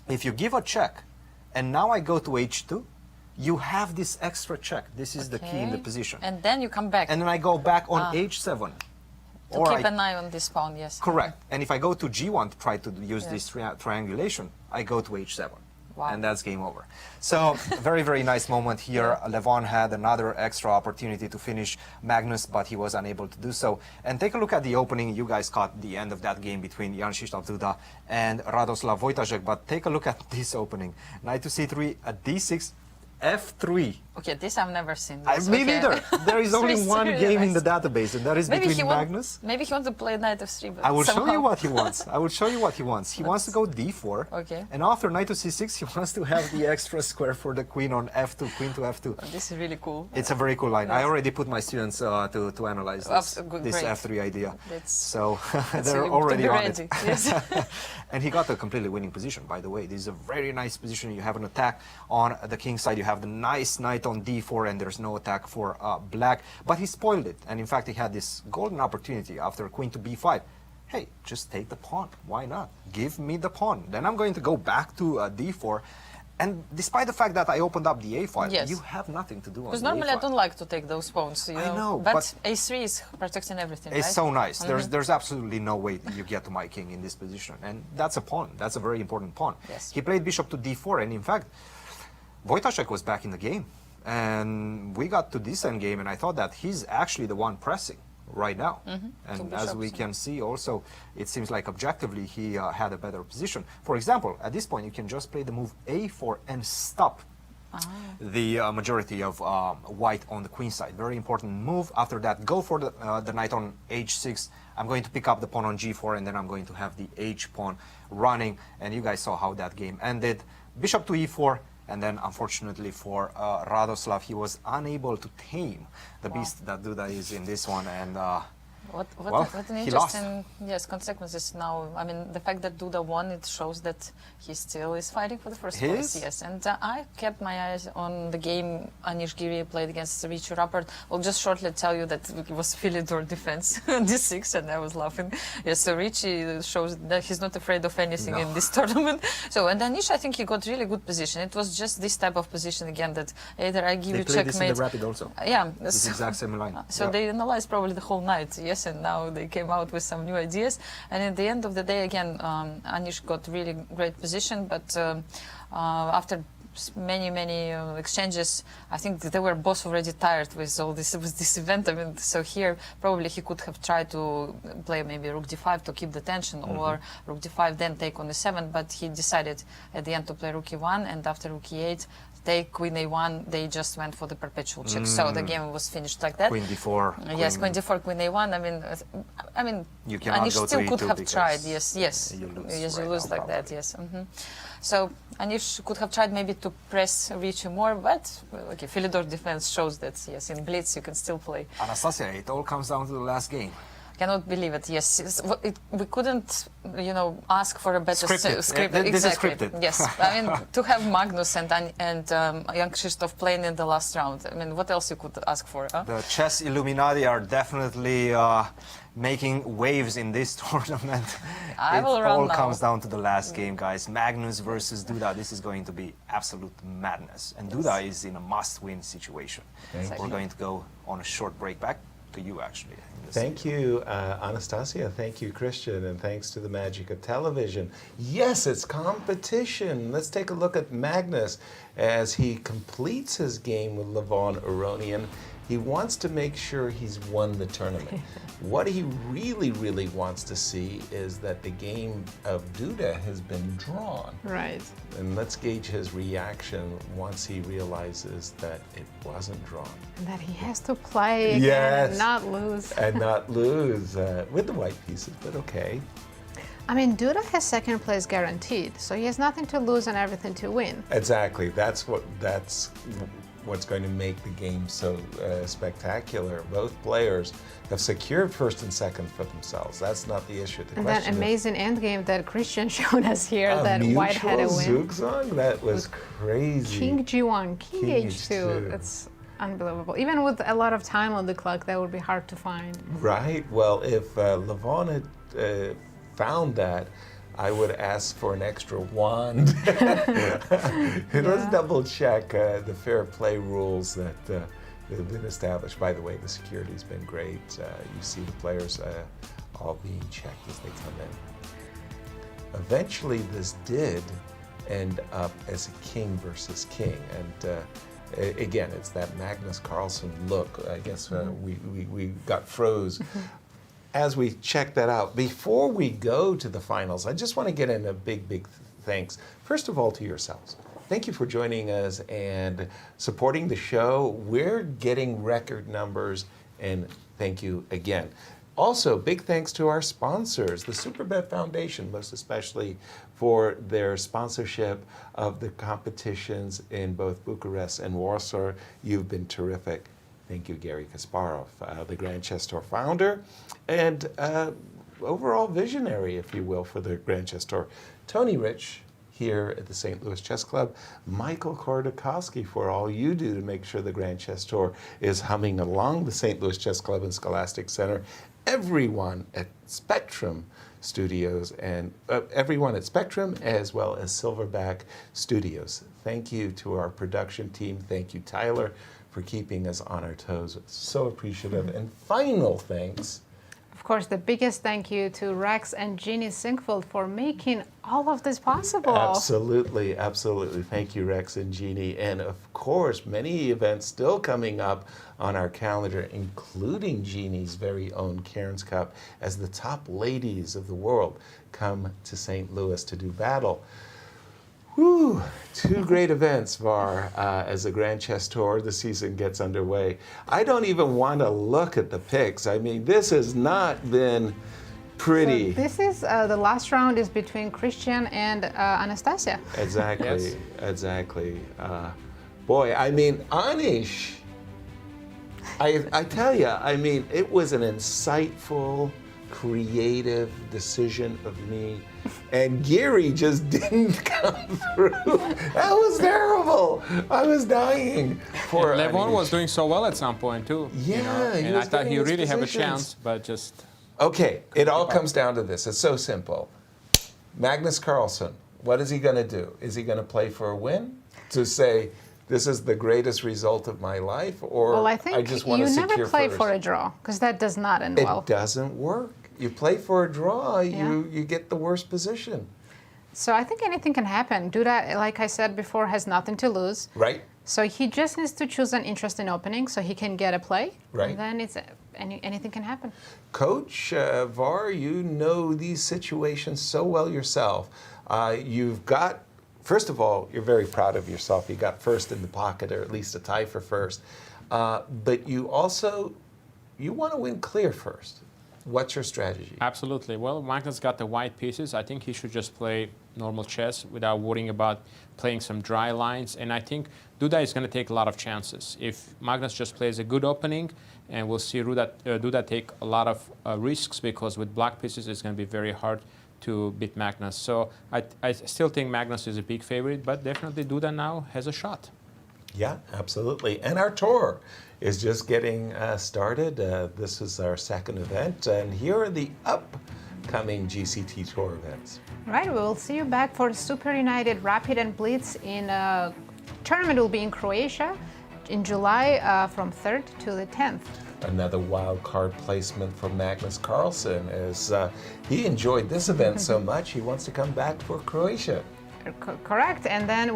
If you give a check and now I go to h2, you have this extra check. This is the key in the position. And then you come back. And then I go back on h7. To keep an eye on this pawn, yes. Correct. And if I go to g1 to try to use this triangulation, I go to h7. Wow. And that's game over. So, very nice moment here. Levon had another extra opportunity to finish Magnus, but he was unable to do so. And take a look at the opening. You guys caught the end of that game between Jan-Krzysztof Duda and Radoslaw Wojtaszek, but take a look at this opening. Knight to c3, a d6, f3. Okay, this I've never seen. Me neither. There is only one game in the database, and that is between Magnus. Maybe he wants to play knight f3, but I will somehow. show you what he wants. I will show you what he wants. He wants to go d4. Okay. And after knight to c6, he wants to have the extra square for the queen on f2, queen to f2. Oh, this is really cool. It's a very cool line. Yes. I already put my students to analyze this f3 idea. So they're really already on it. Yes. And he got a completely winning position, by the way. This is a very nice position. You have an attack on the king side. You have the nice knight on d4, and there's no attack for black. But he spoiled it. And in fact, he had this golden opportunity after queen to b5. Hey, just take the pawn. Why not? Give me the pawn. Then I'm going to go back to d4. And despite the fact that I opened up the a file, Yes. you have nothing to do on the Because a normally I file. don't like to take those pawns, you know. I know, but but a3 is protecting everything, It's right? so nice. Mhm. There's absolutely no way you get to my king in this position. And that's a pawn. That's a very important pawn. Yes. He played bishop to d4, and in fact, Wojtaszek was back in the game. And we got to this endgame, and I thought that he's actually the one pressing right now. And as we can see also, it seems like objectively he had a better position. For example, at this point, you can just play the move a4 and stop the majority of white on the queen side. Very important move. After that, go for the knight on h6. I'm going to pick up the pawn on g4, and then I'm going to have the h pawn running. And you guys saw how that game ended. Bishop to e4. And then, unfortunately for Radoslaw, he was unable to tame the beast that Duda is in this one. And What well, an he lost. interesting consequences now. I mean, the fact that Duda won, it shows that he still is fighting for the first He place. is? Yes, and I kept my eyes on the game Anish Giri played against Vachier-Lagrave. I'll just shortly tell you that it was Philidor defense, d6, and I was laughing. Yes, so Richie shows that he's not afraid of anything in this tournament. So, and Anish, I think he got really good position. It was just this type of position again that either I give they you played this in checkmate. the rapid also. Yeah, This so- exact same line. So Yeah. they analyzed probably the whole night, yes, and now they came out with some new ideas. And at the end of the day, again, Anish got really great position, but after many exchanges, I think that they were both already tired with all this event. I mean, so here probably he could have tried to play maybe rook d5 to keep the tension, or rook d5 then take on e7, but he decided at the end to play rook e1, and after rook e8 take queen a1, they just went for the perpetual check. So the game was finished like that. Queen d4. Yes, queen d4, queen a1. I mean, You cannot Anish go to still could e2 have because tried. Yes, you lose yes, you right lose now, like that. Yes. So Anish could have tried maybe to press Richie more, but okay, Philidor defense shows that yes, in blitz you can still play. Anastasia, it all comes down to the last game. Cannot believe it. Yes, we couldn't, ask for a better script. This is scripted. Yes, I mean to have Magnus and Jan-Krzysztof playing in the last round. I mean, what else you could ask for? Huh? The chess Illuminati are definitely making waves in this tournament. It all comes down to the last game, guys. Magnus versus Duda. This is going to be absolute madness, and Duda is in a must-win situation. We're going to go on a short break. Back to you, actually. Thank you, Anastasia. Thank you, Cristian, and thanks to the magic of television. Yes, it's competition. Let's take a look at Magnus as he completes his game with Levon Aronian. He wants to make sure he's won the tournament. What he really, really wants to see is that the game of Duda has been drawn. Right. And let's gauge his reaction once he realizes that it wasn't drawn. And that he has to play again and not lose. And not lose with the white pieces, but okay. I mean, Duda has second place guaranteed, so he has nothing to lose and everything to win. Exactly. That's what's going to make the game so spectacular. Both players have secured first and second for themselves. That's not the issue. The and that amazing endgame that Cristian showed us here, that white had a win. Zugzwang? That was crazy. King G1, King H2. That's unbelievable. Even with a lot of time on the clock, that would be hard to find. Right. Well, if Levon had found that, I would ask for an extra wand. Let's double check the fair play rules that have been established. By the way, the security's been great. You see the players all being checked as they come in. Eventually, this did end up as a king versus king. And again, it's that Magnus Carlsen look. I guess we got froze. As we check that out, before we go to the finals, I just want to get in a big thanks. First of all, to yourselves. Thank you for joining us and supporting the show. We're getting record numbers, and thank you again. Also, big thanks to our sponsors, the Superbet Foundation, most especially for their sponsorship of the competitions in both Bucharest and Warsaw. You've been terrific. Thank you, Gary Kasparov, the Grand Chess Tour founder and overall visionary, if you will, for the Grand Chess Tour. Tony Rich here at the St. Louis Chess Club. Michael Kordakowski for all you do to make sure the Grand Chess Tour is humming along the St. Louis Chess Club and Scholastic Center. Everyone at Spectrum Studios and everyone at Spectrum as well as Silverback Studios. Thank you to our production team. Thank you, Tyler, for keeping us on our toes. So appreciative. And final thanks. Of course, the biggest thank you to Rex and Ginny Sinkfeld for making all of this possible. Absolutely, absolutely. Thank you, Rex and Jeannie. And of course, many events still coming up on our calendar, including Jeannie's very own Cairns Cup, as the top ladies of the world come to St. Louis to do battle. Whew, two great events, Var, as the Grand Chess Tour, the season gets underway. I don't even want to look at the picks. I mean, this has not been pretty. So this is, the last round is between Cristian and Anastasia. Exactly, Yes. Exactly. Boy, I mean, Anish, I tell you, I mean, it was an insightful, creative decision of me. And Giri just didn't come through. That was terrible. I was dying. Poor Levon Anish. was doing so well at some point too. Yeah, you know? he And was I thought getting he his really had a positions. chance, but just. Okay, it all comes down to this. It's so simple. Magnus Carlsen, what is he going to do? Is he going to play for a win? To say, this is the greatest result of my life? Or Well, I think just want you to never secure play first? for a draw, because that does not end well. It doesn't work. You play for a draw, Yeah. you get the worst position. So I think anything can happen. Duda, like I said before, has nothing to lose. Right. So he just needs to choose an interesting opening so he can get a play. Right. And then it's anything can happen. Coach Var, you know these situations so well yourself. You've got, first of all, you're very proud of yourself. You got first in the pocket, or at least a tie for first. But you also, you want to win clear first. What's your strategy? Absolutely. Well, Magnus got the white pieces. I think he should just play normal chess without worrying about playing some dry lines. And I think Duda is going to take a lot of chances. If Magnus just plays a good opening, and we'll see Duda take a lot of risks, because with black pieces it's going to be very hard to beat Magnus. So I still think Magnus is a big favorite, but definitely Duda now has a shot. Yeah, absolutely. And our tour is just getting started. This is our second event, and here are the upcoming GCT Tour events. Right, we will see you back for Super United Rapid and Blitz in tournament will be in Croatia in July from 3rd to the 10th. Another wild card placement for Magnus Carlsen, as he enjoyed this event so much he wants to come back for Croatia. Correct, and then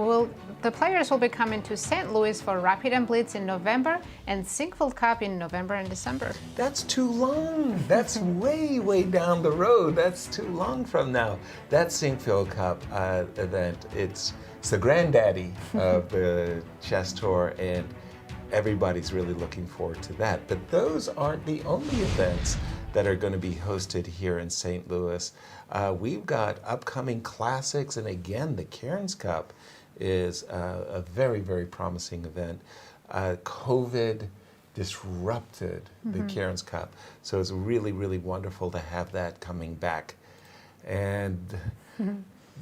the players will be coming to St. Louis for Rapid and Blitz in November and Sinkfield Cup in November and December. That's too long. That's way, way down the road. That's too long from now. That Sinkfield Cup event, it's the granddaddy of the chess tour, and everybody's really looking forward to that. But those aren't the only events that are going to be hosted here in St. Louis. We've got upcoming classics, and again, the Cairns Cup is a very, very promising event. COVID disrupted the Cairns Cup, so it's really, really wonderful to have that coming back. And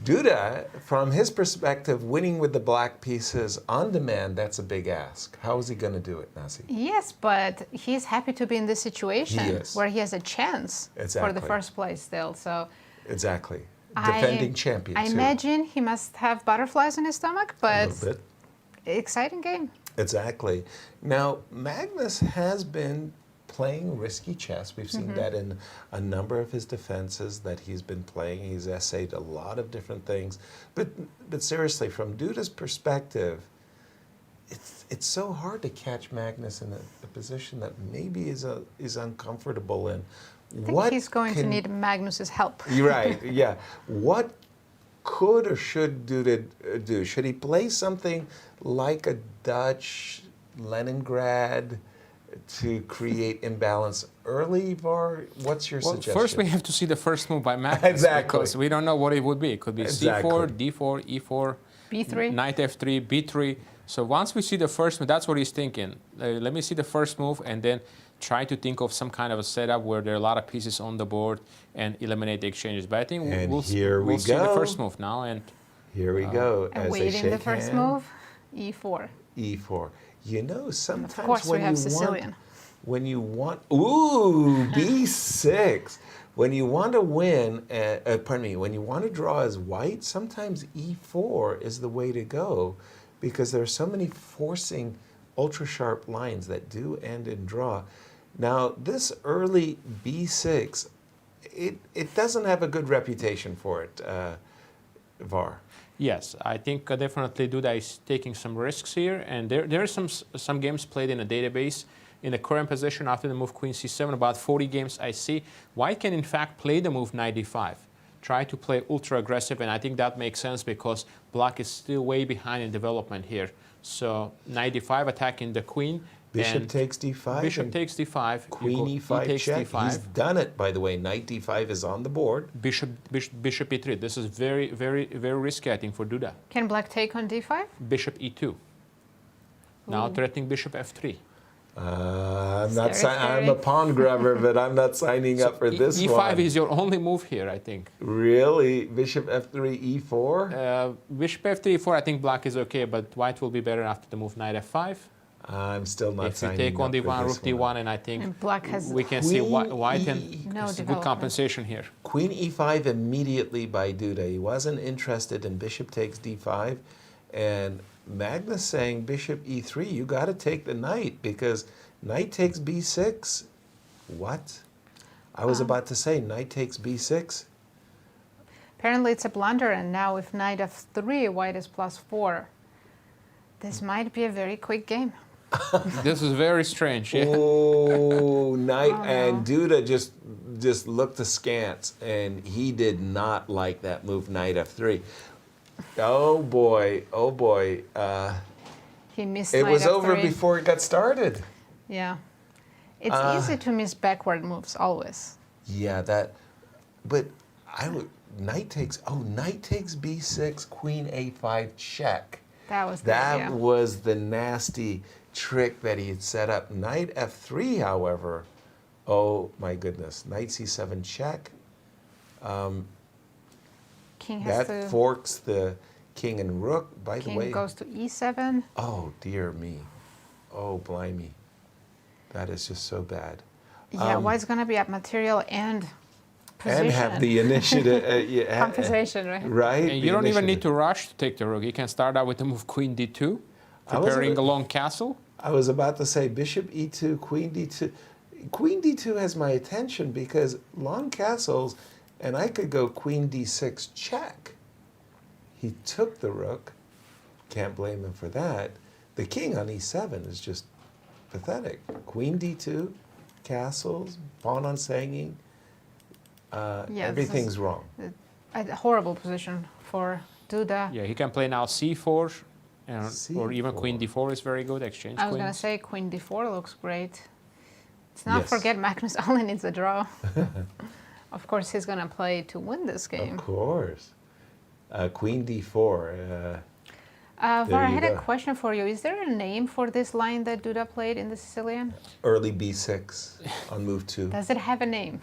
Duda, from his perspective, winning with the black pieces on demand, that's a big ask. How is he going to do it, Nazi? Yes, but he's happy to be in this situation where he has a chance for the first place still. So exactly. Defending champion, I imagine he must have butterflies in his stomach, but a little bit. Exciting game. Exactly. Now, Magnus has been playing risky chess. We've seen that in a number of his defenses that he's been playing. He's essayed a lot of different things. But seriously, from Duda's perspective, it's so hard to catch Magnus in a position that maybe is uncomfortable in. I think he's going to need Magnus's help. Right, yeah. What could or should Duda do? Should he play something like a Dutch Leningrad to create imbalance early, Var? What's your suggestion? First we have to see the first move by Magnus. Exactly. Because we don't know what it would be. It could be C4, D4, E4, B3, Knight F3, B3. So once we see the first move, that's what he's thinking. Let me see the first move and then try to think of some kind of a setup where there are a lot of pieces on the board and eliminate the exchanges. But I think we'll see the first move now. And here we go. And waiting the first move, E4. E4. You know, sometimes of course we have Sicilian. When you want, ooh, B6. When you want to win, when you want to draw as white, sometimes E4 is the way to go, because there are so many forcing ultra sharp lines that do end in draw. Now, this early B6, it doesn't have a good reputation for it, Var. Yes, I think definitely Duda is taking some risks here, and there are some games played in a database in the current position after the move Queen C7. About 40 games I see. White can in fact play the move Knight D5, try to play ultra aggressive, and I think that makes sense because Black is still way behind in development here. So Knight D5 attacking the Queen. Bishop takes D5. Bishop takes D5. Queen E5 check. D5. He's done it, by the way. Knight D5 is on the board. Bishop E3. This is very, very, very risky, I think, for Duda. Can Black take on D5? Bishop E2. Now threatening Bishop F3. I'm a pawn grabber, but I'm not signing up for this E5 one. E5 is your only move here, I think. Really? Bishop F3, E4? Bishop F3, E4, I think Black is okay, but White will be better after the move Knight F5. I'm still not signing up. If you take on D1, Rook D1, one. and I think and Black has we can see White and no good compensation here. Queen E5 immediately by Duda. He wasn't interested in Bishop takes D5, and Magnus saying Bishop E3, you got to take the Knight because Knight takes B6. What? I was about to say Knight takes B6. Apparently it's a blunder, and now with Knight F3, White is +4. This might be a very quick game. This is very strange. Yeah. Oh, Knight and Duda just looked askance, and he did not like that move, Knight F3. Oh boy, oh boy. He missed it Knight was F3. over before it got started. Yeah. It's easy to miss backward moves, always. Yeah, knight takes b6, queen a5 check. That was That was the nasty trick that he had set up. Knight f3, however, oh my goodness, knight c7 check. King has That to, forks the king and rook. By the way, king goes to e7. oh dear me, oh blimey, that is just so bad. Yeah, white's gonna be at material and position. And have the initiative. Compensation, right? Right. And you don't even need to rush to take the rook. You can start out with the move queen d2, preparing a long castle. I was about to say bishop e2, queen d2. Queen d2 has my attention because long castles, and I could go queen d6 check. He took the rook. Can't blame him for that. The king on e7 is just pathetic. Queen d2, castles, pawn on hanging. Everything's wrong. A horrible position for Duda. Yeah, he can play now c4, or even queen d4 is very good. Exchange I was queens. going to say queen d4 looks great. Let's not forget Magnus only needs a draw. Of course, he's going to play to win this game. Of course. Queen d4. Var, I had a question for you. Is there a name for this line that Duda played in the Sicilian? Early b6 on move 2. Does it have a name?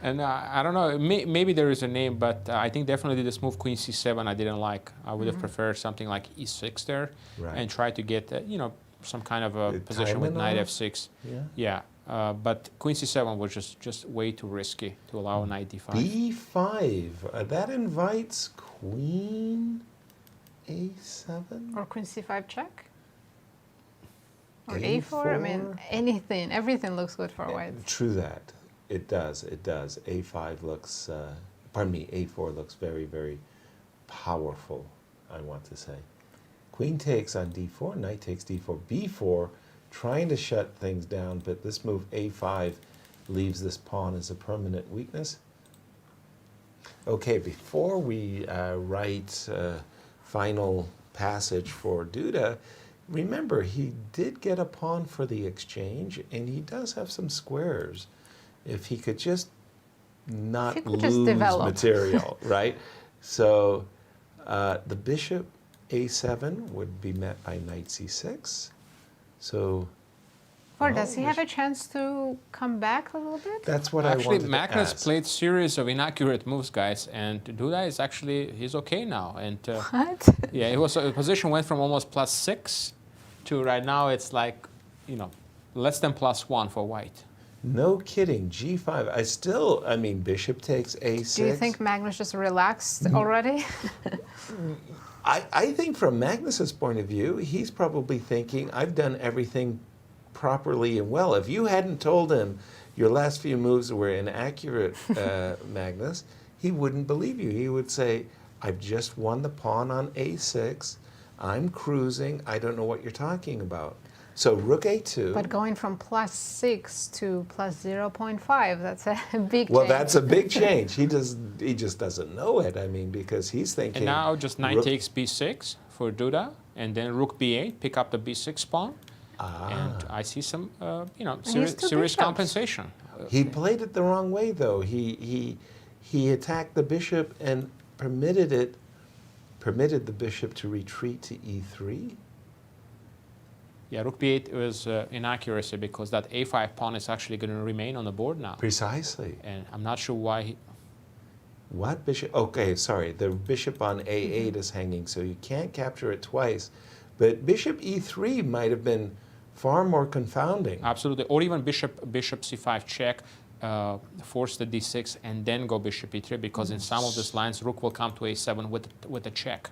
And I don't know, maybe there is a name, but I think definitely this move queen c7 I didn't like. I would have preferred something like e6 there, and try to get some kind of a position with knight f6. Yeah. But queen c7 was just way too risky to allow knight d5. b5. That invites queen a7 or queen c5 check. Or a4. I mean, everything looks good for white. True that. It does. A5 looks, A4 looks very, very powerful, I want to say. Queen takes on d4, knight takes d4, b4, trying to shut things down, but this move a5 leaves this pawn as a permanent weakness. Okay, before we write final passage for Duda, remember he did get a pawn for the exchange, and he does have some squares. If he could just not lose material, right? So the bishop a7 would be met by knight c6. So, or does he have a chance to come back a little bit? That's what I wanted to Actually, Magnus ask. played series of inaccurate moves, guys, and Duda is he's okay now. And what? Yeah, the position went from almost +6 to right now it's like, less than +1 for white. No kidding, g5. I mean, bishop takes a6. Do you think Magnus just relaxed already? I think from Magnus's point of view, he's probably thinking, I've done everything properly and well. If you hadn't told him your last few moves were inaccurate, Magnus, he wouldn't believe you. He would say, I've just won the pawn on a6. I'm cruising. I don't know what you're talking about. So rook a2. But going from +6 to +0.5, that's a big change. Well, that's a big change. He just doesn't know it. I mean, because he's thinking. And now just knight takes b6 for Duda, and then rook b8, pick up the b6 pawn. And I see some, serious compensation. He played it the wrong way, though. He attacked the bishop and permitted the bishop to retreat to e3. Yeah, rook b8 was inaccuracy because that a5 pawn is actually going to remain on the board now. Precisely. And I'm not sure why. What bishop? Okay, sorry. The bishop on a8 is hanging, so you can't capture it twice. But bishop e3 might have been far more confounding. Absolutely. Or even bishop c5 check, force the d6, and then go bishop e3, because in some of these lines, rook will come to a7 with a check.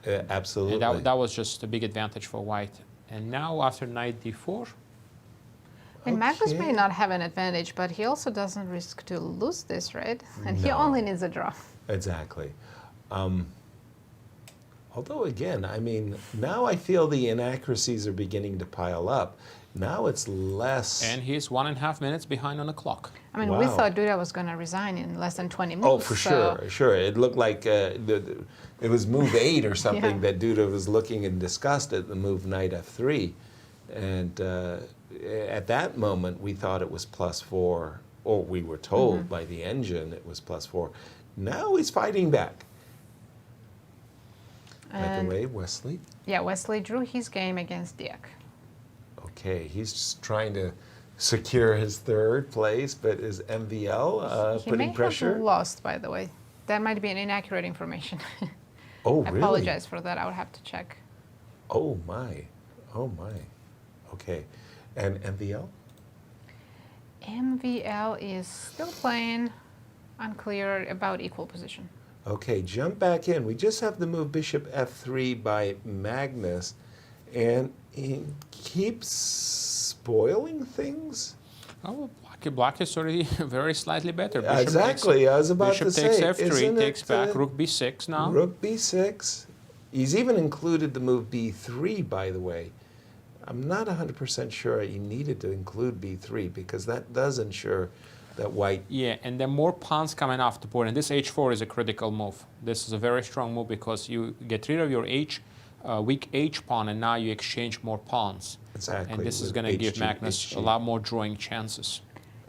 Absolutely. And that was just a big advantage for white. And now after knight d4. And Magnus may not have an advantage, but he also doesn't risk to lose this, right? And he only needs a draw. Exactly. Although, again, I mean, now I feel the inaccuracies are beginning to pile up. Now it's less. And he's 1.5 minutes behind on the clock. I mean, we thought Duda was going to resign in less than 20 moves. Oh, for sure. It looked like it was move 8 or something that Duda was looking in disgust at the move knight f3. And at that moment, we thought it was +4 or we were told by the engine it was +4. Now he's fighting back. By the way, Wesley. Yeah, Wesley drew his game against Deac. Okay, he's just trying to secure his third place, but is MVL He putting may pressure? have lost, by the way. That might be an inaccurate information. Oh, I really? apologize for that. I would have to check. Oh my, oh my. Okay, and MVL? MVL is still playing, unclear, about equal position. Okay, jump back in. We just have the move bishop f3 by Magnus, and he keeps spoiling things. Oh, black is already very slightly better. Exactly, I was about to say. Bishop takes f3, isn't takes it, back, rook b6 now. Rook b6. He's even included the move b3, by the way. I'm not 100% sure he needed to include b3 because that does ensure that white... Yeah, and then more pawns coming off the board, and this h4 is a critical move. This is a very strong move because you get rid of your weak h pawn, and now you exchange more pawns. Exactly. And this is going to give Magnus a lot more drawing chances.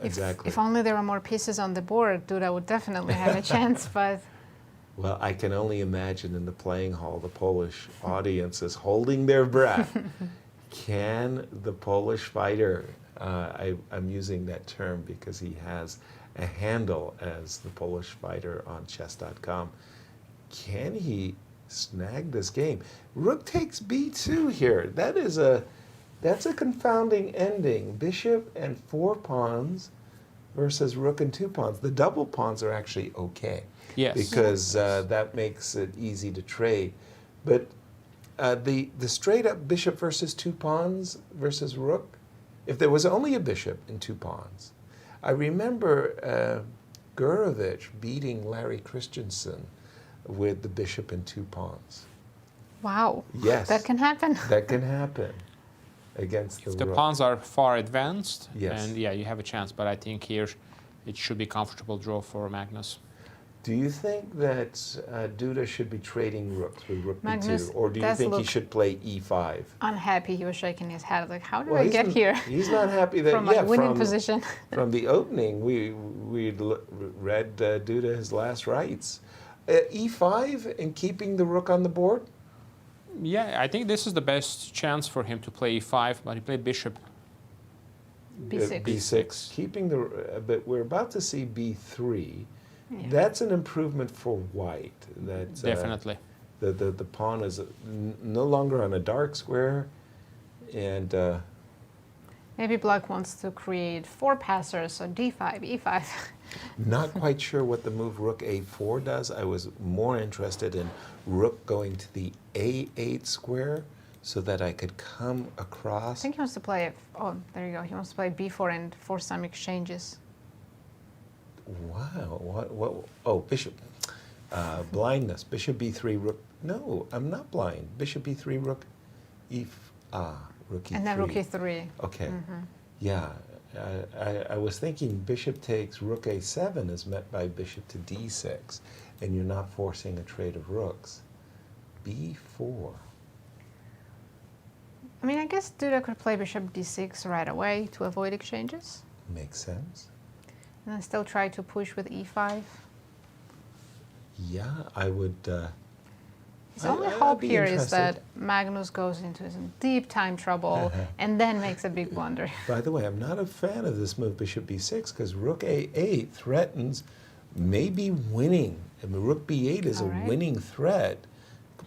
Exactly. If only there were more pieces on the board, Duda would definitely have a chance, but... Well, I can only imagine in the playing hall, the Polish audience is holding their breath. Can the Polish fighter, I'm using that term because he has a handle as the Polish fighter on chess.com, can he snag this game? Rook takes b2 here. That's a confounding ending. Bishop and 4 pawns versus rook and 2 pawns. The double pawns are actually okay. Yes. Because that makes it easy to trade. But the straight up bishop versus 2 pawns versus rook, if there was only a bishop and 2 pawns, I remember Gurevich beating Larry Christensen with the bishop and 2 pawns. Wow. Yes. That can happen. That can happen against If the the rook. pawns are far advanced, Yes. and yeah, you have a chance, but I think here it should be comfortable draw for Magnus. Do you think that Duda should be trading rooks with rook Magnus b2, or do you does think he look should play e5? Unhappy, he was shaking his head, like, how did Well, I get here? He's not happy that From a winning position. From the opening, we read Duda his last rites. E5 and keeping the rook on the board? Yeah, I think this is the best chance for him to play e5, but he played bishop. B6. B6. Keeping the, but we're about to see b3. Yeah. That's an improvement for white. That Definitely. The pawn is no longer on a dark square, and Maybe black wants to create 4 passers, so d5, e5. not quite sure what the move rook a4 does. I was more interested in rook going to the a8 square so that I could come across. I think he wants to play, oh, there you go. He wants to play b4 and force some exchanges. Wow, what, oh, bishop, blindness, bishop b3, rook, no, I'm not blind, bishop b3, rook, rook e3. And then rook e3. Okay, yeah, I was thinking bishop takes rook a7 is met by bishop to d6, and you're not forcing a trade of rooks. b4. I mean, I guess Duda could play bishop d6 right away to avoid exchanges. Makes sense. And then still try to push with e5. Yeah, I would. His only hope here is that Magnus goes into some deep time trouble and then makes a big blunder. By the way, I'm not a fan of this move, bishop b6, because rook a8 threatens maybe winning. I mean, rook b8 is a winning threat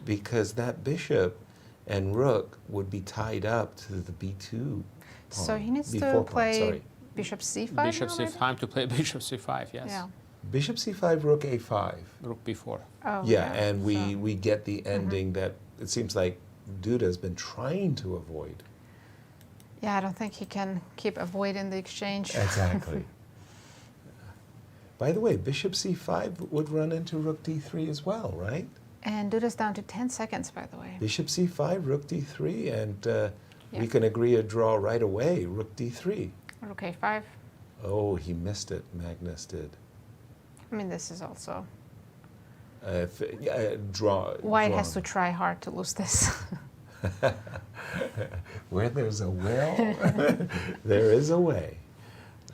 because that bishop and rook would be tied up to the b2 pawn. So he needs b4 to play pawn, sorry. bishop c5 Bishop now, c5, time to play bishop c5, yes. Yeah. Bishop c5, rook a5. Rook b4. Oh, yeah, and we get the ending that it seems like Duda has been trying to avoid. Yeah, I don't think he can keep avoiding the exchange. Exactly. By the way, bishop c5 would run into rook d3 as well, right? And Duda's down to 10 seconds, by the way. Bishop c5, rook d3, and we can agree a draw right away, rook d3. Rook a5. Oh, he missed it, Magnus did. I mean, this is also... draw. White has to try hard to lose this. Where there's a will, there is a way.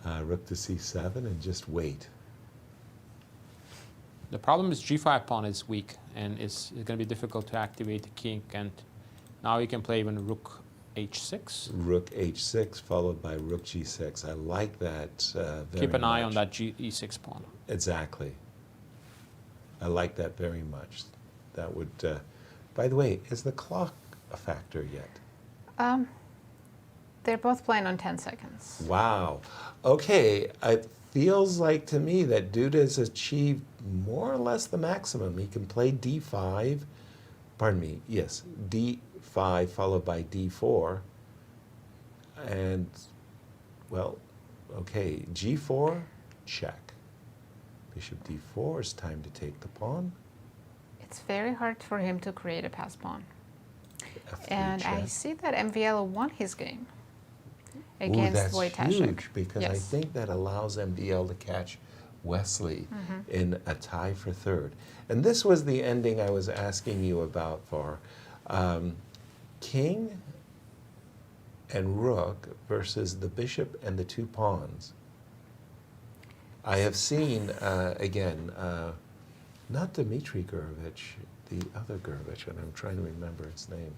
Rook to c7 and just wait. The problem is g5 pawn is weak, and it's going to be difficult to activate the king. And now you can play even rook h6. Rook h6 followed by rook g6. I like that very Keep an eye on much. that e6 pawn. Exactly. I like that very much. That would, by the way, is the clock a factor yet? They're both playing on 10 seconds. Wow. Okay, it feels like to me that Duda has achieved more or less the maximum. He can play d5, pardon me, yes, d5 followed by d4. And, well, okay, g4, check. Bishop d4 is time to take the pawn. It's very hard for him to create a pass pawn. F3 And I check. see that MVL won his game Ooh, against that's Wojtaszek. huge, because I Yes. think that allows MVL to catch Wesley in a tie for third. And this was the ending I was asking you about for king and rook versus the bishop and the two pawns. I have seen, again, not Dmitry Gurevich, the other Gurevich, and I'm trying to remember his name.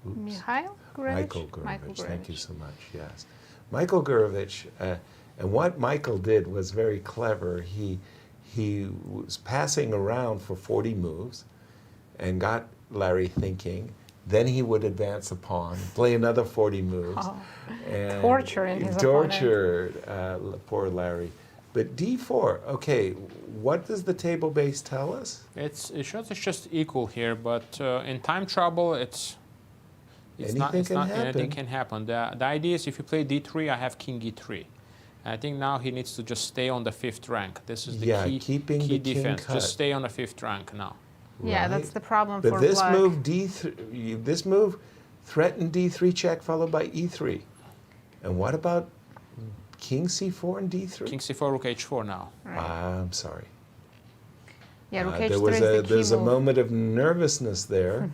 Oops. Mikhail Gurevich? Michael Gurevich. Michael Thank you Gurevich. so much. Yes, Michael Gurevich. And what Michael did was very clever. He was passing around for 40 moves, and got Larry thinking. Then he would advance a pawn, play another 40 moves, Oh. and Torturing his tortured poor Larry. But d4. Okay, what does the table base tell us? It shows it's just equal here, but in time trouble, anything can happen. The idea is if you play d3, I have king e3. And I think now he needs to just stay on the 5th rank. This is the key the defense. king cut. Just stay on the 5th rank now. Yeah, that's the problem But for this black. move this move threatened d3 check followed by e3. And what about king c4 and d3? King c4, rook h4 now. I'm sorry. Yeah, rook there h3 was is the key there's a move. moment of nervousness there,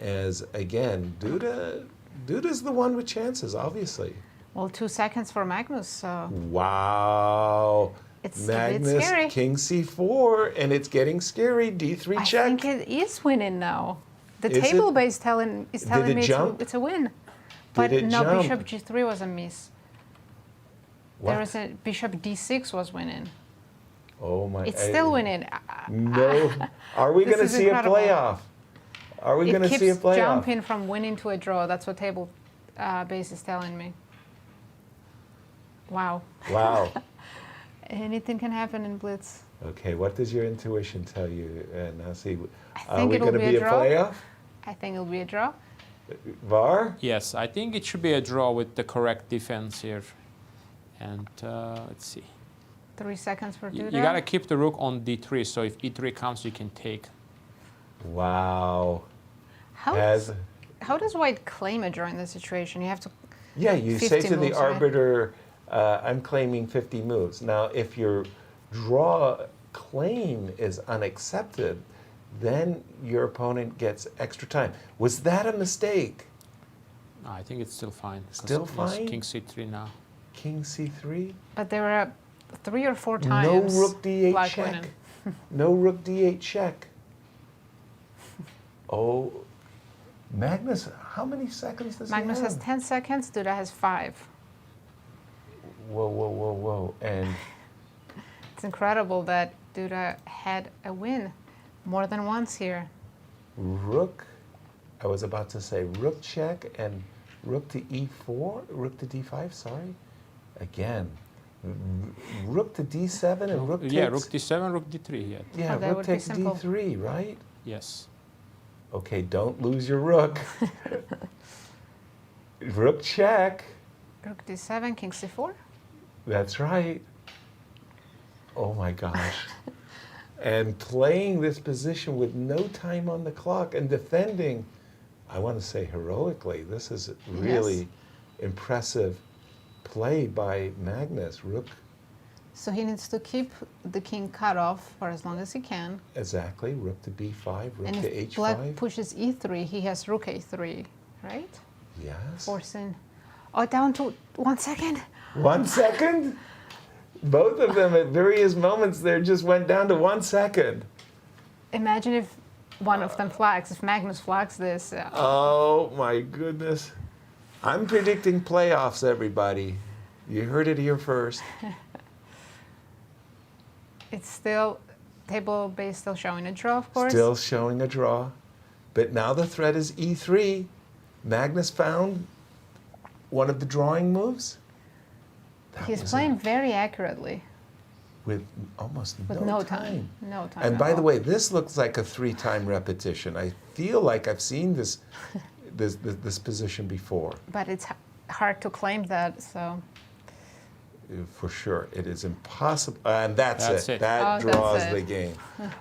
as again Duda's the one with chances, obviously. Well, 2 seconds for Magnus, so Wow. It's a bit Magnus, scary. king c4, and it's getting scary. d3 I check. think it is winning now. The Is table it? base is Did telling it me jump? it's a win. But it no, jump? bishop g3 was a miss. What? There was a bishop d6 was winning. Oh my! It's still winning. No. Are we This going to is see incredible. a playoff? Are we going to It see a keeps playoff? jumping from winning to a draw. That's what table base is telling me. Wow. Wow. Anything can happen in Blitz. Okay, what does your intuition tell you, Nazi? Are think we it'll going to be be a a draw. playoff? I think it'll be a draw. Var? Yes, I think it should be a draw with the correct defense here. And let's see. 3 seconds for You Duda. got to keep the rook on d3, so if e3 comes, you can take. Wow. How does White claim a draw in this situation? You have to. Yeah, you 50 say to the moves, right? arbiter, I'm claiming 50 moves. Now, if your draw claim is unaccepted, then your opponent gets extra time. Was that a mistake? No, I think it's still fine. 'cause Still it's fine? King c3 now. King c3? But there were 3 or 4 No times. rook d8 Black check. winning. No rook d8 check. Oh, Magnus, how many seconds does Magnus he have? has 10 seconds. Duda has 5. Whoa, whoa, whoa, whoa. And It's incredible that Duda had a win more than once here. rook, I was about to say rook check and rook to e4, rook to d5, sorry. Again, rook to d7 and rook Yeah, takes... rook d7, rook d3 yet. Yeah, that rook would be takes simple. d3, right? Yes. Okay, don't lose your rook. Rook check. Rook d7, king c4. That's right. Oh my gosh. And playing this position with no time on the clock and defending, I want to say heroically. This is really impressive play by Magnus. Rook, So he needs to keep the king cut off for as long as he can. exactly. Rook to b5, rook And to if h5. black pushes e3, he has rook a3, right? Yes. Forcing. Oh, down to 1 second. 1 second? Both of them at various moments there just went down to 1 second. Imagine if one of them flags, if Magnus flags this. Oh my goodness. I'm predicting playoffs, everybody. You heard it here first. It's still, table base still showing a draw, of course. Still showing a draw. But now the threat is E3. Magnus found one of the drawing moves. He's playing very accurately. With almost With no time. No time. And at by the all. way, this looks like a 3-time repetition. I feel like I've seen this position before. But it's hard to claim that, so. For sure, it is impossible. And that's it. it. That Oh, draws that's it. the game.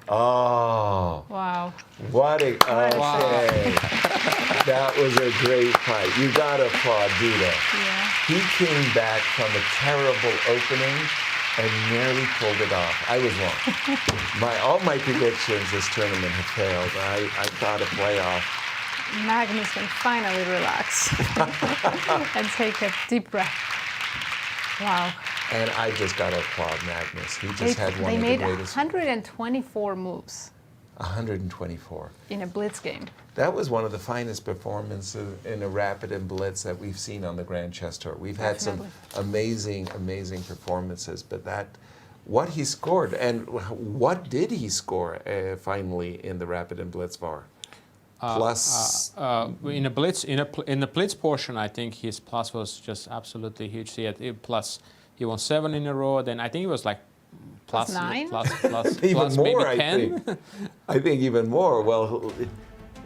Oh. Wow. What a, okay. That was a great fight. You gotta applaud Duda. Yeah. He came back from a terrible opening and nearly pulled it off. I was wrong. All my predictions this tournament have failed. I thought a playoff. Magnus can finally relax and take a deep breath. Wow. And I just got to applaud Magnus. He just had one They of made the greatest. 124 moves 124. in a blitz game. That was one of the finest performances in a Rapid and Blitz that we've seen on the Grand Chess Tour. We've had some amazing, amazing performances, but what he scored, and what did he score finally in the Rapid and Blitz VAR? Plus, in the blitz portion, I think his plus was just absolutely huge. He had plus, he won 7 in a row. Then I think it was like plus 9, even plus more. maybe 10. I think even more. Well,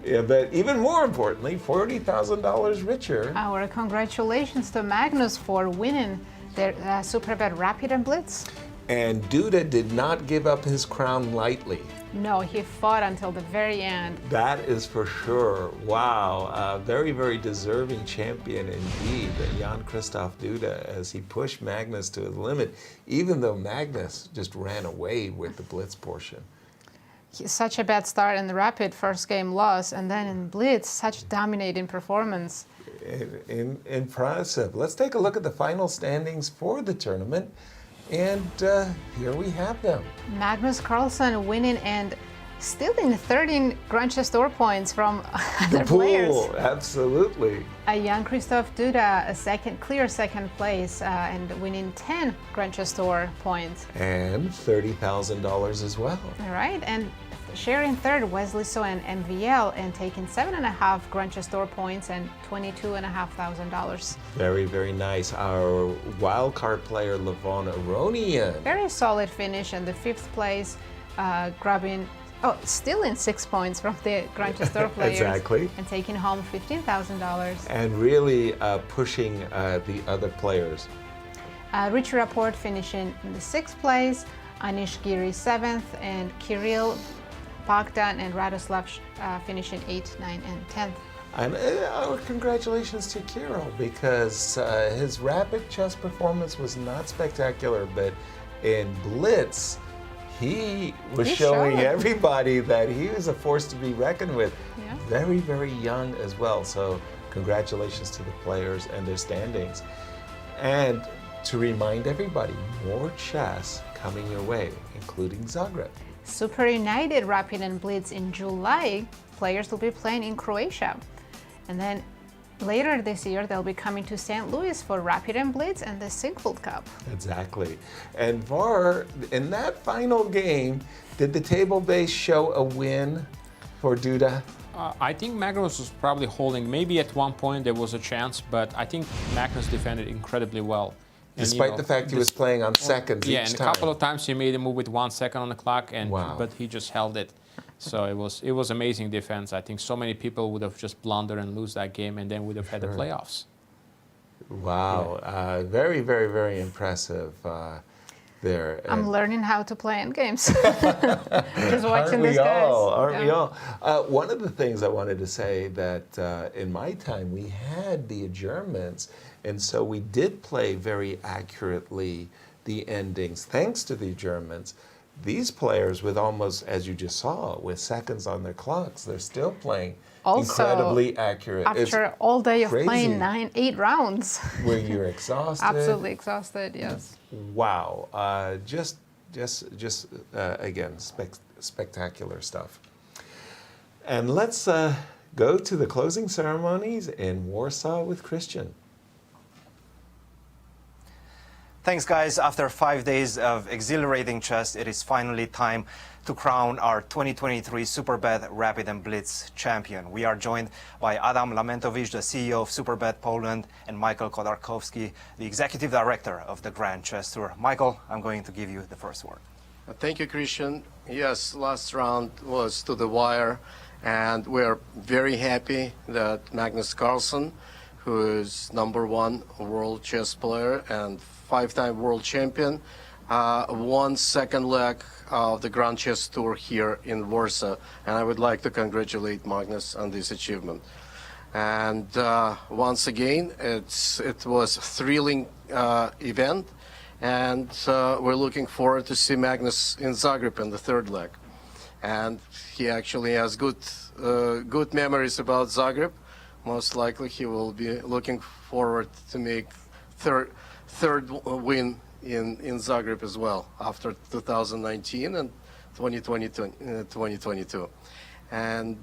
yeah, but even more importantly, $40,000 richer. Our congratulations to Magnus for winning their Superbet Rapid and Blitz. And Duda did not give up his crown lightly. No, he fought until the very end. That is for sure. Wow, very, very deserving champion indeed, Jan-Krzysztof Duda, as he pushed Magnus to his limit, even though Magnus just ran away with the blitz portion. Such a bad start in the Rapid, first game loss, and then in Blitz, such dominating performance. Impressive. Let's take a look at the final standings for the tournament. And here we have them. Magnus Carlsen winning and stealing 13 Grand Chess Tour points from other players. Absolutely. Jan-Krzysztof Duda, a clear second place, and winning 10 Grand Chess Tour points. And $30,000 as well. All right, and sharing third, Wesley and MVL, and taking 7.5 Grand Chess Tour points and $22,500. Very, very nice. Our wildcard player, Levon Aronian. Very solid finish in the 5th place, stealing 6 points from the Grand Chess Tour players. Exactly. And taking home $15,000. And really pushing the other players. Rich Rapport finishing in the 6th place, Anish Giri 7th, and Kirill, Bogdan, and Radoslaw finishing 8th, 9th, and 10th. And our congratulations to Kirill, because his rapid chess performance was not spectacular, but in Blitz, he was showing everybody that he was a force to be reckoned with. Yeah. Very, very young as well. So congratulations to the players and their standings. And to remind everybody, more chess coming your way, including Zagreb. Super United Rapid and Blitz in July, players will be playing in Croatia. And then later this year, they'll be coming to St. Louis for Rapid and Blitz and the Sinkfold Cup. Exactly. And VAR, in that final game, did the table base show a win for Duda? I think Magnus was probably holding. Maybe at one point there was a chance, but I think Magnus defended incredibly well. Despite the fact he was playing on seconds each and time. a couple of times he made a move with 1 second on the clock, but he just held it. So it was amazing defense. I think so many people would have just blundered and lose that game, and then would have had the playoffs. Wow, very, very, very impressive there. I'm learning how to play end games. Just watching these guys. Aren't we all? One of the things I wanted to say that in my time we had the adjournments, and so we did play very accurately the endings thanks to the adjournments. these players with almost, as you just saw, with seconds on their clocks, they're still playing Also, incredibly accurate. After It's all day of crazy playing 8 rounds. where you're exhausted. Absolutely exhausted, yes. Wow. Again, spectacular stuff. And let's go to the closing ceremonies in Warsaw with Cristian. Thanks, guys. After 5 days of exhilarating chess, it is finally time to crown our 2023 Superbet Rapid and Blitz champion. We are joined by Adam Lamentovich, the CEO of Superbet Poland, and Michael Khodorkovsky, the executive director of the Grand Chess Tour. Michael, I'm going to give you the first word. Thank you, Cristian. Yes, last round was to the wire, and we're very happy that Magnus Carlsen, who is #1 world chess player and 5-time world champion, won second leg of the Grand Chess Tour here in Warsaw, and I would like to congratulate Magnus on this achievement. And once again, it was a thrilling event, and we're looking forward to see Magnus in Zagreb in the third leg. And he actually has good memories about Zagreb. Most likely he will be looking forward to make third win in Zagreb as well after 2019 and 2022. And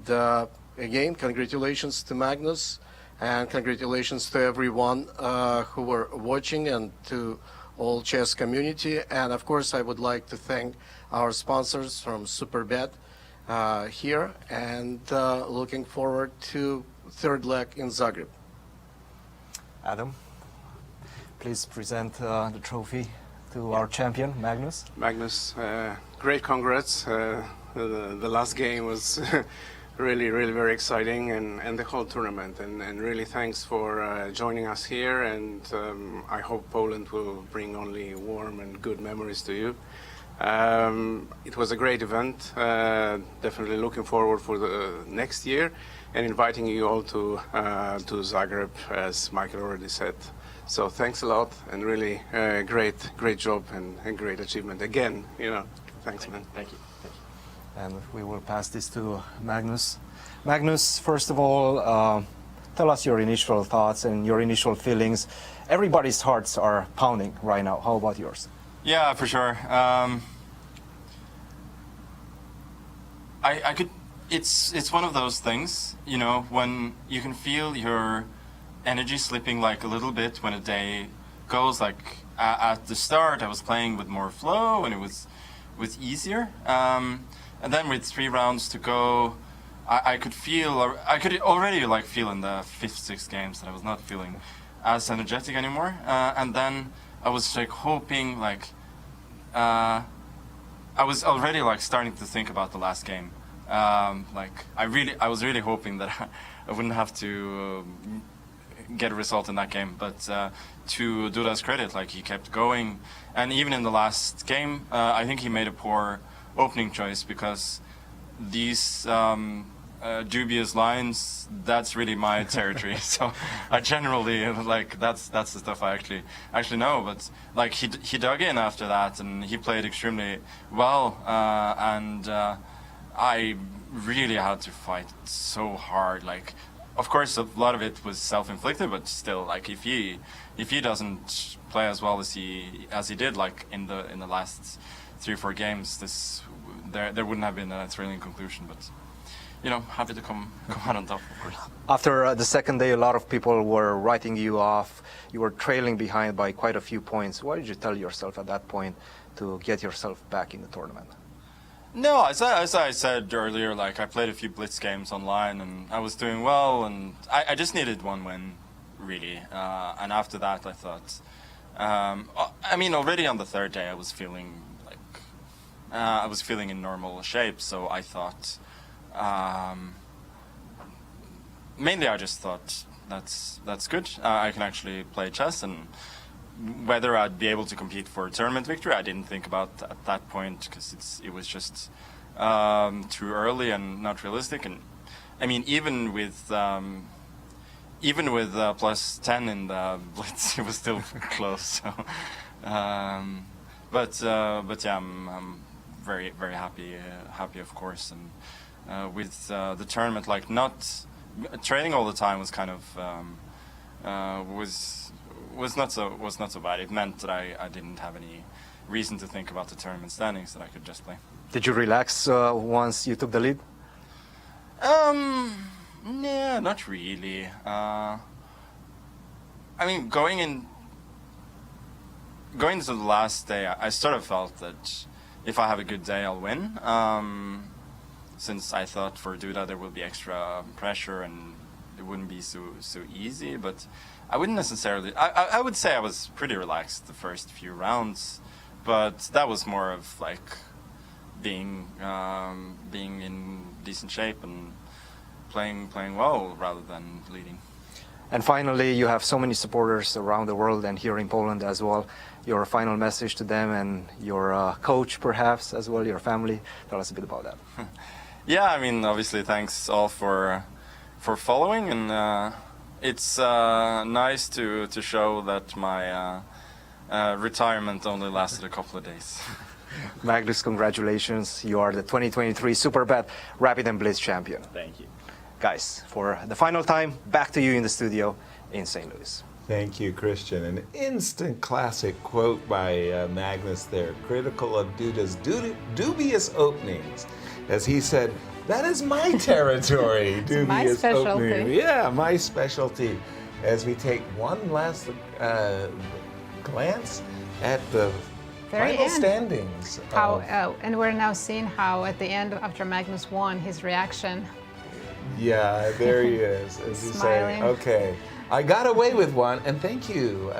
again, congratulations to Magnus, and congratulations to everyone who were watching, and to all chess community. And of course, I would like to thank our sponsors from Superbet here, and looking forward to third leg in Zagreb. Adam, please present the trophy to our champion, Magnus. Magnus, great congrats. The last game was really very exciting, and the whole tournament. And really thanks for joining us here. And I hope Poland will bring only warm and good memories to you. It was a great event. Definitely looking forward for the next year, and inviting you all to Zagreb, as Michael already said. So thanks a lot, and really great job and great achievement again. Thanks, man. Thank you. And we will pass this to Magnus. Magnus, first of all, tell us your initial thoughts and your initial feelings. Everybody's hearts are pounding right now. How about yours? Yeah, for sure. I could. It's one of those things, when you can feel your energy slipping like a little bit when a day goes. Like at the start, I was playing with more flow and it was easier. And then with 3 rounds to go, I could already feel in the 5th, 6th games that I was not feeling as energetic anymore. And then I was hoping I was already starting to think about the last game. I was really hoping that I wouldn't have to get a result in that game. But to Duda's credit, he kept going, and even in the last game, I think he made a poor opening choice, because these dubious lines, that's really my territory. So I generally that's the stuff I actually know. But he dug in after that, and he played extremely well, and I really had to fight so hard. Of course, a lot of it was self-inflicted, but still, if he doesn't play as well as he did, in the last 3 or 4 games, there wouldn't have been a thrilling conclusion. But happy to come out on top, of course. After the second day, a lot of people were writing you off. You were trailing behind by quite a few points. What did you tell yourself at that point to get yourself back in the tournament? No, as I said earlier, I played a few blitz games online, and I was doing well, and I just needed one win, really. And after that, I thought, already on the third day, I was feeling in normal shape. So I thought, mainly I just thought that's good. I can actually play chess, and whether I'd be able to compete for a tournament victory, I didn't think about at that point, because it was just too early and not realistic. And even with plus 10 in the blitz, it was still close. So, but yeah, I'm very very happy of course, and with the tournament, like not training all the time was kind of was not so bad. It meant that I didn't have any reason to think about the tournament standings, that I could just play. Did you relax once you took the lead? Yeah, not really. I mean, going into the last day, I sort of felt that if I have a good day, I'll win. Since I thought for Duda there will be extra pressure and it wouldn't be so easy, but I wouldn't necessarily. I would say I was pretty relaxed the first few rounds, but that was more of like being in decent shape and playing well rather than leading. And finally, you have so many supporters around the world and here in Poland as well. Your final message to them and your coach, perhaps, as well, your family. Tell us a bit about that. Yeah, I mean, obviously, thanks all for following, and it's nice to show that my retirement only lasted a couple of days. Magnus, congratulations. You are the 2023 Superbet Rapid and Blitz champion. Thank you. Guys, for the final time, back to you in the studio in St. Louis. Thank you, Cristian. An instant classic quote by Magnus there, critical of Duda's dubious openings. As he said, that is my territory, dubious my specialty. opening. Yeah, my specialty. As we take one last glance at the Very final end. standings. And we're now seeing how at the end, after Magnus won, his reaction. Yeah, there he is. As he's saying, Smiling. okay, I got away with one, and thank you,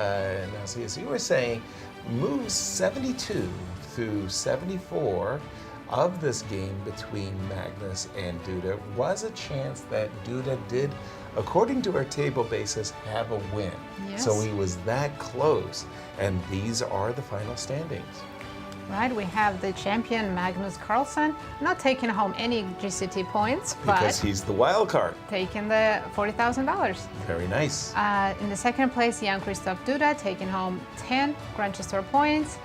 Nazi. As you were saying, moves 72 through 74 of this game between Magnus and Duda was a chance that Duda did, according to our table basis, have a win. Yes. So he was that close, and these are the final standings. Right, we have the champion Magnus Carlsen not taking home any GCT points, Because but he's the wild card. taking the $40,000. Very nice. In the second place, Jan-Krzysztof Duda taking home 10 Grandchester points.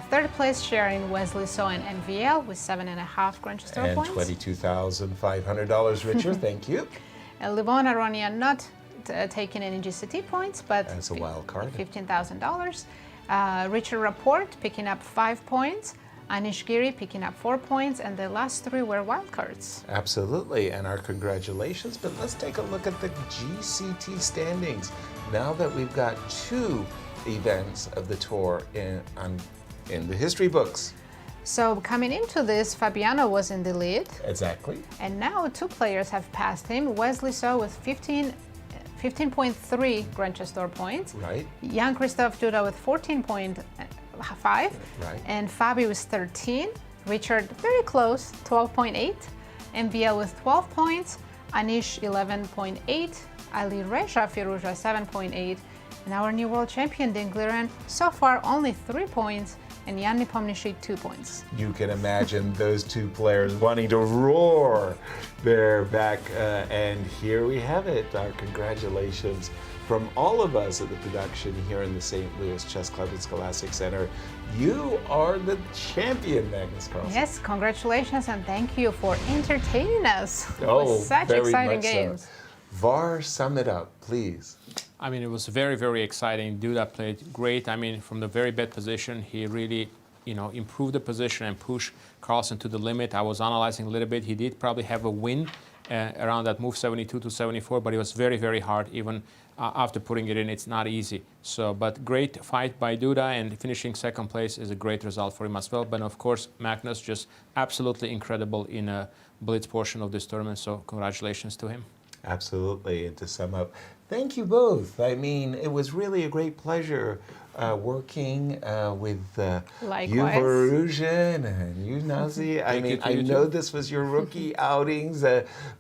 Third place sharing Wesley and NVL with 7.5 Grandchester And points. $22,500 richer, thank you. Levon Aronian not taking any GCT points, but As a wild card. $15,000. Richard Rapport picking up 5 points. Anish Giri picking up 4 points, and the last 3 were wildcards. Absolutely, and our congratulations. But let's take a look at the GCT standings. Now that we've got 2 events of the tour in the history books. So coming into this, Fabiano was in the lead. Exactly. And now 2 players have passed him. Wesley with 15.3 Grandchester points. Right. Jan-Krzysztof Duda with 14.5. Right. And Fabi with 13. Richard very close, 12.8. MVL with 12 points. Anish 11.8. Ali Reja Firuja 7.8. And our new world champion, Dingliren, so far only 3 points. And Jan Nepomniachtchi 2 points. You can imagine those 2 players wanting to roar their back. And here we have it. Our congratulations from all of us at the production here in the St. Louis Chess Club and Scholastic Center. You are the champion, Magnus Carlsen. Yes, congratulations and thank you for entertaining us Oh, with such very exciting much so. games. Var, sum it up, please. I mean, it was very, very exciting. Duda played great. I mean, from the very bad position, he really, improved the position and pushed Carlsen to the limit. I was analyzing a little bit. He did probably have a win around that move 72 to 74, but it was very, very hard. Even after putting it in, it's not easy. So, but great fight by Duda, and finishing second place is a great result for him as well. But of course, Magnus just absolutely incredible in a blitz portion of this tournament. So, congratulations to him. Absolutely. And to sum up, thank you both. I mean, it was really a great pleasure working with you, Varuzhan, and you, Nazi. I mean, I know this was your rookie outings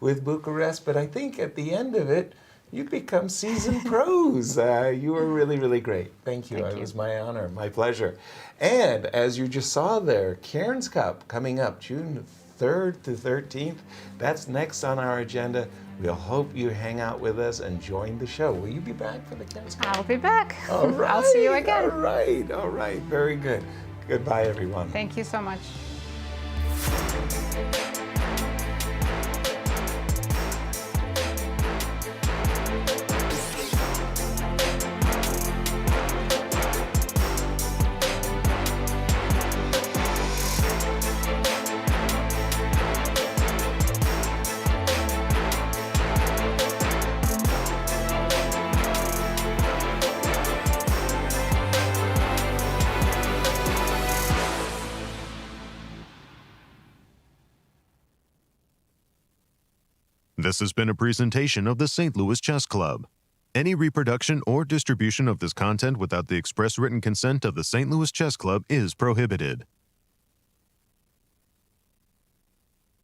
with Bucharest, but I think at the end of it, you become seasoned pros. You were really, really great. Thank you. It was my honor, my pleasure. And as you just saw there, Cairns Cup coming up June 3rd to 13th. That's next on our agenda. We'll hope you hang out with us and join the show. Will you be back for the Cairns Cup? I'll be back. All right. I'll see you again. All right. Very good. Goodbye, everyone. Thank you so much. This has been a presentation of the St. Louis Chess Club. Any reproduction or distribution of this content without the express written consent of the St. Louis Chess Club is prohibited.